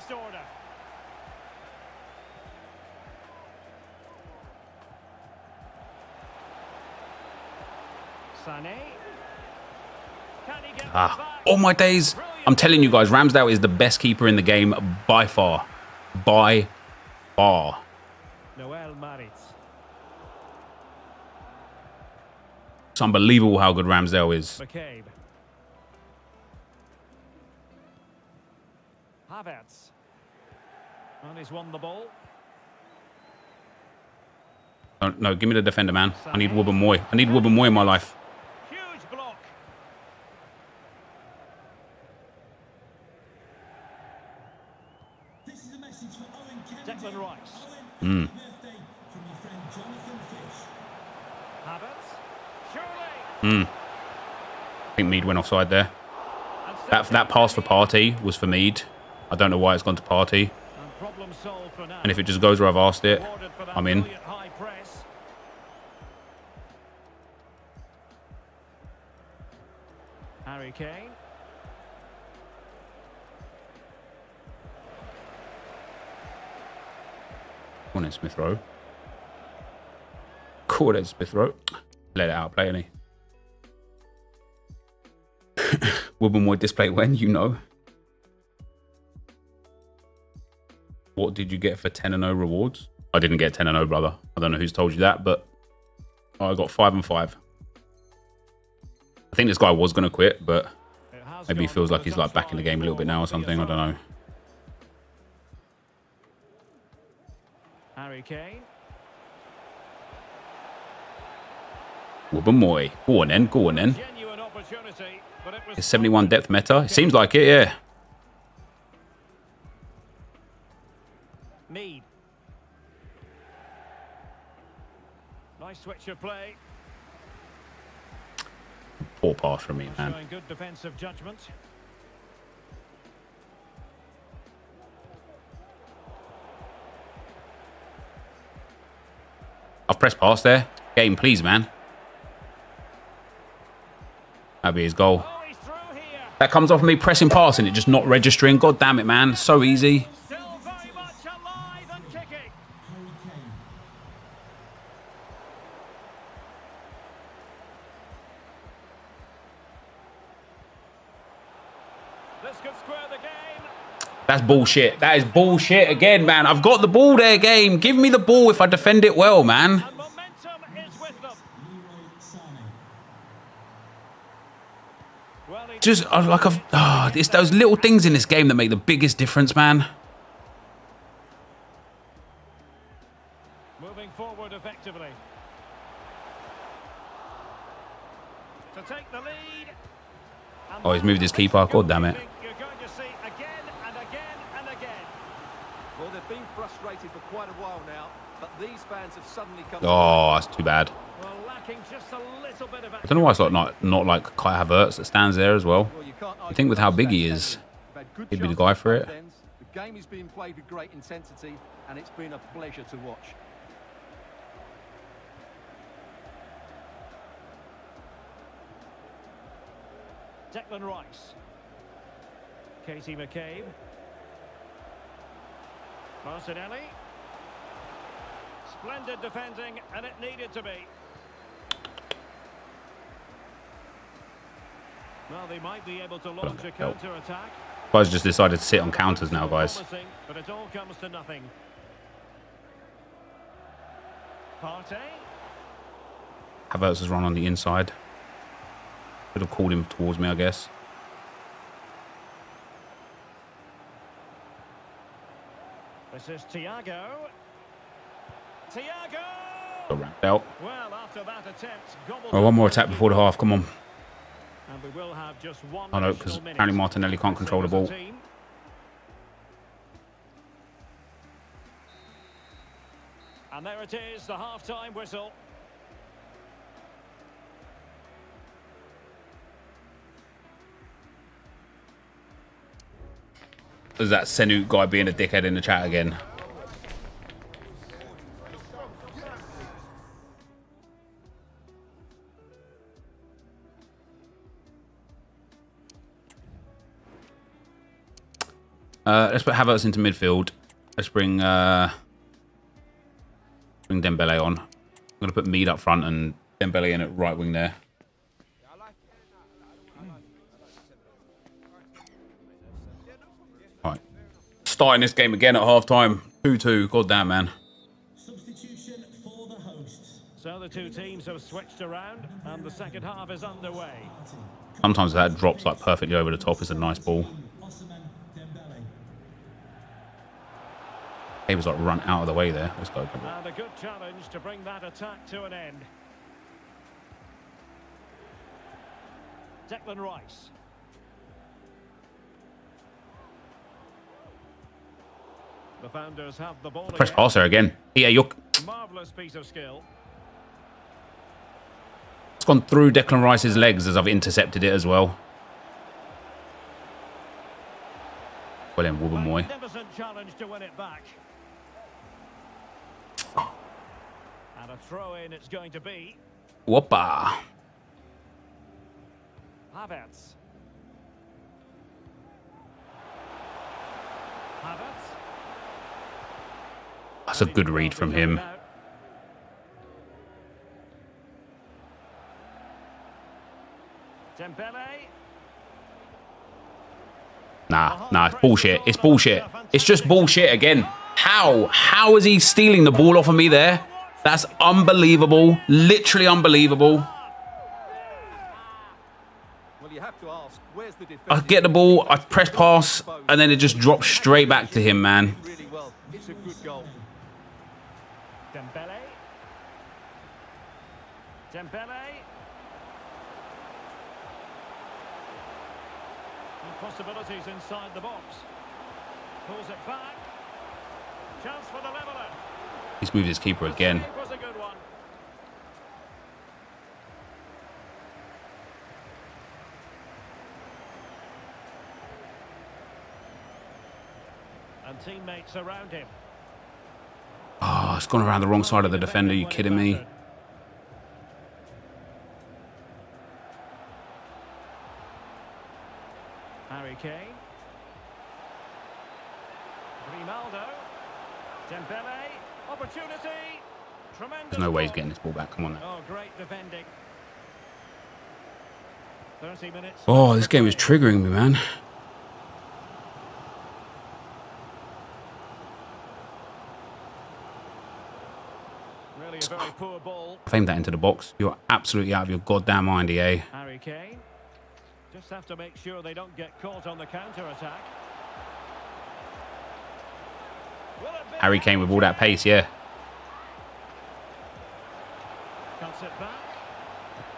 [SPEAKER 1] Ah, oh my days. I'm telling you guys, Ramsdale is the best keeper in the game by far. By far.
[SPEAKER 5] Noel Maritz.
[SPEAKER 1] It's unbelievable how good Ramsdale is.
[SPEAKER 5] McCabe. Havertz. And he's won the ball.
[SPEAKER 1] Oh, no, give me the defender, man. I need Wubben Moy. I need Wubben Moy in my life.
[SPEAKER 5] Huge block. Declan Rice.
[SPEAKER 1] Mm.
[SPEAKER 5] Havertz. Surely.
[SPEAKER 1] Mm. I think Mead went offside there. That pass for Partey was for Mead. I don't know why it's gone to Partey.
[SPEAKER 5] And problem solved for now.
[SPEAKER 1] And if it just goes where I've asked it,
[SPEAKER 5] Rewarded for that
[SPEAKER 1] I'm in.
[SPEAKER 5] brilliant high press. Harry Kane.
[SPEAKER 1] Go on in, Smith Rowe. Cool, then, Smith Rowe. Let it out, play any. Wubben Moy display when, you know. What did you get for 10-0 rewards? I didn't get 10-0, brother. I don't know who's told you that, but I got 5 and 5. I think this guy was going to quit, but maybe he feels like he's like back in the game a little bit now or something. I don't know.
[SPEAKER 5] Harry Kane.
[SPEAKER 1] Wubben Moy. Go on then, go on then.
[SPEAKER 5] Genuine opportunity, but it was
[SPEAKER 1] Is 71 depth meta? It seems like it, yeah.
[SPEAKER 5] Mead. Nice switch of play.
[SPEAKER 1] Poor pass from me, man.
[SPEAKER 5] Showing good defensive judgment.
[SPEAKER 1] I've pressed pass there. Game, please, man. That'd be his goal.
[SPEAKER 5] Oh, he's through here.
[SPEAKER 1] That comes off me pressing pass and it just not registering. God damn it, man. So easy.
[SPEAKER 5] Still very much alive and kicking. This could square the game.
[SPEAKER 1] That's bullshit. That is bullshit again, man. I've got the ball there, game. Give me the ball if I defend it well, man.
[SPEAKER 5] And momentum is with them. Well,
[SPEAKER 1] Just it's those little things in this game that make the biggest difference, man.
[SPEAKER 5] moving forward effectively. To take the lead. And
[SPEAKER 1] Oh, he's moved his keeper. God damn it.
[SPEAKER 5] You're going to see again and again and again.
[SPEAKER 7] Well, they've been frustrated for quite a while now, but these fans have suddenly come.
[SPEAKER 1] Oh, that's too bad.
[SPEAKER 5] Well, lacking just a little bit of.
[SPEAKER 1] I don't know why it's not like Kai Havertz that stands there as well.
[SPEAKER 7] Well, you can't
[SPEAKER 1] I think with how big he is, he'd be the guy for it.
[SPEAKER 7] The game is being played with great intensity, and it's been a pleasure to watch.
[SPEAKER 5] Declan Rice. Katie McCabe. Martinelli. Splendid defending, and it needed to be. Well, they might be able to launch a counter-attack.
[SPEAKER 1] Guys just decided to sit on counters now, guys.
[SPEAKER 5] But it all comes to nothing. Partey.
[SPEAKER 1] Havertz has run on the inside. Could have called him towards me, I guess.
[SPEAKER 5] This is Thiago. Thiago!
[SPEAKER 1] Got ramped out.
[SPEAKER 5] Well, after that attempt,
[SPEAKER 1] Oh, one more attack before the half. Come on.
[SPEAKER 5] And we will have just one.
[SPEAKER 1] Oh no, because apparently Martinelli can't control the ball.
[SPEAKER 5] And there it is, the half-time whistle.
[SPEAKER 1] Is that Senut guy being a dickhead in the chat again? Let's put Havertz into midfield. Let's bring Dembele on. I'm going to put Mead up front and Dembele in at right wing there. Right. Starting this game again at half-time. 2-2. God damn, man.
[SPEAKER 8] Substitution for the hosts.
[SPEAKER 5] So the two teams have switched around and the second half is underway.
[SPEAKER 1] Sometimes that drops like perfectly over the top. It's a nice ball. He was like run out of the way there. Let's go.
[SPEAKER 5] And a good challenge to bring that attack to an end. Declan Rice. The founders have the ball.
[SPEAKER 1] Press passer again. Yeah, you're.
[SPEAKER 5] Marvelous piece of skill.
[SPEAKER 1] It's gone through Declan Rice's legs as I've intercepted it as well. Well then, Wubbamoy.
[SPEAKER 5] Magnificent challenge to win it back. And a throw-in it's going to be.
[SPEAKER 1] Whoppa.
[SPEAKER 5] Havertz. Havertz.
[SPEAKER 1] That's a good read from him.
[SPEAKER 5] Dembele.
[SPEAKER 1] Nah, it's bullshit. It's bullshit. It's just bullshit again. How? How is he stealing the ball off of me there? That's unbelievable. Literally unbelievable.
[SPEAKER 7] Well, you have to ask, where's the defense?
[SPEAKER 1] I get the ball, I press pass, and then it just drops straight back to him, man.
[SPEAKER 7] Really well. It's a good goal.
[SPEAKER 5] Dembele. Dembele. And possibilities inside the box. Pulls it back. Chance for the leveller.
[SPEAKER 1] He's moved his keeper again.
[SPEAKER 5] It was a good one. And teammates around him.
[SPEAKER 1] Oh, it's gone around the wrong side of the defender. Are you kidding me?
[SPEAKER 5] Harry Kane. Grimaldo. Dembele. Opportunity. Tremendous.
[SPEAKER 1] There's no way he's
[SPEAKER 5] ball.
[SPEAKER 1] getting this ball back. Come on now.
[SPEAKER 5] Oh, great defending. 30 minutes.
[SPEAKER 1] Oh, this game is triggering me, man.
[SPEAKER 5] Really a very poor ball.
[SPEAKER 1] I've aimed that into the box. You're absolutely out of your goddamn mind, EA.
[SPEAKER 5] Harry Kane. Just have to make sure they don't get caught on the counter-attack.
[SPEAKER 1] Harry Kane with all that pace, yeah.
[SPEAKER 5] Cuts it back.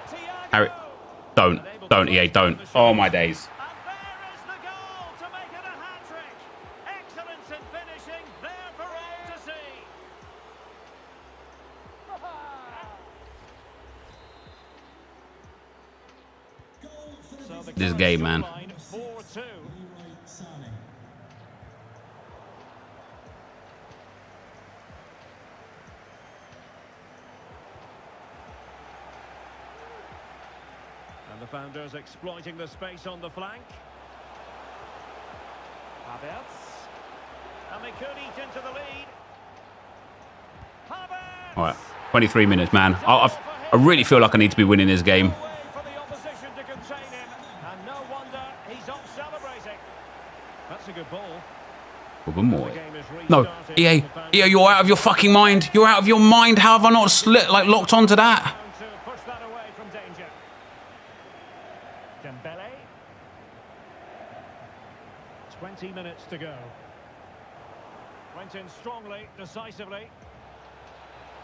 [SPEAKER 5] Thiago.
[SPEAKER 1] Harry, don't, EA, don't. Oh, my days.
[SPEAKER 5] And there is the goal to make it a hat-trick. Excellence in finishing, there for all to see. So the
[SPEAKER 1] This game, man.
[SPEAKER 5] scoreline 4-2. And the founders exploiting the space on the flank. Havertz. And they could eat into the lead. Havertz.
[SPEAKER 1] All right, 23 minutes, man. I really feel like I need to be winning this game.
[SPEAKER 5] Way for the opposition to contain him. And no wonder he's off celebrating.
[SPEAKER 1] No, EA, you're out of your fucking mind. You're out of your mind. How have I not locked onto that?
[SPEAKER 5] To push that away from danger. Dembele. 20 minutes to go. Went in strongly, decisively.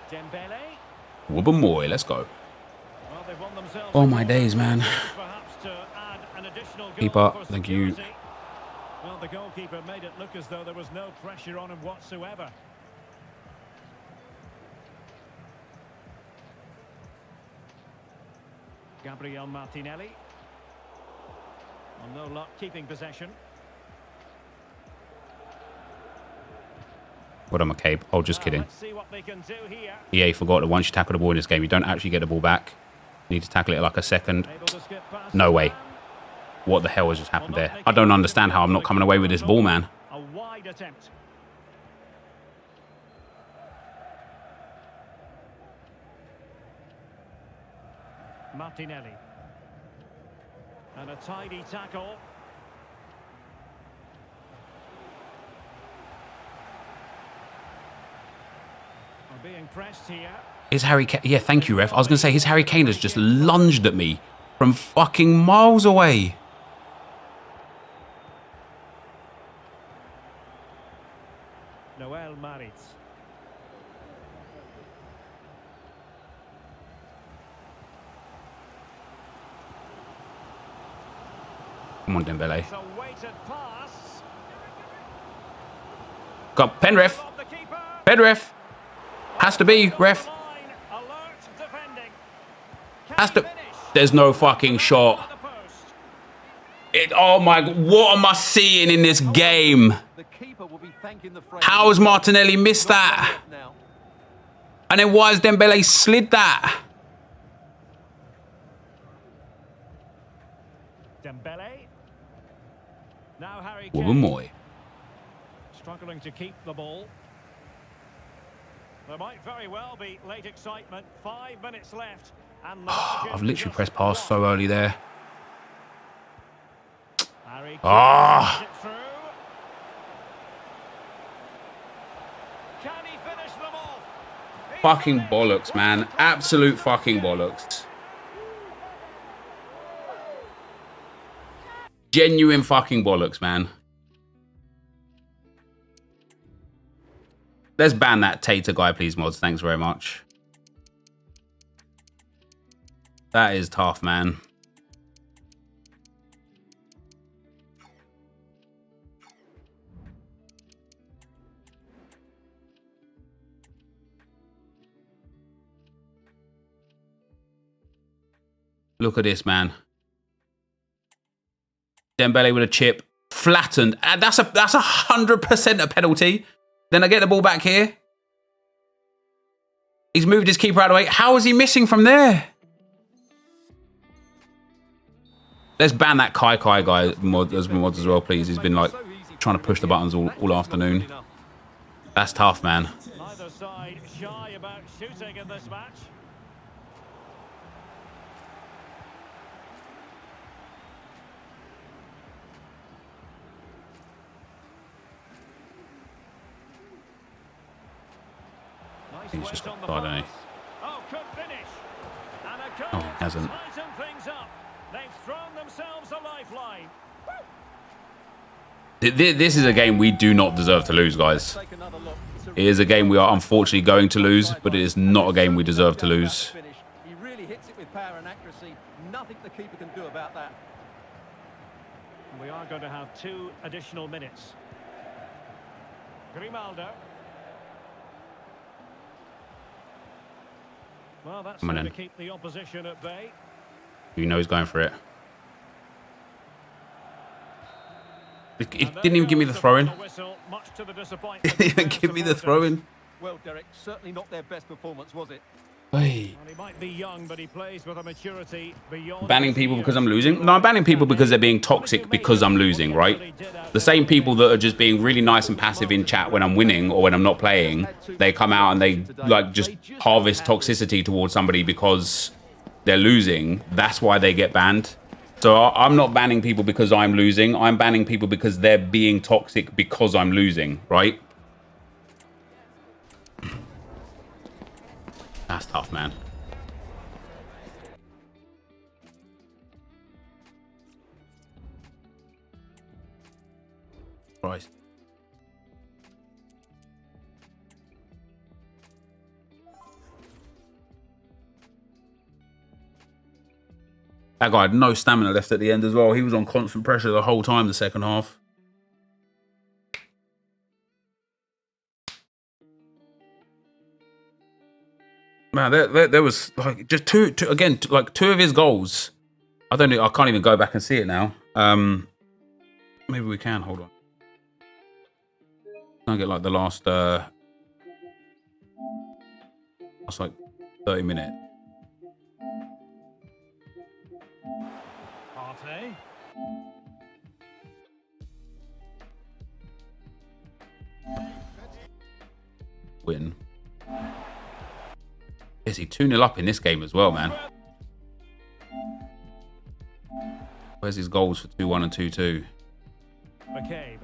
[SPEAKER 5] Dembele.
[SPEAKER 1] Wubbamoy, let's go.
[SPEAKER 5] Well, they've won themselves
[SPEAKER 1] Oh my days, man.
[SPEAKER 5] perhaps to add an additional goal
[SPEAKER 1] Keep up,
[SPEAKER 5] for
[SPEAKER 1] thank you.
[SPEAKER 5] security. Well, the goalkeeper made it look as though there was no pressure on him whatsoever. Gabriel Martinelli. Well, no luck keeping possession.
[SPEAKER 1] What am I, Cape? Oh, just kidding.
[SPEAKER 5] Let's see what they can do here.
[SPEAKER 1] EA forgot that once you tackle the ball in this game, you don't actually get the ball back. You need to tackle it like a second.
[SPEAKER 5] Able to skip past
[SPEAKER 1] No
[SPEAKER 5] the
[SPEAKER 1] way.
[SPEAKER 5] man.
[SPEAKER 1] What the hell has just happened there? I don't understand how I'm not coming away with this ball, man.
[SPEAKER 5] A wide attempt. Martinelli. And a tidy tackle. Are being pressed here.
[SPEAKER 1] His Harry Kane. Yeah, thank you, ref. I was going to say his Harry Kane has just lunged at me from fucking miles away.
[SPEAKER 5] Noel Maritz.
[SPEAKER 1] Come on, Dembele.
[SPEAKER 5] It's a weighted pass.
[SPEAKER 1] Got pen ref.
[SPEAKER 5] From the keeper.
[SPEAKER 1] Pen ref. Has to be, ref.
[SPEAKER 5] Line. Alert defending. Can
[SPEAKER 1] Has
[SPEAKER 5] he
[SPEAKER 1] to.
[SPEAKER 5] finish?
[SPEAKER 1] There's no fucking shot.
[SPEAKER 5] The post.
[SPEAKER 1] Oh my, what am I seeing in this game?
[SPEAKER 7] The keeper will be thanking the
[SPEAKER 1] How has Martinelli missed that?
[SPEAKER 7] now.
[SPEAKER 1] And then why has Dembele slid that?
[SPEAKER 5] Dembele. Now Harry Kane.
[SPEAKER 1] Wubbamoy.
[SPEAKER 5] Struggling to keep the ball. There might very well be late excitement. 5 minutes left. And the match
[SPEAKER 1] I've
[SPEAKER 5] is
[SPEAKER 1] literally
[SPEAKER 5] just
[SPEAKER 1] pressed pass
[SPEAKER 5] one.
[SPEAKER 1] so early there.
[SPEAKER 5] Harry Kane
[SPEAKER 1] Ah.
[SPEAKER 5] gets it through. Can he finish them off? He's
[SPEAKER 1] Fucking
[SPEAKER 5] finished.
[SPEAKER 1] bollocks, man. Absolute fucking bollocks. Genuine fucking bollocks, man. Let's ban that Tater guy, please, mods. Thanks very much. That is tough, man. Look at this, man. Dembele with a chip, flattened. And that's 100% a penalty. Then I get the ball back here. He's moved his keeper out of the way. How is he missing from there? Let's ban that Kai guy as mods as well, please. He's been like trying to push the buttons all afternoon. That's tough, man.
[SPEAKER 5] Neither side shy about shooting in this match. Nice
[SPEAKER 1] He's
[SPEAKER 5] weight
[SPEAKER 1] just
[SPEAKER 5] on the
[SPEAKER 1] offside, isn't he?
[SPEAKER 5] pass. Oh, could finish. And a goal
[SPEAKER 1] Oh, he hasn't.
[SPEAKER 5] to tighten things up. They've thrown themselves a lifeline.
[SPEAKER 1] This is a game we do not deserve to lose, guys.
[SPEAKER 7] Take another look. It's a
[SPEAKER 1] It is a game we are unfortunately going to lose, but it is not a game we deserve to lose.
[SPEAKER 7] finish. He really hits it with power and accuracy. Nothing the keeper can do about that.
[SPEAKER 5] We are going to have 2 additional minutes. Grimaldo. Well, that's
[SPEAKER 1] Come on
[SPEAKER 5] going to
[SPEAKER 1] in.
[SPEAKER 5] keep the opposition at bay.
[SPEAKER 1] You know he's going for it. It
[SPEAKER 5] And there
[SPEAKER 1] didn't even give me the
[SPEAKER 5] goes
[SPEAKER 1] throw-in.
[SPEAKER 5] final whistle, much to the
[SPEAKER 1] It
[SPEAKER 5] disappointment
[SPEAKER 1] didn't even
[SPEAKER 5] of
[SPEAKER 1] give me the
[SPEAKER 5] supporters.
[SPEAKER 1] throw-in.
[SPEAKER 7] Well, Derek, certainly not their best performance, was it?
[SPEAKER 1] Hey.
[SPEAKER 5] Well, he might be young, but he plays with a maturity beyond
[SPEAKER 1] Banning
[SPEAKER 5] his
[SPEAKER 1] people
[SPEAKER 5] years.
[SPEAKER 1] because I'm losing? No, I'm banning people because they're being toxic because I'm losing, right? The same people that are just being really nice and passive in chat when I'm winning or when I'm not playing, they come out and they like just harvest toxicity towards somebody because they're losing. That's why they get banned. So I'm not banning people because I'm losing. I'm banning people because they're being toxic because I'm losing, right? That's tough, man. Christ. That guy had no stamina left at the end as well. He was on constant pressure the whole time the second half. Man, there was like just two again, like two of his goals. I can't even go back and see it now. Maybe we can. Hold on. Can I get like the last like 30 minutes?
[SPEAKER 5] Partey.
[SPEAKER 1] Win. Is he 2-0 up in this game as well, man? Where's his goals for 2-1 and 2-2?
[SPEAKER 5] McCabe.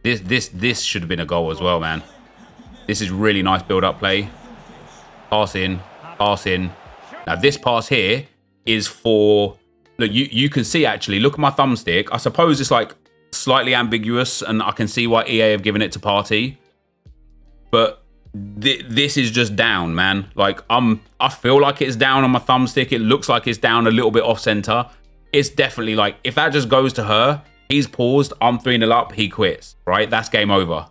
[SPEAKER 1] This should have been a goal as well, man. This is really nice build-up play. Pass in, pass in. Now this pass here is for... Look, you can see actually, look at my thumbstick. I suppose it's like slightly ambiguous and I can see why EA have given it to Partey. But this is just down, man. Like I feel like it's down on my thumbstick. It looks like it's down a little bit off center. It's definitely like, if that just goes to her, he's paused, I'm 3-0 up, he quits, right? That's game over.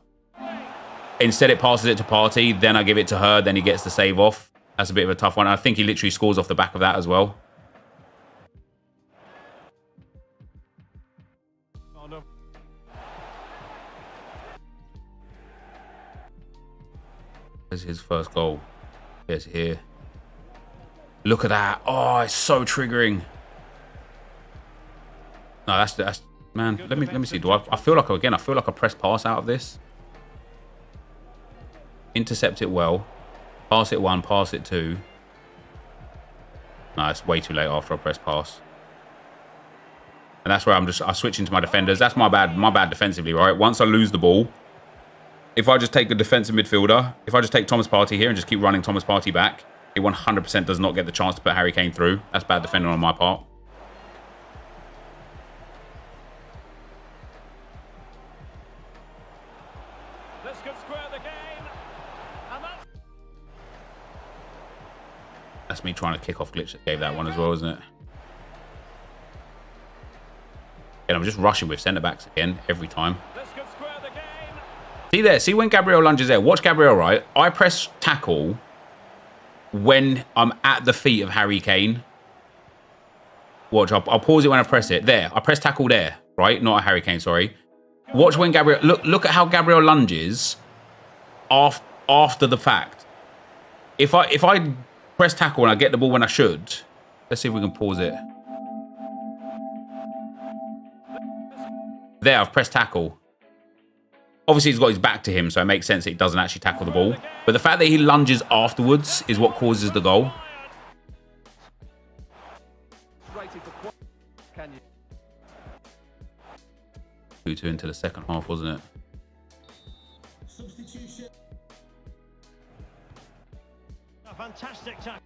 [SPEAKER 1] Instead it passes it to Partey, then I give it to her, then he gets the save off. That's a bit of a tough one. I think he literally scores off the back of that as well.
[SPEAKER 5] Oh, no.
[SPEAKER 1] There's his first goal. There's here. Look at that. Oh, it's so triggering. No, that's man. Let me see. Do I feel like I feel like a press pass out of this. Intercept it well. Pass it one, pass it two. No, it's way too late after a press pass. And that's where I switch into my defenders. That's my bad defensively, right? Once I lose the ball, if I just take the defensive midfielder, if I just take Thomas Partey here and just keep running Thomas Partey back, it 100% does not get the chance to put Harry Kane through. That's bad defending on my part.
[SPEAKER 5] This could square the game. And
[SPEAKER 1] That's me trying to kick off glitch that gave that one as well, isn't it? And I'm just rushing with centre backs again every time.
[SPEAKER 5] this could square the game.
[SPEAKER 1] See there, see when Gabriel lunges there. Watch Gabriel, right? I press tackle when I'm at the feet of Harry Kane. Watch, I'll pause it when I press it. There, I press tackle there, right? Not a Harry Kane, sorry. Watch when Gabriel, look at how Gabriel lunges after the fact. If I press tackle and I get the ball when I should, let's see if we can pause it. There, I've pressed tackle. Obviously, he's got his back to him, so it makes sense that he doesn't actually tackle the ball. But the fact that he lunges afterwards is what causes the goal.
[SPEAKER 7] Can you?
[SPEAKER 1] 2-2 into the second half, wasn't it?
[SPEAKER 8] Substitution.
[SPEAKER 5] A fantastic tackle.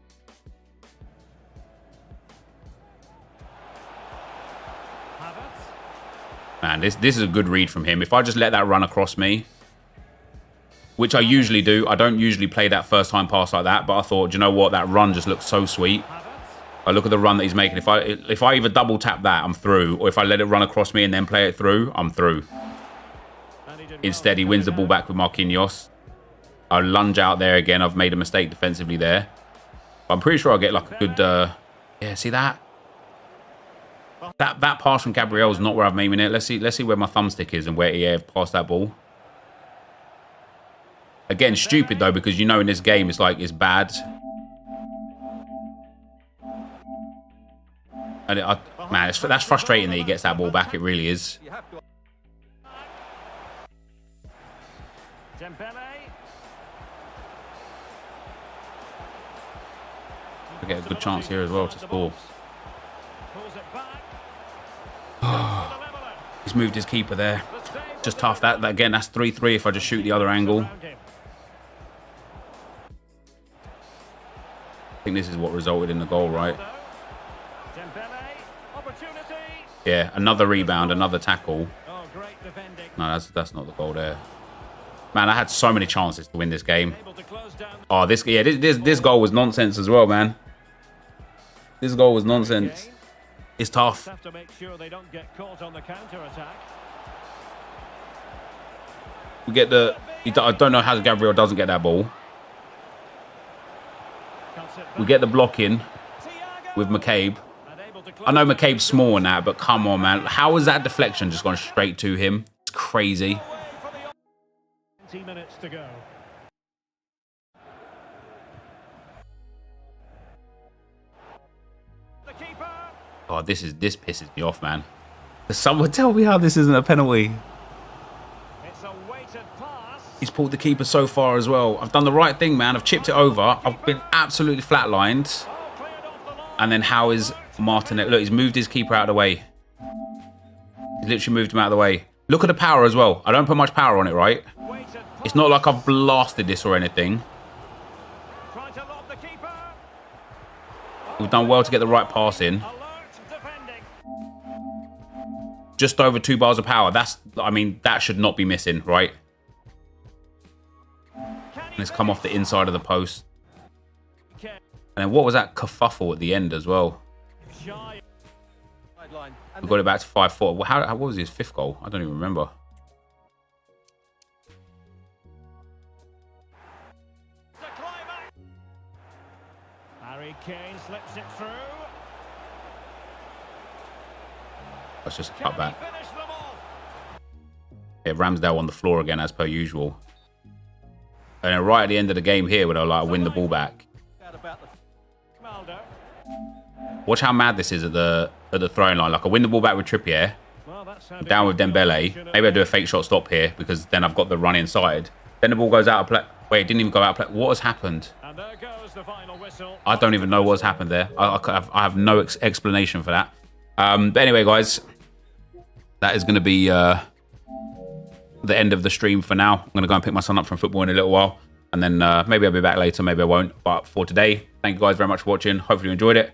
[SPEAKER 1] Man, this is a good read from him. If I just let that run across me, which I usually do. I don't usually play that first time pass like that, but I thought, do you know what? That run just looks so sweet. I look at the run that he's making. If I either double tap that, I'm through. Or if I let it run across me and then play it through, I'm through. Instead, he wins the ball back with Marquinhos. I lunge out there again. I've made a mistake defensively there. But I'm pretty sure I'll get like a good... yeah, see that? That pass from Gabriel is not where I'm aiming it. Let's see where my thumbstick is and where EA have passed that ball. Again, stupid though, because you know in this game it's like it's bad. And man, that's frustrating that he gets that ball back. It really is. I get a good chance here as well to score. He's moved his keeper there. Just tough. That again, that's 3-3 if I just shoot the other angle. I think this is what resulted in the goal, right? Yeah, another rebound, another tackle. No, that's not the goal there. Man, I had so many chances to win this game. Oh, this goal was nonsense as well, man. This goal was nonsense. It's tough.
[SPEAKER 5] Have to make sure they don't get caught on the counter-attack.
[SPEAKER 1] We get the... I don't know how Gabriel doesn't get that ball. We get the block in with McCabe. I know McCabe's small in that, but come on, man. How is that deflection just gone straight to him? It's crazy.
[SPEAKER 5] 20 minutes to go.
[SPEAKER 1] Oh, this pisses me off, man. Someone tell me how this isn't a penalty.
[SPEAKER 5] It's a weighted pass.
[SPEAKER 1] He's pulled the keeper so far as well. I've done the right thing, man. I've chipped it over. I've been absolutely flatlined. And then how is Martinet? Look, he's moved his keeper out of the way. He's literally moved him out of the way. Look at the power as well. I don't put much power on it, right? It's not like I've blasted this or anything. We've done well to get the right pass in. Just over 2 bars of power. I mean, that should not be missing, right? And it's come off the inside of the post. And then what was that kerfuffle at the end as well? We got it back to 5-4. What was his 5th goal? I don't even remember.
[SPEAKER 5] Harry Kane slips it through.
[SPEAKER 1] That's just a cutback. Yeah, Ramsdale on the floor again as per usual. And then right at the end of the game here, where they'll like win the ball back. Watch how mad this is at the throwing line. Like I win the ball back with Trippier, down with Dembele. Maybe I do a fake shot stop here because then I've got the run inside. Then the ball goes out of play. Wait, it didn't even go out of play. What has happened? I don't even know what's happened there. I have no explanation for that. But anyway, guys, that is going to be the end of the stream for now. I'm going to go and pick my son up from football in a little while. And then maybe I'll be back later, maybe I won't. But for today, thank you guys very much for watching. Hopefully you enjoyed it.